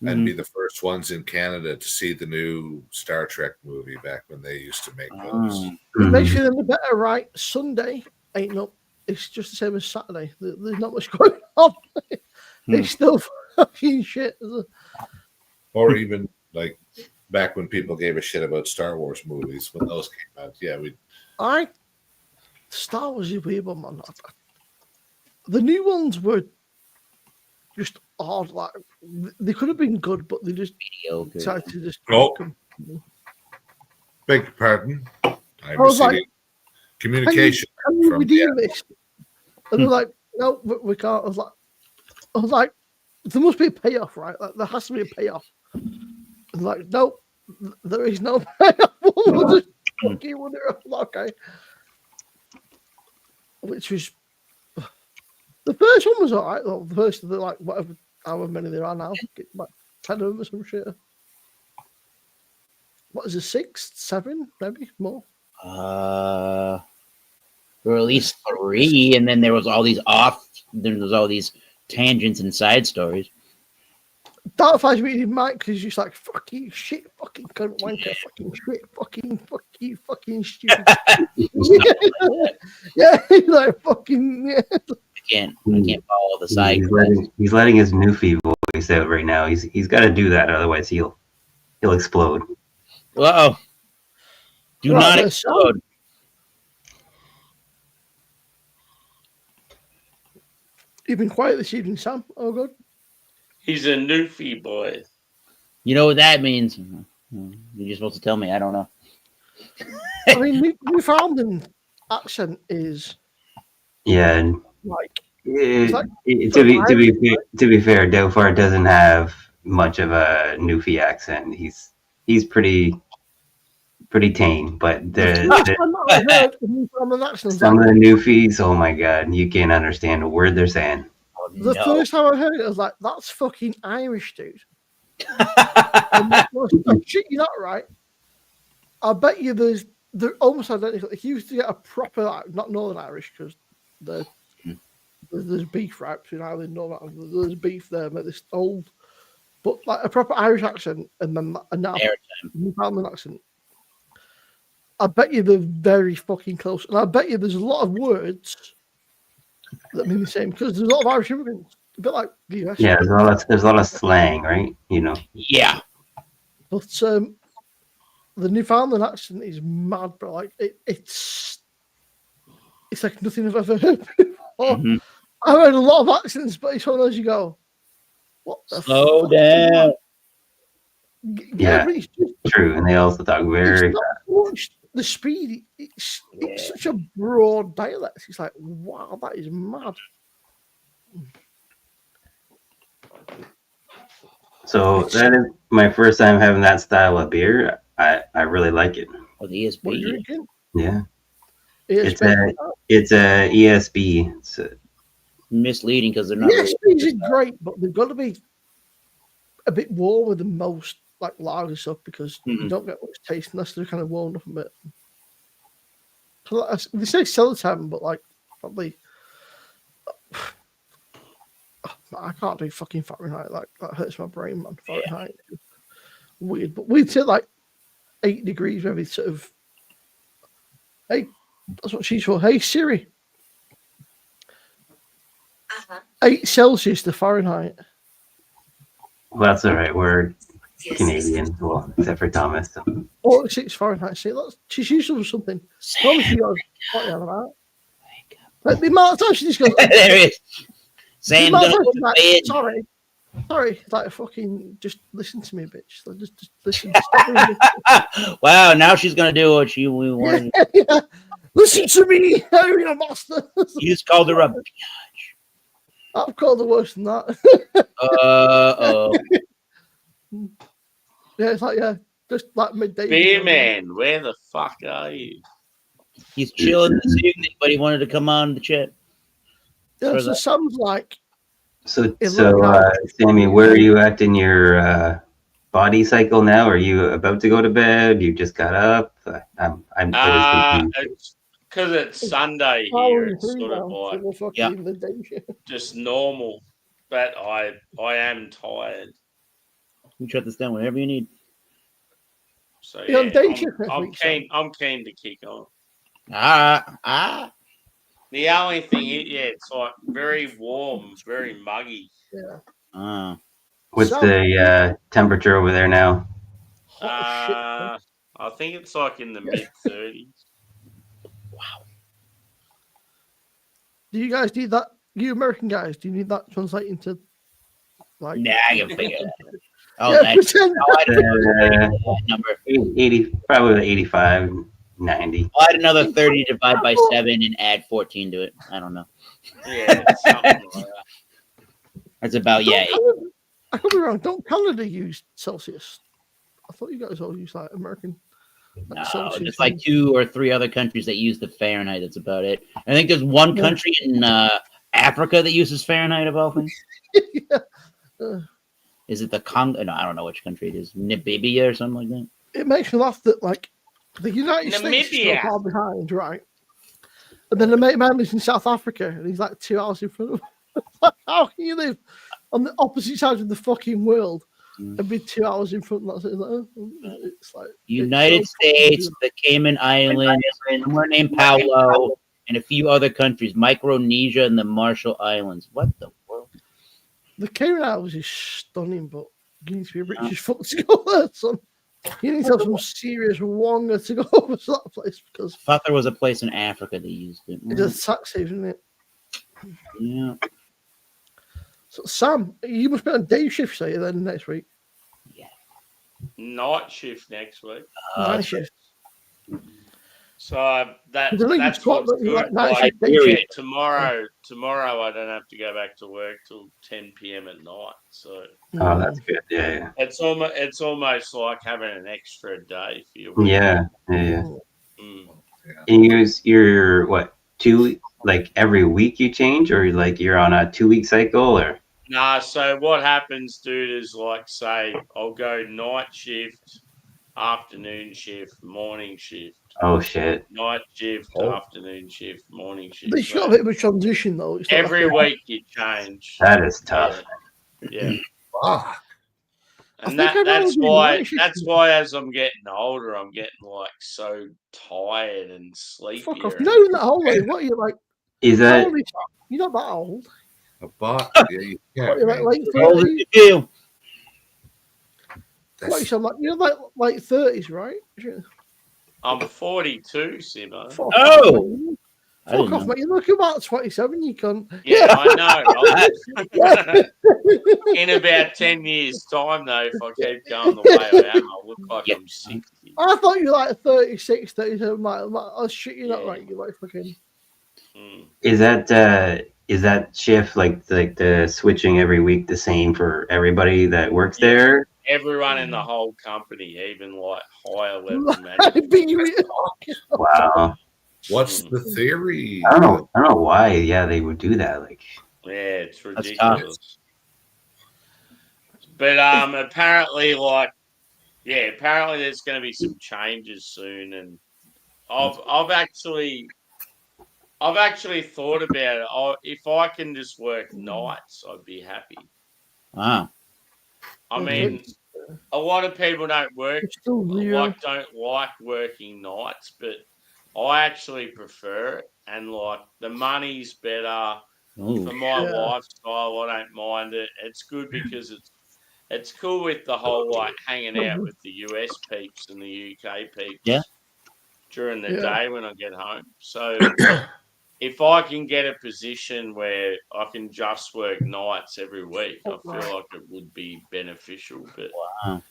and be the first ones in Canada to see the new Star Trek movie back when they used to make those. It Mm-hmm. makes you feel better, right? Sunday ain't no. It's just the same as Saturday. There's not much going on. It's still fucking shit. Or even like back when people gave a shit about Star Wars movies when those came out. Yeah, Star Wars is weird, man. The new ones were just odd. Like they could have been good, but they just Mediocre. decided to just. Oh. Beg your pardon. I'm was like, receiving communication Can you from redeem this? And they're like, no, we can't. I was like, there must be a payoff, right? Like, there has to be a payoff. And like, no, there is no payoff. We'll just fucking wonder. Okay. Which was the first one was alright though. The first of the like whatever however many there are now, like 10 of them or some shit. What is it, 6, 7, maybe more? Or at least 3, and then there was all these tangents and side stories. That fights me in Mike because he's just like fucking shit, fucking cunt wanker, fucking shit, fucking stupid. Yeah, he's like fucking yeah. I can't follow the side. He's letting his Newfie voice out right now. He's got to do that, otherwise he'll explode. Whoa! Do Right, not that's explode. You've been quiet this evening, Sam. Oh good. He's a Newfie boy. You know what that means? You're supposed to tell me. I don't know. I mean, Newfoundland accent is Yeah, and like to be fair, Delphar doesn't have much of a Newfie accent. He's pretty tame, but some of the Newfies, oh my god, you can't understand a word they're saying. The first time I heard it, I was like, "That's fucking Irish, dude." Shit, you're not right. I bet you they're almost identical. If you used to get a proper, like, not Northern Irish, because there's beef right between Ireland and Northern Ireland. There's beef there, but this old, but like a proper Irish accent, and then now Newfoundland accent. I bet you they're very fucking close, and I bet you there's a lot of words that mean the same because there's a lot of Irish immigrants, a bit like the US. Yeah, there's a lot of slang, right? You know. Yeah. But the Newfoundland accent is mad, bro. Like it's like nothing I've ever heard before. I've heard a lot of accents, but it's one of those you go, what the Slow fuck? down. Yeah, but it's just, true, and they also talk very. it's not so much the speed. It's such a broad dialect. It's like, wow, that is mad. So that is my first time having that style of beer. I really like it. Oh, the ESB. What are you drinking? Yeah, ESB. it's a ESB. It's Misleading because they're not. ESBs is great, but they've got to be a bit warmer than most like lager stuff because you don't get much taste unless they're kind of warmed up a bit. So they say Celotem, but like probably I can't do fucking Fahrenheit. Like that hurts my brain, man. Fahrenheit, weird. But we'd say like 8 degrees, maybe sort of. Hey, that's what she's for. Hey Siri. 8 Celsius to Fahrenheit. well, that's all right. We're Canadian, well, except for Thomas. So. 46 Fahrenheit. See, she's useful for something. Probably she goes, what are you on about? Like, the amount of time she just goes, There it is. Sam, the amount of don't time she's go like, to bed. sorry. Like, fucking, just listen to me, bitch. Like, just listen. Stop Wow, now she's gonna do what we wanted. yeah. Listen to me, area master. You just called her up. I've called her worse than that. Yeah, it's like, yeah, just like midday. Beer man, where the fuck are you? He's chilling this evening, but he wanted to come on the chat. Yeah, For so that. Sam's like, So, It so looked like- Sammy, where are you at in your body cycle now? Are you about to go to bed? You just got up? I'm just confused. It's because it's Sunday here. Following It's through sort of now like for the fucking the day shift. just normal, but I am tired. You shut this down whenever you need. So You're on yeah, day shift next I'm week, Sam. keen. I'm keen to kick on. The only thing, it's like very warm, very muggy. Yeah. What's So- the temperature over there now? Hot as shit, man. I think it's like in the mid 30s. Do you guys need that? You American guys, do you need that translating to like? Nah, I can figure it out. Oh, Yeah, that, pretend. that number. 80, probably 85, 90. I'll add another 30 divided by 7 and add 14 to it. I don't know. Yeah, something like that. That's about, yeah. I could be wrong. Don't Canada use Celsius? I thought you guys all use like American. No, Celsius. just like 2 or 3 other countries that use the Fahrenheit. That's about it. I think there's one country in Africa that uses Fahrenheit of all things. Yeah. Is it the Congo? No, I don't know which country it is. Namibia or something like that. It makes me laugh that like the United States is so Namibia. far behind, right? And then the mate man lives in South Africa and he's like 2 hours in front of him. How can you live on the opposite side of the fucking world and be 2 hours in front of that? It's like United it's so States, the Cayman Islands, somewhere named Palau, and a few other countries, Micronesia and the Marshall Islands. What the world? The Cayman Islands is stunning, but you need to be rich as fuck to go there, son. You need to have some serious wonga to go over to that place because I thought there was a place in Africa that used it. it's a tax haven, isn't it? Yeah. So, Sam, you must be on day shift, say then next week. Night shift next week. Night shift. So I that's think you what's swap that you good. like night Like, shift, day yeah, shift. tomorrow I don't have to go back to work till 10 p.m. at night. So Oh, that's good. Yeah, it's almost like having an extra day for your yeah. week. Yeah. Mm. And you're what, 2, like every week you change, or like you're on a 2-week cycle, or? Nah, so what happens, dude, is like, say, I'll go night shift, afternoon shift, morning shift. Oh shit. Night shift, Oh. afternoon shift, morning shift. But it's got a So bit of a transition though. It's not every like week you change. That is tough. Yeah. Fuck. And I think I'd that's rather do why night shift. that's why as I'm getting older, I'm getting like so tired and sleepy. fuck off. No, that whole way. What are you like? Is How that old are you? You're not that old. Yeah, you What, can't. you're like man. late How old 30s? are you? What, you That's- sound like you're like late 30s, right? I'm 42, Simo. Fuck Oh! off, mate. I didn't Fuck off, know. mate. You look about 27, you can. Yeah, I know. Yeah. In about 10 years' time, though, if I keep going the way I am, I'll look like I'm 60. I thought you were like 36, 37. Oh shit, you're not Yeah. right. You're like fucking. Mm. is that shift like the switching every week the same for everybody that works Yeah. there? Everyone in the whole company, even like higher level I've management. been Wow. What's the theory? I don't know why. Yeah, they would do that. Like, Yeah, it's tough. ridiculous. But apparently, apparently there's going to be some changes soon, and I've actually thought about it. If I can just work nights, I'd be happy. Wow. I mean, a lot of people don't still zero. don't like working nights, but I actually prefer it, and like the money's better. Ooh. For my Yeah. lifestyle, I don't mind it. It's good because it's cool with the whole like hanging out with the US peeps and the UK peeps. Yeah. During the Yeah. day when I get home. So if I can get a position where I can just work nights every week, I feel like it would be beneficial. But Wow.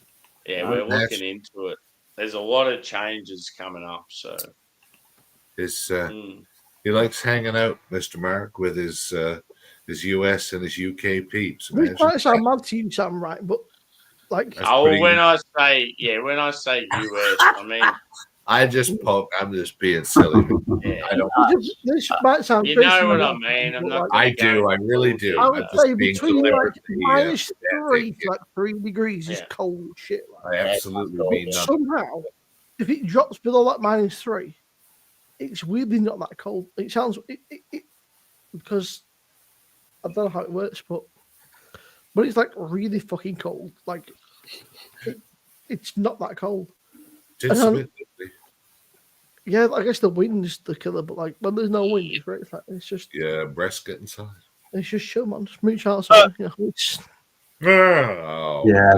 yeah, Wow. we're looking into it. There's a lot of changes coming up. So He likes hanging out, Mr. Mark, with his US and his UK peeps. These Imagine. might sound mad to you, Sam, right? But like, That's oh, pretty- when I say US, I mean I'm just being silly. I don't. This might sound You crazy, know what but I mean. I'm but, not. like, I do. I really do. I I'm would just say being between like deliberate. minus Yeah, 3 to like 3 degrees is Yeah. cold shit. Like, I absolutely mean nothing. somehow, if it drops below that minus 3, it's weirdly not that cold. It sounds because I don't know how it works, but it's like really fucking cold. Like it's not that cold. Just a bit. Yeah, I guess the wind is the killer, but like when there's no wind, it's great. It's just Yeah, breast get inside. it's just chill, man. Just mooch outside. You know, it's, Oh. Yeah,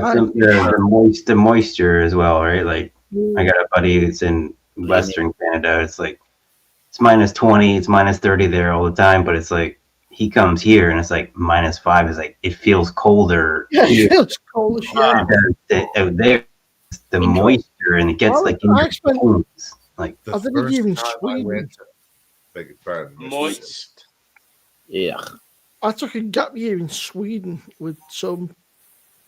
the moisture as well, right? Like I got a buddy that's in Western Canada. It's like it's minus 20, it's minus 30 there all the time, but it's like he comes here and it's like minus 5. It's like it feels colder. yeah, here it feels cold as shit. out there, the moisture, and it gets Well, like in I your spent- bones. Like The I think first even time I Sweden- went to, beg your pardon, Mr. Moist. Yeah. I took a gap year in Sweden with some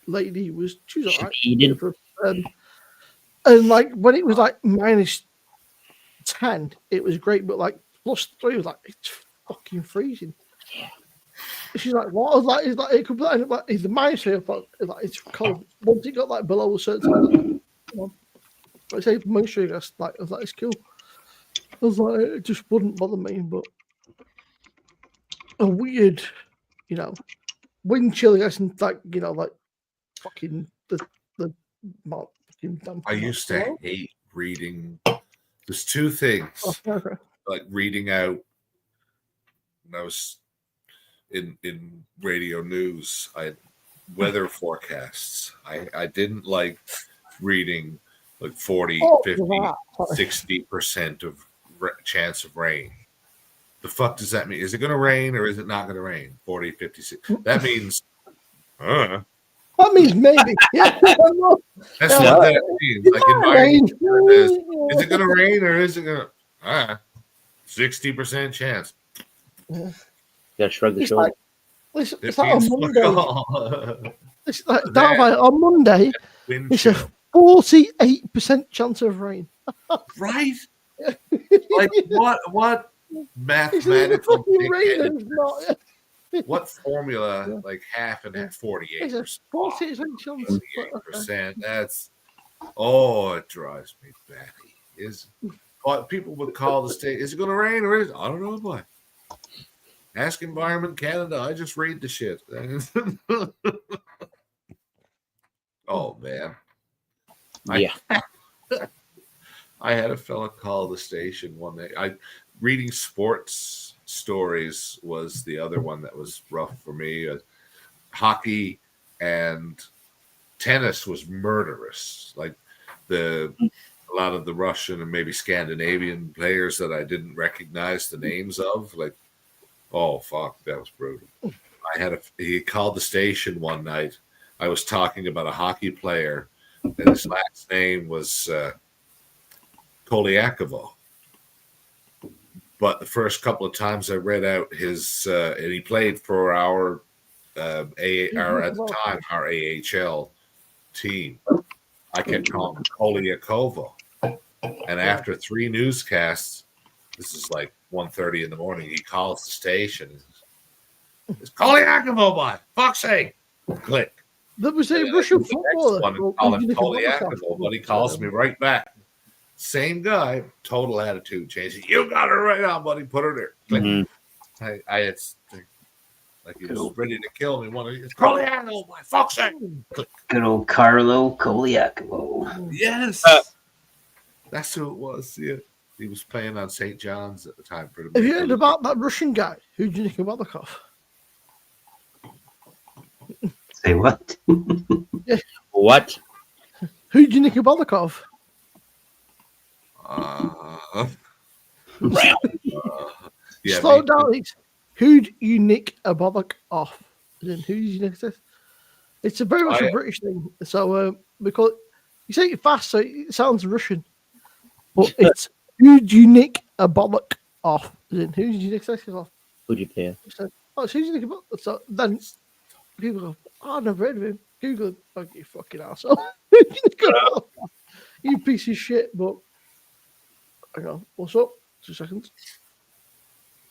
lady who was she was alright. Sweden? And like when it was like minus 10, it was great, but like plus 3 was like it's fucking freezing. She's like, what? I was like, it's like it could be like it's the minus 3, but like it's cold. Once it got like below a certain time, I say moisture, I was like, it's cool. I was like, it just wouldn't bother me, but a weird, you know, wind chill, I guess, and like, you know, like fucking the fucking damn. I used to hate reading. There's two things Okay. like reading out. When I was in radio news, I had weather forecasts. I didn't like reading like 40, 50, 60% of chance of rain. The fuck does that mean? Is it going to rain or is it not going to rain? 40, 50, 60. That means, That means maybe. Yeah. that's what that means. Like in my is it going to rain or is it going to 60% chance? Gotta shrug the It's shoulder. like, listen, It it's like on means fuck Monday. all. It's like, on Monday, Wind it's a chill. 48% chance of rain. Right? Like what It's mathematical fucking rain. dickheaded- It's not. what formula like half and half 48%? It's a 48% chance. 48%. That's it drives me batty. Is what people would call the state. Is it gonna rain or is it? I don't know, boy. Ask Environment Canada. I just read the shit. Oh man. Yeah. I had a fella call the station one day. Reading sports stories was the other one that was rough for me. Hockey and tennis was murderous. Like a lot of the Russian and maybe Scandinavian players that I didn't recognize the names of. Like, oh fuck, that was brutal. He called the station one night. I was talking about a hockey player, and his last name was Kolyakovo. But the first couple of times I read out his, and he played for our at the time our AHL team. I kept calling him Kolyakovo, and after 3 newscasts, this is like 1:30 in the morning. He calls the station. It's Kolyakovo, boy. Fuck's sake! Click. There was a Russian footballer. Call him Kolyakovo, but he calls me right back. Same guy, total attitude change. You got her right on, buddy. Put her there. Click. Mm-hmm. I had like he was ready to kill me. It's Kolyakovo, boy. Fuck's sake! Click. Good old Carlo Kolyakovo. Yes, that's who it was. Yeah, he was playing on St. John's at the time. Have you heard about that Russian guy who Nikita Balikov? Say what? What? Who Nikita Balikov? Yeah, Slow down. It's who'd you nick a bollock off? Then who did you nick this? It's a very much a British thing. So because you say it fast, so it sounds Russian, but it's who'd you nick a bollock off? Then who did you nick this off? Who'd you pay? So, who's you nick a bollock? So then people go, I've never heard of him. Google it. Oh, you fucking asshole. Who'd you nick a bollock off? You piece of shit. But Hang on. What's up? 2 seconds.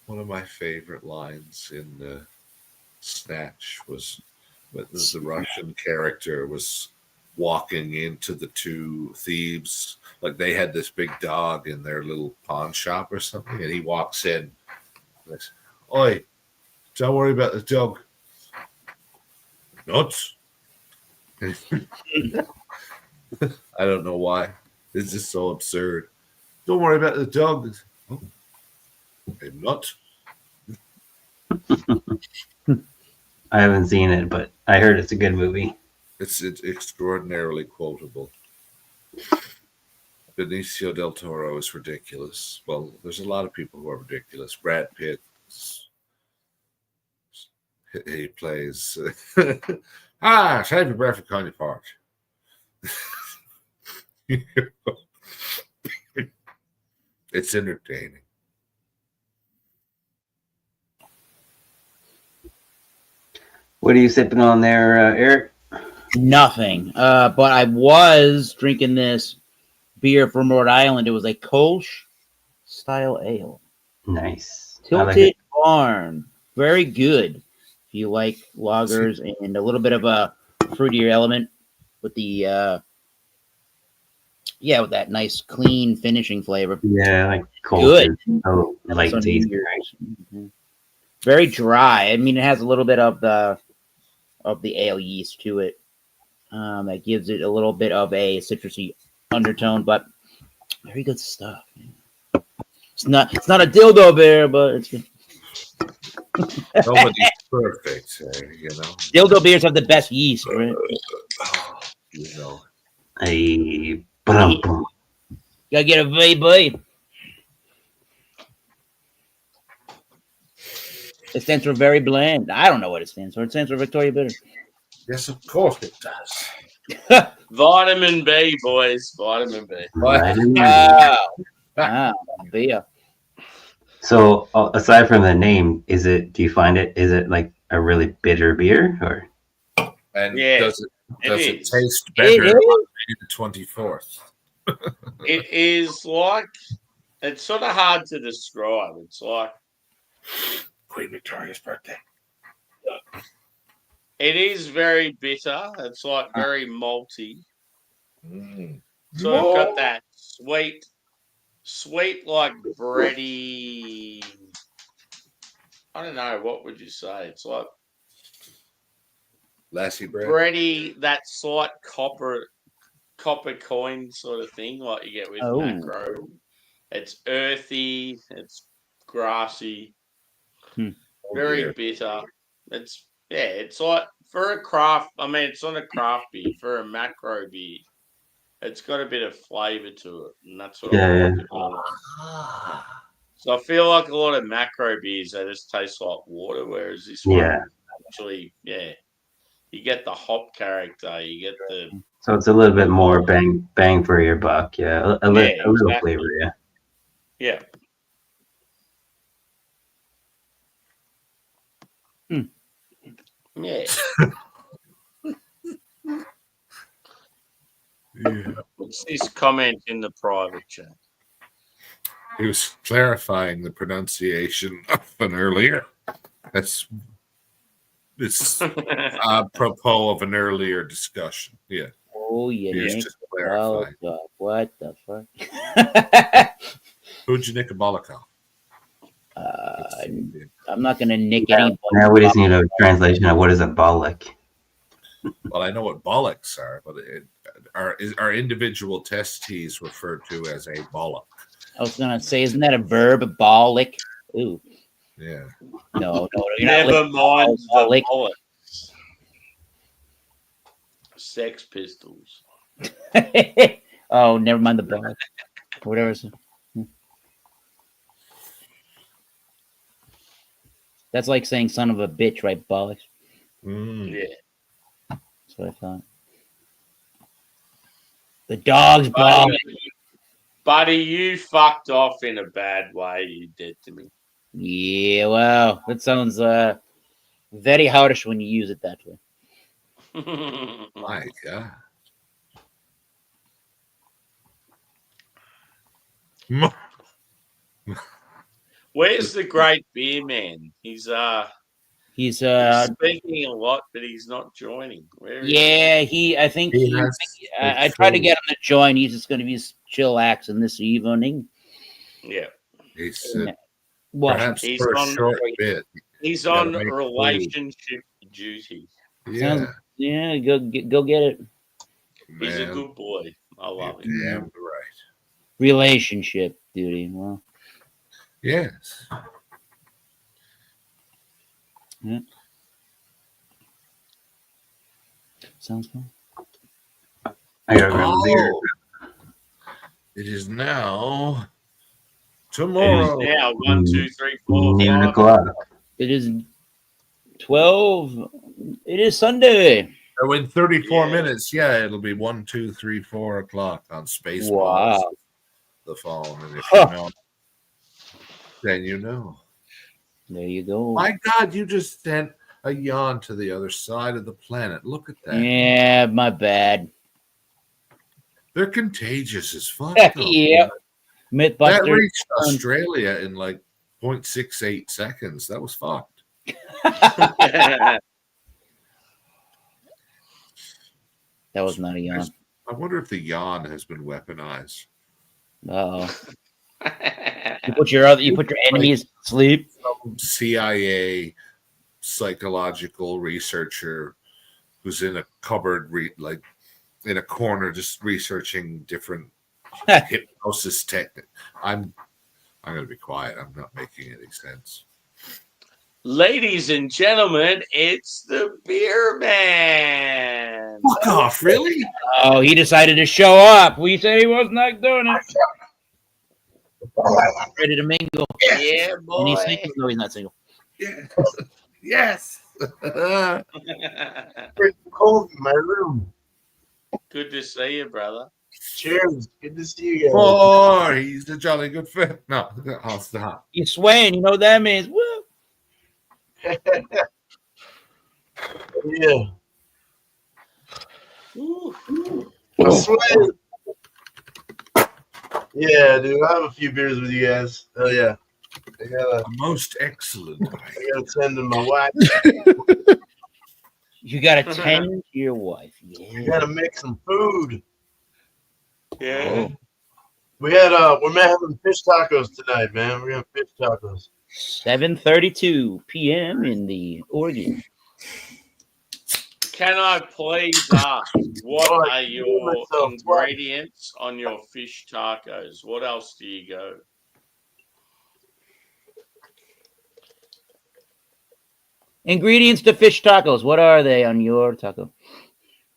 One of my favorite lines in the Snatch was when the Russian character was walking into the two thieves. Like they had this big dog in their little pawn shop or something, and he walks in. And says, "Oi, don't worry about the dog." Nuts. I don't know why. This is so absurd. Don't worry about the dog. Oh, I'm not. I haven't seen it, but I heard it's a good movie. It's extraordinarily quotable. Benicio del Toro is ridiculous. Well, there's a lot of people who are ridiculous. Brad Pitt, he plays. Save your breath for Connie Park. It's entertaining. What are you sipping on there, Eric? Nothing. But I was drinking this beer from Rhode Island. It was a Kolsch style ale. Nice. Tilted Barn. Very good. If you like lagers and a little bit of a fruitier element with the with that nice clean finishing flavor. Yeah, like cold. Good. Oh, like Some taste. beers. Mhm. Very dry. I mean, it has a little bit of the ale yeast to it. That gives it a little bit of a citrusy undertone, but very good stuff. It's not a dildo beer, but it's good. Nobody's perfect, you know. Dildo beers have the best yeast, right? You know. Hey, bum. Gotta get a VB. It stands for very bland. I don't know what it stands for. It stands for Victoria Bitter. Yes, of course it does. Vitamin B, boys. Vitamin B. Wow. Beer. So, aside from the name, do you find is it like a really bitter beer, or? And Yeah, does it is. taste better on May the 24th? It is like, it's sort of hard to describe. It's like Queen Victoria's birthday. it is very bitter. It's like very malty. So I've got that sweet like bready. I don't know, what would you say? It's like Lassie bread. bready, that slight copper coin sort of thing, like you get with macro. It's earthy, it's grassy, very bitter. It's like for a craft. I mean, it's not a craft beer. For a macro beer, it's got a bit of flavour to it, and that's what I like about it. So I feel like a lot of macro beers, they just taste like water, whereas this one actually, you get the hop character, you get the. So it's a little bit more bang for your buck, a little flavor, Yeah. Yeah. What's this comment in the private chat? He was clarifying the pronunciation of an earlier. It's apropos of an earlier discussion. Yeah. Oh, yeah. He's just clarifying. What the fuck? Who'd you nick a bollock off? I'm not gonna nick any. Now we just need a translation of what is a bollock. Well, I know what bollocks are, but are individual testes referred to as a bollock? I was gonna say, isn't that a verb? Bollock. Ooh. Yeah. No, you're Never not mind the bollock. bollocks. Sex Pistols. Oh, never mind the bollock. Whatever. That's like saying "son of a bitch," right? Bollocks. Yeah. That's what I thought. The dog's bollock. Buddy, you fucked off in a bad way. You did to me. Yeah, wow. That sounds very harsh when you use it that way. My God. Where's the great beer man? He's He's speaking a lot, but he's not joining. Where is he? I think He has I tried to get him to join. He's just going to be chillaxing this evening. Yeah. He said, Well, perhaps He's for a on- short bit. He's Gotta on make food. relationship duty. Yeah, yeah, go get it. He's a man, good boy. I love you're him. damn right. Relationship duty. Well, Yes. sounds fun. I gotta grab a beer. Oh, it is now It is tomorrow. now 1, 2, 3, 4, 7 5. o'clock. It is 12. It is Sunday. So in 34 Yeah. minutes, yeah, it'll be 1, 2, 3, 4 o'clock on Spaceballs. Wow. The phone, and if Huh. you know, then you know. There you go. My God, you just sent a yawn to the other side of the planet. Look at that. Yeah, my bad. They're contagious as fuck. Yep. That Mythbuster. reached Australia in like 0.68 seconds. That was fucked. That was not a yawn. I wonder if the yawn has been weaponized. Oh. You put your enemies to sleep. Some CIA psychological researcher who's in a cupboard, like in a corner, just researching different hypnosis technique. I'm going to be quiet. I'm not making any sense. Ladies and gentlemen, it's the beer man. Fuck off, really? Oh, he decided to show up. We said he was not doing it. Ready to mingle. Yeah, And boy. he's single. No, he's not single. Yeah. Yes. It's cold in my room. Good to see you, brother. Cheers. Good to see you guys. Oh, he's a jolly good fit. No, I'll stop. You're swaying. You know what that means. Woo. Yeah. Ooh. I swear. Yeah, dude. I have a few beers with you guys. Oh yeah. I gotta Most excellent. send to my wife. You got to tend to your wife. I Yeah. gotta make some food. Yeah. We're having fish tacos tonight, man. We're having fish tacos. 7:32 p.m. in the Oregon. Can I please ask, what Oh, I are can your do myself. ingredients on your fish tacos? What else do you go? Ingredients to fish tacos. What are they on your taco?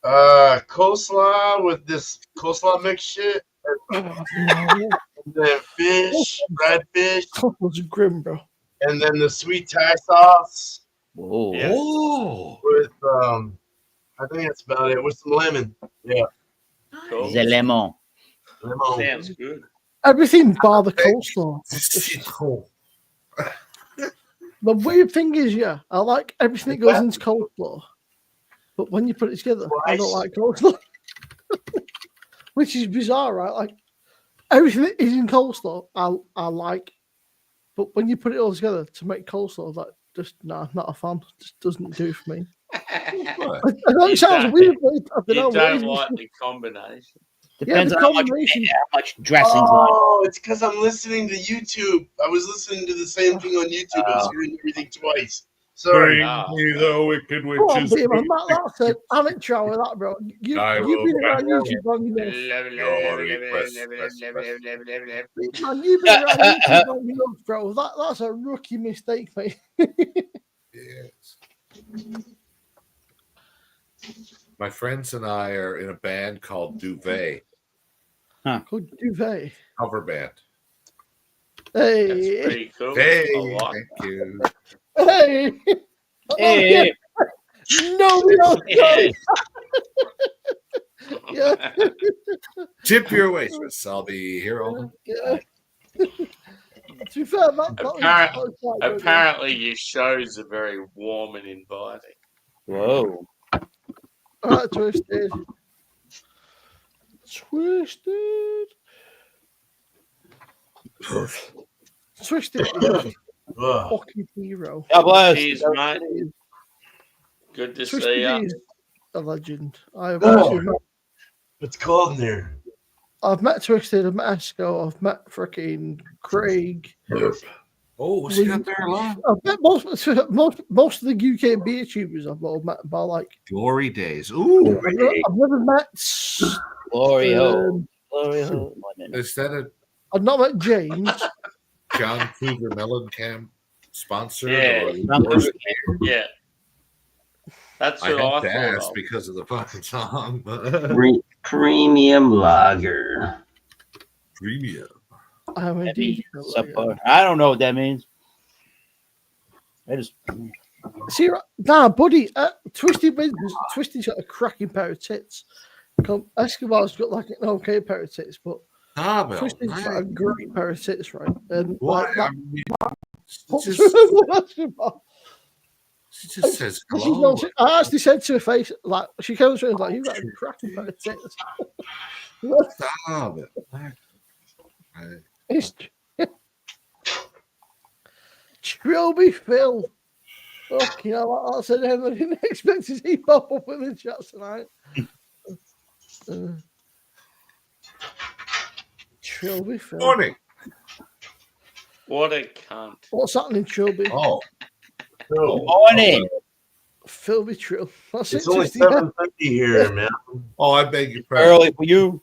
Coleslaw with this coleslaw mix shit. And then fish, fried fish, That was grim, bro. and then the sweet Thai sauce Whoa. Yeah. Oh, with I think that's about it. With some lemon. Yeah. Cool. The lemon. Lemon. Sounds good. Everything bar the coleslaw. cool. The weird thing is, yeah, I like everything that goes into coleslaw, but when you put it together, I don't like coleslaw. Which is bizarre, right? Like everything that is in coleslaw, I like, but when you put it all together to make coleslaw, that just I'm not a fan. Just doesn't do for me. I know You it sounds don't- weird, but I don't know. You what it don't is. like the combination. Depends the on how much dressing's on. Oh, it's because I'm listening to YouTube. I was listening to the same thing on YouTube. I was hearing everything twice. Sorry. Bring me the wicked Come on, witches. Beaver, that's an amateur with that, bro. You've I been will around back YouTube long enough. Your request, Man, you've been around YouTube long enough, bro. That's a rookie mistake, mate. Yes. My friends and I are in a band called Duvet, Good duvet. cover band. That's Hey, pretty cool. Hey, I like thank you. hey, Hey, no, we don't. that. Yeah. Tip your waitress. I'll be here all Yeah. To be fair, that was quite good, Apparently, your shows are very warm and inviting. whoa. yeah. All right, Twisted. Twisted. Twisted Ugh. fucking hero. God bless. Cheers, mate. Good to Twisted see you. is a legend. I've Oh. actually met, It's cold in there. I've met Twisted, I've met Esco, I've met freaking Craig. Oh, what's he got there alone? I've met most of the UK beer tubers I've met by like. Glory days. Ooh. I've never met. Glory hole. um, Glory hole. Is that a I've not met James. John Cougar Mellencamp sponsor? Yeah. Yeah. That's I what had I to thought ask of. because of the fucking song. But Premium lager. premium. I'm indeed. Support. I don't know what that means. I just See, nah, buddy. Twisted wins. Twisted's got a cracking pair of tits. Escobar's got like an okay pair of tits, but Ah, Bill. Twisted's got a great pair of tits, right? And What? like, I that, mean, what's it just, wrong with Escobar? she just says She's hello. not, I actually said to her face, like, she came up to me and was like, "You've got a cracking pair of tits." Stop it. It's Trilby Phil. Fucking hell, that's a name I didn't expect to see pop up in the chat tonight. Trilby Phil. Morning. What a cunt. What's happening, Trilby? Oh, morning. Philby Trill. That's It's it. only Twisty. 7:50 here, man. oh, I beg your pardon. Early for you.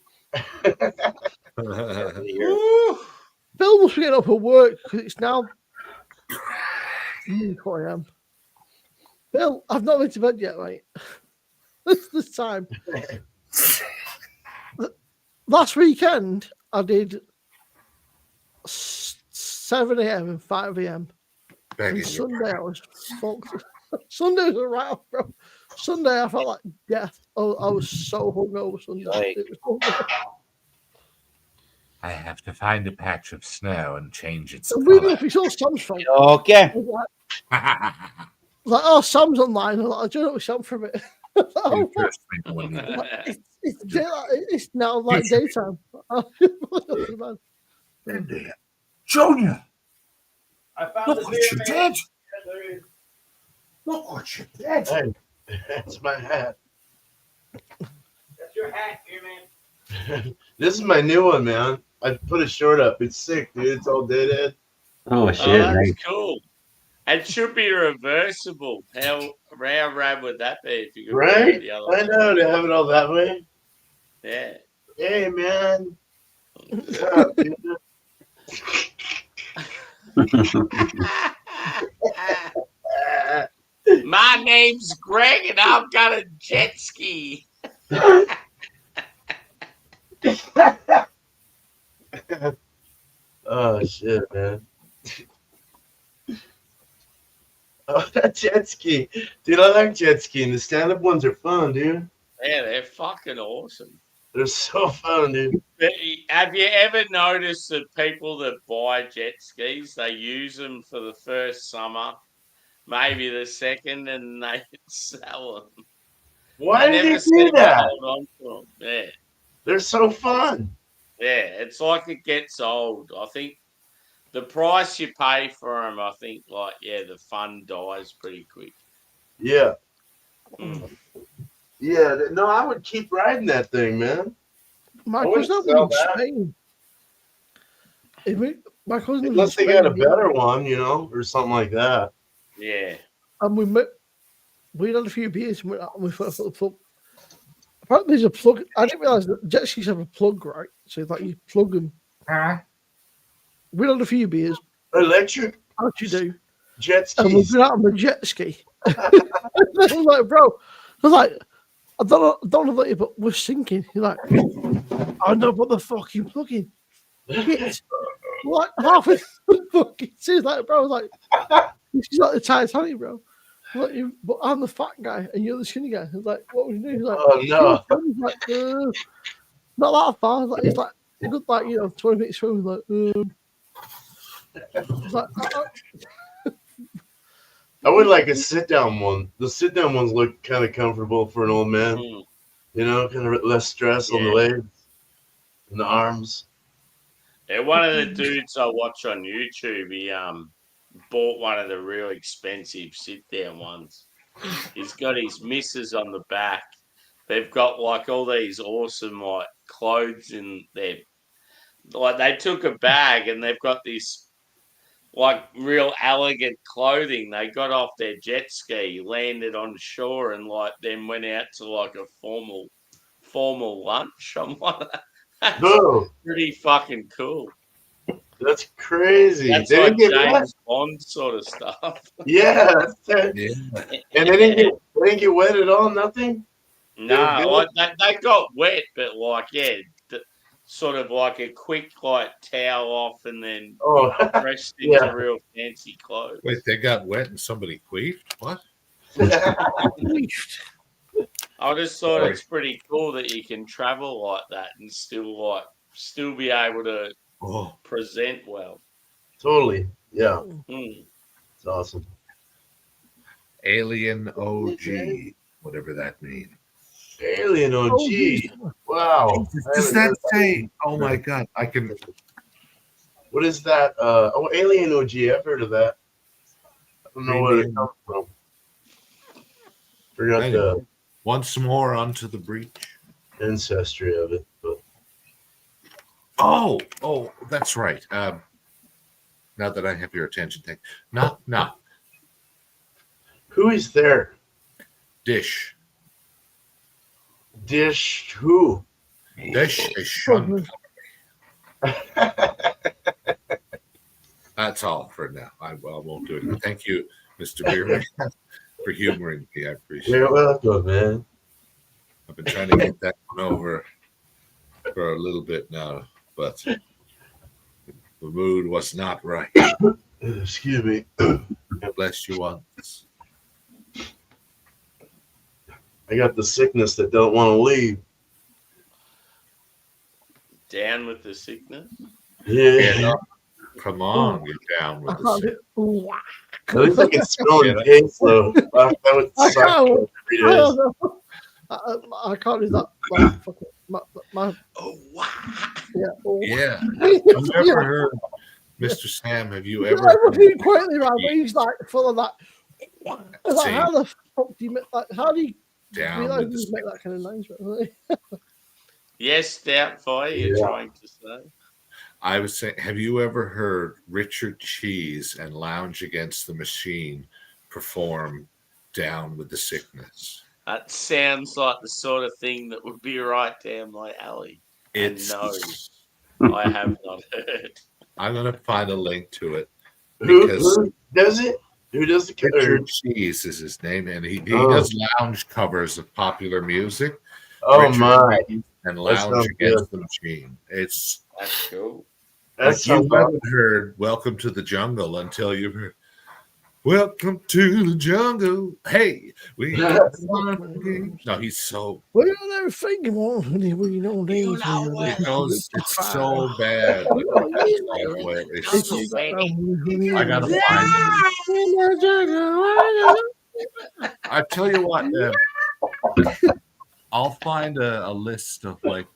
Woo. Phil must be getting up at work because it's now 4 a.m. Phil, I've not been to bed yet, mate. This time. Last weekend, I did 7 a.m. and 5 a.m. Begging And your Sunday, I was fucked. Sunday was a write bro. Sunday, I felt like death. I was so hungover Sunday. Like- It was hungover. I have to find a patch of snow and change its And we color. if we saw Sam's from. Okay. I was like, oh, Sam's online. I'm like, I don't know what Sam from it. Oh, Interesting when you- it's now like daytime. Junior, I found look what you did. Look what you did. Hey, that's my hat. That's your hat here, man. This is my new one, man. I put a short up. It's sick, dude. It's all deadhead. Oh shit! Oh, that's nice. cool. It should be reversible. How rad would that be if you could Right? wear it the other I way? know to have it all that way. Yeah. Hey, man. What's up, dude? My name's Greg and I've got a jet ski. Oh shit, man. Oh, that jet ski. Dude, I like jet skiing. The stand-up ones are fun, dude. Yeah, they're fucking awesome. They're so fun, dude. But have you ever noticed that people that buy jet skis, they use them for the first summer, maybe the second, and they sell them? Why I do never they seem do to that? hold on to them. Yeah. They're so fun. Yeah, it's like it gets old. I think the price you pay for them, I think, like, yeah, the fun dies pretty quick. Yeah. Mm. Yeah. No, I would keep riding that thing, man. My I wouldn't cousin sell lives in that. Spain. My cousin lives in Unless they Spain, got a better one, you know, or something like that. Yeah. and we had a few beers and we thought the plug. Apparently, there's a plug. I didn't realize that jet skis have a plug, right? So like you plug them. We had a few beers. Electric How'd you do? jet And we've skis. been out on the jet ski. I was like, bro, I was like, I don't know about you, but we're sinking. He's like, I know, but the fucking plug-in. Shit. Like halfway through the fucking. She's like, bro, I was like, she's like the Titanic, bro. I'm like, but I'm the fat guy and you're the skinny guy. I was like, what would you do? He's like, Oh, no. He's like, not that far. Like, it's like a good, like, 20 minutes swim. He's like, He's like, I would like a sit-down one. The sit-down ones look kind of comfortable for an old man. Mm. You know, kind of less stress on the Yeah. legs and the arms. Yeah, one of the dudes I watch on YouTube, he bought one of the real expensive sit down ones. He's got his missus on the back. They've got like all these awesome like clothes in there. Like they took a bag and they've got this like real elegant clothing. They got off their jet ski, landed on shore, and like then went out to like a formal lunch. I'm like, that's No, pretty fucking cool. that's crazy. That's They like didn't get wet. James Bond sort of stuff. Yeah, that's it. Yeah. And they didn't get wet at all. Nothing. No, like they got wet, but like sort of like a quick like towel off and then Oh, dressed into yeah. real fancy clothes. Wait, they got wet and somebody queefed? What? I just thought it's pretty cool that you can travel like that and still be able to Oh, present well. Totally. Yeah, Mm. it's awesome. Alien OG, whatever that means. Alien OG. Wow. Does that say? Oh my God, I can. What is that? Alien OG. I've heard of that. I don't know where it comes from. Forgot the Once more onto the breach. ancestry of it, but Oh, that's right. Now that I have your attention, knock. who is there? Dish. Dish who? Dish is shunned. That's all for now. I won't do it. Thank you, Mr. Beerman, for humoring me. I appreciate You're it. welcome, man. I've been trying to get that one over for a little bit now, but the mood was not right. Excuse me. Bless you once. I got the sickness that don't want to leave. Down with the sickness. Yeah. Come on, get down with I the can't sick. do. At least I can smell and taste though. That would I suck can't. for 3 days. don't know. I can't do that. Like, fucking, my Oh wow! yeah. Oh. Yeah. Have you ever heard, Mr. Sam, have you ever I was heard being quietly around, but he's like full of that. It's like, See? how the fuck do you make like? How do you down realize with the you sick? make that kind of noise? Really? Yes, Doubtfire, you're Yeah. trying to say. I was saying, have you ever heard Richard Cheese and Lounge Against the Machine perform Down with the Sickness? That sounds like the sort of thing that would be right down my alley. It's. No. I have not heard. I'm gonna find a link to it Who because does it? Who does the Richard Cheese is his name, and he Oh. does lounge covers of popular music. Oh Richard my! Cheese and That Lounge sounds Against the Machine. It's That's cool. That like you sounds haven't heard "Welcome to the Jungle" until you've heard "Welcome to the Jungle." Hey, we no, he's so Well, you know, thinking, well, we know these. it goes, it's so bad. It's so bad. I gotta find it. I tell you what, I'll find a list of like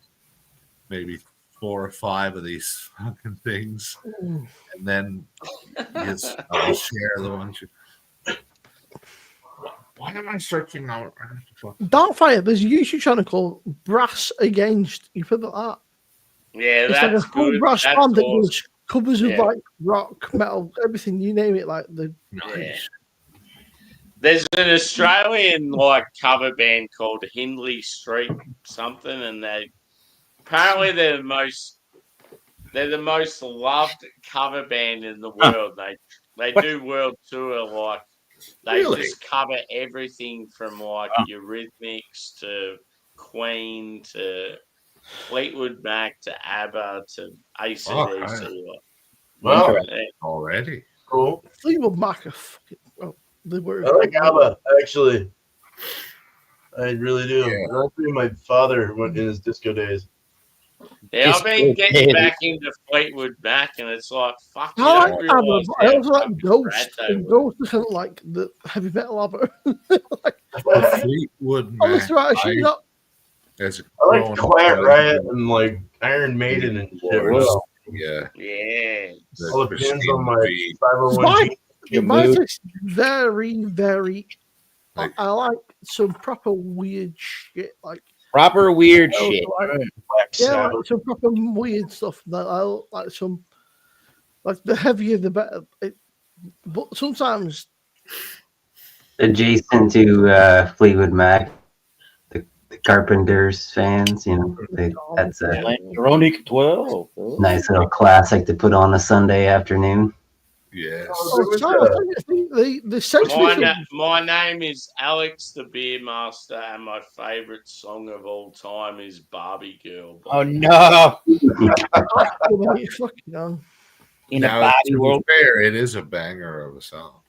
maybe 4 or 5 of these fucking things, and then I'll share the ones. Why am I searching out? Darkfire, there's a YouTube channel called Brass Against. You put that. Yeah, It's like a that's full good. brass That's band that awesome. does covers of Yeah. like rock, metal, everything you name it. Like the Yeah. There's an Australian like cover band called Hindley Street something, and apparently they're the most loved cover band in the world. They do world tour, like they Really? just cover everything from like Eurythmics to Queen to Fleetwood Mac to ABBA to AC/DC. Oh, Wow. Yeah. Already. cool. Fleetwood Mac. Are fucking, well, they were. I like ABBA actually. I really do. Yeah. Actually, my father went in his disco days. Yeah, I've been Disco getting Kid. back into Fleetwood Mac, and it's like, fuck, you I don't like ABBA, realise but I how also like fucking Ghost. rad they And were. Ghost is kind of like the heavy metal ABBA. The Fleetwood Oh, Mac. that's right. She's not. As a I like grown Quiet up, Riot and like Iron Maiden and shit. Well, Yeah. Yeah. All depends on my pristine 501 Mine is very, very. Like- I like some proper weird shit, like Proper weird I also shit. like- Black yeah, Sabbath. like some proper weird stuff. That I like some, like the heavier the better. But sometimes Adjacent to Fleetwood Mac, the Carpenters fans, that's a Ironic 12. nice little classic to put on a Sunday afternoon. Yes. oh, sorry, I think the Sex Pistols. My name is Alex the Beer Master, and my favourite song of all time is Barbie Girl. Oh no! Mate, fucking hell. In a Now, Barbie to be world. fair, it is a banger of a song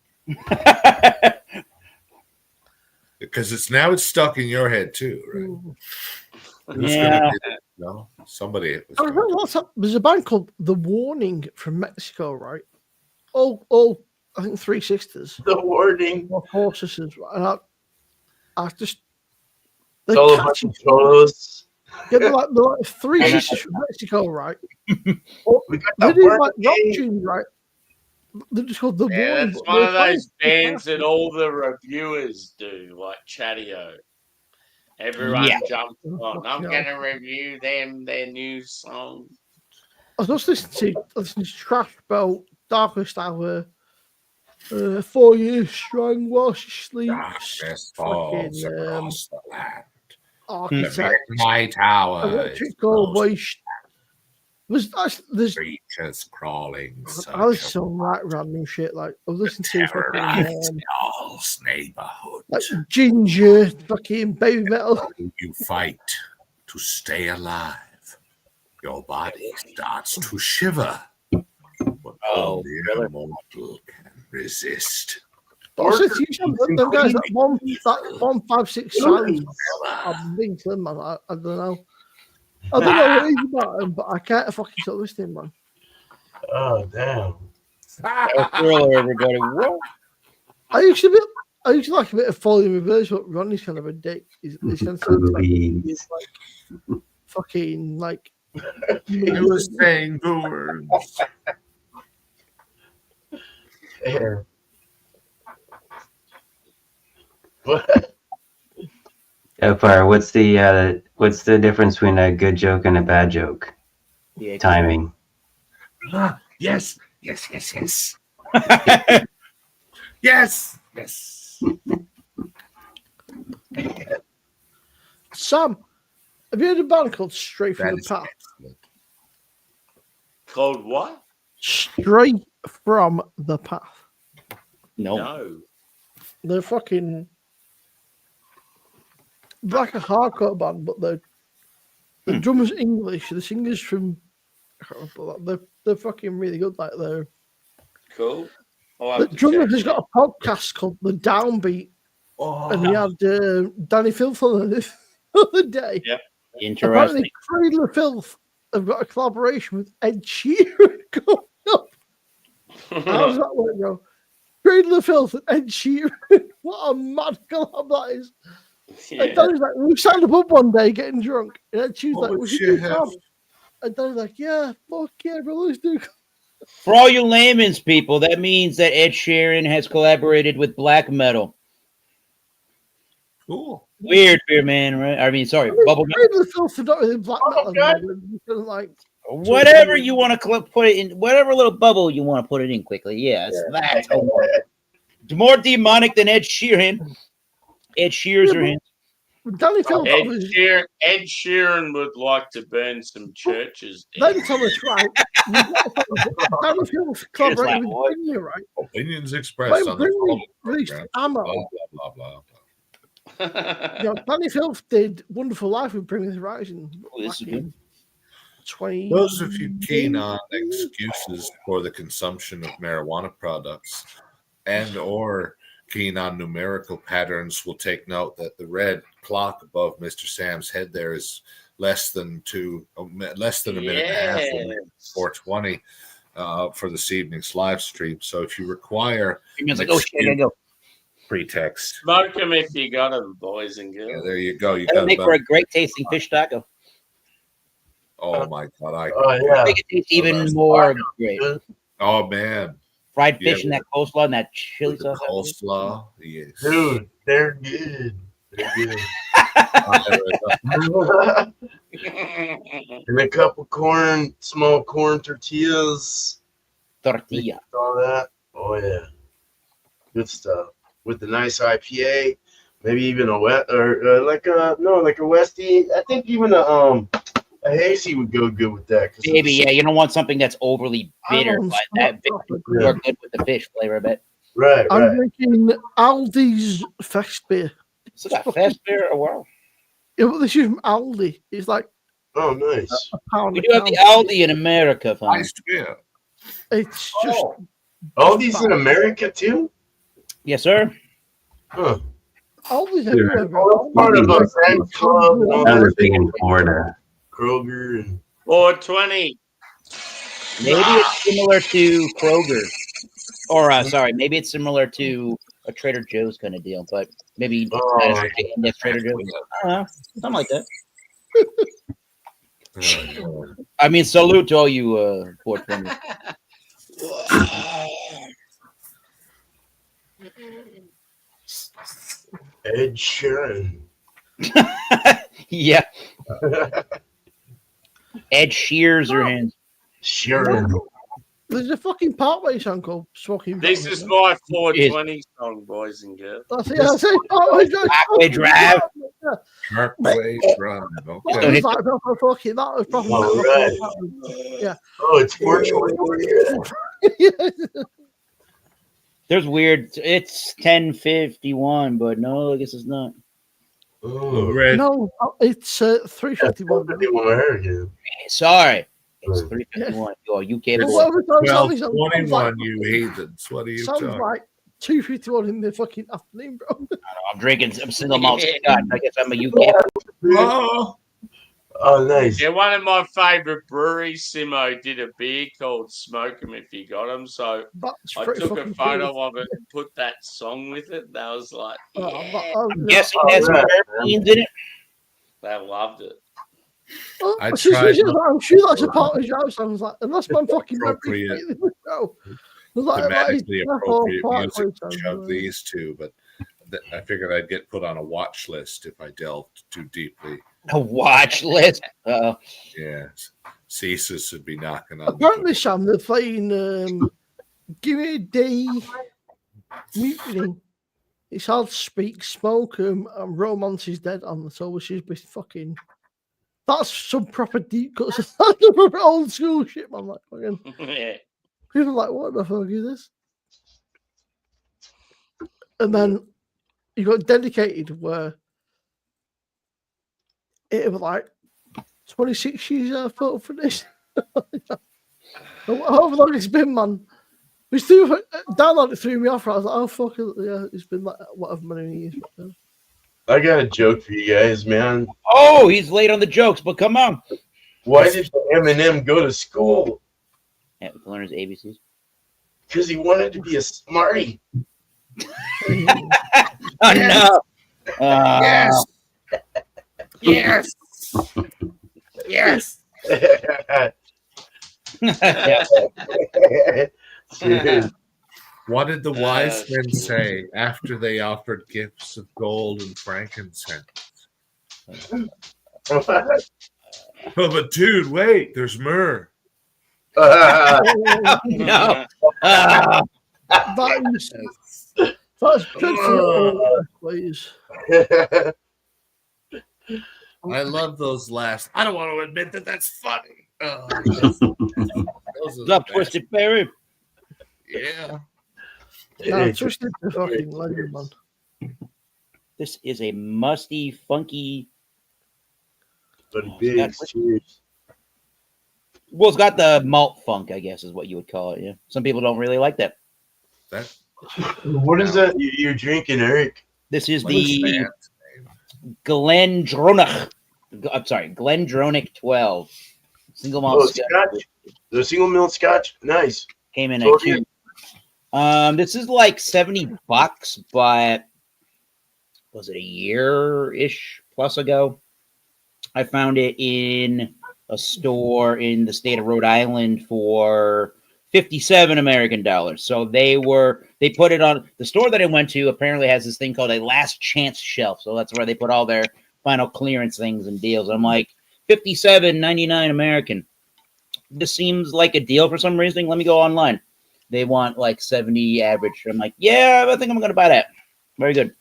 because it's stuck in your head too, right? Who's Yeah. gonna be, no, somebody. Was I gonna remember what's up. There's a band called The Warning from Mexico, right? All I think 3 sisters. The Warning. Or 4 sisters, and I just It's all a bunch of cholos. yeah, they're like 3 sisters from Mexico, right? We got They that do work like rock game. tunes, right? They're just called The Yeah, Warning. that's but one they're of those funny. bands that all the reviewers do, like Chatio. Everyone Yeah. jumps on. I'm Yeah. going to review their new song. I was just listening to Trash Belt, Darkest Hour, 4 Years Strong While She Sleeps, Darkness falls fucking across the land. The Architect, midnight hour. Electric Gold Waste. There's Creatures crawling. I was some right random shit like I was listening to Terrorize fucking y'all's neighborhood. like Ginger, fucking Baby Metal. You fight to stay alive. Your body starts to shiver. But Oh, only a mortal can resist. But I said to you, Sam, them guys that 156 silence. I'm being slim, man. I don't know. I don't know what he's about him, but I can't fucking stop listening, man. Oh, damn. Thriller, everybody. Whoa. I used to like a bit of Foley Reverse, but Ronnie's kind of a dick. He's kind of sounds like, he's like fucking like. He was saying the words. There. What? Fire, what's the difference between a good joke and a bad joke? Yeah. Timing. Yes. Yes. yes. Sam, have you heard of a band called Straight from That the is Path? excellent. Called what? Straight from the Path. No. No. They're fucking like a hardcore band, but the drummer's English, the singer's from I can't remember, they're fucking really good. Like they're Cool. the drummer has got a podcast called The Downbeat, and he had Danny Filth on it the other day. Yep. Interesting. Apparently, Cradle of Filth have got a collaboration with Ed Sheeran coming up. How's that work, go? Cradle of Filth and Ed Sheeran. What a mad collab that is. And Danny's like, we signed up one day getting drunk. And Ed Sheeran's like, we should do collab. And Danny's like, yeah, fuck yeah, bro, let's do collab. For all you layman's people, that means that Ed Sheeran has collaborated with black metal. Cool. Weird, beer man, right? I mean, sorry, bubblegum. Cradle of Filth are not really black metal. Like, Whatever you want to put it in, whatever little bubble you want to put it in quickly. Yeah, it's that. More demonic than Ed Sheeran. Ed Sheeran. Danny Filth Ed Sheeran would like to burn some churches down. Then Thomas, right? Danny Filth collaborated with Virginia, right? Opinions expressed on the following released program. Ammo. Blah, blah, blah. Danny Filth did Wonderful Life with Bring Me the Horizon. This is good. 20. Those of you keen on excuses for the consumption of marijuana products and or keen on numerical patterns will take note that the red clock above Mr. Sam's head there is less than a minute and a half, 4:20 for this evening's live stream. So if you require It's like, oh shit, I gotta go. pretext, Smoke them if you got them, boys and girls. yeah, there you go. You That'll got make for a great tasting fish taco. Oh my god! Oh yeah. Make it taste even that's more great. Oh man, Fried Yeah, fish and that coleslaw and that chili with the sauce. coleslaw. Yes. Dude, they're good. They're good. And a cup of corn, small corn tortillas, Tortilla. all that. Oh yeah, good stuff. With the nice IPA, maybe even a wet or like a Westie. I think even a hazy would go good with that. Maybe, yeah. You don't want something that's overly bitter, I'm but that so would fucking work good with the fish flavor a bit. Right, I'm right. drinking Aldi's Fest beer. So that fast beer or what? Yeah, but this is from Aldi. It's like Oh, nice. a pound. We a do have the can. Aldi in America, fam. Iced beer. It's just All these in America too? Yes, sir. Huh. Aldi's Dude. everywhere. bro. Well, part of a Sam's Club and all Another that. thing in Florida. Kroger and 420. Maybe it's similar to Kroger. Or, sorry, maybe it's similar to a Trader Joe's kind of deal, but maybe Oh. that's Trader Joe's. I don't know. Something like that. Oh, I mean, salute to all you 420. Ed Sheeran. Yeah. Ed Shears or hands. Sheeran. There's a fucking Parkway song called Smoking. This Velvet, is yeah. my 420 song, boys and girls. That's it. That's it. Parkway Parkway Drive. Parkway Drive. That Okay. was like proper fucking. That was proper. Oh, right. Yeah. Oh, it's 420. There's weird. It's 10:51, but no, I guess it's not. Oh, Red. No, it's 351. 51 American. Sorry. It's Right. 3:51. You're UK Well, boy. whatever time Well, sounds like- 21, you heathens. What are you Sounds talking? like 251 in the fucking afternoon, bro. I'm drinking some single malt Scotch. I guess I'm a UK. Oh, Oh, nice. Yeah, one of my favourite breweries, Simo, did a beer called Smoke 'em If You Got 'em. So That's I pretty took a fucking photo cool. of it and put that song with it. That was like, Oh, yeah, I'm guessing Oh, that's right. beans in it. they loved it. Oh, I so tried she's- not- I'm sure that's a part of the show. Sounds like, unless my fucking Appropriate. thematically appropriate music to to shove these two, but I figured I'd get put on a watch list if I delved too deeply. A watch list. Oh, Yeah, CSIS would be knocking on. the Apparently, door. Sam, they're playing Give Me a Day Mutiny. It's hard to speak, smoke, and romance is dead on the soul, which is with fucking. That's some proper deep cuts. That's some proper old school shit, man. Like, fucking, Yeah. people are like, what the fuck is this? And then you got Dedicated, where it was like 26 years I fought for this. However long it's been, man. We still downloaded it, threw me off. I was like, oh fuck it, yeah, it's been like whatever many years. I got a joke for you guys, man. oh, he's late on the jokes, but come on. Why did Eminem go to school? Yeah, we can learn his ABCs. Because he wanted to be a smarty. Oh no. Yes. Yes. Yes. Yeah. Dude. What did the wise men say after they offered gifts of gold and frankincense? Oh, but dude, wait, there's myrrh. No. That's good for please. I love those last. I don't want to admit that that's funny. Oh, those are What's up, the Twisted Fairy? best. Yeah. Nah, Twisted the fucking legend, man. This is a musty, funky. But big, cheers. Well, it's got the malt funk, I guess, is what you would call it. Yeah. Some people don't really like that. That What is that you're drinking, Eric? This is what's the that? Glendronach. I'm sorry, Glendronach 12 single malt. Oh, Scotch. Scotch. The single malt Scotch. Nice. Came in at Okay. 2. This is like $70, but was it a year-ish plus ago? I found it in a store in the state of Rhode Island for 57 American dollars. So they put it on the store that I went to. Apparently has this thing called a last chance shelf. So that's where they put all their final clearance things and deals. I'm like, 57.99 American. This seems like a deal for some reason. Let me go online. They want like 70 average. I'm like, yeah, I think I'm going to buy that. Very good.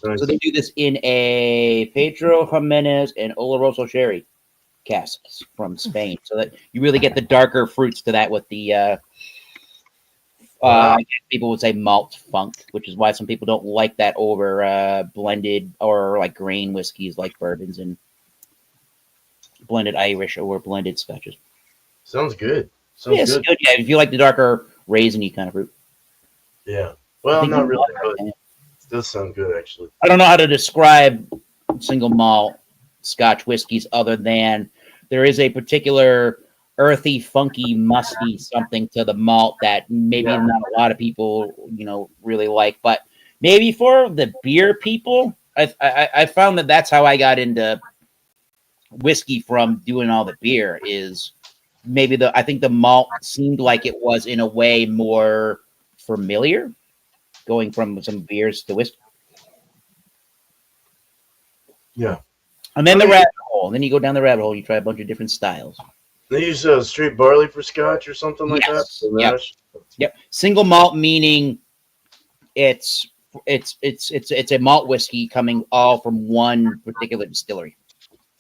Nice. So they do this in a Pedro Jimenez and Oloroso sherry casks from Spain, so that you really get the darker fruits to that with the I guess people would say malt funk, which is why some people don't like that over blended or like grain whiskeys like bourbons and blended Irish or blended scotches. Sounds good. Sounds Yes, good. good. Yeah, if you like the darker raisiny kind of fruit. Yeah. Well, I think not you really, like but it. it does sound good actually. I don't know how to describe single malt Scotch whiskeys other than there is a particular earthy, funky, musty something to the malt that maybe not a lot of people, really like. But maybe for the beer people, I found that that's how I got into whiskey from doing all the beer is maybe I think the malt seemed like it was in a way more familiar going from some beers to whiskey. Yeah. And then the rabbit hole. Then you go down the rabbit hole. You try a bunch of different styles. They use straight barley for Scotch or something like that. For Yep. mash? Yep. Single malt meaning it's a malt whiskey coming all from one particular distillery.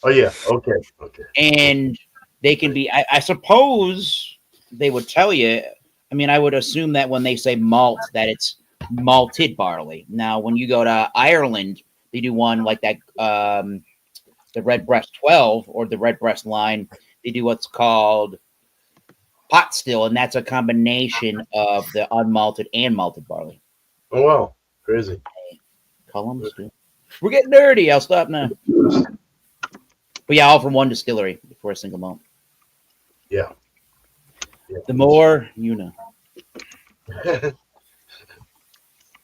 Oh yeah. Okay. Okay. And they can be. I suppose they would tell you. I mean, I would assume that when they say malt, that it's malted barley. Now, when you go to Ireland, they do one like that. The Redbreast 12 or the Redbreast line, they do what's called pot still, and that's a combination of the unmalted and malted barley. Oh wow, crazy. Columns. We're getting dirty. I'll stop now. But yeah, all from one distillery for a single malt. Yeah. The more you know.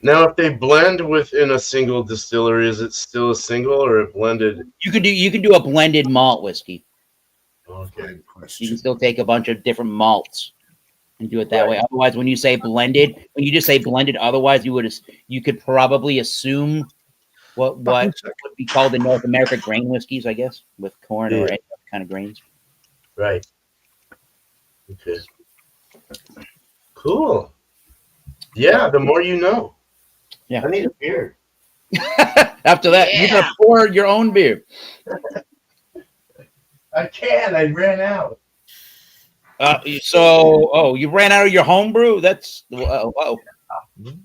Now, if they blend within a single distillery, is it still a single or a blended? You can do a blended malt whiskey. Okay. You can still take a bunch of different malts and do it that way. Otherwise, when you say blended, when you just say blended, otherwise you could probably assume what would be called in North America grain whiskeys, I guess, with corn or any other kind of grains. Right. Okay. Cool. Yeah, the more you know. Yeah. I need a beer. After that, you can pour your own beer. I can. I ran out. You ran out of your home brew? That's whoa.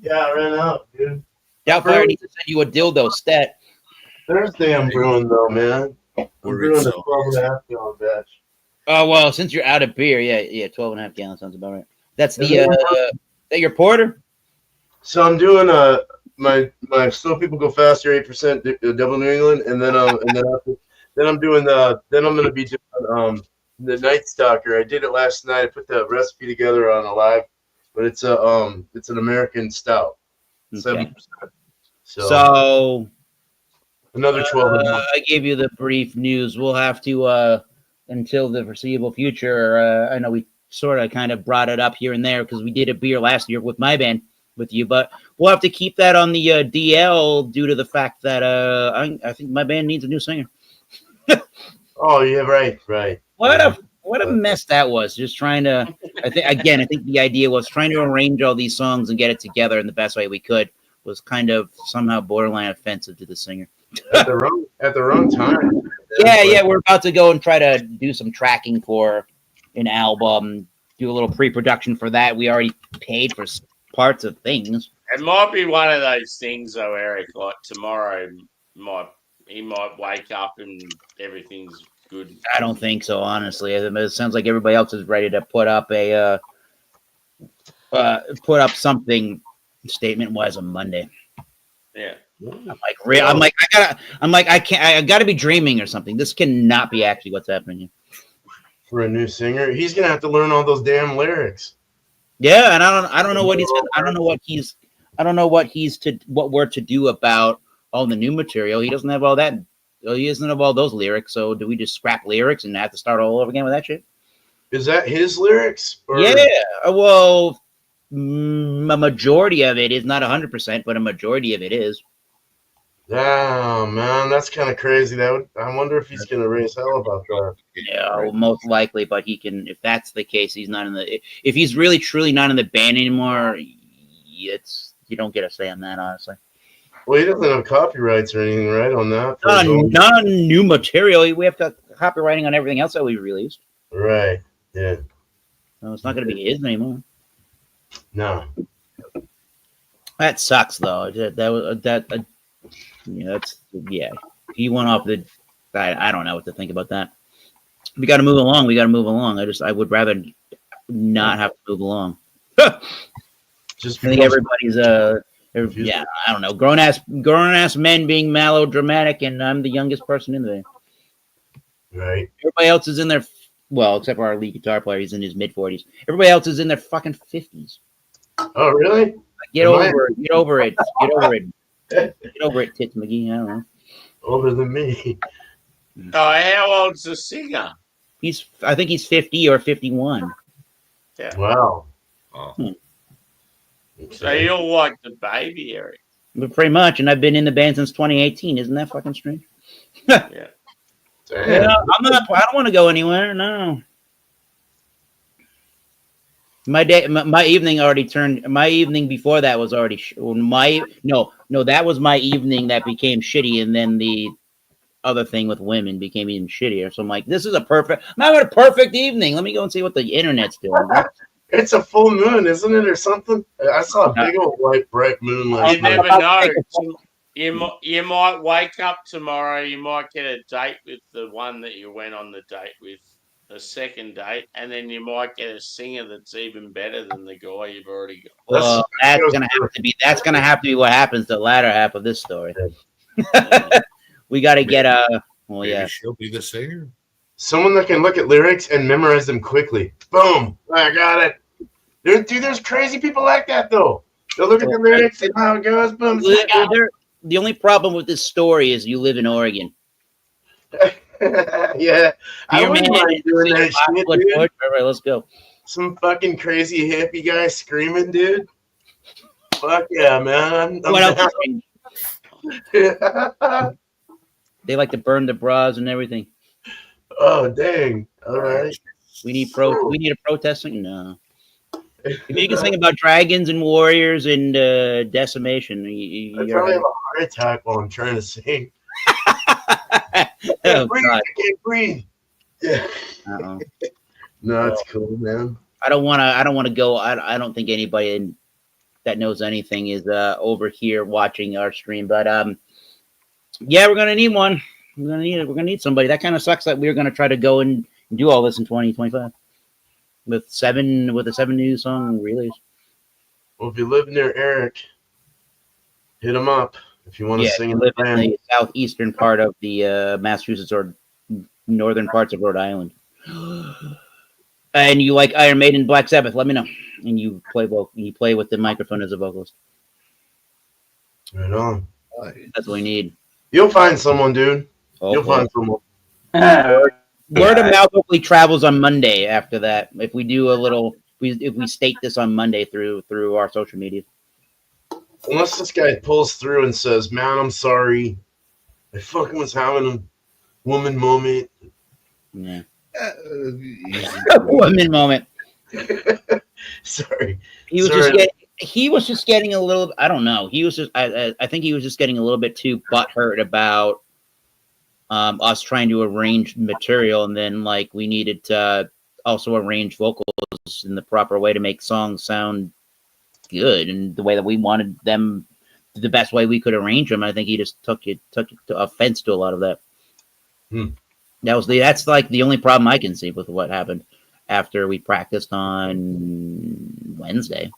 Yeah, I ran out, dude. Doubtful I need to send you a dildo stat. Thursday I'm brewing though, man. I'm brewing a 12.5 gallon batch. Oh well, since you're out of beer, yeah, 12.5 gallons sounds about right. That's the that your porter? So I'm doing my Slow People Go Faster 8% Double New England, and then I'm gonna be doing the Night Stalker. I did it last night. I put the recipe together on a live, but it's an American stout, 7%. So another 12. I gave you the brief news. We'll have to until the foreseeable future. I know we sort of kind of brought it up here and there because we did a beer last year with my band with you, but we'll have to keep that on the DL due to the fact that I think my band needs a new singer. Oh yeah, right. What a mess that was. Just trying to. I think the idea was trying to arrange all these songs and get it together in the best way we could was kind of somehow borderline offensive to the singer. At the wrong time. Yeah, we're about to go and try to do some tracking for an album, do a little pre-production for that. We already paid for parts of things. It might be one of those things, though, Eric. Like tomorrow, he might wake up and everything's good. I don't think so, honestly. It sounds like everybody else is ready to put up something statement-wise on Monday. Yeah. I gotta be dreaming or something. This cannot be actually what's happening here. For a new singer, he's gonna have to learn all those damn lyrics. Yeah, and I don't know what what we're to do about all the new material. He doesn't have all that he doesn't know all those lyrics. So do we just scrap lyrics and have to start all over again with that shit? Is that his lyrics? Or... Yeah. Well, a majority of it is not 100%, but a majority of it is. Oh man, that's kind of crazy. I wonder if he's gonna raise hell about that. Yeah, well, most likely, but he can. If that's the case, he's not in the. If he's really truly not in the band anymore, you don't get a say on that, honestly. Well, he doesn't have copyrights or anything, right, on that? Not on new material. We have copywriting on everything else that we released. Right. Yeah. So it's not going to be his anymore. No. That sucks, though. He went off the. I don't know what to think about that. We got to move along. I would rather not have to move along. Just I think everybody's I don't know, grown ass men being melodramatic, and I'm the youngest person in there. Right. Everybody else is in their except for our lead guitar player, he's in his mid-40s. Everybody else is in their fucking 50s. Oh, really? Get over it. Get over it. Get over it, Tits McGee. I don't know. Older than me. Oh, how old's the singer? I think he's 50 or 51. Yeah. Wow. Oh. So you're like the baby, Eric. But pretty much, and I've been in the band since 2018. Isn't that fucking strange? Yeah. Yeah, I don't want to go anywhere. No. My evening already turned. My evening before that was already that was my evening that became shitty, and then the other thing with women became even shittier. So I'm like, this is I'm having a perfect evening. Let me go and see what the internet's doing. It's a full moon, isn't it, or something? I saw a big old white bright moon last You night. never know. You might wake up tomorrow. You might get a date with the one that you went on the date with, a second date, and then you might get a singer that's even better than the guy you've already got. Well, that's gonna have to be what happens the latter half of this story. We got to get Maybe she'll be the singer. Someone that can look at lyrics and memorize them quickly. Boom! I got it. Dude, there's crazy people like that though. They'll look at the lyrics and how it goes. Boom! The only problem with this story is you live in Oregon. Yeah, I wouldn't mind doing that shit, dude. All right, let's go. Some fucking crazy hippie guy screaming, dude. Fuck yeah, man! What else? They like to burn the bras and everything. Oh dang! All right. We need a protesting. No. If you can sing about dragons and warriors and decimation, I probably have a heart attack while I'm trying to sing. I Oh, can't breathe. Yeah. Uh-oh. No, it's cool, man. I don't want to go. I don't think anybody that knows anything is over here watching our stream. But yeah, we're gonna need one. We're gonna need somebody. That kind of sucks that we're gonna try to go and do all this in 2025 with a 7 new song release. Well, if you live near Eric, hit him up if you want to sing in live the in band. the southeastern part of the Massachusetts or northern parts of Rhode Island. And you like Iron Maiden, Black Sabbath, let me know. And you play with the microphone as a vocalist. Right on. That's what we need. You'll find someone, dude. You'll find someone. Word of mouth hopefully travels on Monday after that. If we do if we state this on Monday through our social media. Unless this guy pulls through and says, "Man, I'm sorry. I fucking was having a woman moment." Yeah. Woman moment. Sorry. He was just getting a little. I don't know. He was just. I think he was just getting a little bit too butthurt about us trying to arrange material, and then like we needed to also arrange vocals in the proper way to make songs sound good and the way that we wanted them, the best way we could arrange them. I think he just took offense to a lot of that. That's like the only problem I can see with what happened after we practiced on Wednesday.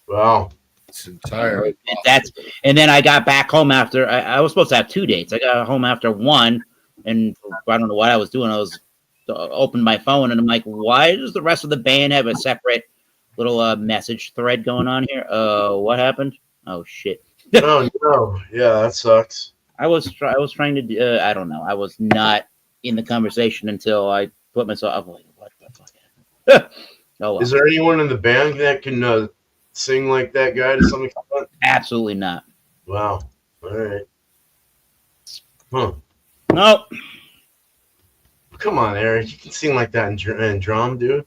Wow. It's entirely. And then I got back home after I was supposed to have 2 dates. I got home after one, and I don't know what I was doing. I was opened my phone, and I'm like, why does the rest of the band have a separate little message thread going on here? What happened? Oh shit. Oh no. Yeah, that sucks. I was trying to do, I don't know. I was not in the conversation until I put myself. I'm like, what the fuck? Oh, well. Is there anyone in the band that can sing like that guy to some extent? Absolutely not. Wow. All right. Huh. No. Come on, Eric. You can sing like that in drum, dude.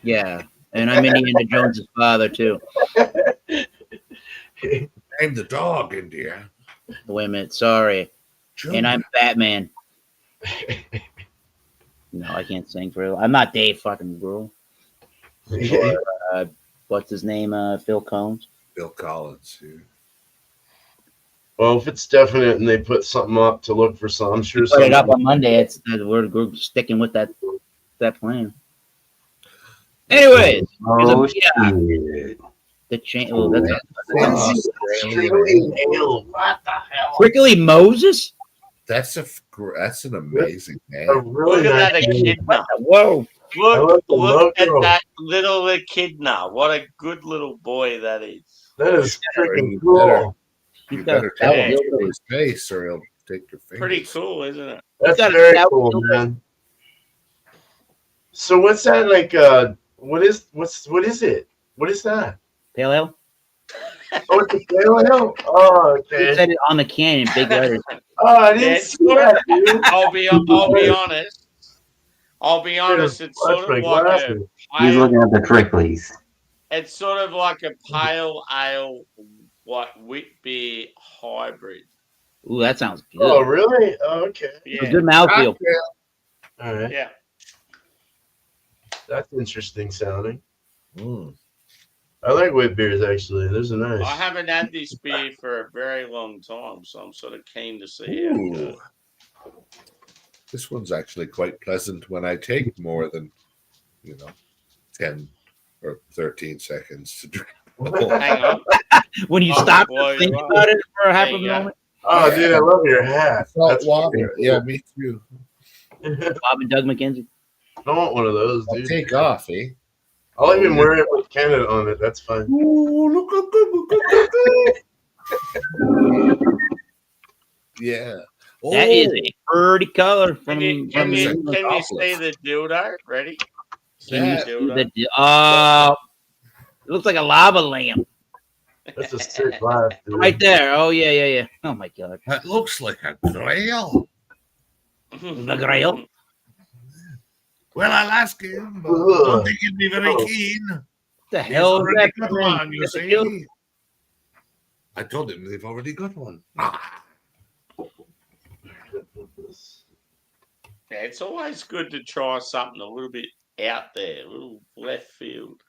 Yeah, and I'm Indiana Jones's father too. I'm the dog, India. Wait a minute, sorry. And I'm Batman. No, I can't sing for real. I'm not Dave fucking Grohl. Or, what's his name? Phil Collins. Bill Collins. Yeah. Well, if it's definite and they put something up to look for some, I'm sure. Put it up on Monday. We're sticking with that plan. Anyways, Oh, yeah, shit. the chain. Oh, that's Australian ale. What the hell? Prickly Moses. That's an amazing A name. really Look at that nice name. echidna. Whoa! I love Look the at logo. that little echidna. What a good little boy that is. That is freaking You cool. better- He's You got a better stout take it hillbilly. to his face or he'll take your fingers. Pretty cool, isn't it? That's got a very stout cool, hillbilly. man. So what's that like? What is it? What is that? Pale ale. Oh, it's a pale ale. Oh, He okay. said it on the can in big letters. Oh, I Yeah, didn't it's see that, dude. I'll be honest. It's Watch sort my of like a glasses. He's pale. looking at the Pricklies. It's sort of like a pale ale, wheat beer hybrid. Ooh, that sounds good. Oh, really? Oh, okay. It's a Yeah, good mouthfeel. All right. yeah. That's interesting sounding. Mm. I like wheat beers actually. Those are nice. I haven't had this beer for a very long time, so I'm sort of keen to see how it Ooh. goes. This one's actually quite pleasant when I take more than 10 or 13 seconds to drink. Hang on. When you Oh, stop boy, to think wow. about it for half There a you go. moment, Oh, dude, I love your hat. Salt That's water. freaking Yeah, cool. me too. Bob and Doug McKenzie. I want one of those, I'll dude. take off, eh? I'll even wear it with Canada on it. That's fine. Ooh, look how good, look how good. Yeah. That is a pretty color from. Can you see the dildo? Ready? See Can you the see dildo? oh, it looks like a lava lamp That's a sick laugh, dude. right there. Oh yeah. Oh my god, That looks like a grail. the grail. Well, I'll ask him, but I Ugh. don't think he'd be very Oh. keen. The He's hell is already that? got one, you That's a kill. see. I told him they've already got one. Ah. Yeah, it's always good to try something a little bit out there, a little left field.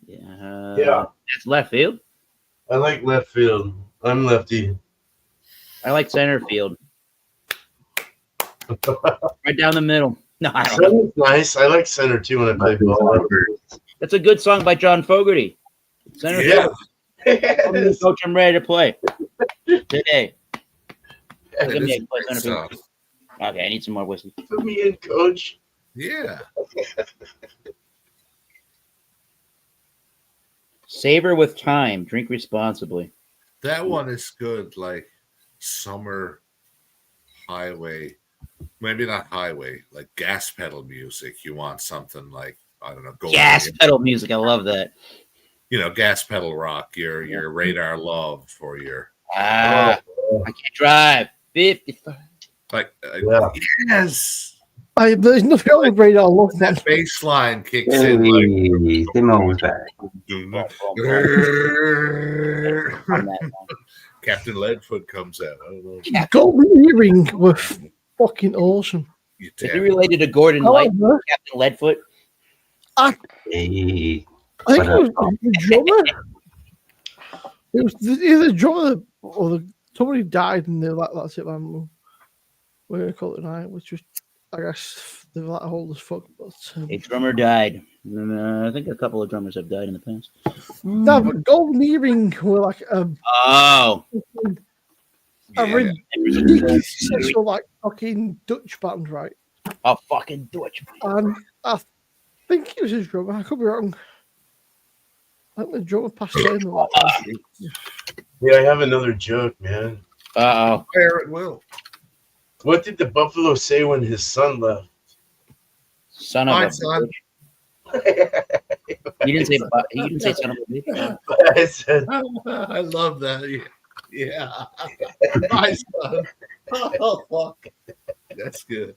Yeah, Yeah. that's left field. I like left field. I'm lefty. I like center field. Right down the middle. No, I don't know. Center's nice. I like center too when I play ball. That's a good song by John Fogerty. Center Yeah. field. Coach, I'm ready to play today. That Give me is a play great center field. stuff. Okay, I need some more whiskey. Put me in, coach. Yeah. Savor with time. Drink responsibly. That one is good, like summer highway, maybe not highway, like gas pedal music. You want something like, I don't know, go Gas pedal music. I love that. gas pedal rock, your Radar Love for your I can't drive. 55. like Yeah. yes. There's nothing wrong with Radar Love, man. That bass line kicks Hey, in like Tim always back. On that one. Captain Leadfoot comes out. I don't know. Golden Earring were fucking awesome. You If damn you related to Gordon Light, However, Captain Leadfoot, Hey, I think it was the drummer. It was either the drummer or somebody died and they're like, that's it, man. We're going to call it a night, which was, I guess, they're like old as fuck. But, a drummer died. I think a couple of drummers have died in the past. no, but Golden Earring were like Oh, a Yeah. ridiculous successful, like, fucking Dutch band, right? a fucking Dutch. And I think he was his drummer. I could be wrong. I think the drummer passed away in the last Yeah, I have another joke, man. Uh-oh. Fire at will. What did the buffalo say when his son left? Son of Bye, a son. He didn't say son of a bitch. I said, I love that. Yeah. Bye, son. Oh, fuck. That's good.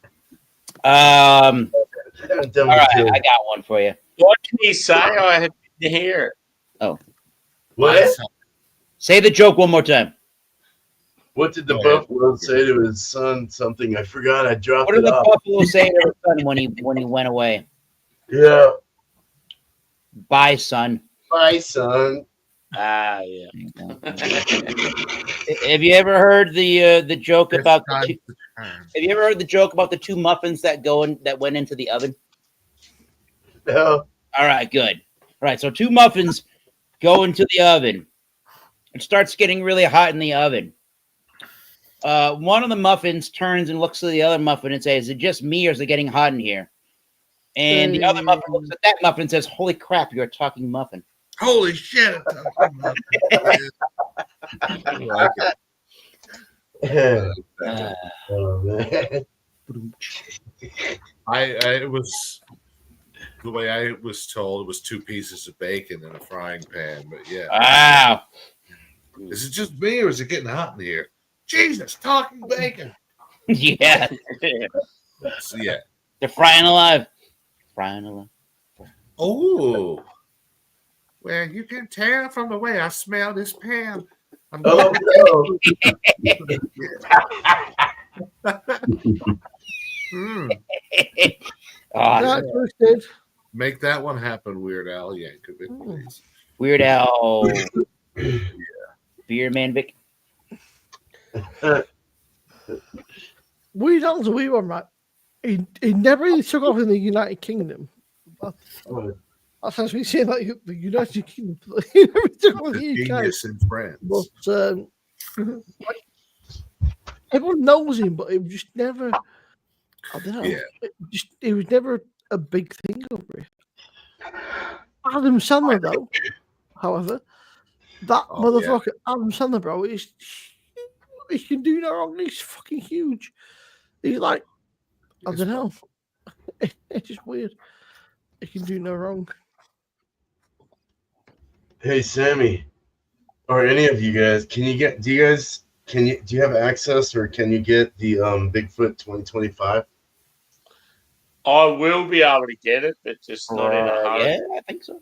I'm done all right, with I got one for you. What did he say? I had to hear it. Oh. What? Say the joke one more time. What did the buffalo say to his son? Something I forgot. I dropped What did it the off. buffalo say to his son when he went away? Yeah. Bye, son. Bye, son. Ah, yeah. Have you ever heard the joke about the two, have you ever heard the joke about the two muffins that went into the oven? No. All right, good. All right, so two muffins go into the oven. It starts getting really hot in the oven. One of the muffins turns and looks at the other muffin and says, "Is it just me or is it getting hot in here?" And the other muffin looks at that muffin and says, "Holy crap, you're a talking muffin." Holy shit. I like it. Oh, man. It was the way I was told. It was 2 pieces of bacon in a frying pan, but yeah. Wow. Is it just me or is it getting hot in here? Jesus, talking bacon. Yeah. So, yeah. They're frying alive. Frying alive. Oh. Well, you can tell from the way I smell this pan. I'm Oh, Mm. Awesome. Make that one happen, Weird Al Yankovic, please. Weird Al. Beer man Vic. Weird Al's a weird one, right? He never really took off in the United Kingdom. That's actually saying like the United Kingdom. He never took off in the UK. Genius in France. But like, everyone knows him, but it was just never. I don't know. Yeah. It was never a big thing over here. Adam Sandler, though, however, that motherfucker, Adam Sandler, bro, he can do no wrong. He's fucking huge. He's like, I don't know. It's just weird. He can do no wrong. Hey, Sammy, or any of you guys, do you have access or can you get the Bigfoot 2025? I will be able to get it, but just not in a hurry. Yeah, I think so.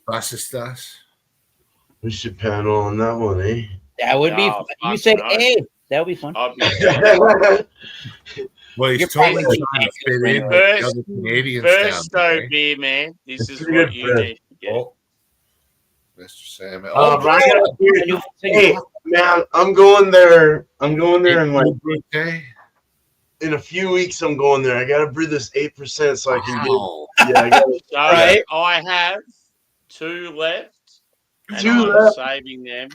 We should panel on that one, eh? That would be. Oh, You said no. A. That would be fun. I'll be Well, he's You're totally probably- trying to fit in with the other Canadians First, down though, there. beer man, this is pretty what good you friend. need to get. Oh, Mr. Sam. But I gotta- hey, man, I'm going there in like in a few weeks. I'm going there. I gotta brew this 8% so I can get. Yeah, I gotta. So Right. I have 2 left, and 2 I'm left? saving them.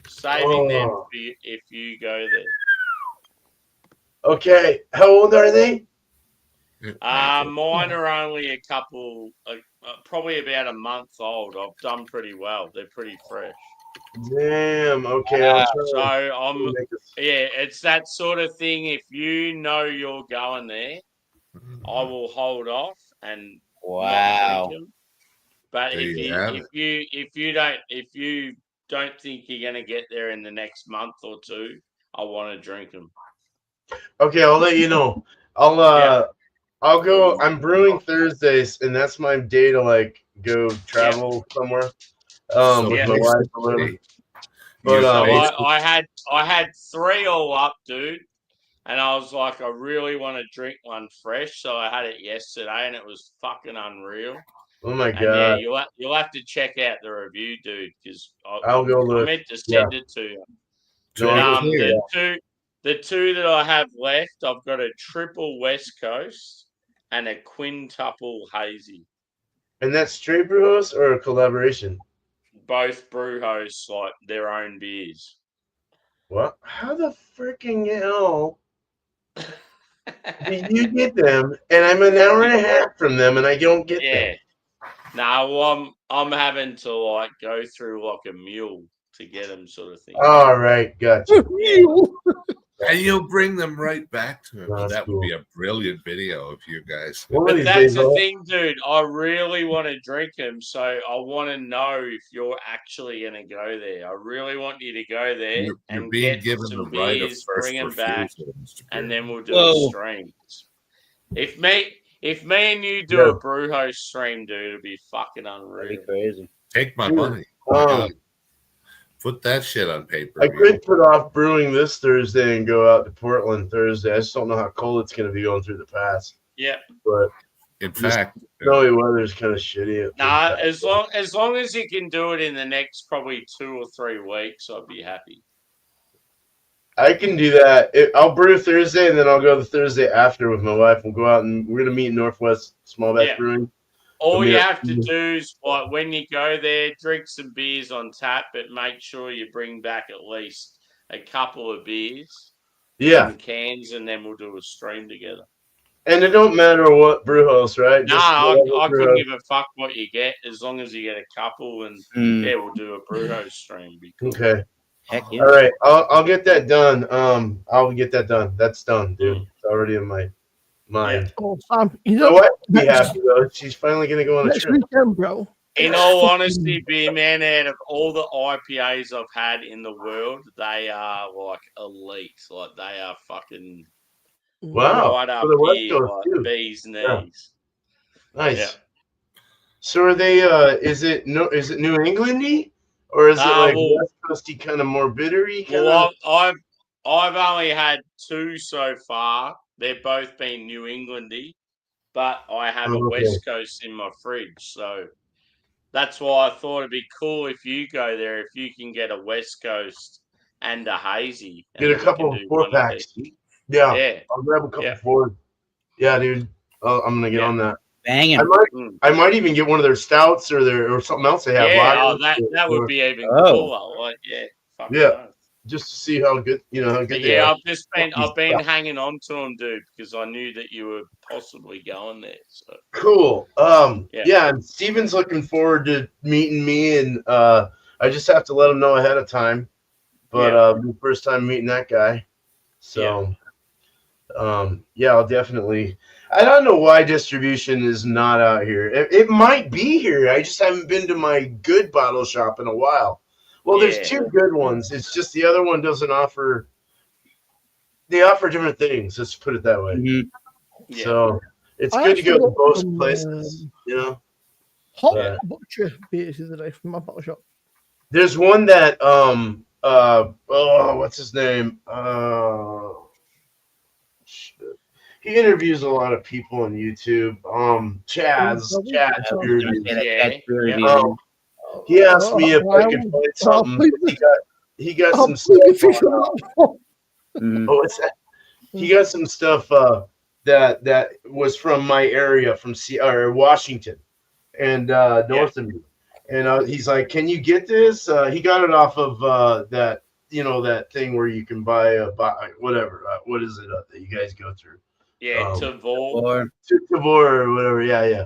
Saving them Oh. for you if you go there. Okay, how old are they? Mine are only a couple, probably about a month old. I've done pretty well. They're pretty fresh. Damn. Okay. I'll try So to I'm, make this- yeah, it's that sort of thing. If you know you're going there, I will hold off and not Wow. drink 'em. But There if you have you don't think you're gonna get there in the next month or 2, I want to drink them. Okay, I'll let you know. I'll go. I'm brewing Thursdays, and that's my day to like go travel somewhere. With my wife or whatever. But So I had 3 all up, dude, and I was like, I really want to drink one fresh, so I had it yesterday, and it was fucking unreal. oh my And yeah, god, you'll have to check out the review, dude, because I'll go I look. meant to send it to you. No, I'm here. The two that I have left, I've got a triple West Coast and a quintuple hazy. And that's straight brew house or a collaboration? Both brew hosts like their own beers. What? How the freaking hell did you get them? And I'm an hour and a half from them, and I don't get Yeah. them. No, well, I'm having to like go through like a mule to get them, sort of thing. All right, gotcha. And you'll bring them right back to him. That's That cool. would be a brilliant video if you guys. One of But these that's days, the I'll- thing, dude. I really want to drink them, so I want to know if you're actually going to go there. I really want you to go there You're and being get given some the right of beers, first bring them back, refusal, Mr. and then we'll do Whoa. a stream. If me and you do Yeah. a brew host stream, dude, it'll be fucking That'd unreal. be crazy. Take my Dude, money. Oh my God. Um, Put that shit on paper. I could put off brewing this Thursday and go out to Portland Thursday. I just don't know how cold it's going to be going through the pass. Yeah. But In Just- fact, snowy weather's kind of shitty. Nah, as long as you can do it in the next probably 2 or 3 weeks, I'd be happy. I can do that. I'll brew Thursday, and then I'll go the Thursday after with my wife. We'll go out and we're gonna meet in Northwest Small Batch Yeah. Brewing. All you Yeah. have to do is, like, when you go there, drink some beers on tap, but make sure you bring back at least a couple of beers Yeah, in cans, and then we'll do a stream together. and it don't matter what brew house, right? No, Just I whatever brew couldn't house. give a fuck what you get as long as you get a couple, and Mm, yeah, we'll do a brew host stream. Be cool. Okay, heck yeah. all right. I'll get that done. I'll get that done. That's done, dude. It's already in my mind. Oh, Sam, you So know what? Be next- happy though. She's finally gonna go on a next trip. weekend, bro. In all honesty, beer man, out of all the IPAs I've had in the world, they are like elite. Like they are fucking Wow, right up for the West here, Coast like too. bees knees. Yeah. Nice. Yeah. So are they? Is it New Englandy, or is it like well- West Coasty kind of more bittery? Kind Well, of. I've only had 2 so far. They've both been New Englandy, but I have Oh, a okay. West Coast in my fridge, so that's why I thought it'd be cool if you go there, if you can get a West Coast and a hazy. and Get a then we couple can of do 4 one of packs. each. Yeah, Yeah. I'll grab a couple Yeah. 4. Yeah, dude. I'm gonna get Yeah. on that. Banging. I might even get one of their stouts or something else they have. Yeah, lagers, that would be even Oh. cooler. Like, yeah. fucking Yeah. nice. just to see how good how But good they yeah, are. I've been hanging on to them, dude, because I knew that you were possibly going there. So Cool. Yeah. Yeah, and Steven's looking forward to meeting me, and I just have to let him know ahead of time. But the first time meeting that guy, so yeah, I'll definitely. I don't know why distribution is not out here. It might be here. I just haven't been to my good bottle shop in a while. Well, there's Yeah. 2 good ones. It's just the other one doesn't offer. They offer different things. Let's put it that way. Mhm. yeah. So it's I good to go actually to both got some, places. You know, Hot Yeah. butcher beers the other day from my bottle shop. there's one that what's his name? Shit. He interviews a lot of people on YouTube. Chaz. I was gonna say that Yeah, Catch Brewery yeah. beer. Um, he asked me if I could find something. He got some stuff. Mhm. Oh, what's that? He got some stuff that was from my area, from Washington, and north of me. And he's like, "Can you get this?" He got it off of that that thing where you can buy whatever. What is it that you guys go through? Yeah, Tavor. Or Tavor or whatever. Yeah.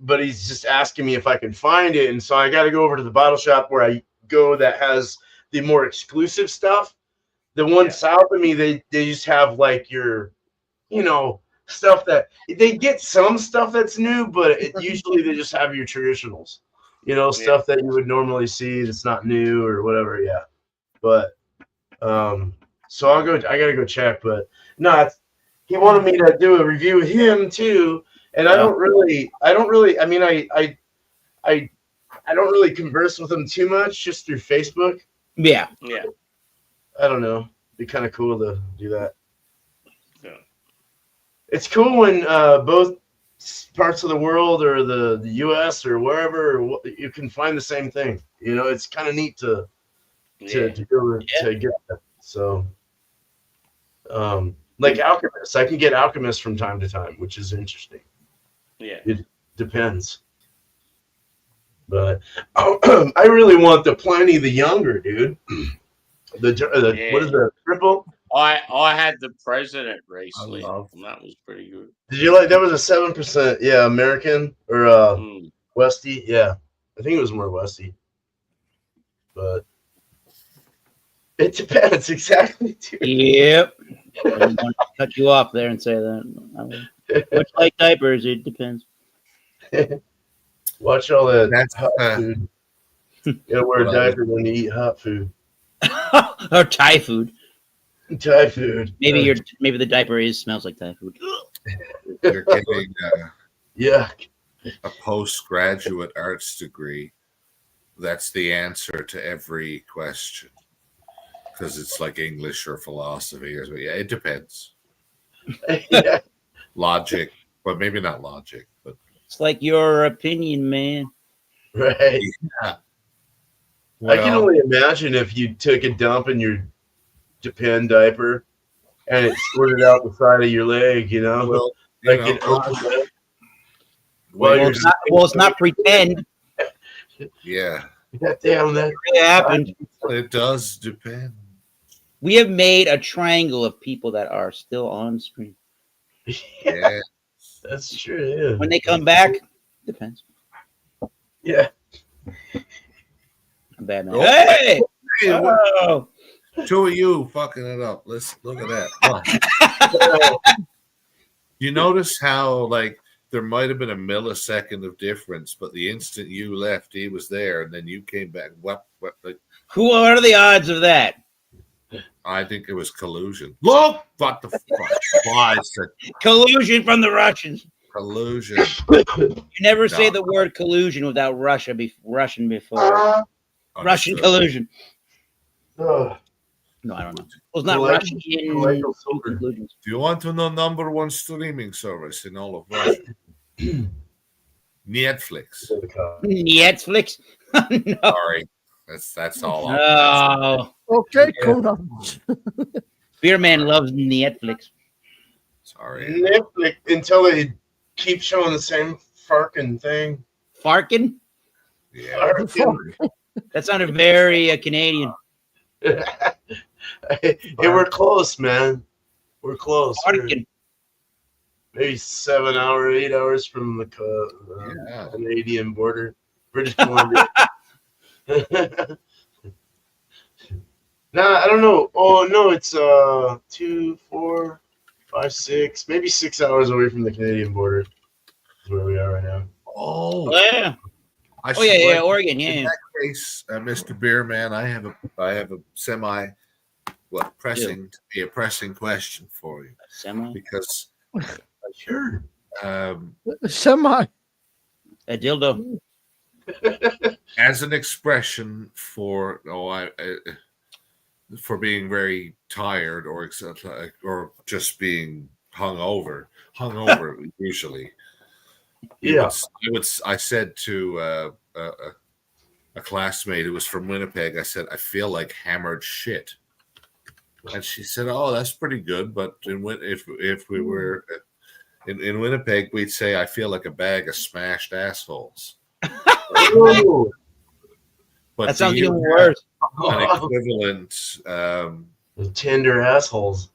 But he's just asking me if I can find it, and so I got to go over to the bottle shop where I go that has the more exclusive stuff. The one Yeah. south of me, they just have like your, stuff that they get some stuff that's new, but usually they just have your traditionals, stuff that you would normally see that's not new or whatever. Yeah, but so I gotta go check, but no, he wanted me to do a review with him too, and I don't really. I mean, I don't really converse with him too much, just through Facebook. yeah. Yeah. I don't know. Be kind of cool to do that. Yeah. It's cool when both parts of the world or the U.S. or wherever you can find the same thing. It's kind of neat to Yeah. go to get that. So, like Alchemist, I can get Alchemist from time to time, which is interesting. Yeah. It depends. But I really want the Pliny the Younger, dude. What is the triple? I had the president recently, love- and that was pretty good. Did you like that? Was a 7%? Yeah, American or Mm. Westy? Yeah, I think it was more Westy. But It depends exactly. Dude. Yep. I didn't want to cut you off there and say that. Much like diapers, it depends. Watch all that That's hot food. You gotta wear a diaper when you eat hot food. Or Thai food. Thai food. Maybe the diaper smells like Thai food. you're getting Yuck. a postgraduate arts degree. That's the answer to every question because it's like English or philosophy or something. Yeah, it depends. Yeah. Logic, but maybe not logic, but It's like your opinion, man. Right. yeah. I can Well, only imagine if you took a dump in your Japan diaper and it squirted out the side of your leg, you know? well, you Like know, an open lip. well, Well, It's not pretend. yeah, God damn that. It really happened. it does depend. We have made a triangle of people that are still on screen. Yeah, That's true, yeah. When they come back, depends. Yeah. I'm bad man. Oh. Hey! hey, Oh! two of you fucking it up. Let's look at that. Look. You notice how like there might have been a millisecond of difference, but the instant you left, he was there, and then you came back. What? Like, What are the odds of that? I think it was collusion. Look, what the fuck? Why is it Collusion from the Russians. collusion? You never say No. the word collusion without Russian before. Russian Understood. collusion. Oh, No, I don't know. Well, it's not Like- Russian like a silver. conclusions. Do you want to know number one streaming service in all of Russia? Netflix. Netflix? No. Sorry, that's all. I'll Okay, cool down. Spearman loves Netflix. Sorry. Netflix until they keep showing the same fucking thing. Farkin? Yeah. That sounded very Canadian. Hey, we're close, man. We're close. We're Farkin. maybe 8 hours from the Yeah. Canadian border, British Columbia. Nah, I don't know. Oh no, it's 2, 4, 5, 6, maybe 6 hours away from the Canadian border. Is where we are right now. Oh, Yeah. I Oh, yeah, should yeah, like- Oregon, In yeah. that case, Mr. Beerman, I have a semi, pressing to be a pressing question for you Semi? because Sure. Semi. A dildo. as an expression for for being very tired or just being hungover usually. Yeah. I said to a classmate who was from Winnipeg, I said, I feel like hammered shit. And she said, oh, that's pretty good. But if we were in Winnipeg, we'd say, I feel like a bag of smashed assholes. Ooh. But That sounds do you even have worse. an equivalent, Tender assholes.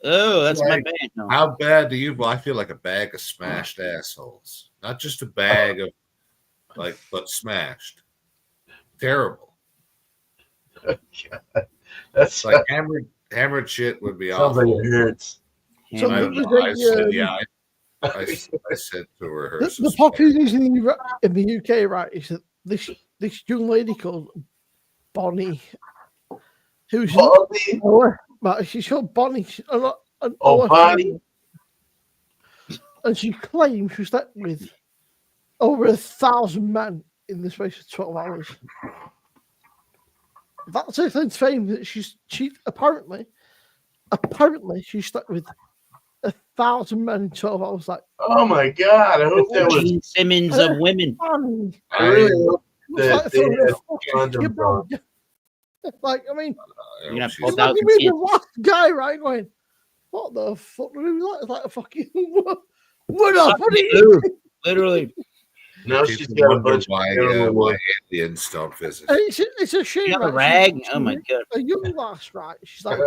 Oh, that's my Like, band. No. how bad do you? I feel like a bag of smashed assholes, not just a bag of but smashed. Terrible. That's Like hammered shit would be sounds like awful. it hurts. So I the, don't know. I said, the, yeah. I said to her, the population in the UK, right, is that this young lady called Bonnie, who's Bonnie? but she's called Bonnie. Bonnie. And she claims she slept with over 1,000 men in the space of 12 hours. That's her claim to fame that she apparently she slept with 1,000 men in 12 hours. Like, Oh my god! I hope that was. Gene Simmons of women. Bonnie. I really hope It's that like they throwing a had fucking condoms kid on. on. Like, I mean, You're gonna she's- pull it's like out you some mean the kids. last guy, right? Going, what the fuck? What is like a fucking what up? What are you? Literally. Now she's people got a wonder bunch of why animal why ones. aliens don't visit. It's a shame. You have a right? rag? Oh my god. A young lass, right? She's like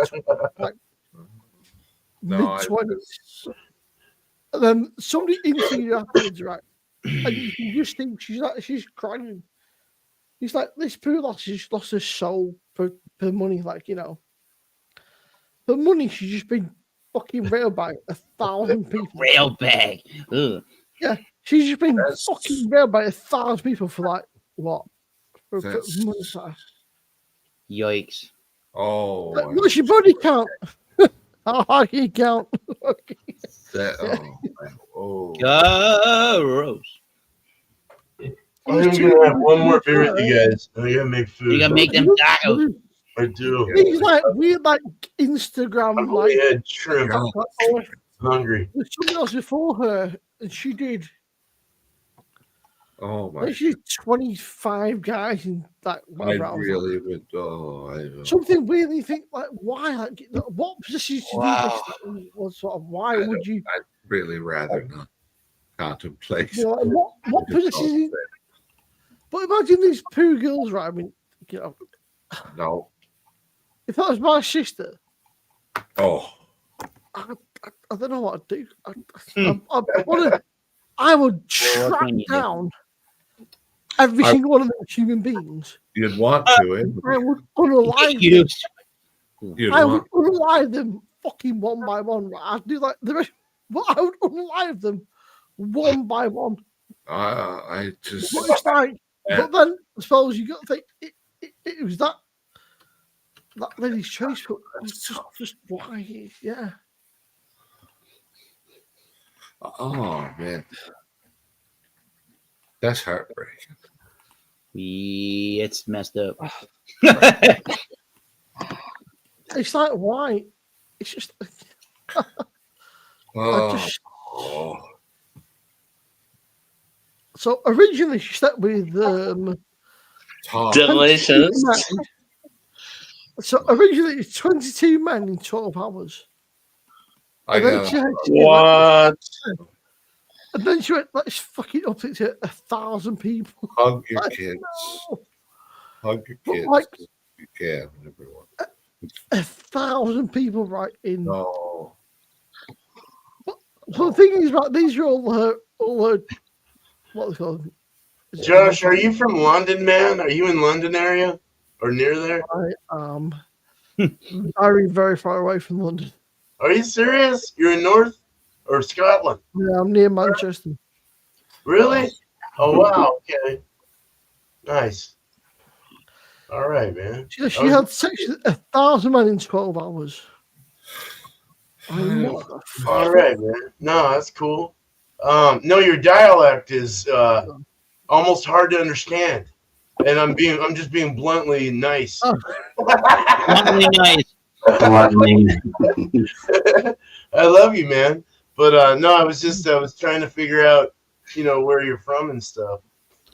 No, mid-20s. And then somebody interviewed her afterwards, right? And you can just think she's crying. He's like, this poor lass has lost her soul for money, like, you know. for money, she's just been fucking railed by 1,000 people. Rail bag. Ugh. She's just been That's- fucking railed by 1,000 people for like what? For That's- months. Yikes. Oh, Like, what's your body count? How high can you count? that, oh, man. Oh. Gross. I'm gonna have one more beer with you guys. I gotta make food. You gotta make them tacos. I do. These like weird like Instagram I'm like had shrimp. oh, Hungry. there's someone else before her, and she did. Oh my! Like she did 25 guys in like I whatever else. really would. Oh, I. Something weird. You think like why? Like what position to Wow. do this? Was sort of why would you? I'd really rather not contemplate. You know, like, what position? But imagine these poor girls, right? I mean, you know, No. if that was my sister, Oh. I don't know what I'd do. I would Well, what track can you do? down every single one of those human beings. You'd want to, eh? I would unalive them. You You'd I would want. unalive them fucking one by one. Right? I'd do like the rest, but I would unalive them one by one. I just. But it's like, but then I suppose you got to think it was that lady's choice, but it's just why, yeah. Oh man. That's heartbreaking. It's messed up. It's like why? It's just. Oh. So originally she started with Tom. Delicious. 22 men. So originally it's 22 men in 12 hours. I And then know. she had- What? And then she went, let's fucking up it to 1,000 people. Hug your Like, kids. no. Hug your But kids. like- You can, everyone. 1,000 people right in. No. So the thing is, right, these are all her what are they called? Josh, are you from London, man? Are you in London area or near there? I am very, very far away from London. Are you serious? You're in North or Scotland? Yeah, I'm near Manchester. Really? Oh wow. Okay. Nice. All right, man. She had sex with 1,000 men in 12 hours. I mean, what the fuck? All right, man. No, that's cool. No, your dialect is almost hard to understand, and I'm just being bluntly nice. Oh. Bluntly nice. I love you, man. But no, I was trying to figure out, where you're from and stuff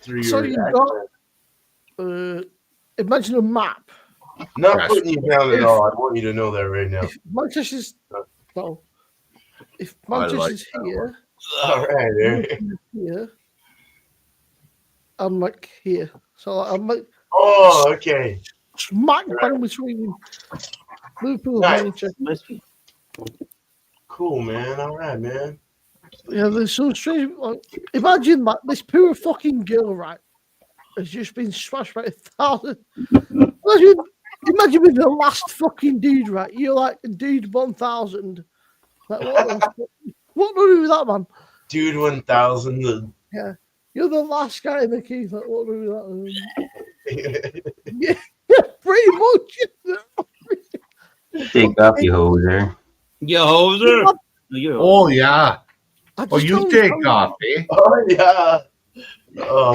through So your you've accent. got, imagine a map. Not putting you down at all. I want you to know that right now. If Manchester's, no, if I like Manchester's that here, All right, Eric. here, I'm like here. So I'm like Oh, okay. smack bang between Liverpool Nice. and Manchester. Cool, man. All right, man. Yeah, there's some strange. Like, imagine that this poor fucking girl, right, has just been smashed by 1,000. Imagine being the last fucking dude, right? You're like dude 1,000. Like, what do we do with that, man? Dude 1000. Yeah, you're the last guy in the queue. Like, what do we do with that? Yeah, pretty much. Take off, you hoser. Yo, hoser. Yo. Oh yeah. I Oh, just you don't take know. off, eh? Oh, yeah. Well,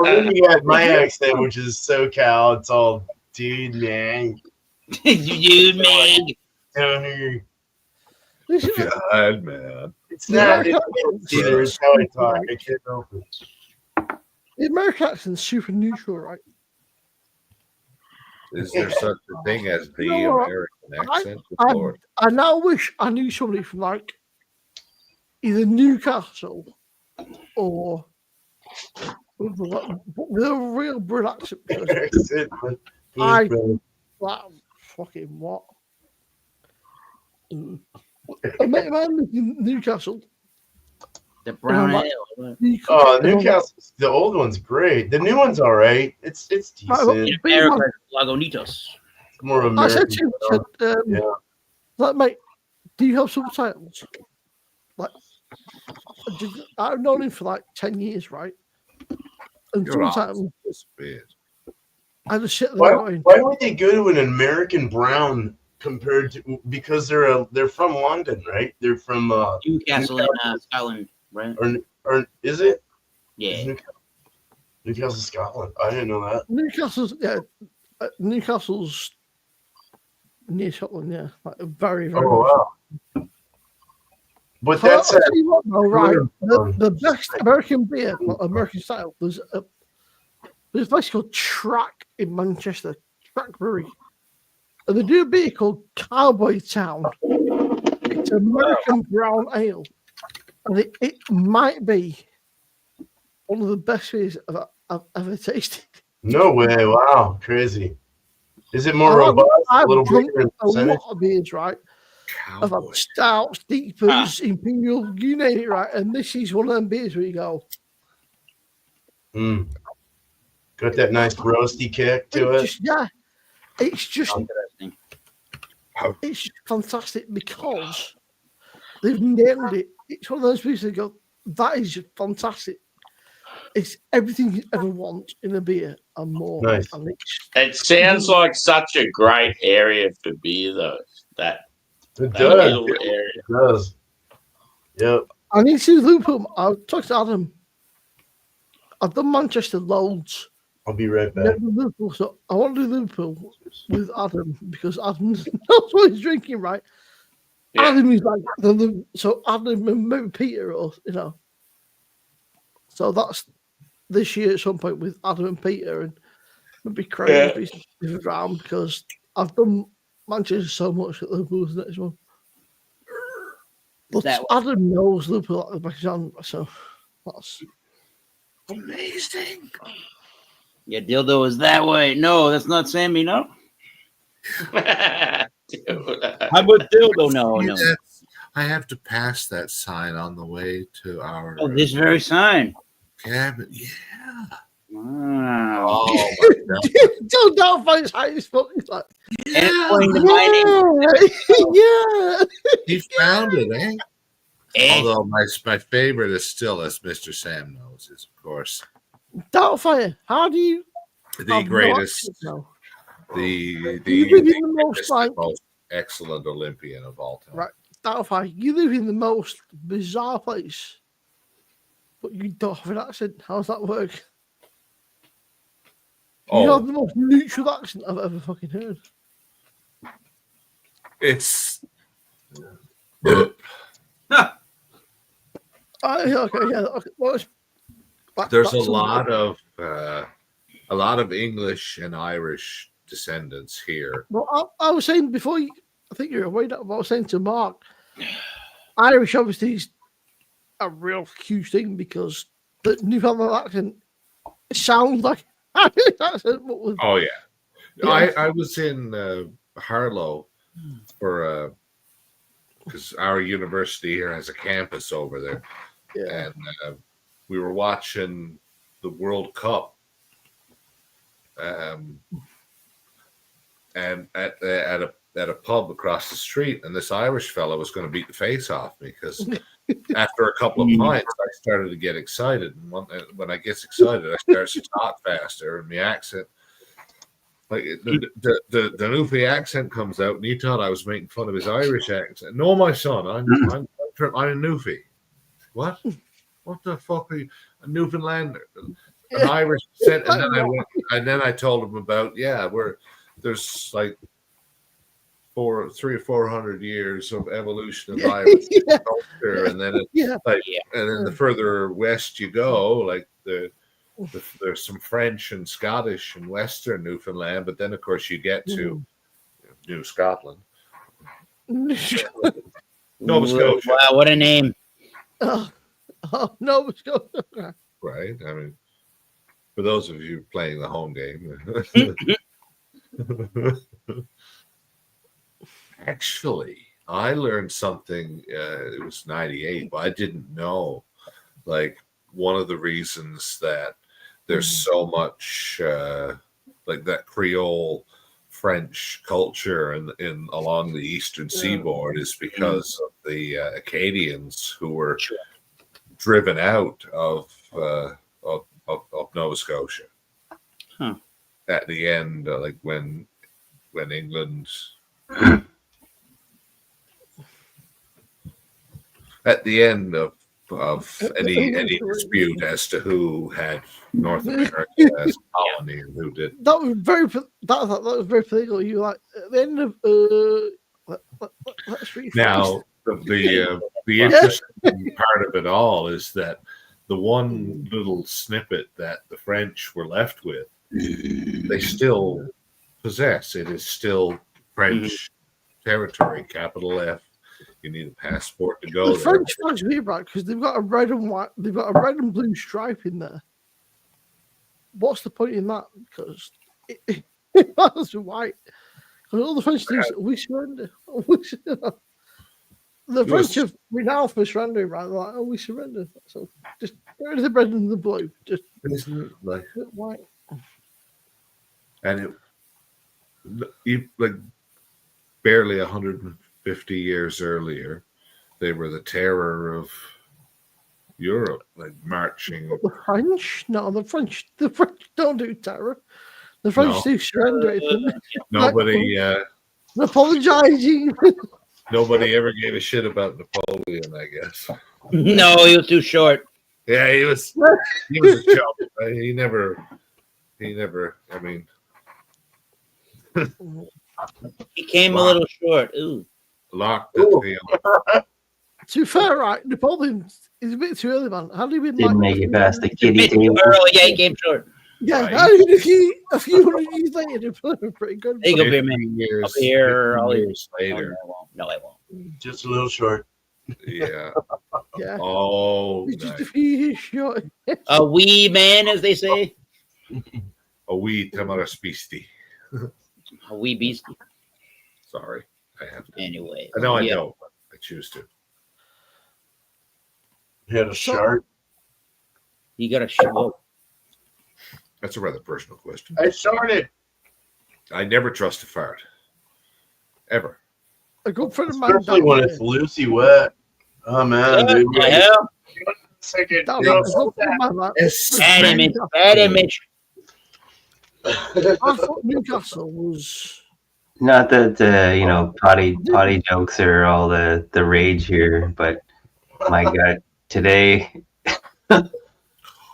then you got my accent, which is SoCal. It's all, dude, man. Dude, man. Stoner. This is- God, man. It's not. It's either. It's how I talk. I can't help it. The American accent's super neutral, right? Is there such a thing as the You know what? American accent? Good I Lord. now wish I knew somebody from like either Newcastle or with a real Brit accent. Because That's it, man. I like fucking what? I met a man in Newcastle. The brown like, ale. Oh, Newcastle. The old one's great. The new one's all right. It's decent. In America, Lagunitas. More of I said American. to him, Yeah. Like, mate, do you have subtitles? Like, I've known him for like 10 years, right? And You're sometimes awesome. It's weird. I just sit there Why, going, why would they go to an American Brown compared to because they're from London, right? They're from Newcastle in Scotland, right? or is it? Yeah. Newcastle, Scotland. I didn't know that. Newcastle's near Scotland, yeah. Like very, very Oh much. wow. But I'll that's tell you what, though, right? Brewing. The best American beer, well, American style, there's a place called Track in Manchester, Track Brewery. And they do a beer called Cowboy Town. It's American brown ale. And it might be one of the best beers I've ever tasted. No way! Wow, crazy. Is it more I've robust? A I've little drunk bigger in a percentage? lot of beers, right? I've Cowboy. had stouts, deepers, imperial, you name it, right? And this is one of them beers where you go, Got that nice roasty kick to it. It's just fantastic because they've nailed it. It's one of those pieces that go, that is just fantastic. It's everything you ever want in a beer and more. Nice. And It sounds like such a great area for beer, though. That It that does. little area. It does. Yep. I need to do Liverpool. I'll talk to Adam. I've done Manchester loads. I'll be right back. Never Liverpool, so I want to do Liverpool with Adam because Adam knows what he's drinking, right? Yeah. Adam is like so Adam and maybe Peter, or so that's this year at some point with Adam and Peter, and it'd be crazy if it's around because I've done Manchester so much that Liverpool's the next one. But Adam knows Liverpool at the back of his hand, so that's amazing. Yeah, dildo is that way. No, that's not Sammy. No. How about dildo? No. I have to pass that sign on the way to our. Oh, this very sign. Cabin. Yeah. Wow. Oh my God. Don't downplay his height. He's like, Yeah. He found it, eh? Although my favorite is still, as Mr. Sam knows, is of course Doubtfire. How do you? the greatest, You the live in the most most excellent Olympian of all time. right. Doubtfire. You live in the most bizarre place, but you don't have an accent. How does that work? You have the most neutral accent I've ever fucking heard. It's Okay, yeah. Okay. Well, there's a lot of English and Irish descendants here. Well, I was saying before, I think you're away. I was saying to Mark, Irish obviously is a real huge thing because the Newfoundland accent sounds like Irish accent. But with, Oh yeah, I was in Harlow for because our university here has a campus over there, and we were watching the World Cup. And at a pub across the street, and this Irish fellow was going to beat the face off me because after a couple of pints, I started to get excited, and when I get excited, I start to talk faster, and my accent, like the Newfie accent, comes out, and he thought I was making fun of his Irish accent. No, my son, I'm a Newfie. What? What the fuck are you? A Newfoundlander? An Irish accent, and then I told him about there's like 300 or 400 years of evolution of Irish culture, and then and then the further west you go, like there's some French and Scottish and Western Newfoundland, but then of course you get to New Scotland, Nova Scotia. Wow, what a name! Oh, Nova Scotia. Right. I mean, for those of you playing the home game. Actually, I learned something. It was 98, but I didn't know. Like, one of the reasons that there's so much like that Creole French culture in along the eastern seaboard is because of the Acadians who were driven out of Nova Scotia. Huh. At the end, like when England at the end of any dispute as to who had North America as a colony and who did. That was very political. You like at the end of let's rephrase. Now the interesting part of it all is that the one little snippet that the French were left with, they still possess. It is still French territory, capital F. You need a passport to go The there. French flags me right because they've got a red and white, they've got a red and blue stripe in there. What's the point in that? Because that's white. Because all the French do is we surrender. The French are renowned for surrendering, right? Like, oh, we surrender. So just get rid of the red and the blue. Just Isn't it like white. and it like barely 150 years earlier, they were the terror of Europe, like marching. The French? No, the French don't do terror. The French do surrender. Nobody apologizing. Nobody ever gave a shit about Napoleon, I guess. No, he was too short. Yeah, he was a chump. He never I mean He came a little short. Ooh. Locked at the To be fair, right, Napoleon is a bit too early, man. Had he been Didn't make it past the kiddie table. Early, yeah, he came short. Yeah, Right. I mean, a few hundred years later, Napoleon pretty good. There you go, beer man. I'll be here. I'll years later. No, I won't. Just a little short. Yeah. Yeah. Oh, It's just nice. a few years short. A wee man, as they say. A wee tamara spisti. A wee beastie. Sorry, I have to. Anyway. I know I yeah. don't, but I choose to. Had a shark. You got a show. That's a rather personal question. I started. I never trust a fart. Ever. A good friend of mine. Especially when it's loosey wet. Oh man, dude. the hell? Second, That was a good friend of mine, Bad image. Bad image. I thought Newcastle was. Not that potty jokes are all the rage here, but my God, today,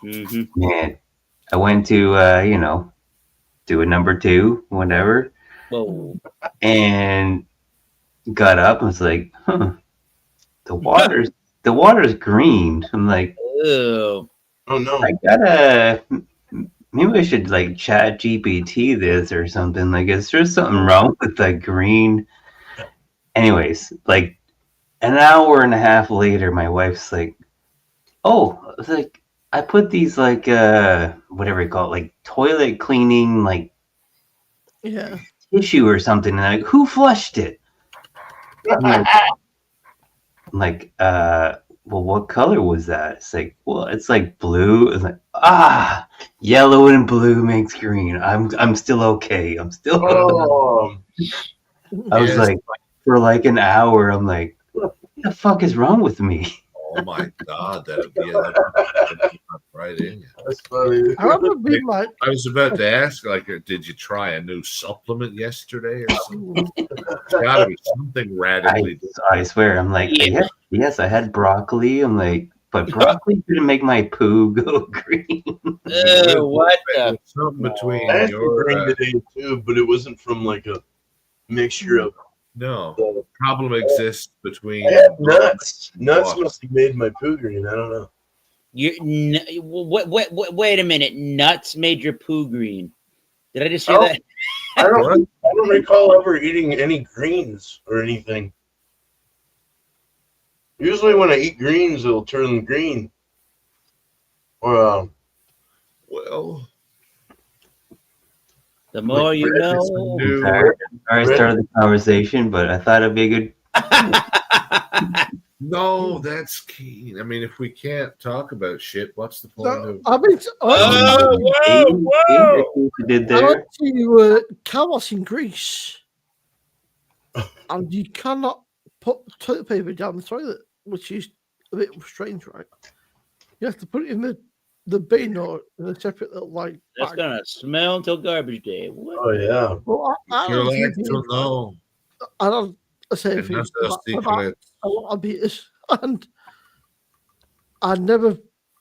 man, I went to do a number 2, whatever, Whoa. and got up and was like, the water's green. I'm like, Ew. Oh no. I gotta. Maybe I should like chat GPT this or something. Like, is there something wrong with the green? Anyways, like an hour and a half later, my wife's like, "Oh, it's like I put these like whatever you call it, like toilet cleaning like Yeah. tissue or something." And I'm like, who flushed it? I'm like, well, what color was that? It's like, well, it's like blue. It's like, yellow and blue makes green. I'm still okay. I'm still. Oh. I was like, for like an hour, I'm like, what the fuck is wrong with me? Oh my God, that'd be right in you. That's funny. I remember being like, I was about to ask, like, did you try a new supplement yesterday or something? It's gotta be something radically different. I swear, I'm like, yes, I had broccoli. I'm like, but broccoli didn't make my poo go green. Ew, what the? Something between I had some your green today too, but it wasn't from like a mixture of. no problem exists between. I had nuts. Nuts must have made my poo green. I don't know. Wait a minute. Nuts made your poo green. Did I just hear Oh. that? I don't recall ever eating any greens or anything. Usually, when I eat greens, it'll turn them green. Or Well, The more you know. Sorry, I started the conversation, but I thought it'd be a good. No, that's keen. I mean, if we can't talk about shit, what's the point So, of? I mean, Did I there? went to Kalos in Greece, and you cannot put toilet paper down the toilet, which is a bit strange, right? You have to put it in the bin or in a separate little like That's bag. gonna smell until garbage day. What? Oh yeah. Well, I You're don't like to know. I don't say And anything that's a about secret. a lot of beaters, and I never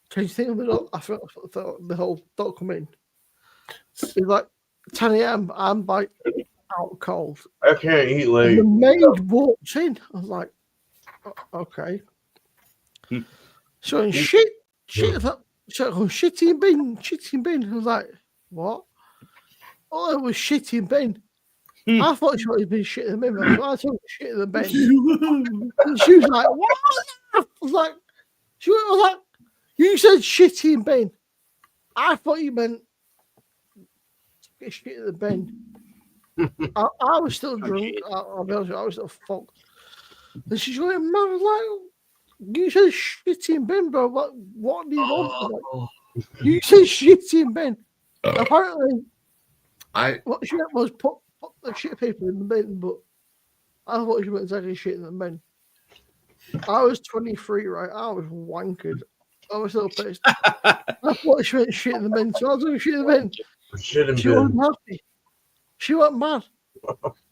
changed things. I felt the whole don't come in. It's like 10 a.m. I'm like out cold. I can't eat And late. the maid walks in. I was like, okay. So shitty bin. I was like, what? Oh, it was shitty bin. I thought she wanted to be shit in the bin. So I told her shit in the bin. And she was like, what? I was like, she was like, you said shitty in bin. I thought you meant get shit in the bin. I was still drunk. I'll be honest with you, I was still fucked. And she's going, man, I was like, you said shitty in bin, bro. What do you want? I was like, you said shitty in bin. Apparently, what she meant was put the shit paper in the bin, but I thought she meant exactly shit in the bin. I was 23, right? I was wankered. I was so pissed. I thought she meant shit in the bin, so I was doing shit in the bin. She wasn't happy. She went mad.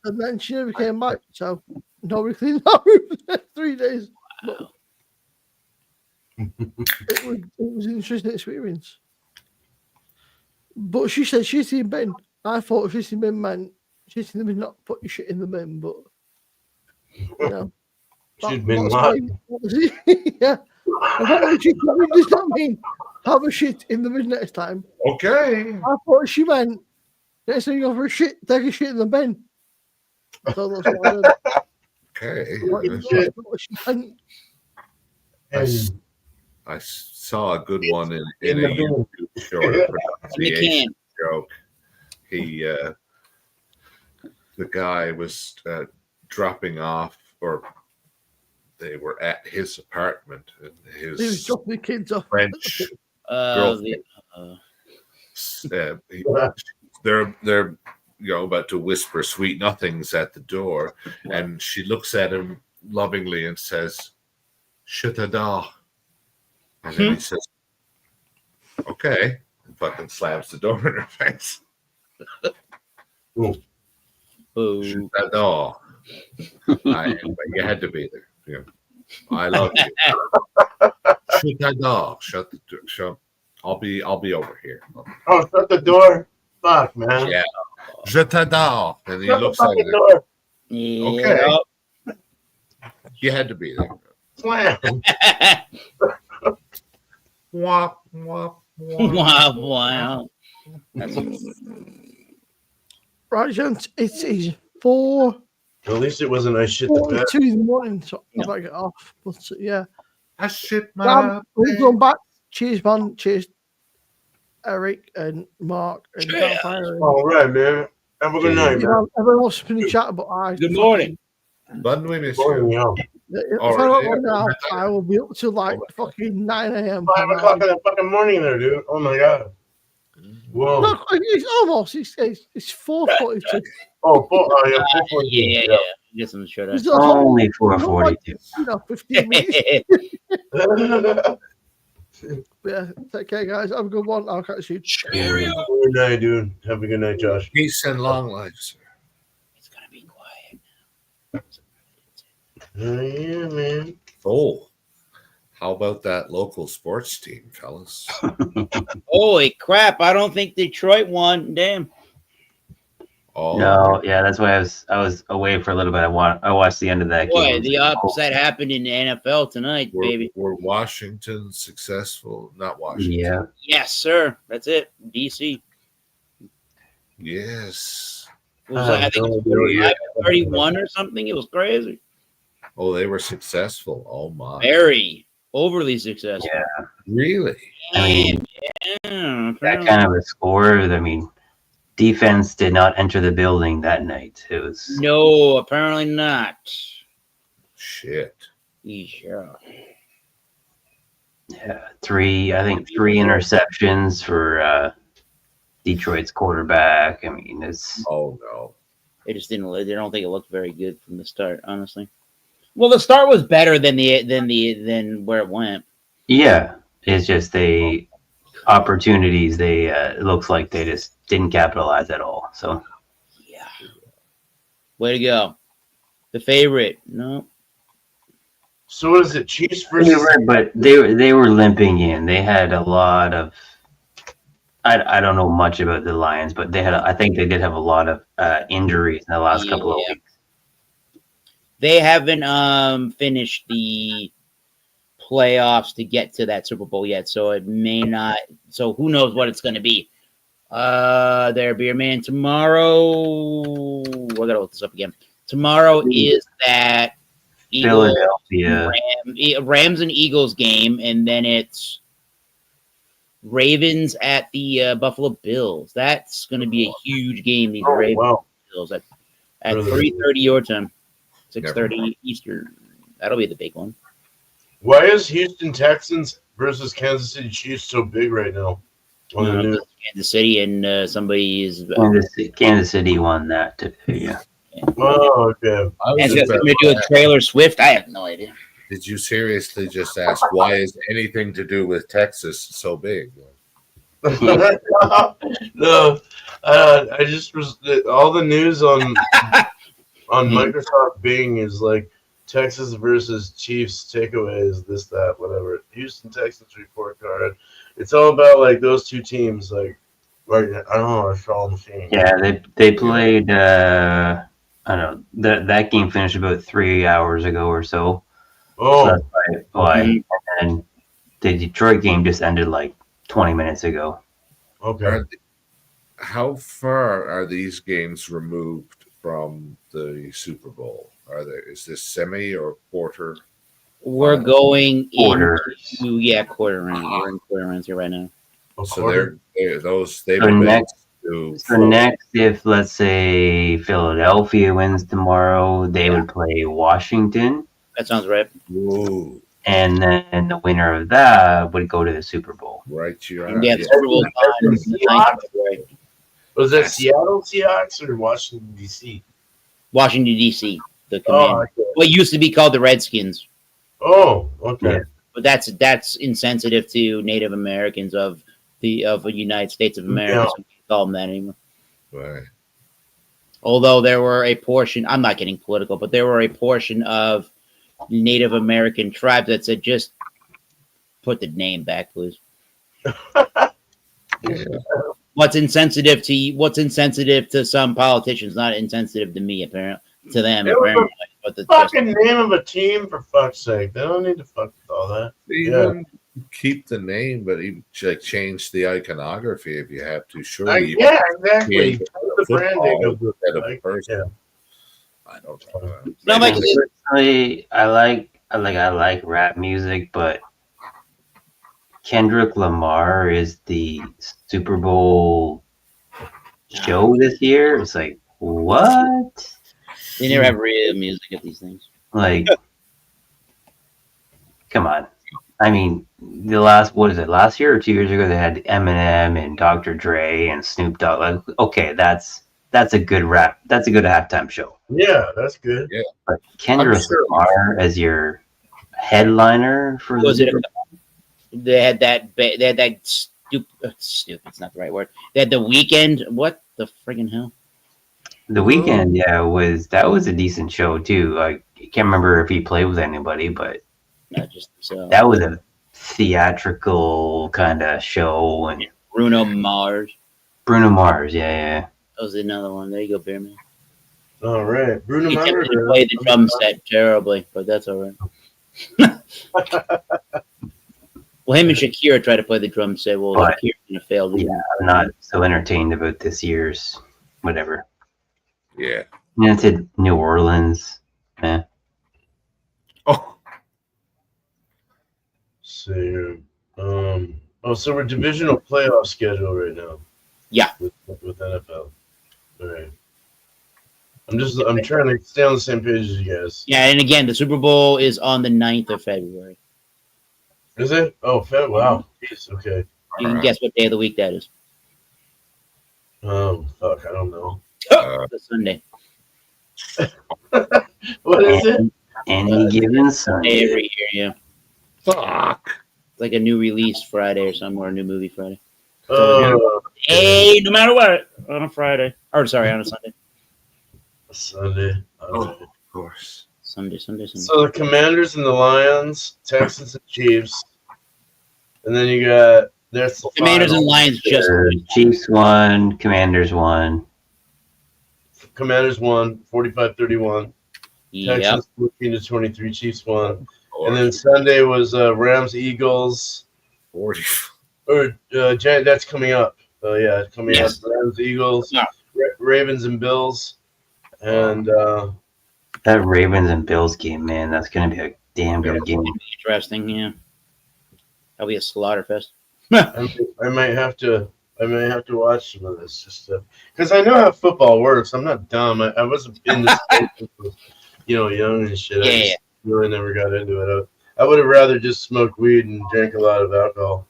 And then she never came back, so nobody cleaned up for 3 days. But it was an interesting experience. But she said shit in bin. I thought shit in bin meant shit in the bin, not put your shit in the bin, but you know. She'd been mad. Yeah. It does not mean have a shit in the bin next time. Okay. I thought she meant next time you go for a shit, take a shit in the bin. So that's what I did. Okay. That's what she meant. I saw a good one in In a the bin. YouTube short pronunciation can. joke. The guy was dropping off, or they were at his apartment, and He was his dropping the kids off. French The, they're about to whisper sweet nothings at the door, and she looks at him lovingly and says, "Je t'adore," and then he says, "Okay," and fucking slams the door in her face. Je t'adore. But you had to be there. Yeah. I love you. Je t'adore. Shut. I'll be over here. Oh, shut the door. Fuck, man. Yeah. Je t'adore. And he Shut the looks at fucking her. door. Okay. You had to be there. Slam. Womp, womp, wow, wow. Right, gents, it is 4. At least it wasn't I shit the bed. 2 in the morning, so I might get off. But yeah. I shit my We'll go back. Cheers, man. Cheers, Eric and Mark and Dan Fire. All right, man. Have a good night, man. Everyone else has been chatting, but I. Good morning. Bonne nuit, Morning, monsieur. yo. If All I don't right, right now, I will be up to like fucking 9 a.m. 5 o'clock in the fucking morning there, dude. Oh my god. Whoa. No, it's almost. It's 4:42. Oh, yeah, 4:42. Yeah. Get some shut up. It's a whole- Only 4:42. 15 minutes. Yeah, take care, guys. Have a good one. I'll catch you. Good night, dude. Have a good night, Josh. Peace and long life, sir. It's gonna be quiet. Oh, yeah, man. Oh, how about that local sports team, fellas? Holy crap! I don't think Detroit won. Damn. Oh, No, yeah, that's why I was away for a little bit. I watched the end of that Boy, game. the opposite happened in the NFL tonight, baby. Were Washington successful? Not Washington. Yeah. Yes, sir. That's it. DC. Yes. It was, I think it was 31 or something. It was crazy. Oh, they were successful. Oh my. Very overly successful. Yeah. Really? I mean, Yeah, that kind of a score. I mean, defense did not enter the building that night. It was No, apparently not. Shit. Yeah. Yeah, I think three interceptions for Detroit's quarterback. I mean, it's Oh no. They just didn't. They don't think it looked very good from the start, honestly. Well, the start was better than where it went. yeah, it's just opportunities. It looks like they just didn't capitalize at all. So Yeah. Way to go. The favorite. No. So what is it? Chiefs versus. but they were limping in. They had a lot of. I don't know much about the Lions, but I think they did have a lot of injuries in the last couple of weeks. They haven't finished the playoffs to get to that Super Bowl yet, so it may not. So who knows what it's going to be? There, Beer Man. Tomorrow, I gotta look this up again. Tomorrow is that Philadelphia Rams and Eagles game, and then it's Ravens at the Buffalo Bills. That's going to be a huge game. These Ravens Bills at 3:30 your time, 6:30 Eastern. That'll be the big one. Why is Houston Texans versus Kansas City Chiefs so big right now? Kansas City and somebody is Kansas City won that today. Yeah. Oh, okay. And it's going to do a Taylor Swift. I have no idea. Did you seriously just ask why is anything to do with Texas so big? No, I just was all the news on Microsoft Bing is like Texas versus Chiefs takeaways, this, that, whatever. Houston Texans report card. It's all about like those two teams. Like I don't know, it's all machine. Yeah, they played. I don't know. That game finished about 3 hours ago or so. Oh, so that's why. And the Detroit game just ended like 20 minutes ago. Okay. How far are these games removed from the Super Bowl? Is this semi or quarter? We're going Quarters. into quarter round. We're in quarter rounds here right now. So they've So next, if let's say Philadelphia wins tomorrow, they would play Washington. That sounds right. Ooh. And then the winner of that would go to the Super Bowl. Right, you are. Yeah, the Super Bowl is the 9th of February. Was that Seattle Seahawks or Washington D.C.? Washington D.C. The command. Okay. What used to be called the Redskins. Oh, okay. Yeah. But that's insensitive to Native Americans of the United States of America. Yeah. So we can't call them that anymore. Right. Although there were a portion, I'm not getting political, but there were a portion of Native American tribes that said, just put the name back, please. Yeah. What's insensitive to some politicians, not insensitive to me, apparently, to them, apparently. But the fucking name of a team, for fuck's sake. They don't need to fuck with all that. Even keep the name, but even change the iconography if you have to. Surely, yeah, exactly. The The branding of the person. Yeah. I don't know. No, Mike, Personally, I like rap music, but Kendrick Lamar is the Super Bowl show this year. It's like, what? they never have real music at these things. Like, come on. I mean, last year or 2 years ago, they had Eminem and Dr. Dre and Snoop Dogg. Like, okay, that's a good rap. That's a good halftime show. Yeah, that's good. Yeah. But Kendrick Lamar as your headliner for the They had that stupid. It's not the right word. They had the weekend. What the friggin' hell? The Weeknd, that was a decent show too. I can't remember if he played with anybody, but Not just so. that was a theatrical kind of show. And Bruno Mars. Yeah. That was another one. There you go, Bearman. All right. Bruno He Mars. attempted to play the drum set terribly, but that's all right. Well, him and Shakira tried to play the drum set. Well, But- Shakira kind of failed. Yeah, I'm not so entertained about this year's whatever. Yeah. Yeah, it's in New Orleans. Yeah. Oh. See here. So we're divisional playoff schedule right now. Yeah. With NFL. All right. I'm trying to stay on the same page as you guys. Yeah, and again, the Super Bowl is on the 9th of February. Is it? Oh, wow. Jeez, okay. You can guess what day of the week that is. Fuck, I don't know. The Sunday. What is it? Any given Sunday. Every year, yeah. Fuck. Like a new release Friday or something, or a new movie Friday. Hey, no matter what, on a Friday. Or, sorry, on a Sunday. Sunday. Oh, of course. Sunday. So the Commanders and the Lions, Texans and Chiefs. And then you got there's the Commanders final. and Lions just Chiefs won, Commanders won. Commanders won 45-31. Yep. Texans 14-23. Chiefs won. And then Sunday was Rams Eagles. 40. Or that's coming up. Yeah, it's coming Yes. up. Rams Eagles, Yeah. Ravens and Bills, and That Ravens and Bills game, man, that's gonna be a damn good game. Interesting, yeah. That'll be a slaughter fest. I might have to watch some of this just because I know how football works. I'm not dumb. I wasn't in this, young and shit. I just really never got into it. I would have rather just smoked weed and drank a lot of alcohol.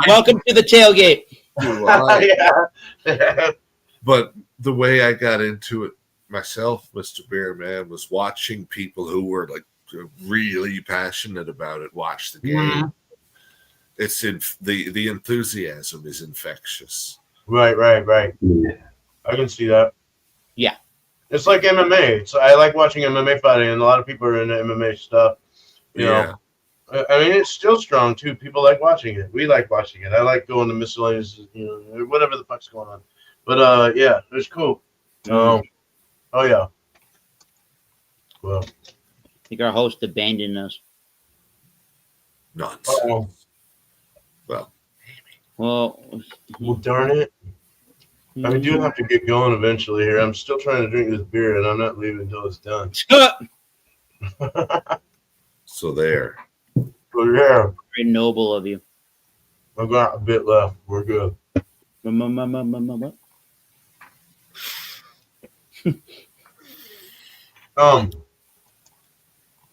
Welcome to the tailgate. Yeah. But the way I got into it myself, Mr. Beer Man, was watching people who were like really passionate about it watch the game. Mm-hmm. It's the enthusiasm is infectious. Right. Yeah. I can see that. Yeah. It's like MMA. So I like watching MMA fighting, and a lot of people are into MMA stuff. You know, I mean, it's still strong too. People like watching it. We like watching it. I like going to miscellaneous, whatever the fuck's going on. But yeah, it's cool. Oh yeah. Well, I think our host abandoned us. Nuts. uh-oh. Well, Darn it. I do have to get going eventually here. I'm still trying to drink this beer, and I'm not leaving until it's done. So there. So yeah, very noble of you. I've got a bit left. We're good. What?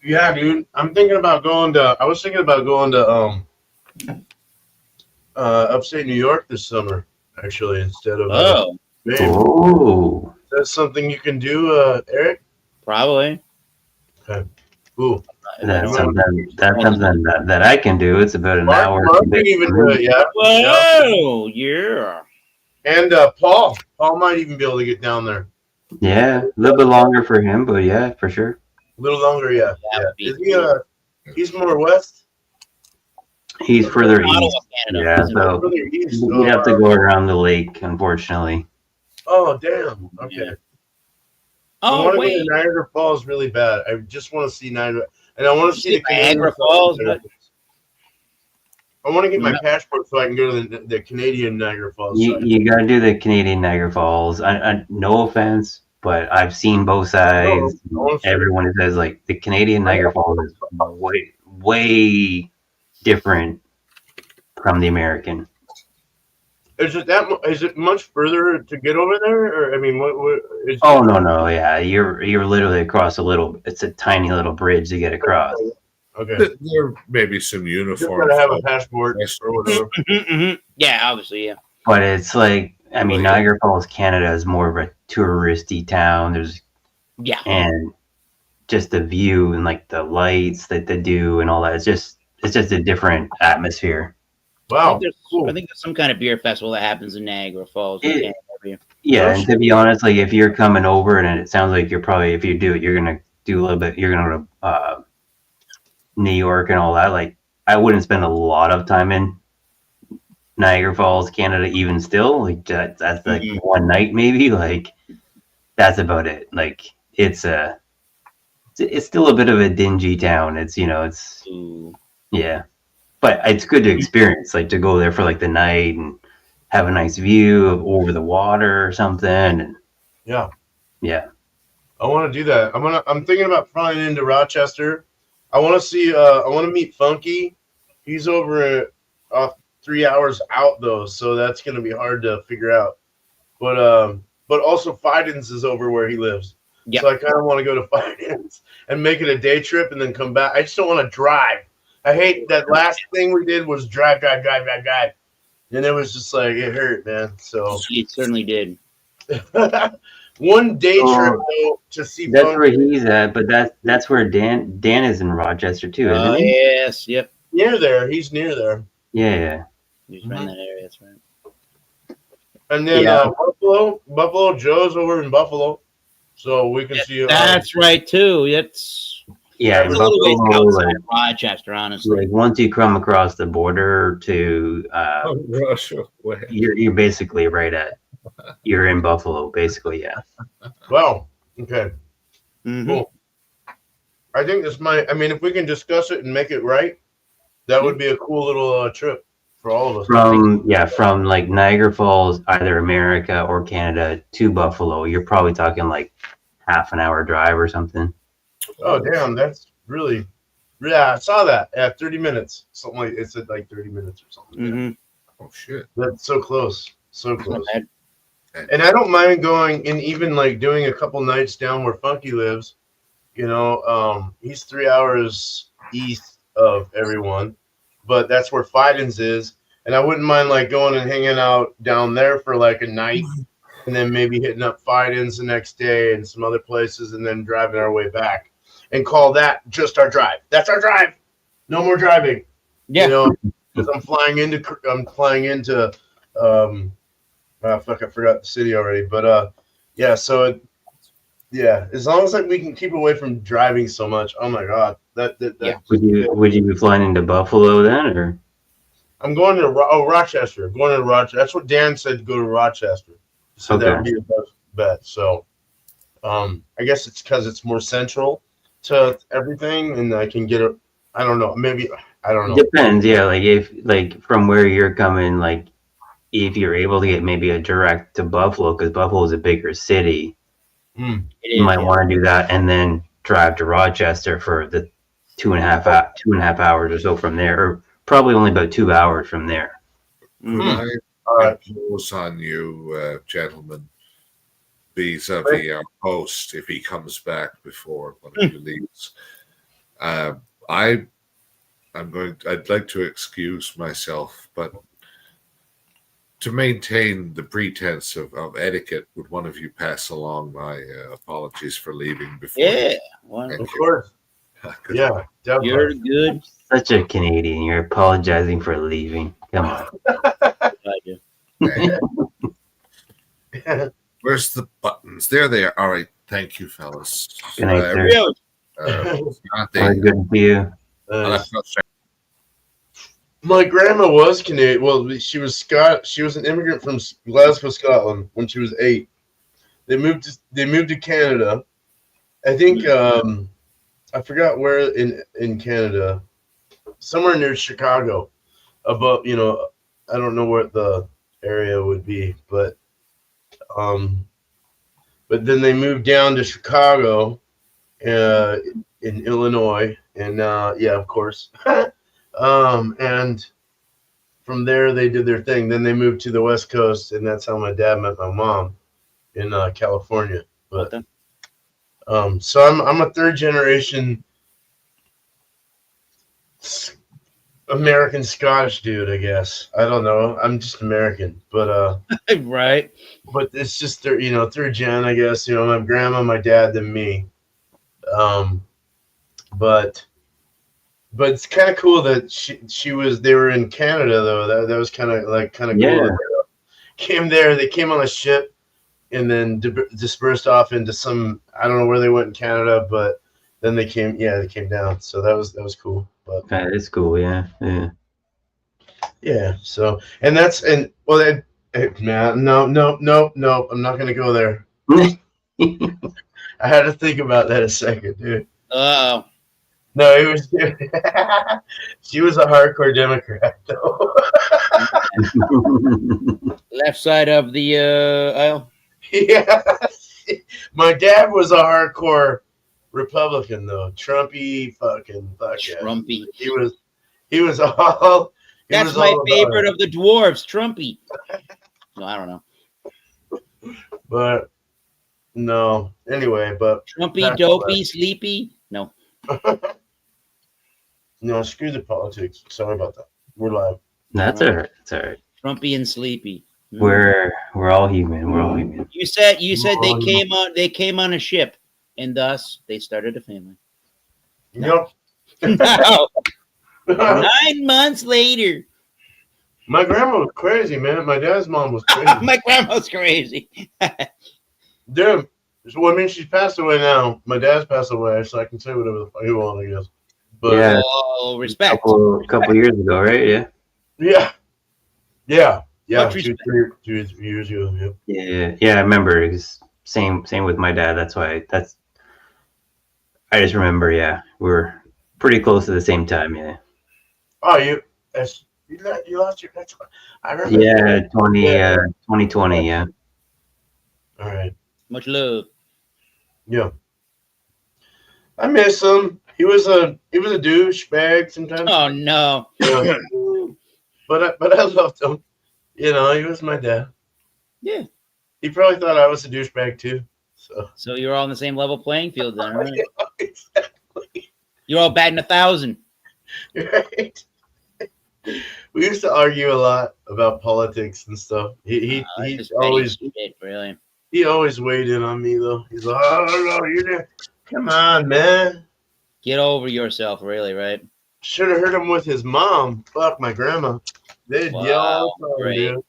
Yeah, dude. I was thinking about going to upstate New York this summer, actually, instead of Maine. Oh, That's something you can do, Eric? Probably. Okay. Cool. that's something that I can do. It's about an hour. Mark can even do it, yeah. Whoa, yeah. And Paul might even be able to get down there. Yeah, a little bit longer for him, but yeah, for sure. A little longer, yeah. Is he he's more west? He's further Ottawa, east. Canada. Yeah, so Further east. we have to go around the lake, unfortunately. Oh, damn. Okay. Yeah. I Oh, want to go wait. to Niagara Falls really bad. I just want to see Niagara, and I want to see the Niagara Canadian Falls, but- I want to get my passport so I can go to the Canadian Niagara Falls. You got to do the Canadian Niagara Falls. I no offense, but I've seen both sides. Everyone says like the Canadian Niagara Falls is way different from the American. Is it much further to get over there? Or I mean, what is Oh no, yeah, you're literally across it's a tiny little bridge to get across. Okay. There may be some Just uniforms. gotta have a passport or whatever. Yeah, obviously, yeah. But it's like, I mean, Niagara Falls, Canada is more of a touristy town. And just the view and like the lights that they do and all that. It's just a different atmosphere. Wow. I think there's some kind of beer festival that happens in Niagara Falls. Yeah, and to be honest, like if you're coming over and it sounds like if you do it, you're gonna do a little bit. You're gonna go to New York and all that. Like I wouldn't spend a lot of time in Niagara Falls, Canada, even still. Like that's like one night maybe. Like that's about it. Like it's still a bit of a dingy town. Yeah, but it's good to experience. Like to go there for like the night and have a nice view over the water or something. And yeah. I want to do that. I'm thinking about flying into Rochester. I want to meet Funky. He's over 3 hours out though, so that's gonna be hard to figure out. But but also Fidens is over where he lives. Yep. So I kind of want to go to Fidens and make it a day trip and then come back. I just don't want to drive. I hate that last thing we did was drive. And it was just like, it hurt, man. So It certainly did. one day trip though, to see That's Punk. where he's at, but that's where Dan is in Rochester too, isn't Oh, he? yes. Yep. Near there. He's near there. Yeah. He's right in that area. That's right. And then Yeah. Buffalo Joe's over in Buffalo. So we can see That's right, too. It's Yeah. a little ways Buffalo, outside like, of Rochester, honestly. like once you come across the border to Russia. you're basically you're in Buffalo, basically, yeah. Well, okay. Mhm. Cool. I think this might. I mean, if we can discuss it and make it right, that would be a cool little trip for all of us. From like Niagara Falls, either America or Canada to Buffalo, you're probably talking like half an hour drive or something. Oh, damn, that's really. Yeah, I saw that. Yeah, 30 minutes. Something like it said like 30 minutes or something. Mhm. Oh shit. That's so close. So close. Not bad. And I don't mind going and even like doing a couple nights down where Funky lives. You know, he's 3 hours east of everyone, but that's where Fidens is. And I wouldn't mind like going and hanging out down there for like a night and then maybe hitting up Fidens the next day and some other places and then driving our way back and call that just our drive. That's our drive. No more driving. Yeah. You know, because I'm flying into fuck, I forgot the city already, but yeah. So yeah, as long as like we can keep away from driving so much. Oh my god, that Yeah. Would you be flying into Buffalo then, or? I'm going to Rochester. Going to Rochester. That's what Dan said. Go to Rochester. So that Okay. would be the best bet. So, I guess it's because it's more central to everything, and I can get it. I don't know. Maybe I don't know. Depends, yeah. Like if like from where you're coming, like if you're able to get maybe a direct to Buffalo, because Buffalo is a bigger city, Hmm. It you is, might yeah. want to do that and then drive to Rochester for the 2.5 hours or so from there, or probably only about 2 hours from there. Could All I right. impose on you, gentlemen, vis-a-vis our host if he comes back before one of you leaves? I'd like to excuse myself, but to maintain the pretense of etiquette, would one of you pass along my apologies for leaving before? Yeah. Well, Thank Of you. course. Good. Yeah. Definitely. you're good. Such a Canadian. You're apologizing for leaving. Come on. I do. Where's the buttons? There they are. All right. Thank you, fellas. Good night, sir. Really? Not Very there. good to see you. My grandma was Canadian. Well, she was She was an immigrant from Glasgow, Scotland, when she was 8. They moved to Canada. I think I forgot where in Canada, somewhere near Chicago. About I don't know what the area would be, but then they moved down to Chicago, in Illinois, and yeah, of course. And from there they did their thing. Then they moved to the West Coast, and that's how my dad met my mom in California. But so I'm a third generation American Scottish dude, I guess. I don't know. I'm just American, but Right. but it's just third gen, I guess. My grandma, my dad, then me. But it's kind of cool that they were in Canada though. That was kind of cool. Yeah. Came there. They came on a ship and then dispersed off into some. I don't know where they went in Canada, but then they came. Yeah, they came down. So that was cool. But That is cool. Yeah. Yeah. yeah. So man, no. I'm not gonna go there. I had to think about that a second, dude. Oh. No, it was. She was a hardcore Democrat, though. Left side of the aisle. Yeah, my dad was a hardcore Republican, though. Trumpy, fucking. Trumpy. He was all. That's my favorite of the dwarves, Trumpy. No, I don't know. But no. Anyway, but Trumpy, that's dopey, sleepy. No. no, screw the politics. Sorry about that. We're live. That's all right. That's all right. Trumpy and sleepy. We're all human. We're all human. You said they came on a ship, and thus they started a family. Yep. No. 9 months later. My grandma was crazy, man. My dad's mom was crazy. My grandma's crazy. Dude, so, I mean, she's passed away now. My dad's passed away, so I can say whatever the fuck you want, I guess. But Yeah. Oh, respect. Couple years ago, right? Yeah. yeah. Much 2 years ago. Yep. Yeah. I remember. It's same with my dad. That's why. I just remember. Yeah, we were pretty close at the same time. Yeah. Oh, you lost your. That's what I remember. Yeah, 2020. Yeah. All right. Much love. Yeah. I miss him. He was a douchebag sometimes. Oh no. Yeah. but I loved him. You know, he was my dad. Yeah. He probably thought I was a douchebag too. So you're all on the same level playing field then, right? Yeah, exactly. You're all batting 1,000. Right. We used to argue a lot about politics and stuff. He always really. He always weighed in on me though. He's like, "Oh no, you're there. Come on, man. Get over yourself, really, right? Should have heard him with his mom. Fuck my grandma. They'd yell all the time, great. dude.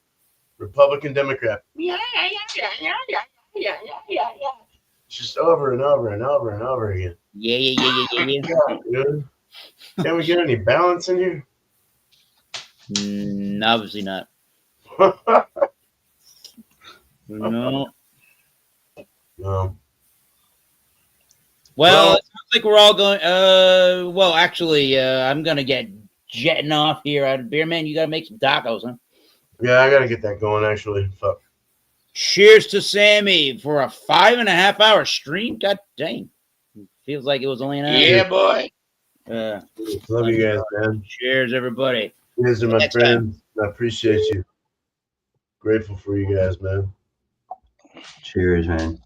Republican, Democrat. Just over and over and over and over again. Yeah. God, dude. Can we get any balance in here? Obviously not. No. No. Well, it sounds like we're all going. Well, actually, I'm gonna get jetting off here out of Beer Man. You gotta make some tacos, huh? Yeah, I gotta get that going. Actually, fuck. Cheers to Sammy for a 5.5 hour stream. God dang, feels like it was only an hour. Yeah, boy. Love you guys, man. Cheers, everybody. You guys are my Next friends. I appreciate you. Grateful for you guys, man. Cheers, man.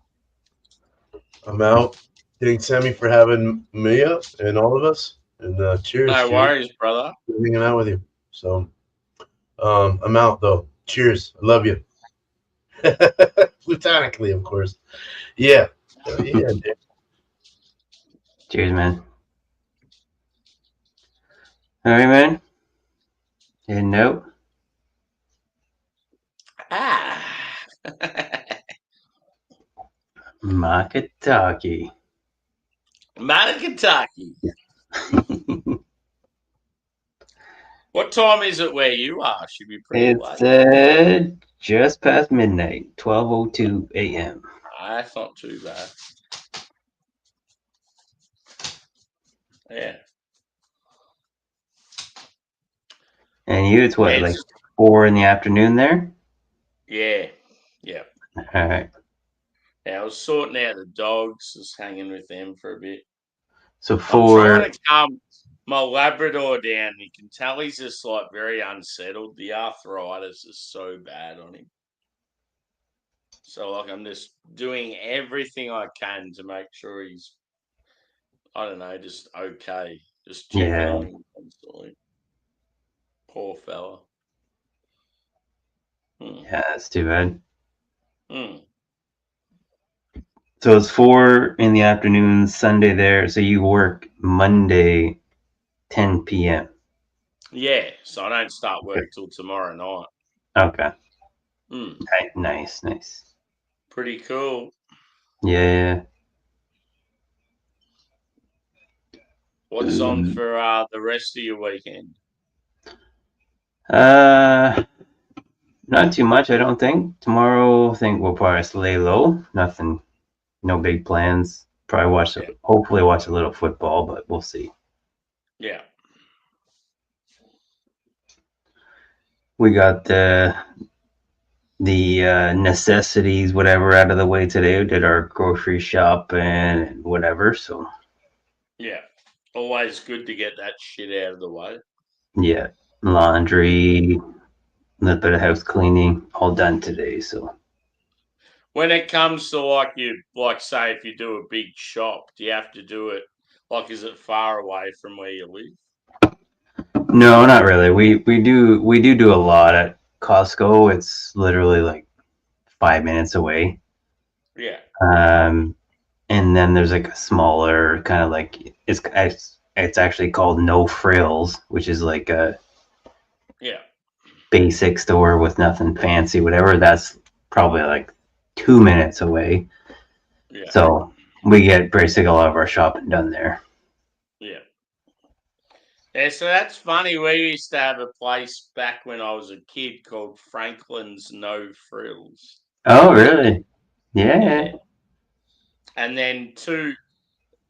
I'm out. Thanks, Sammy, for having me up and all of us. And cheers. No cheers. worries, brother. Good hanging out with you. So, I'm out though. Cheers. I love you. Platonically, of course. Yeah. Yeah. Dude. Cheers, man. All right, man. And no. Makataki. Kentucky. What time is it where you are? Should be pretty late. It's just past midnight, 12:02 a.m. That's not too bad. Yeah. And you, it's what, Yeah, like it's- 4 in the afternoon there? Yeah. Yeah. All right. Yeah, I was sorting out the dogs, just hanging with them for a bit. So I'm 4. trying to calm my Labrador down. You can tell he's just like very unsettled. The arthritis is so bad on him. So like I'm just doing everything I can to make sure he's, I don't know, just okay. Just checking Yeah. on him constantly. Poor fella. Yeah, that's too bad. Hmm. So it's 4 in the afternoon, Sunday there. So you work Monday, 10 p.m. Yeah, so I don't start work till tomorrow night. Okay. Hmm. Nice. Pretty cool. Yeah. What's on for the rest of your weekend? Not too much, I don't think. Tomorrow, I think we'll probably lay low. Nothing, no big plans. Probably hopefully watch a little football, but we'll see. Yeah. We got the necessities, whatever, out of the way today. We did our grocery shop and whatever. So Yeah. Always good to get that shit out of the way. yeah, laundry, a little bit of house cleaning, all done today. So When it comes to like say if you do a big shop, do you have to do it like is it far away from where you live? No, not really. We do a lot at Costco. It's literally like 5 minutes away. Yeah. And then there's like a smaller kind of like it's actually called No Frills, which is like a basic store with nothing fancy, whatever. That's probably like 2 minutes away. Yeah. So we get basically all of our shopping done there. Yeah. Yeah, so that's funny. We used to have a place back when I was a kid called Franklin's No Frills. Oh, really? Yeah. And then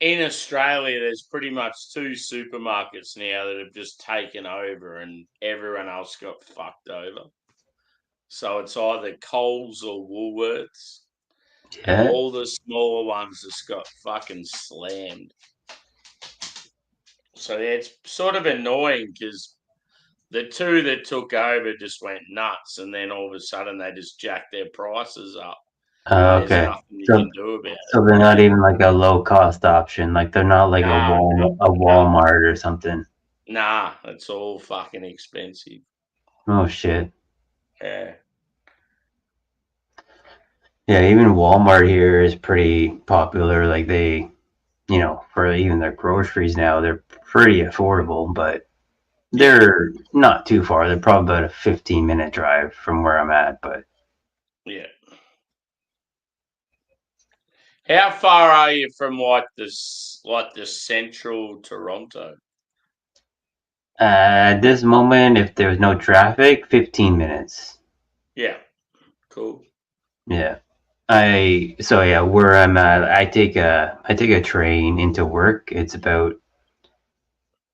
in Australia, there's pretty much 2 supermarkets now that have just taken over and everyone else got fucked over. So it's either Coles or Woolworths. Yeah. And all the smaller ones just got fucking slammed. So yeah, it's sort of annoying because the 2 that took over just went nuts, and then all of a sudden they just jacked their prices up. Okay. There's nothing you can do about it. So they're not even like a low cost option. Like they're not like a Walmart or something. Nah, it's all fucking expensive. Oh shit. Yeah. Yeah, even Walmart here is pretty popular. Like they, for even their groceries now, they're pretty affordable, but they're not too far. They're probably about a 15-minute drive from where I'm at, but yeah. How far are you from the central Toronto? At this moment, if there's no traffic, 15 minutes. Yeah. Cool. Yeah. Where I'm at, I take a train into work. It's about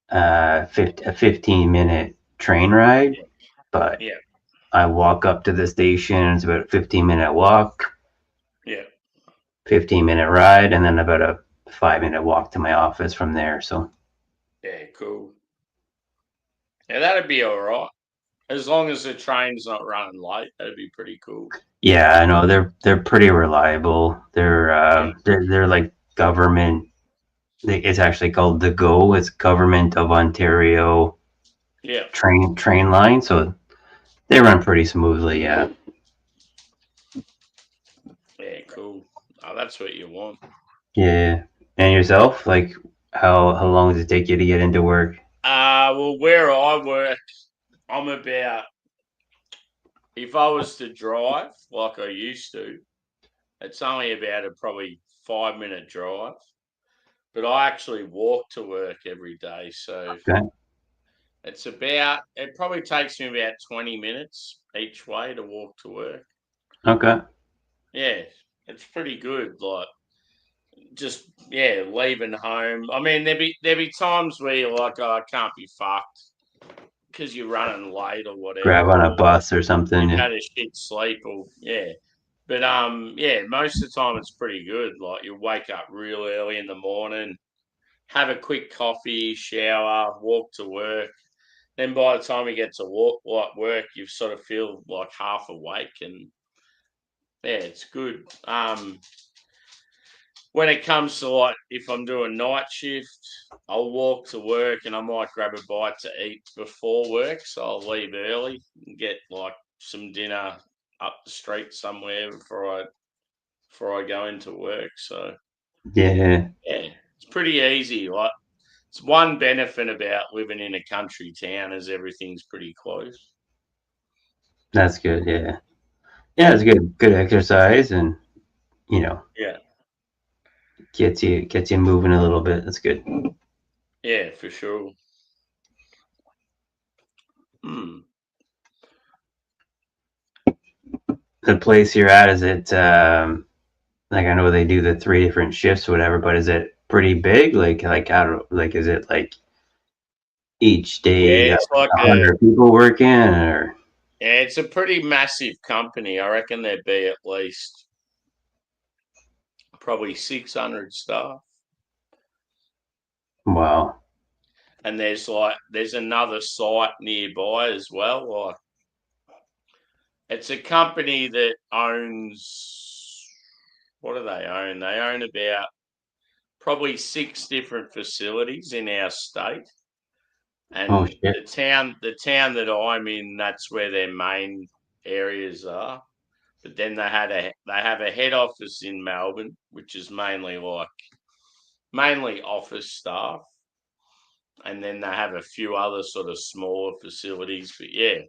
a 15-minute train ride, but I walk up to the station. It's about a 15-minute walk. Yeah. 15-minute ride, and then about a 5-minute walk to my office from there. So. Yeah, cool. Yeah, that'd be all right. As long as the train's not running late, that'd be pretty cool. Yeah, I know they're pretty reliable. They're like government. It's actually called the GO. It's Government of Ontario. Yeah. Train line, so they run pretty smoothly. Yeah. Yeah, cool. Oh, that's what you want. Yeah. And yourself, like, how long does it take you to get into work? Well, where I work, I'm about. If I was to drive like I used to, it's only about a probably 5-minute drive. But I actually walk to work every day, so it probably takes me about 20 minutes each way to walk to work. Okay. Yeah, it's pretty good. Like, just leaving home. I mean, there'd be times where you're like, oh, I can't be fucked because you're running late or whatever. Grab on a bus or something. You've had a shit sleep or But most of the time it's pretty good. Like you wake up real early in the morning, have a quick coffee, shower, walk to work. Then by the time you get to work, you sort of feel like half awake, and it's good. When it comes to if I'm doing night shift, I'll walk to work and I might grab a bite to eat before work. So I'll leave early and get some dinner up the street somewhere before I go into work. So yeah, it's pretty easy. It's one benefit about living in a country town is everything's pretty close. That's good. Yeah, it's good exercise, and gets you moving a little bit. That's good. Yeah, for sure. The place you're at, is it I know they do the 3 different shifts or whatever, but is it pretty big? Is it like each day it's like 100 people working, or? Yeah, it's a pretty massive company. I reckon there'd be at least probably 600 staff. Wow. And there's another site nearby as well. It's a company that owns what do they own? They own about probably 6 different facilities in our state. And Oh shit. the town that I'm in, that's where their main areas are. But then they have a head office in Melbourne, which is mainly office staff. And then they have a few other sort of smaller facilities. But yeah,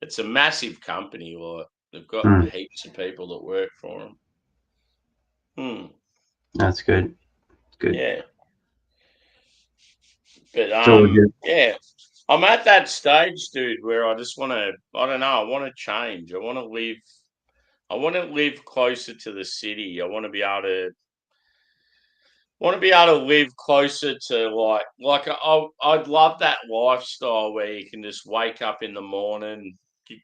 it's a massive company. Like they've got heaps of people that work for them. That's good. Good. Yeah. But So yeah, I'm at that stage, dude, where I just want to. I don't know. I want to change. I want to live closer to the city. I want to be able to live closer to like I'd love that lifestyle where you can just wake up in the morning,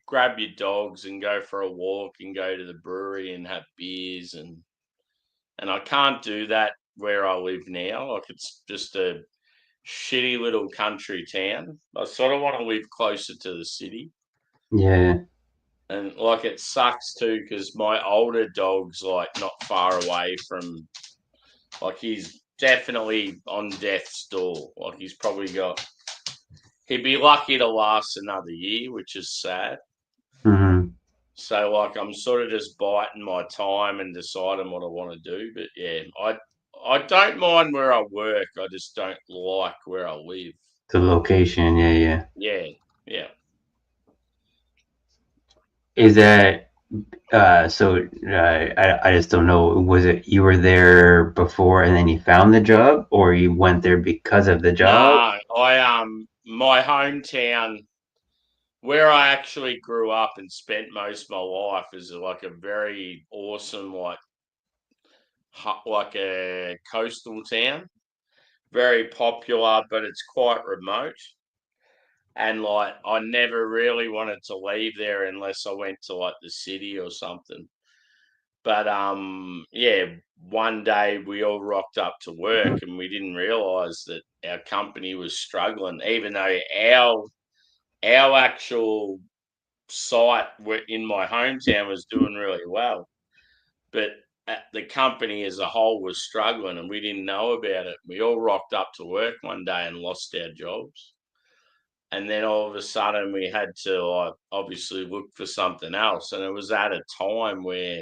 grab your dogs and go for a walk and go to the brewery and have beers and I can't do that where I live now. Like it's just a shitty little country town. I sort of want to live closer to the city. Yeah. And like it sucks too because my older dog's like not far away from, like he's definitely on death's door. Like he'd be lucky to last another year, which is sad. Mm-hmm. So like I'm sort of just biding my time and deciding what I want to do. But yeah, I don't mind where I work. I just don't like where I live. The location, yeah. Is that so? I just don't know. Was it you were there before and then you found the job, or you went there because of the job? No, my hometown, where I actually grew up and spent most of my life, is like a very awesome, like a coastal town, very popular, but it's quite remote. And like, I never really wanted to leave there unless I went to like the city or something. But yeah, one day we all rocked up to work and we didn't realize that our company was struggling, even though our actual site in my hometown was doing really well. But the company as a whole was struggling and we didn't know about it. We all rocked up to work one day and lost our jobs. And then all of a sudden we had to obviously look for something else. And it was at a time where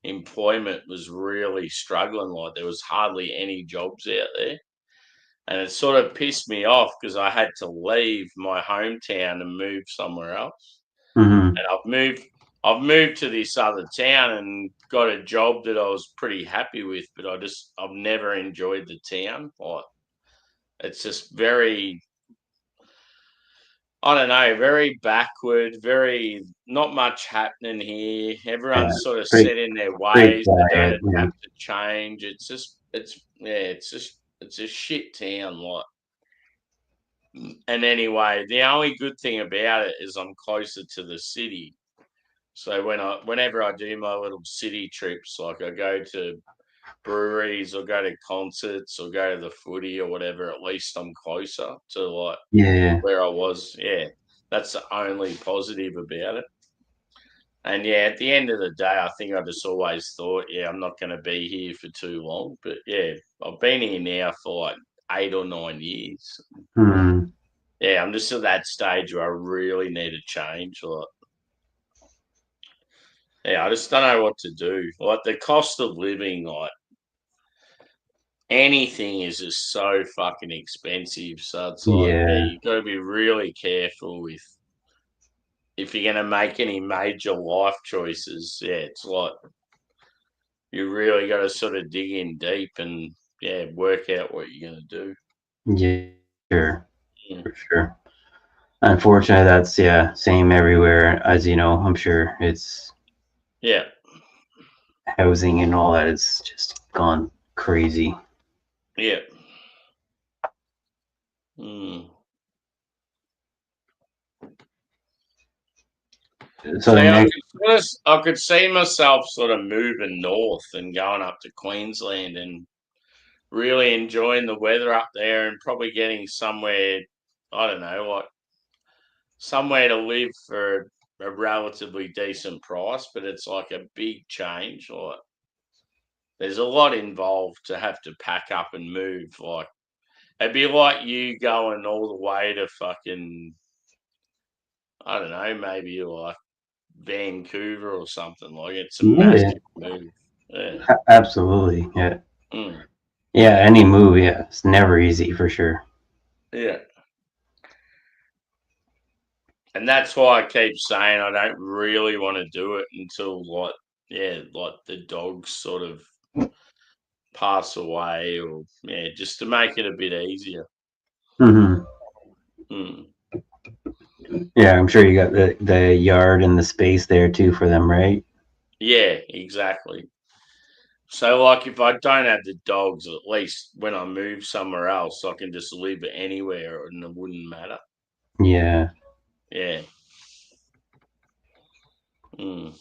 employment was really struggling. Like there was hardly any jobs out there. And it sort of pissed me off because I had to leave my hometown and move somewhere else. Mm-hmm. And I've moved to this other town and got a job that I was pretty happy with, but I've never enjoyed the town. Like it's just very, I don't know, very backward, very not much happening here. Everyone's sort of set in their ways. They don't have to change. It's a shit town, like. And anyway, the only good thing about it is I'm closer to the city. So whenever I do my little city trips, like I go to breweries or go to concerts or go to the footy or whatever, at least I'm closer to like where I was. Yeah, that's the only positive about it. And yeah, at the end of the day, I think I just always thought, I'm not going to be here for too long. But yeah, I've been here now for like 8 or 9 years. Mm-hmm. Yeah, I'm just at that stage where I really need a change. Like, yeah, I just don't know what to do. Like the cost of living, like anything is just so fucking expensive. So it's like you've got to be really careful with if you're going to make any major life choices. Yeah, it's like you really got to sort of dig in deep and work out what you're going to do. Yeah, sure. For sure. Unfortunately, that's same everywhere. As you know, I'm sure it's housing and all that. It's just gone crazy. Yeah. So I could see myself sort of moving north and going up to Queensland and really enjoying the weather up there and probably getting somewhere, I don't know, like somewhere to live for a relatively decent price, but it's like a big change. Like there's a lot involved to have to pack up and move. Like, it'd be like you going all the way to fucking, I don't know, maybe like Vancouver or something. Like, it's a massive move. Yeah. Absolutely. Yeah. Mm. Yeah. Any move. Yeah. It's never easy for sure. Yeah. And that's why I keep saying I don't really want to do it until like the dogs sort of pass away, or just to make it a bit easier. Mm-hmm. Mm. Yeah, I'm sure you got the yard and the space there too for them, right? Yeah, exactly. So, like, if I don't have the dogs, at least when I move somewhere else, I can just live anywhere and it wouldn't matter. Yeah. Yeah. Mm.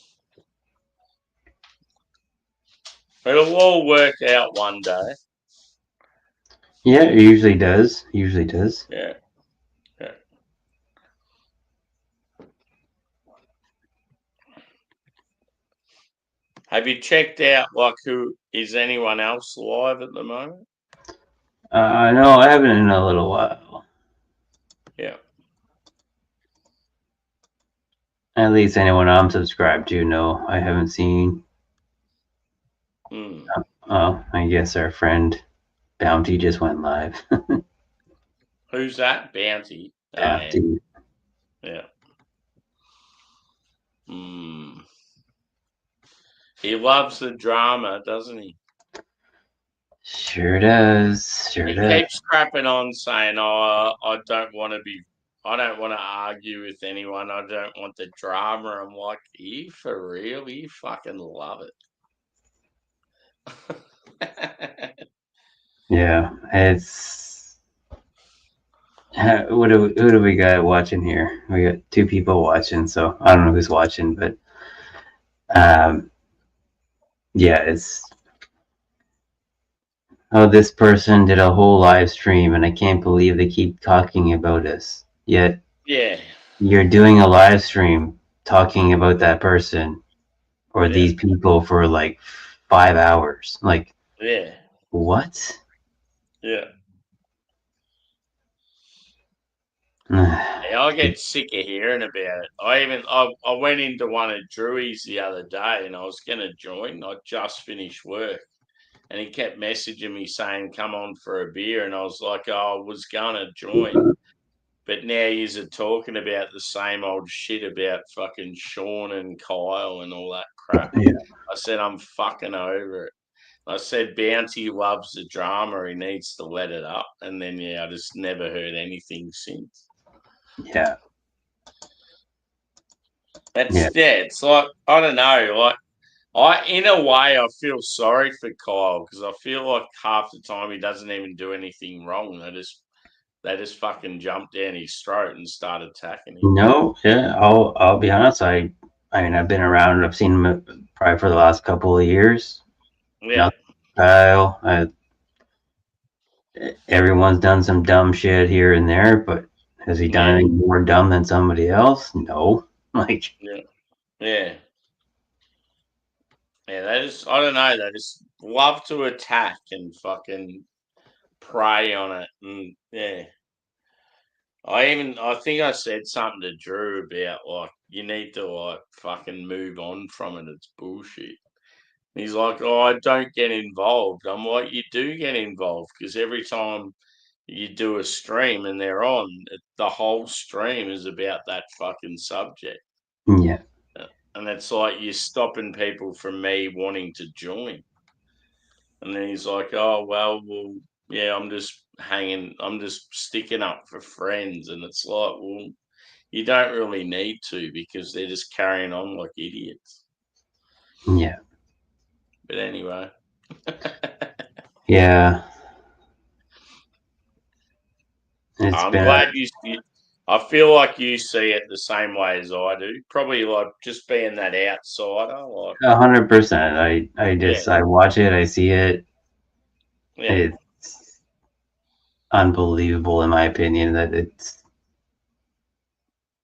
It'll all work out one day. Yeah, it usually does. Usually does. Yeah. Yeah. Have you checked out, like, who is anyone else live at the moment? No, I haven't in a little while. Yeah. At least anyone I'm subscribed to, no, I haven't seen. Mm. Oh, I guess our friend Bounty just went live. Who's that? Bounty. Bounty. Yeah. Mm. He loves the drama, doesn't he? Sure does. Sure He does. keeps crapping on saying, "Oh, I don't want to argue with anyone. I don't want the drama." I'm like, "Are you for real? You fucking love it." Yeah, it's who do we got watching here? We got 2 people watching, so I don't know who's watching, but yeah, it's this person did a whole live stream, and I can't believe they keep talking about us. Yet, yeah, you're doing a live stream talking about that person or these people for like 5 hours. Like, yeah, what? yeah. I get sick of hearing about it. I went into one of Drewy's the other day, and I was going to join. I just finished work, and he kept messaging me saying, "Come on for a beer," and I was like, "Oh, I was going to join." But now you're talking about the same old shit about fucking Sean and Kyle and all that crap. Yeah. I said, I'm fucking over it. I said, Bounty loves the drama. He needs to let it up. And then, I just never heard anything since. Yeah. It's like, I don't know. Like, in a way, I feel sorry for Kyle because I feel like half the time he doesn't even do anything wrong. They just fucking jumped down his throat and started attacking him. No, yeah, I'll be honest. I mean, I've been around. I've seen him probably for the last couple of years. Yeah. Kyle, everyone's done some dumb shit here and there, but has he done anything more dumb than somebody else? No. Like, yeah. They just, I don't know, they just love to attack and fucking prey on it. And I think I said something to Drew about, like, you need to, like, fucking move on from it. It's bullshit. And he's like, oh, I don't get involved. I'm like, you do get involved because every time you do a stream and they're on, the whole stream is about that fucking subject. Yeah. And it's like you're stopping people from me wanting to join. And then he's like, oh, well, yeah, I'm just sticking up for friends. And it's like, well, you don't really need to because they're just carrying on like idiots. Yeah. But anyway. Yeah. I'm glad I feel like you see it the same way as I do. Probably like just being that outsider. Like 100%. I watch it, I see it. Yeah. It's unbelievable in my opinion that it's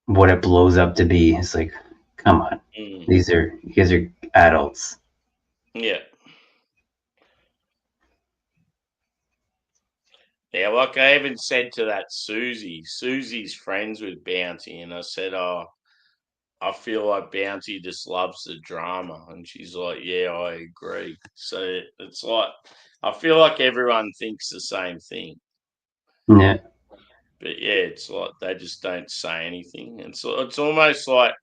what it blows up to be. It's like, come on. You guys are adults. Yeah. Yeah, like I even said to that Susie. Susie's friends with Bounty, and I said, "Oh, I feel like Bounty just loves the drama," and she's like, "Yeah, I agree." So it's like I feel like everyone thinks the same thing. Yeah. But yeah, it's like they just don't say anything. And so it's almost like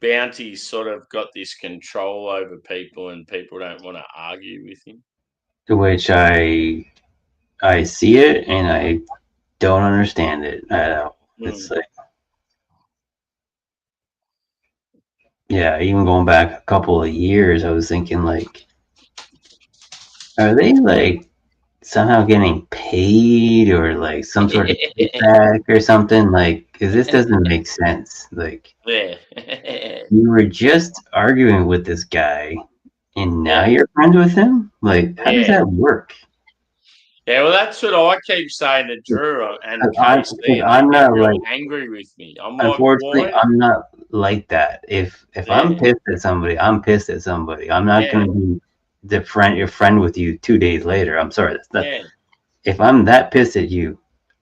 Bounty's sort of got this control over people, and people don't want to argue with him. Which I see it and I don't understand it at all. It's like, yeah, even going back a couple of years, I was thinking like, are they like somehow getting paid or like some sort of kickback or something? Like, because this doesn't make sense. Like, Yeah. you were just arguing with this guy and now you're friends with him? Like, how does that work? Yeah, well, that's what I keep saying to Drew and I'm Casey. not They get real like, angry with me. I'm like, unfortunately, why? I'm not like that. If I'm pissed at somebody, I'm pissed at somebody. I'm not going to be your friend with you 2 days later. I'm sorry. That's not, if I'm that pissed at you,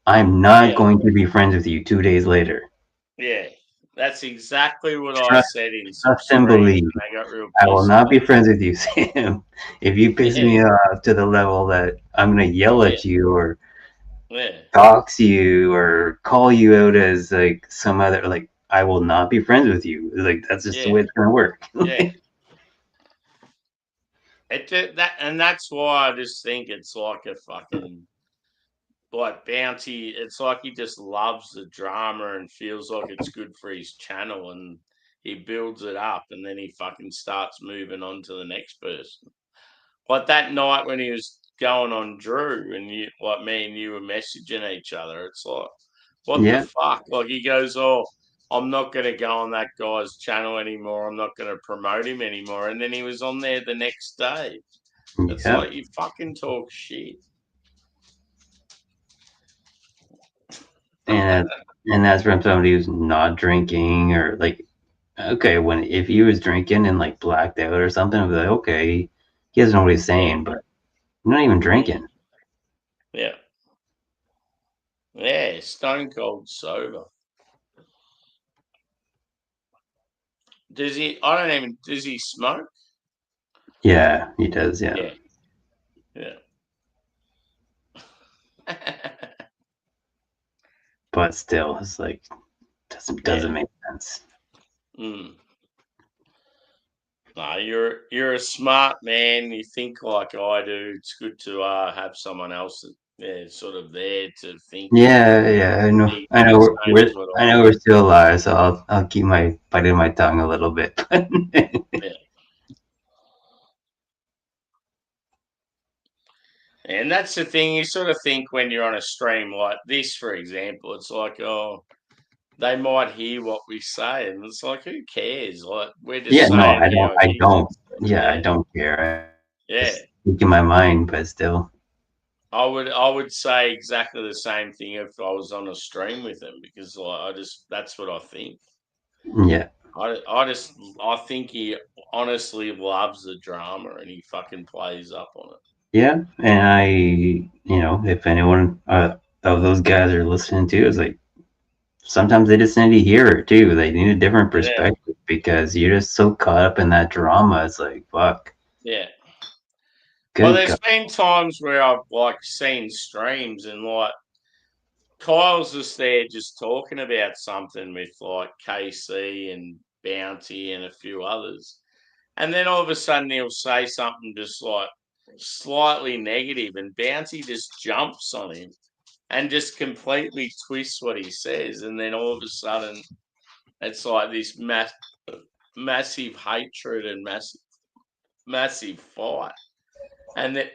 I'm not going to be friends with you 2 days later. Yeah, that's exactly what I said in some Trust and streams, believe. and they got real I will pissed not be off. friends with you, Sam. If you piss me off to the level that I'm going to yell at you or dox you or call you out as like some other, like, I will not be friends with you. Like, that's just the way it's going to work. Yeah. That's why I just think it's like a fucking like Bounty. It's like he just loves the drama and feels like it's good for his channel, and he builds it up, and then he fucking starts moving on to the next person. Like that night when he was going on Drew, and you, like me and you were messaging each other. It's like, what the fuck? Like he goes, "Oh, I'm not going to go on that guy's channel anymore. I'm not going to promote him anymore." And then he was on there the next day. It's like, you fucking talk shit. And that's from somebody who's not drinking or like, okay, if he was drinking and like blacked out or something, I'd be like, okay, he doesn't know what he's saying, but I'm not even drinking. Yeah. Yeah, stone cold sober. Does he? I don't even. Does he smoke? Yeah, he does. Yeah. Yeah. But still, it's like doesn't make sense. No, you're a smart man. You think like I do. It's good to have someone else sort of there to think. Yeah, I know. I know we're still alive, so I'll keep biting my tongue a little bit. Yeah. And that's the thing, you sort of think when you're on a stream like this, for example, it's like, oh, they might hear what we say, and it's like, who cares? Like, we're just saying I I don't care. Yeah. Speak in my mind, but still. I would say exactly the same thing if I was on a stream with him, because like that's what I think. Yeah. I think he honestly loves the drama and he fucking plays up on it. Yeah, and if anyone of those guys are listening to, it's like sometimes they just need to hear it too. They need a different perspective because you're just so caught up in that drama. It's like, fuck. Yeah. Good there's been times where I've like seen streams and like Kyle's just there just talking about something with like KC and Bounty and a few others. And then all of a sudden he'll say something just like slightly negative, and Bounty just jumps on him and just completely twists what he says. And then all of a sudden it's like this massive hatred and massive fight. And then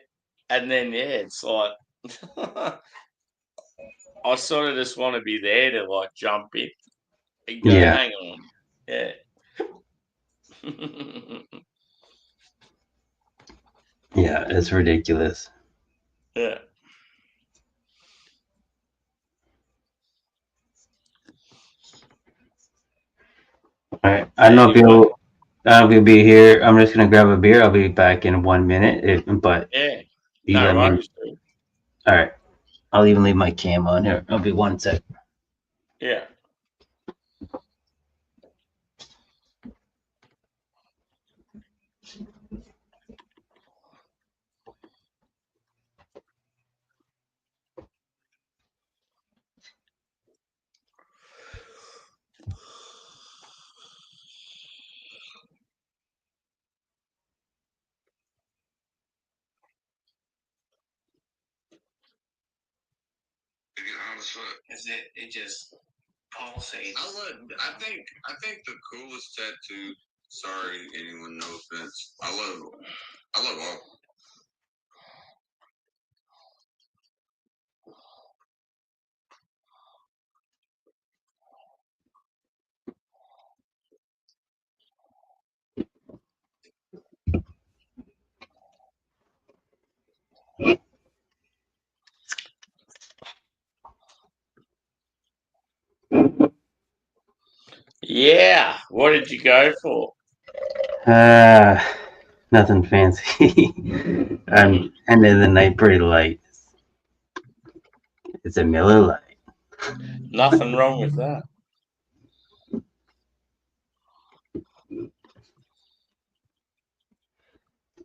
it's like I sort of just want to be there to like jump in and go, hang on. Yeah. Yeah, it's ridiculous. Yeah. All right. I don't know if you'll be here. I'm just gonna grab a beer. I'll be back in 1 minute. But yeah. you let me. All right. I'll even leave my cam on here. It'll be 1 sec. Yeah. Is it just pulsates? I think the coolest tattoo. Sorry, anyone, no offense. I love all. Yeah. What did you go for? Nothing fancy. End of the night, pretty light. It's a Miller Lite. Nothing wrong with that.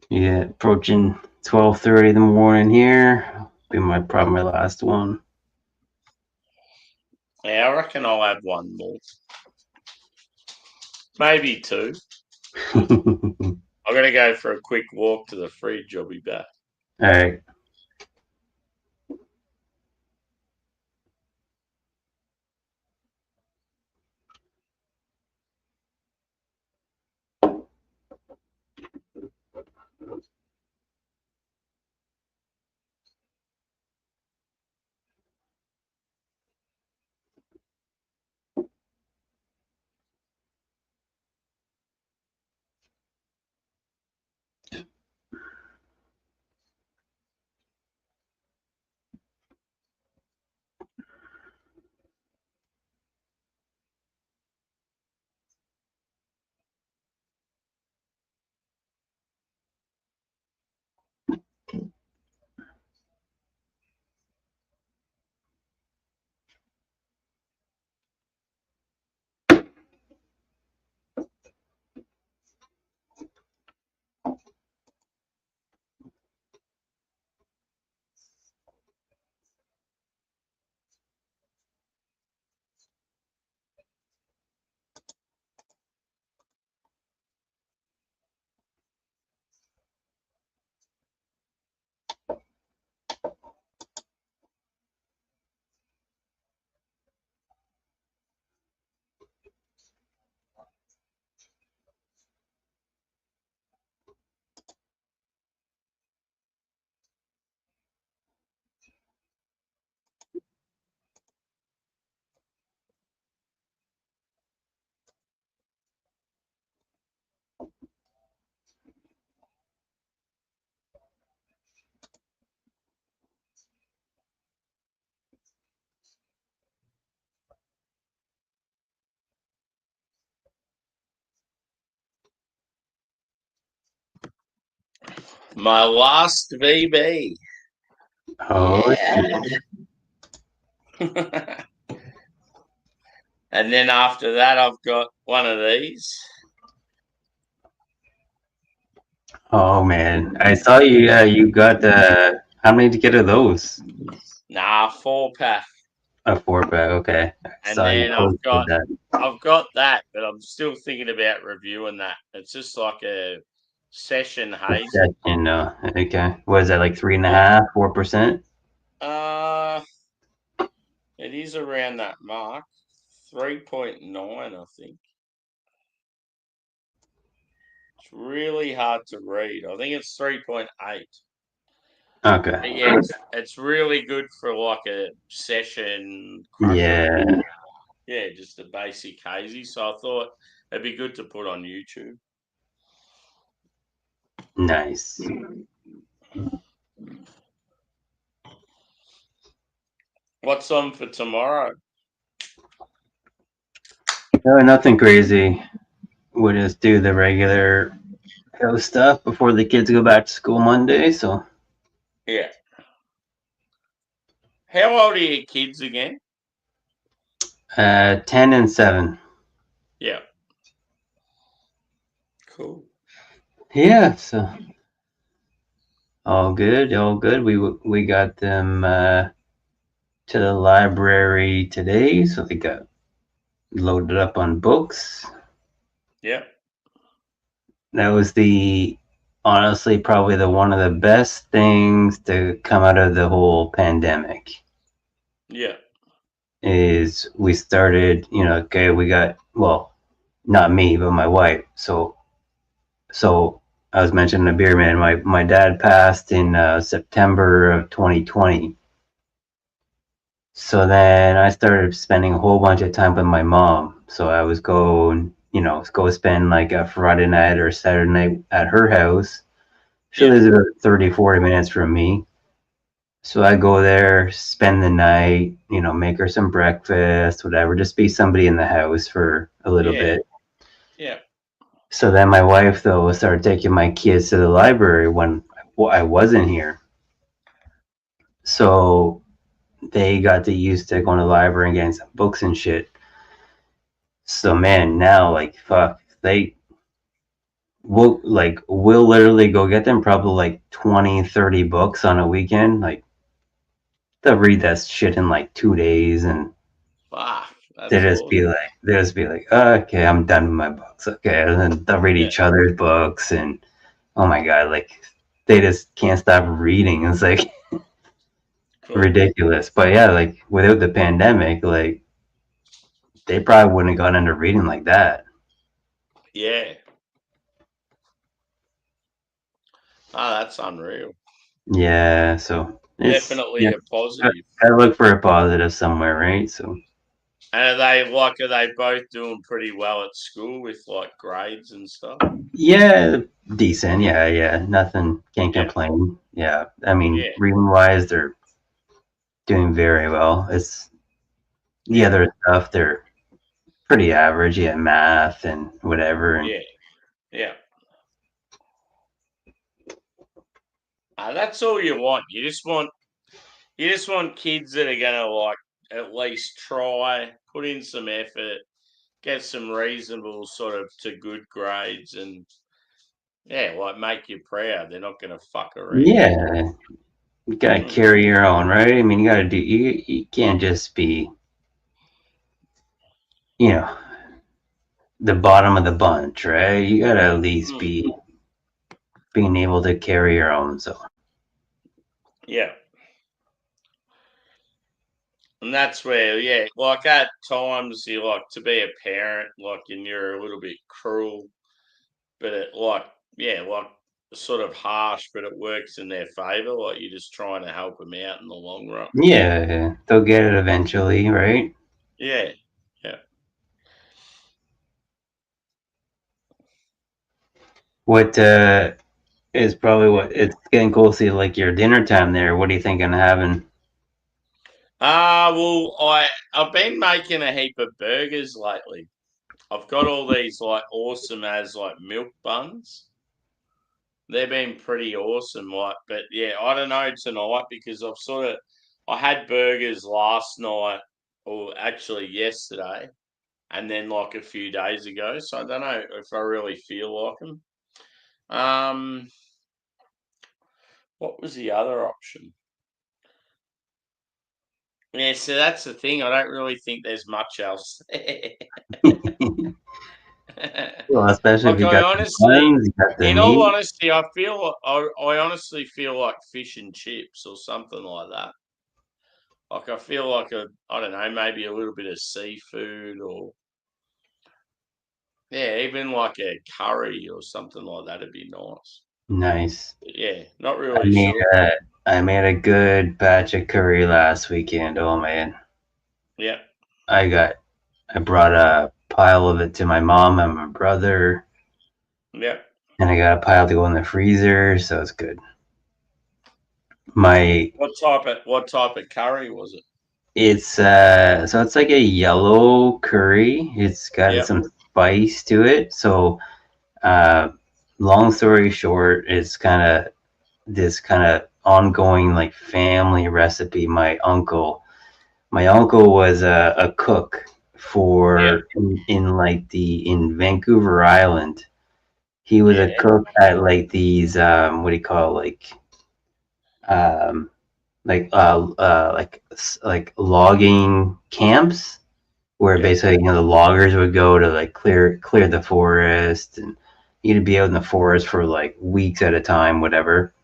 Yeah, approaching 12:30 in the morning here. Be probably my last one. Yeah, I reckon I'll have one more. Maybe two. I'm gonna go for a quick walk to the fridge. I'll be back. All right. My last VB. Oh, yeah. And then after that, I've got one of these. Oh man, I saw you. You got how many to get of those? Nah, 4-pack. A 4-pack. Okay. And then I've got that, but I'm still thinking about reviewing that. It's just like a session hazy. Session, okay. What is that, like 3.5%, 4%? It is around that mark. 3.9, I think. It's really hard to read. I think it's 3.8. Okay. But yeah, it's really good for like a session. Yeah. Yeah, just a basic hazy. So I thought it'd be good to put on YouTube. Nice. What's on for tomorrow? No, nothing crazy. We'll just do the regular house stuff before the kids go back to school Monday. So yeah. How old are your kids again? 10 and 7. Yeah. Cool. Yeah, so all good, all good. We got them to the library today, so they got loaded up on books. Yeah. That was honestly probably one of the best things to come out of the whole pandemic. Yeah. Is we started, okay, we got, well, not me, but my wife. So I was mentioning the beer man. My dad passed in September of 2020. So then I started spending a whole bunch of time with my mom. So I was going, go spend like a Friday night or Saturday night at her house. She lives about 30, 40 minutes from me. So I go there, spend the night, make her some breakfast, whatever, just be somebody in the house for a little bit. Yeah. So then my wife, though, started taking my kids to the library when I wasn't here. So they got to used to going to the library and getting some books and shit. So man, now like fuck, we'll literally go get them probably like 20, 30 books on a weekend. Like they'll read that shit in like 2 days, and they'll just be like, oh, okay, I'm done with my books. Okay, and then they'll read each other's books, and oh my god, like they just can't stop reading. It's like ridiculous. But yeah, like without the pandemic, like they probably wouldn't have gone into reading like that. Yeah. Oh, that's unreal. Yeah, so Definitely a positive. I look for a positive somewhere, right? So. And are they both doing pretty well at school with like grades and stuff? Yeah, decent. Yeah. Nothing. Can't complain. Yeah. I mean, reading wise, they're doing very well. It's the other stuff, they're pretty average. Yeah, math and whatever. And Yeah. That's all you want. You just want kids that are gonna like at least try, put in some effort, get some reasonable sort of to good grades, and like make you proud. They're not gonna fuck around. Yeah, you gotta carry your own, right? I mean, you gotta do. You can't just be, the bottom of the bunch, right? You gotta at least be being able to carry your own. So. Yeah. And that's where, like at times you like to be a parent, like, and you're a little bit cruel, but it like sort of harsh, but it works in their favor. Like you're just trying to help them out in the long run. Yeah, they'll get it eventually, right? Yeah. What is probably it's getting close to like your dinner time there. What are you thinking of having? Well, I've been making a heap of burgers lately. I've got all these like awesome as like milk buns. They've been pretty awesome, like, but yeah, I don't know tonight because I had burgers last night, or actually yesterday, and then like a few days ago. So I don't know if I really feel like them. What was the other option? Yeah, so that's the thing. I don't really think there's much else there. Well, especially if you got in all honesty, I honestly feel like fish and chips or something like that. Like I feel like I don't know, maybe a little bit of seafood or even like a curry or something like that would be nice. Nice. But yeah, not really sure. I made a good batch of curry last weekend. Oh man. Yeah. I brought a pile of it to my mom and my brother. Yeah. And I got a pile to go in the freezer, so it's good. What type of curry was it? It's so it's like a yellow curry. It's got some spice to it. So long story short, it's kind of ongoing like family recipe. My uncle was a cook for in Vancouver Island. He was a cook at like these what do you call it? Like logging camps where basically the loggers would go to like clear the forest, and you'd be out in the forest for like weeks at a time, whatever.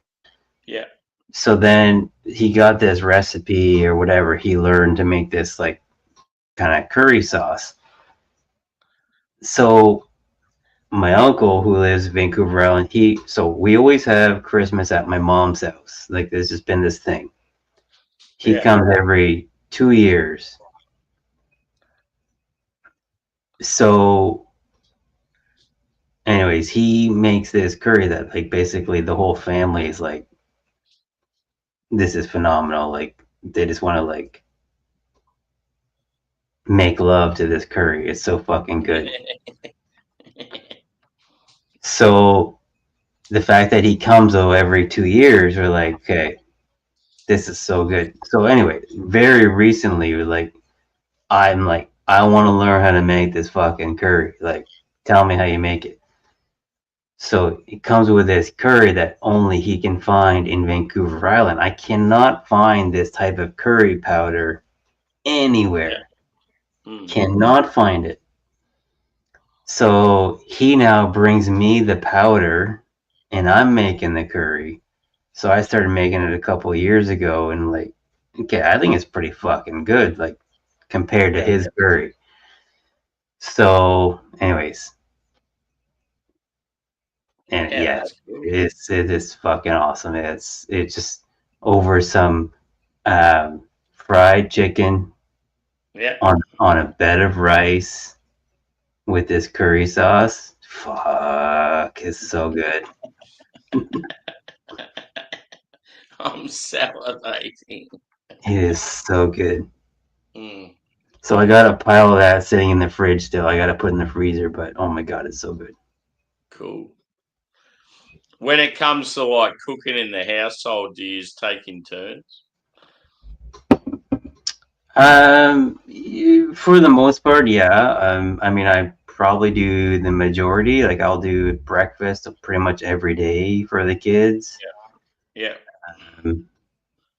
Yeah. So then he got this recipe or whatever he learned to make this like kind of curry sauce. So my uncle who lives in Vancouver Island, so we always have Christmas at my mom's house. Like there's just been this thing. He comes every 2 years. So anyways, he makes this curry that like basically the whole family is like, this is phenomenal. Like they just want to like make love to this curry. It's so fucking good. So the fact that he comes though every 2 years, we're like, okay, this is so good. So anyway, very recently, I'm like, I want to learn how to make this fucking curry. Like, tell me how you make it. So it comes with this curry that only he can find in Vancouver Island. I cannot find this type of curry powder anywhere. Cannot find it. So he now brings me the powder and I'm making the curry. So I started making it a couple of years ago and like, okay, I think it's pretty fucking good, like compared to his curry. So anyways, and it is fucking awesome. It's just over some fried chicken on a bed of rice with this curry sauce. Fuck, it's so good. I'm salivating. It is so good. So I got a pile of that sitting in the fridge still. I got to put in the freezer, but oh my god, it's so good. Cool. When it comes to like cooking in the household, do you take in turns? For the most part, yeah. I mean, I probably do the majority. Like, I'll do breakfast pretty much every day for the kids. Yeah.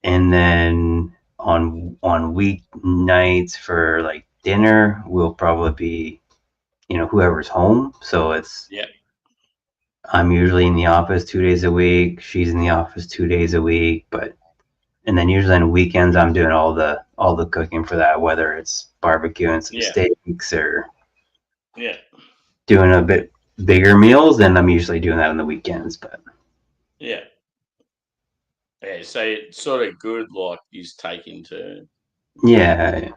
And then on weeknights for like dinner, we'll probably be, whoever's home. So it's I'm usually in the office 2 days a week. She's in the office 2 days a week, and then usually on weekends I'm doing all the cooking for that, whether it's barbecuing some steaks or doing a bit bigger meals. Then I'm usually doing that on the weekends. But yeah, so it's sort of good, like you take in turns. Yeah,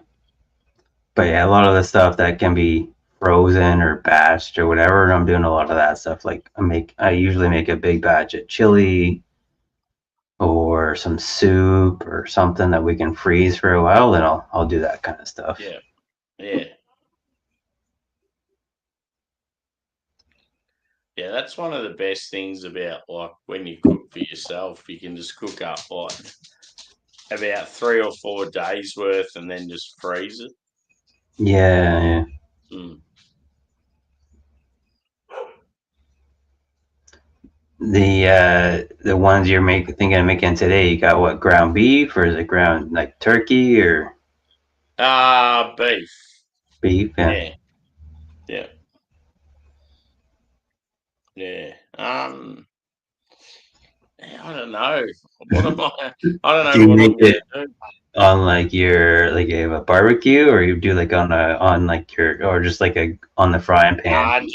but yeah, a lot of the stuff that can be frozen or batched or whatever, I'm doing a lot of that stuff. Like I usually make a big batch of chili or some soup or something that we can freeze for a while, then I'll do that kind of stuff. Yeah, that's one of the best things about like when you cook for yourself, you can just cook up like about 3 or 4 days worth and then just freeze it. Yeah. The ones you're thinking of making today, you got what, ground beef, or is it ground like turkey or beef? Beef, Yeah. I don't know. What am I? I don't know do you what make I'm gonna it do. on like you have a barbecue, or you do like on like your, or just like on the frying pan?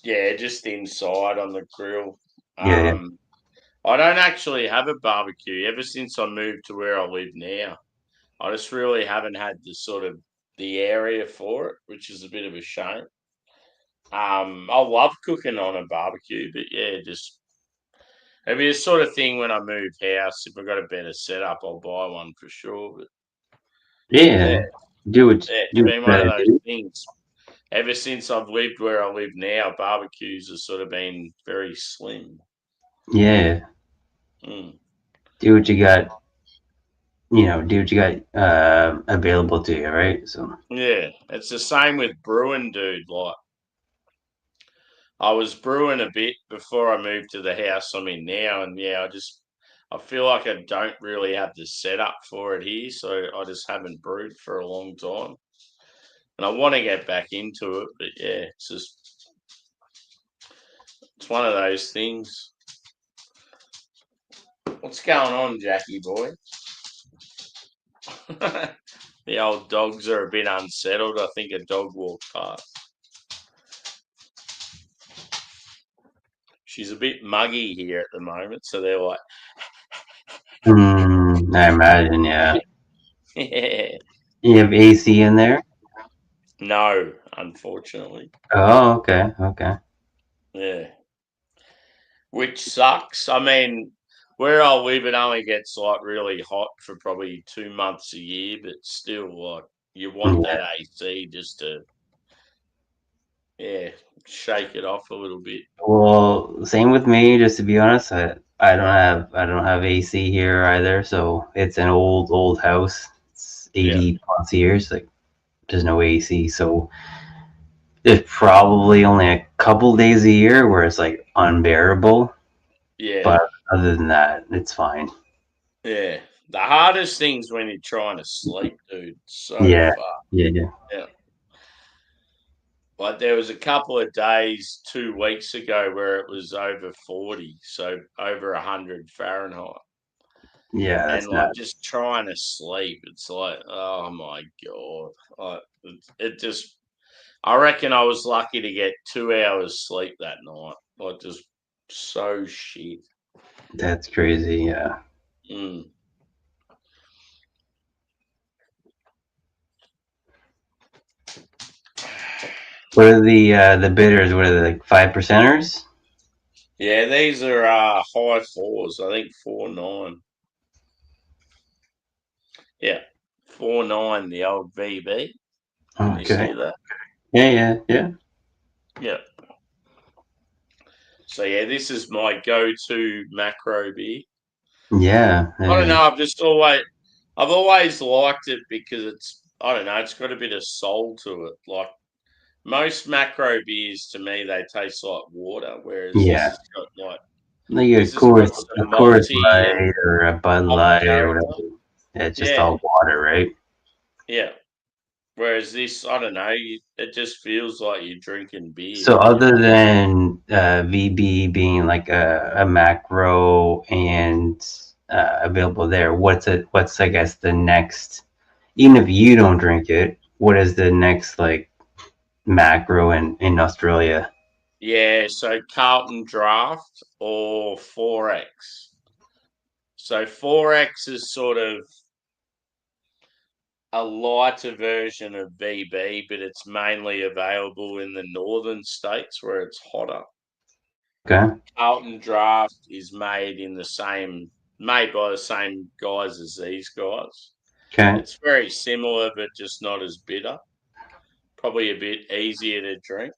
Just inside on the grill. Yeah. I don't actually have a barbecue ever since I moved to where I live now. I just really haven't had the area for it, which is a bit of a shame. I love cooking on a barbecue, but just it'd be the sort of thing when I move house. If I got a better setup, I'll buy one for sure. But do it. it's been one of those things. Ever since I've lived where I live now, barbecues have sort of been very slim. Yeah. Do do what you got. Do what you got available to you, right? So Yeah, it's the same with brewing, dude. Like, I was brewing a bit before I moved to the house I'm in now, and yeah, I feel like I don't really have the setup for it here, so I just haven't brewed for a long time. And I want to get back into it, but yeah, it's one of those things. What's going on, Jackie boy? The old dogs are a bit unsettled. I think a dog walked past. She's a bit muggy here at the moment, so they're like, I imagine, yeah. yeah. You have AC in there? No, unfortunately. Oh, okay, okay. Yeah. Which sucks. I mean, where I live, it only gets like really hot for probably 2 months a year, but still, like, you want that AC just to, yeah, shake it off a little bit. Well, same with me. Just to be honest, I don't have AC here either. So it's an old house. It's 80 plus years. Like there's no AC. So there's probably only a couple days a year where it's like unbearable. Yeah. But other than that, it's fine. Yeah. The hardest thing's when you're trying to sleep, dude. So Yeah. far. Yeah. Like there was a couple of days 2 weeks ago where it was over 40, so over 100 Fahrenheit. Yeah, that's And like nuts. just trying to sleep, it's like, oh my god! Like, it just, I reckon I was lucky to get 2 hours sleep that night. Like just so shit. That's crazy. Yeah. Mm. What are the bitters? What are they, like 5%ers? Yeah, these are high fours. I think 4.9. Yeah, 4.9. The old VB. Can you see that? Yeah. Yeah. So yeah, this is my go-to macro beer. Yeah. I don't know. I've always liked it because I don't know. It's got a bit of soul to it. Like most macro beers, to me, they taste like water, whereas this Yeah. has got like Like a this has got Coors some malty Light or a Bud malt Light or character. whatever. Yeah, it's just Yeah, all water, right? yeah. Whereas this, I don't know. It just feels like you're drinking beer. So other than VB being like a macro and available there, what's I guess the next, even if you don't drink it, what is the next like macro in Australia? Yeah, so Carlton Draft or 4X. So 4X is sort of a lighter version of VB, but it's mainly available in the northern states where it's hotter. Okay. Carlton Draft is made by the same guys as these guys. Okay. It's very similar, but just not as bitter. Probably a bit easier to drink.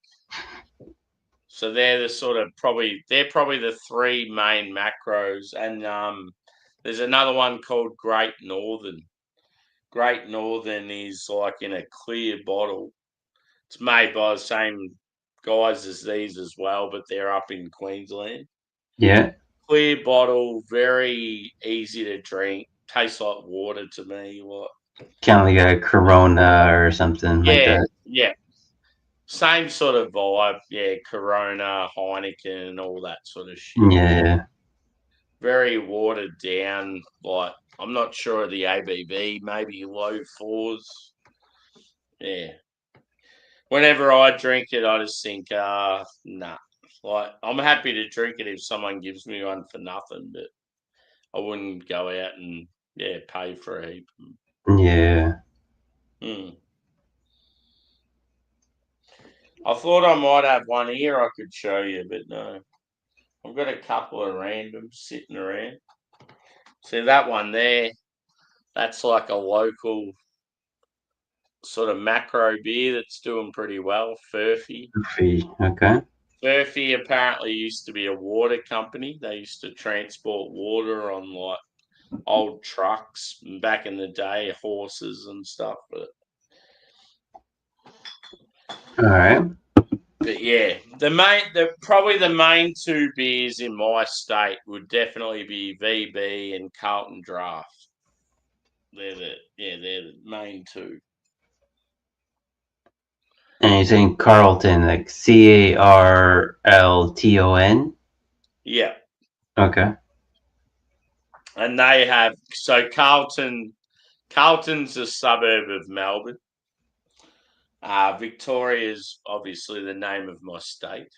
So they're probably the 3 main macros, and there's another one called Great Northern. Great Northern is like in a clear bottle. It's made by the same guys as these as well, but they're up in Queensland. Yeah. Clear bottle, very easy to drink. Tastes like water to me. Kind of like a Corona or something like that. Yeah. Same sort of vibe. Yeah, Corona, Heineken, all that sort of shit. Yeah. Very watered down. Like, I'm not sure of the ABV, maybe low 4s. Yeah. Whenever I drink it, I just think, nah. Like, I'm happy to drink it if someone gives me one for nothing, but I wouldn't go out and, pay for a heap. Yeah. I thought I might have one here I could show you, but no. I've got a couple of randoms sitting around. See that one there? That's like a local sort of macro beer that's doing pretty well. Furphy. Okay. Furphy apparently used to be a water company. They used to transport water on like old trucks back in the day, horses and stuff. But All right. yeah, probably the main two beers in my state would definitely be VB and Carlton Draft. They're the main two. And you're saying Carlton, like Carlton? Yeah. Okay. And they have Carlton's a suburb of Melbourne. Victoria's obviously the name of my state.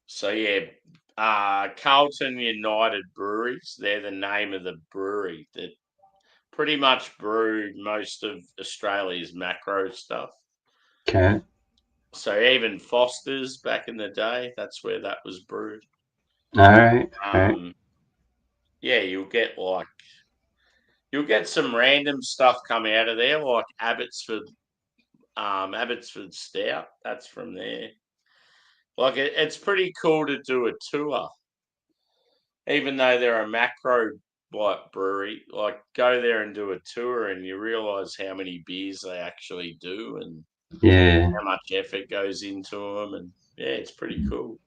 So yeah, Carlton United Breweries, they're the name of the brewery that pretty much brewed most of Australia's macro stuff. Okay. So even Foster's back in the day, that's where that was brewed. All right. All right. Yeah, you'll get some random stuff come out of there, like Abbotsford Stout. That's from there. Like it's pretty cool to do a tour, even though they're a macro brewery. Like go there and do a tour, and you realize how many beers they actually do, and Yeah. how much effort goes into them, and yeah, it's pretty cool.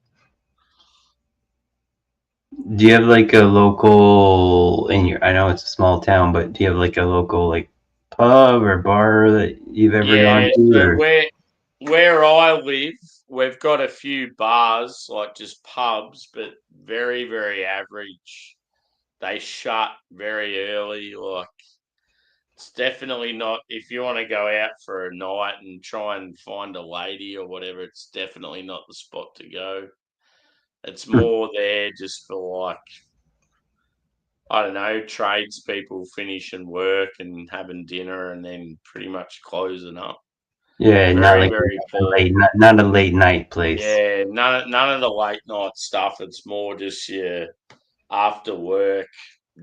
Do you have like a local I know it's a small town, but do you have like a local like pub or bar that you've ever gone to? So where I live, we've got a few bars, like just pubs, but very, very average. They shut very early. Like it's definitely not, if you want to go out for a night and try and find a lady or whatever, it's definitely not the spot to go. It's more there just for like, I don't know, tradespeople finishing work and having dinner and then pretty much closing up. Yeah, not like not a late night place. Yeah, none of the late night stuff. It's more just your after work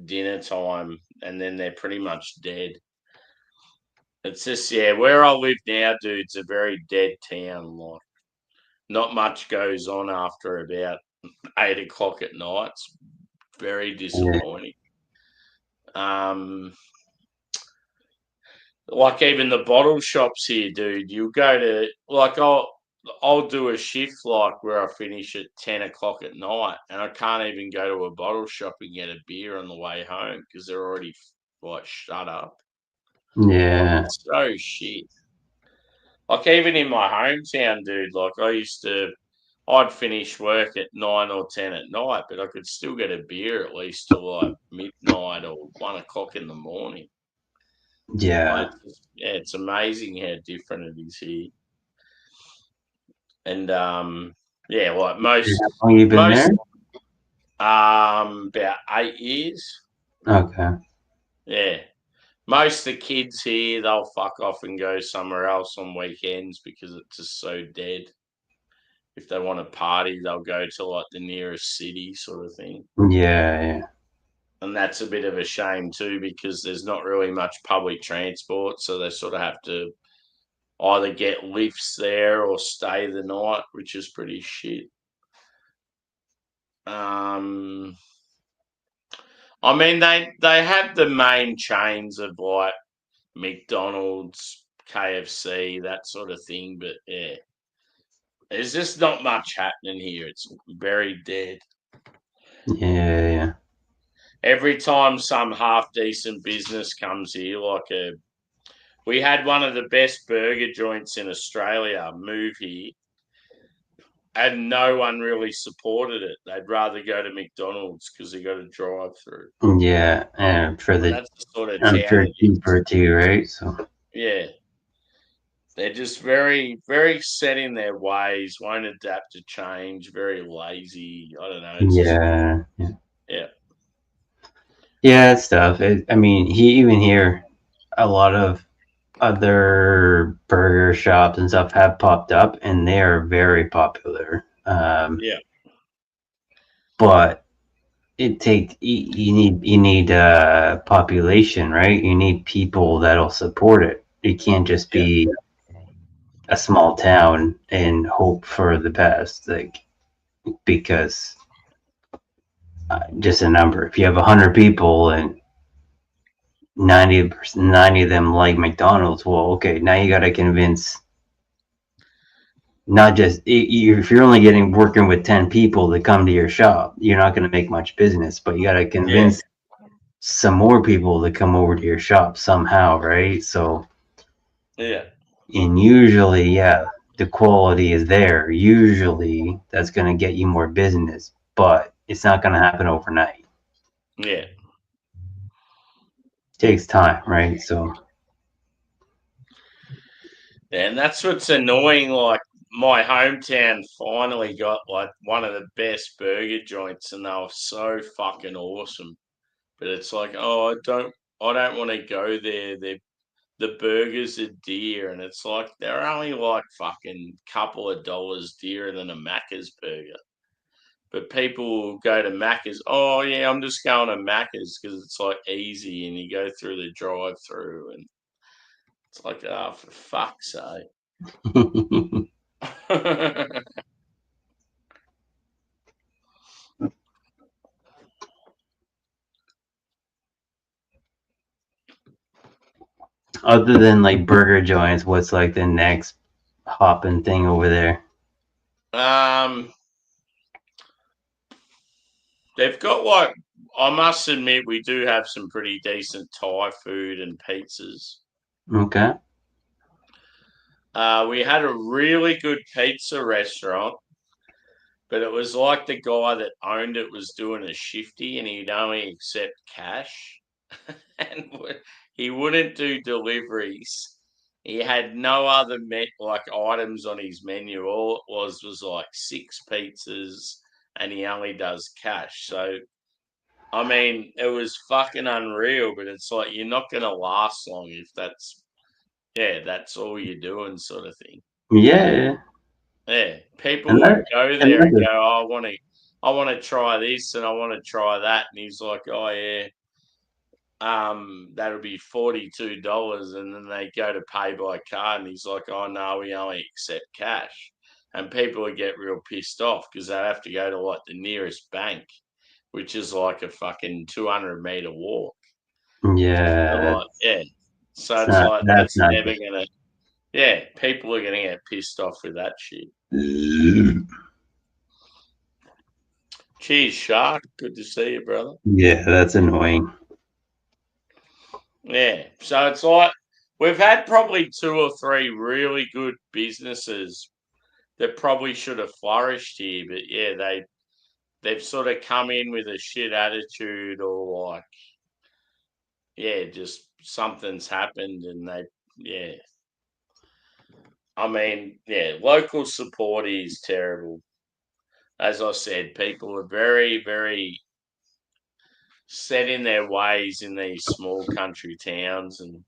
dinner time, and then they're pretty much dead. It's just where I live now, dude, it's a very dead town. Like, not much goes on after about 8 o'clock at night. It's very disappointing. Like even the bottle shops here, dude, you go to, like, I'll do a shift like where I finish at 10 o'clock at night, and I can't even go to a bottle shop and get a beer on the way home because they're already like shut up. Yeah. Like, it's so shit. Like even in my hometown, dude, like I'd finish work at 9 or 10 at night, but I could still get a beer at least till like midnight or 1 o'clock in the morning. Yeah. It's amazing how different it is here. And like most. How long you been there? About 8 years. Okay. Yeah. Most of the kids here, they'll fuck off and go somewhere else on weekends because it's just so dead. If they want to party, they'll go to like the nearest city sort of thing. Yeah. And that's a bit of a shame too, because there's not really much public transport, so they sort of have to either get lifts there or stay the night, which is pretty shit. I mean, they have the main chains of like McDonald's, KFC, that sort of thing, but yeah, there's just not much happening here. It's very dead. Yeah. Every time some half decent business comes here, we had one of the best burger joints in Australia move here, and no one really supported it. They'd rather go to McDonald's because they got a drive through. Yeah, and for the that's the sort of I'm sure town. cheaper too, right? So Yeah, they're just very, very set in their ways. Won't adapt to change. Very lazy. I don't know. yeah. Yeah. Stuff. I mean, even here, a lot of other burger shops and stuff have popped up, and they are very popular. But it takes you need population, right? You need people that'll support it. You can't just be a small town and hope for the best, like, because just a number. If you have 100 people and 90 of them like McDonald's. Well, okay, now you got to convince not just if you're only working with 10 people to come to your shop, you're not going to make much business, but you got to convince some more people to come over to your shop somehow, right? So Yeah. and usually, the quality is there. Usually that's going to get you more business, but it's not going to happen overnight. Yeah. Takes time, right? So and that's what's annoying. Like my hometown finally got like one of the best burger joints, and they were so fucking awesome. But it's like, oh, I don't want to go there. The burgers are dear, and it's like they're only like fucking couple of dollars dearer than a Macca's burger. But people will go to Macca's. Oh yeah, I'm just going to Macca's because it's like easy, and you go through the drive-through, and it's like, oh, for fuck's sake. other than like burger joints, what's like the next hopping thing over there? They've got like, I must admit, we do have some pretty decent Thai food and pizzas. Okay. We had a really good pizza restaurant, but it was like the guy that owned it was doing a shifty, and he'd only accept cash, and he wouldn't do deliveries. He had no other items on his menu. All it was like 6 pizzas, and he only does cash. So, I mean, it was fucking unreal. But it's like you're not gonna last long if that's all you're doing, sort of thing. Yeah. Yeah, people would go there and go, oh, I want to try this and I want to try that, and he's like, oh yeah, that'll be $42, and then they go to pay by card, and he's like, oh no, we only accept cash, and people would get real pissed off because they have to go to like the nearest bank, which is like a fucking 200-meter walk. Yeah. So it's like that's never gonna. Yeah, people are gonna get pissed off with that shit. Cheers, Shark. Good to see you, brother. Yeah, that's annoying. Yeah, so it's like we've had probably 2 or 3 really good businesses that probably should have flourished here, but yeah, they've sort of come in with a shit attitude, or like, just something's happened, and I mean, local support is terrible. As I said, people are very, very set in their ways in these small country towns, and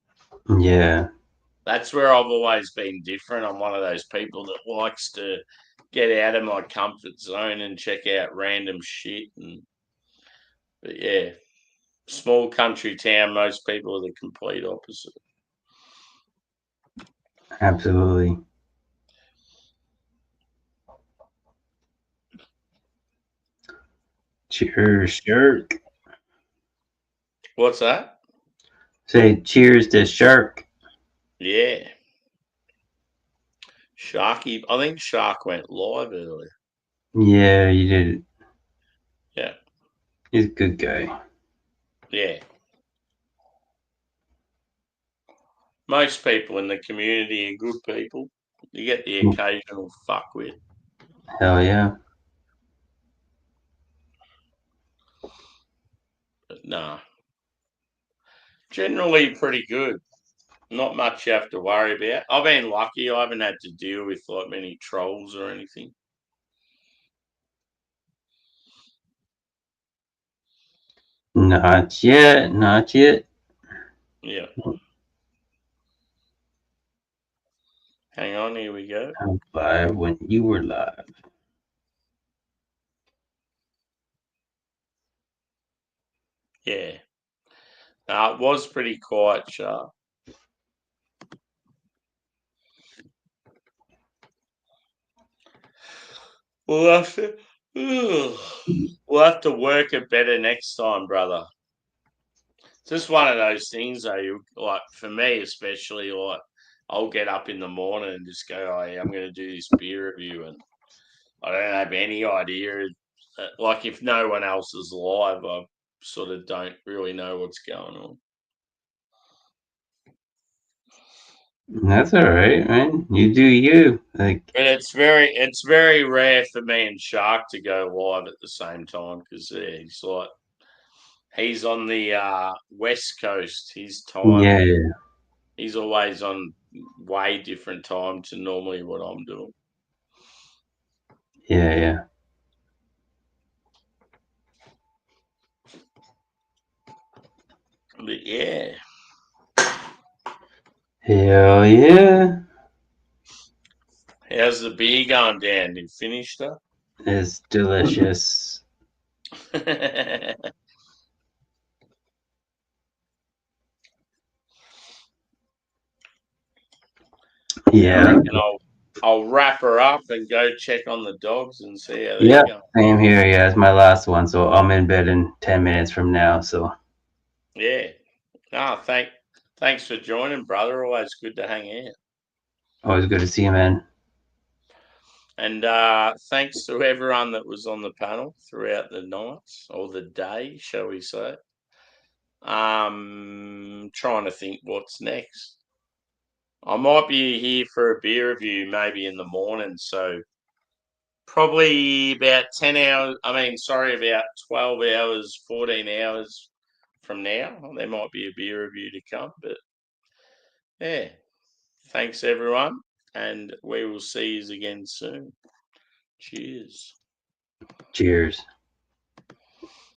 that's where I've always been different. I'm one of those people that likes to get out of my comfort zone and check out random shit. But yeah, small country town, most people are the complete opposite. Absolutely. Cheers, Shark. What's that? Say cheers to Shark. Yeah. Sharky, I think Shark went live earlier. Yeah, you did. Yeah. He's a good guy. Yeah. Most people in the community are good people. You get the occasional fuckwit. Hell yeah. But nah. Generally pretty good. Not much you have to worry about. I've been lucky. I haven't had to deal with like many trolls or anything. Not yet. Not yet. Yeah. Hang on, here we go. Live when you were live. Yeah. It was pretty quiet, Sharp. We'll have to work it better next time, brother. Just one of those things, though. Like for me, especially, like I'll get up in the morning and just go, "Oh, yeah, I'm going to do this beer review," and I don't have any idea. Like if no one else is live, I sort of don't really know what's going on. That's all right, man. You do you. Like, But it's very rare for me and Shark to go live at the same time because he's on the West Coast. His time, yeah, he's always on way different time to normally what I'm doing. yeah. But yeah, Hell yeah. how's the beer going, Dan? You finished up? It's delicious. Yeah. I reckon I'll wrap her up and go check on the dogs and see how they're Yeah, going. same here. Yeah, it's my last one, so I'm in bed in 10 minutes from now. So Yeah. No, thanks for joining, brother. Always good to hang out. always good to see you, man. And thanks to everyone that was on the panel throughout the night or the day, shall we say. Trying to think what's next. I might be here for a beer review maybe in the morning, so probably about 10 hours, about 12 hours, 14 hours from now. There might be a beer review to come, but yeah. Thanks, everyone, and we will see you again soon. Cheers. Cheers.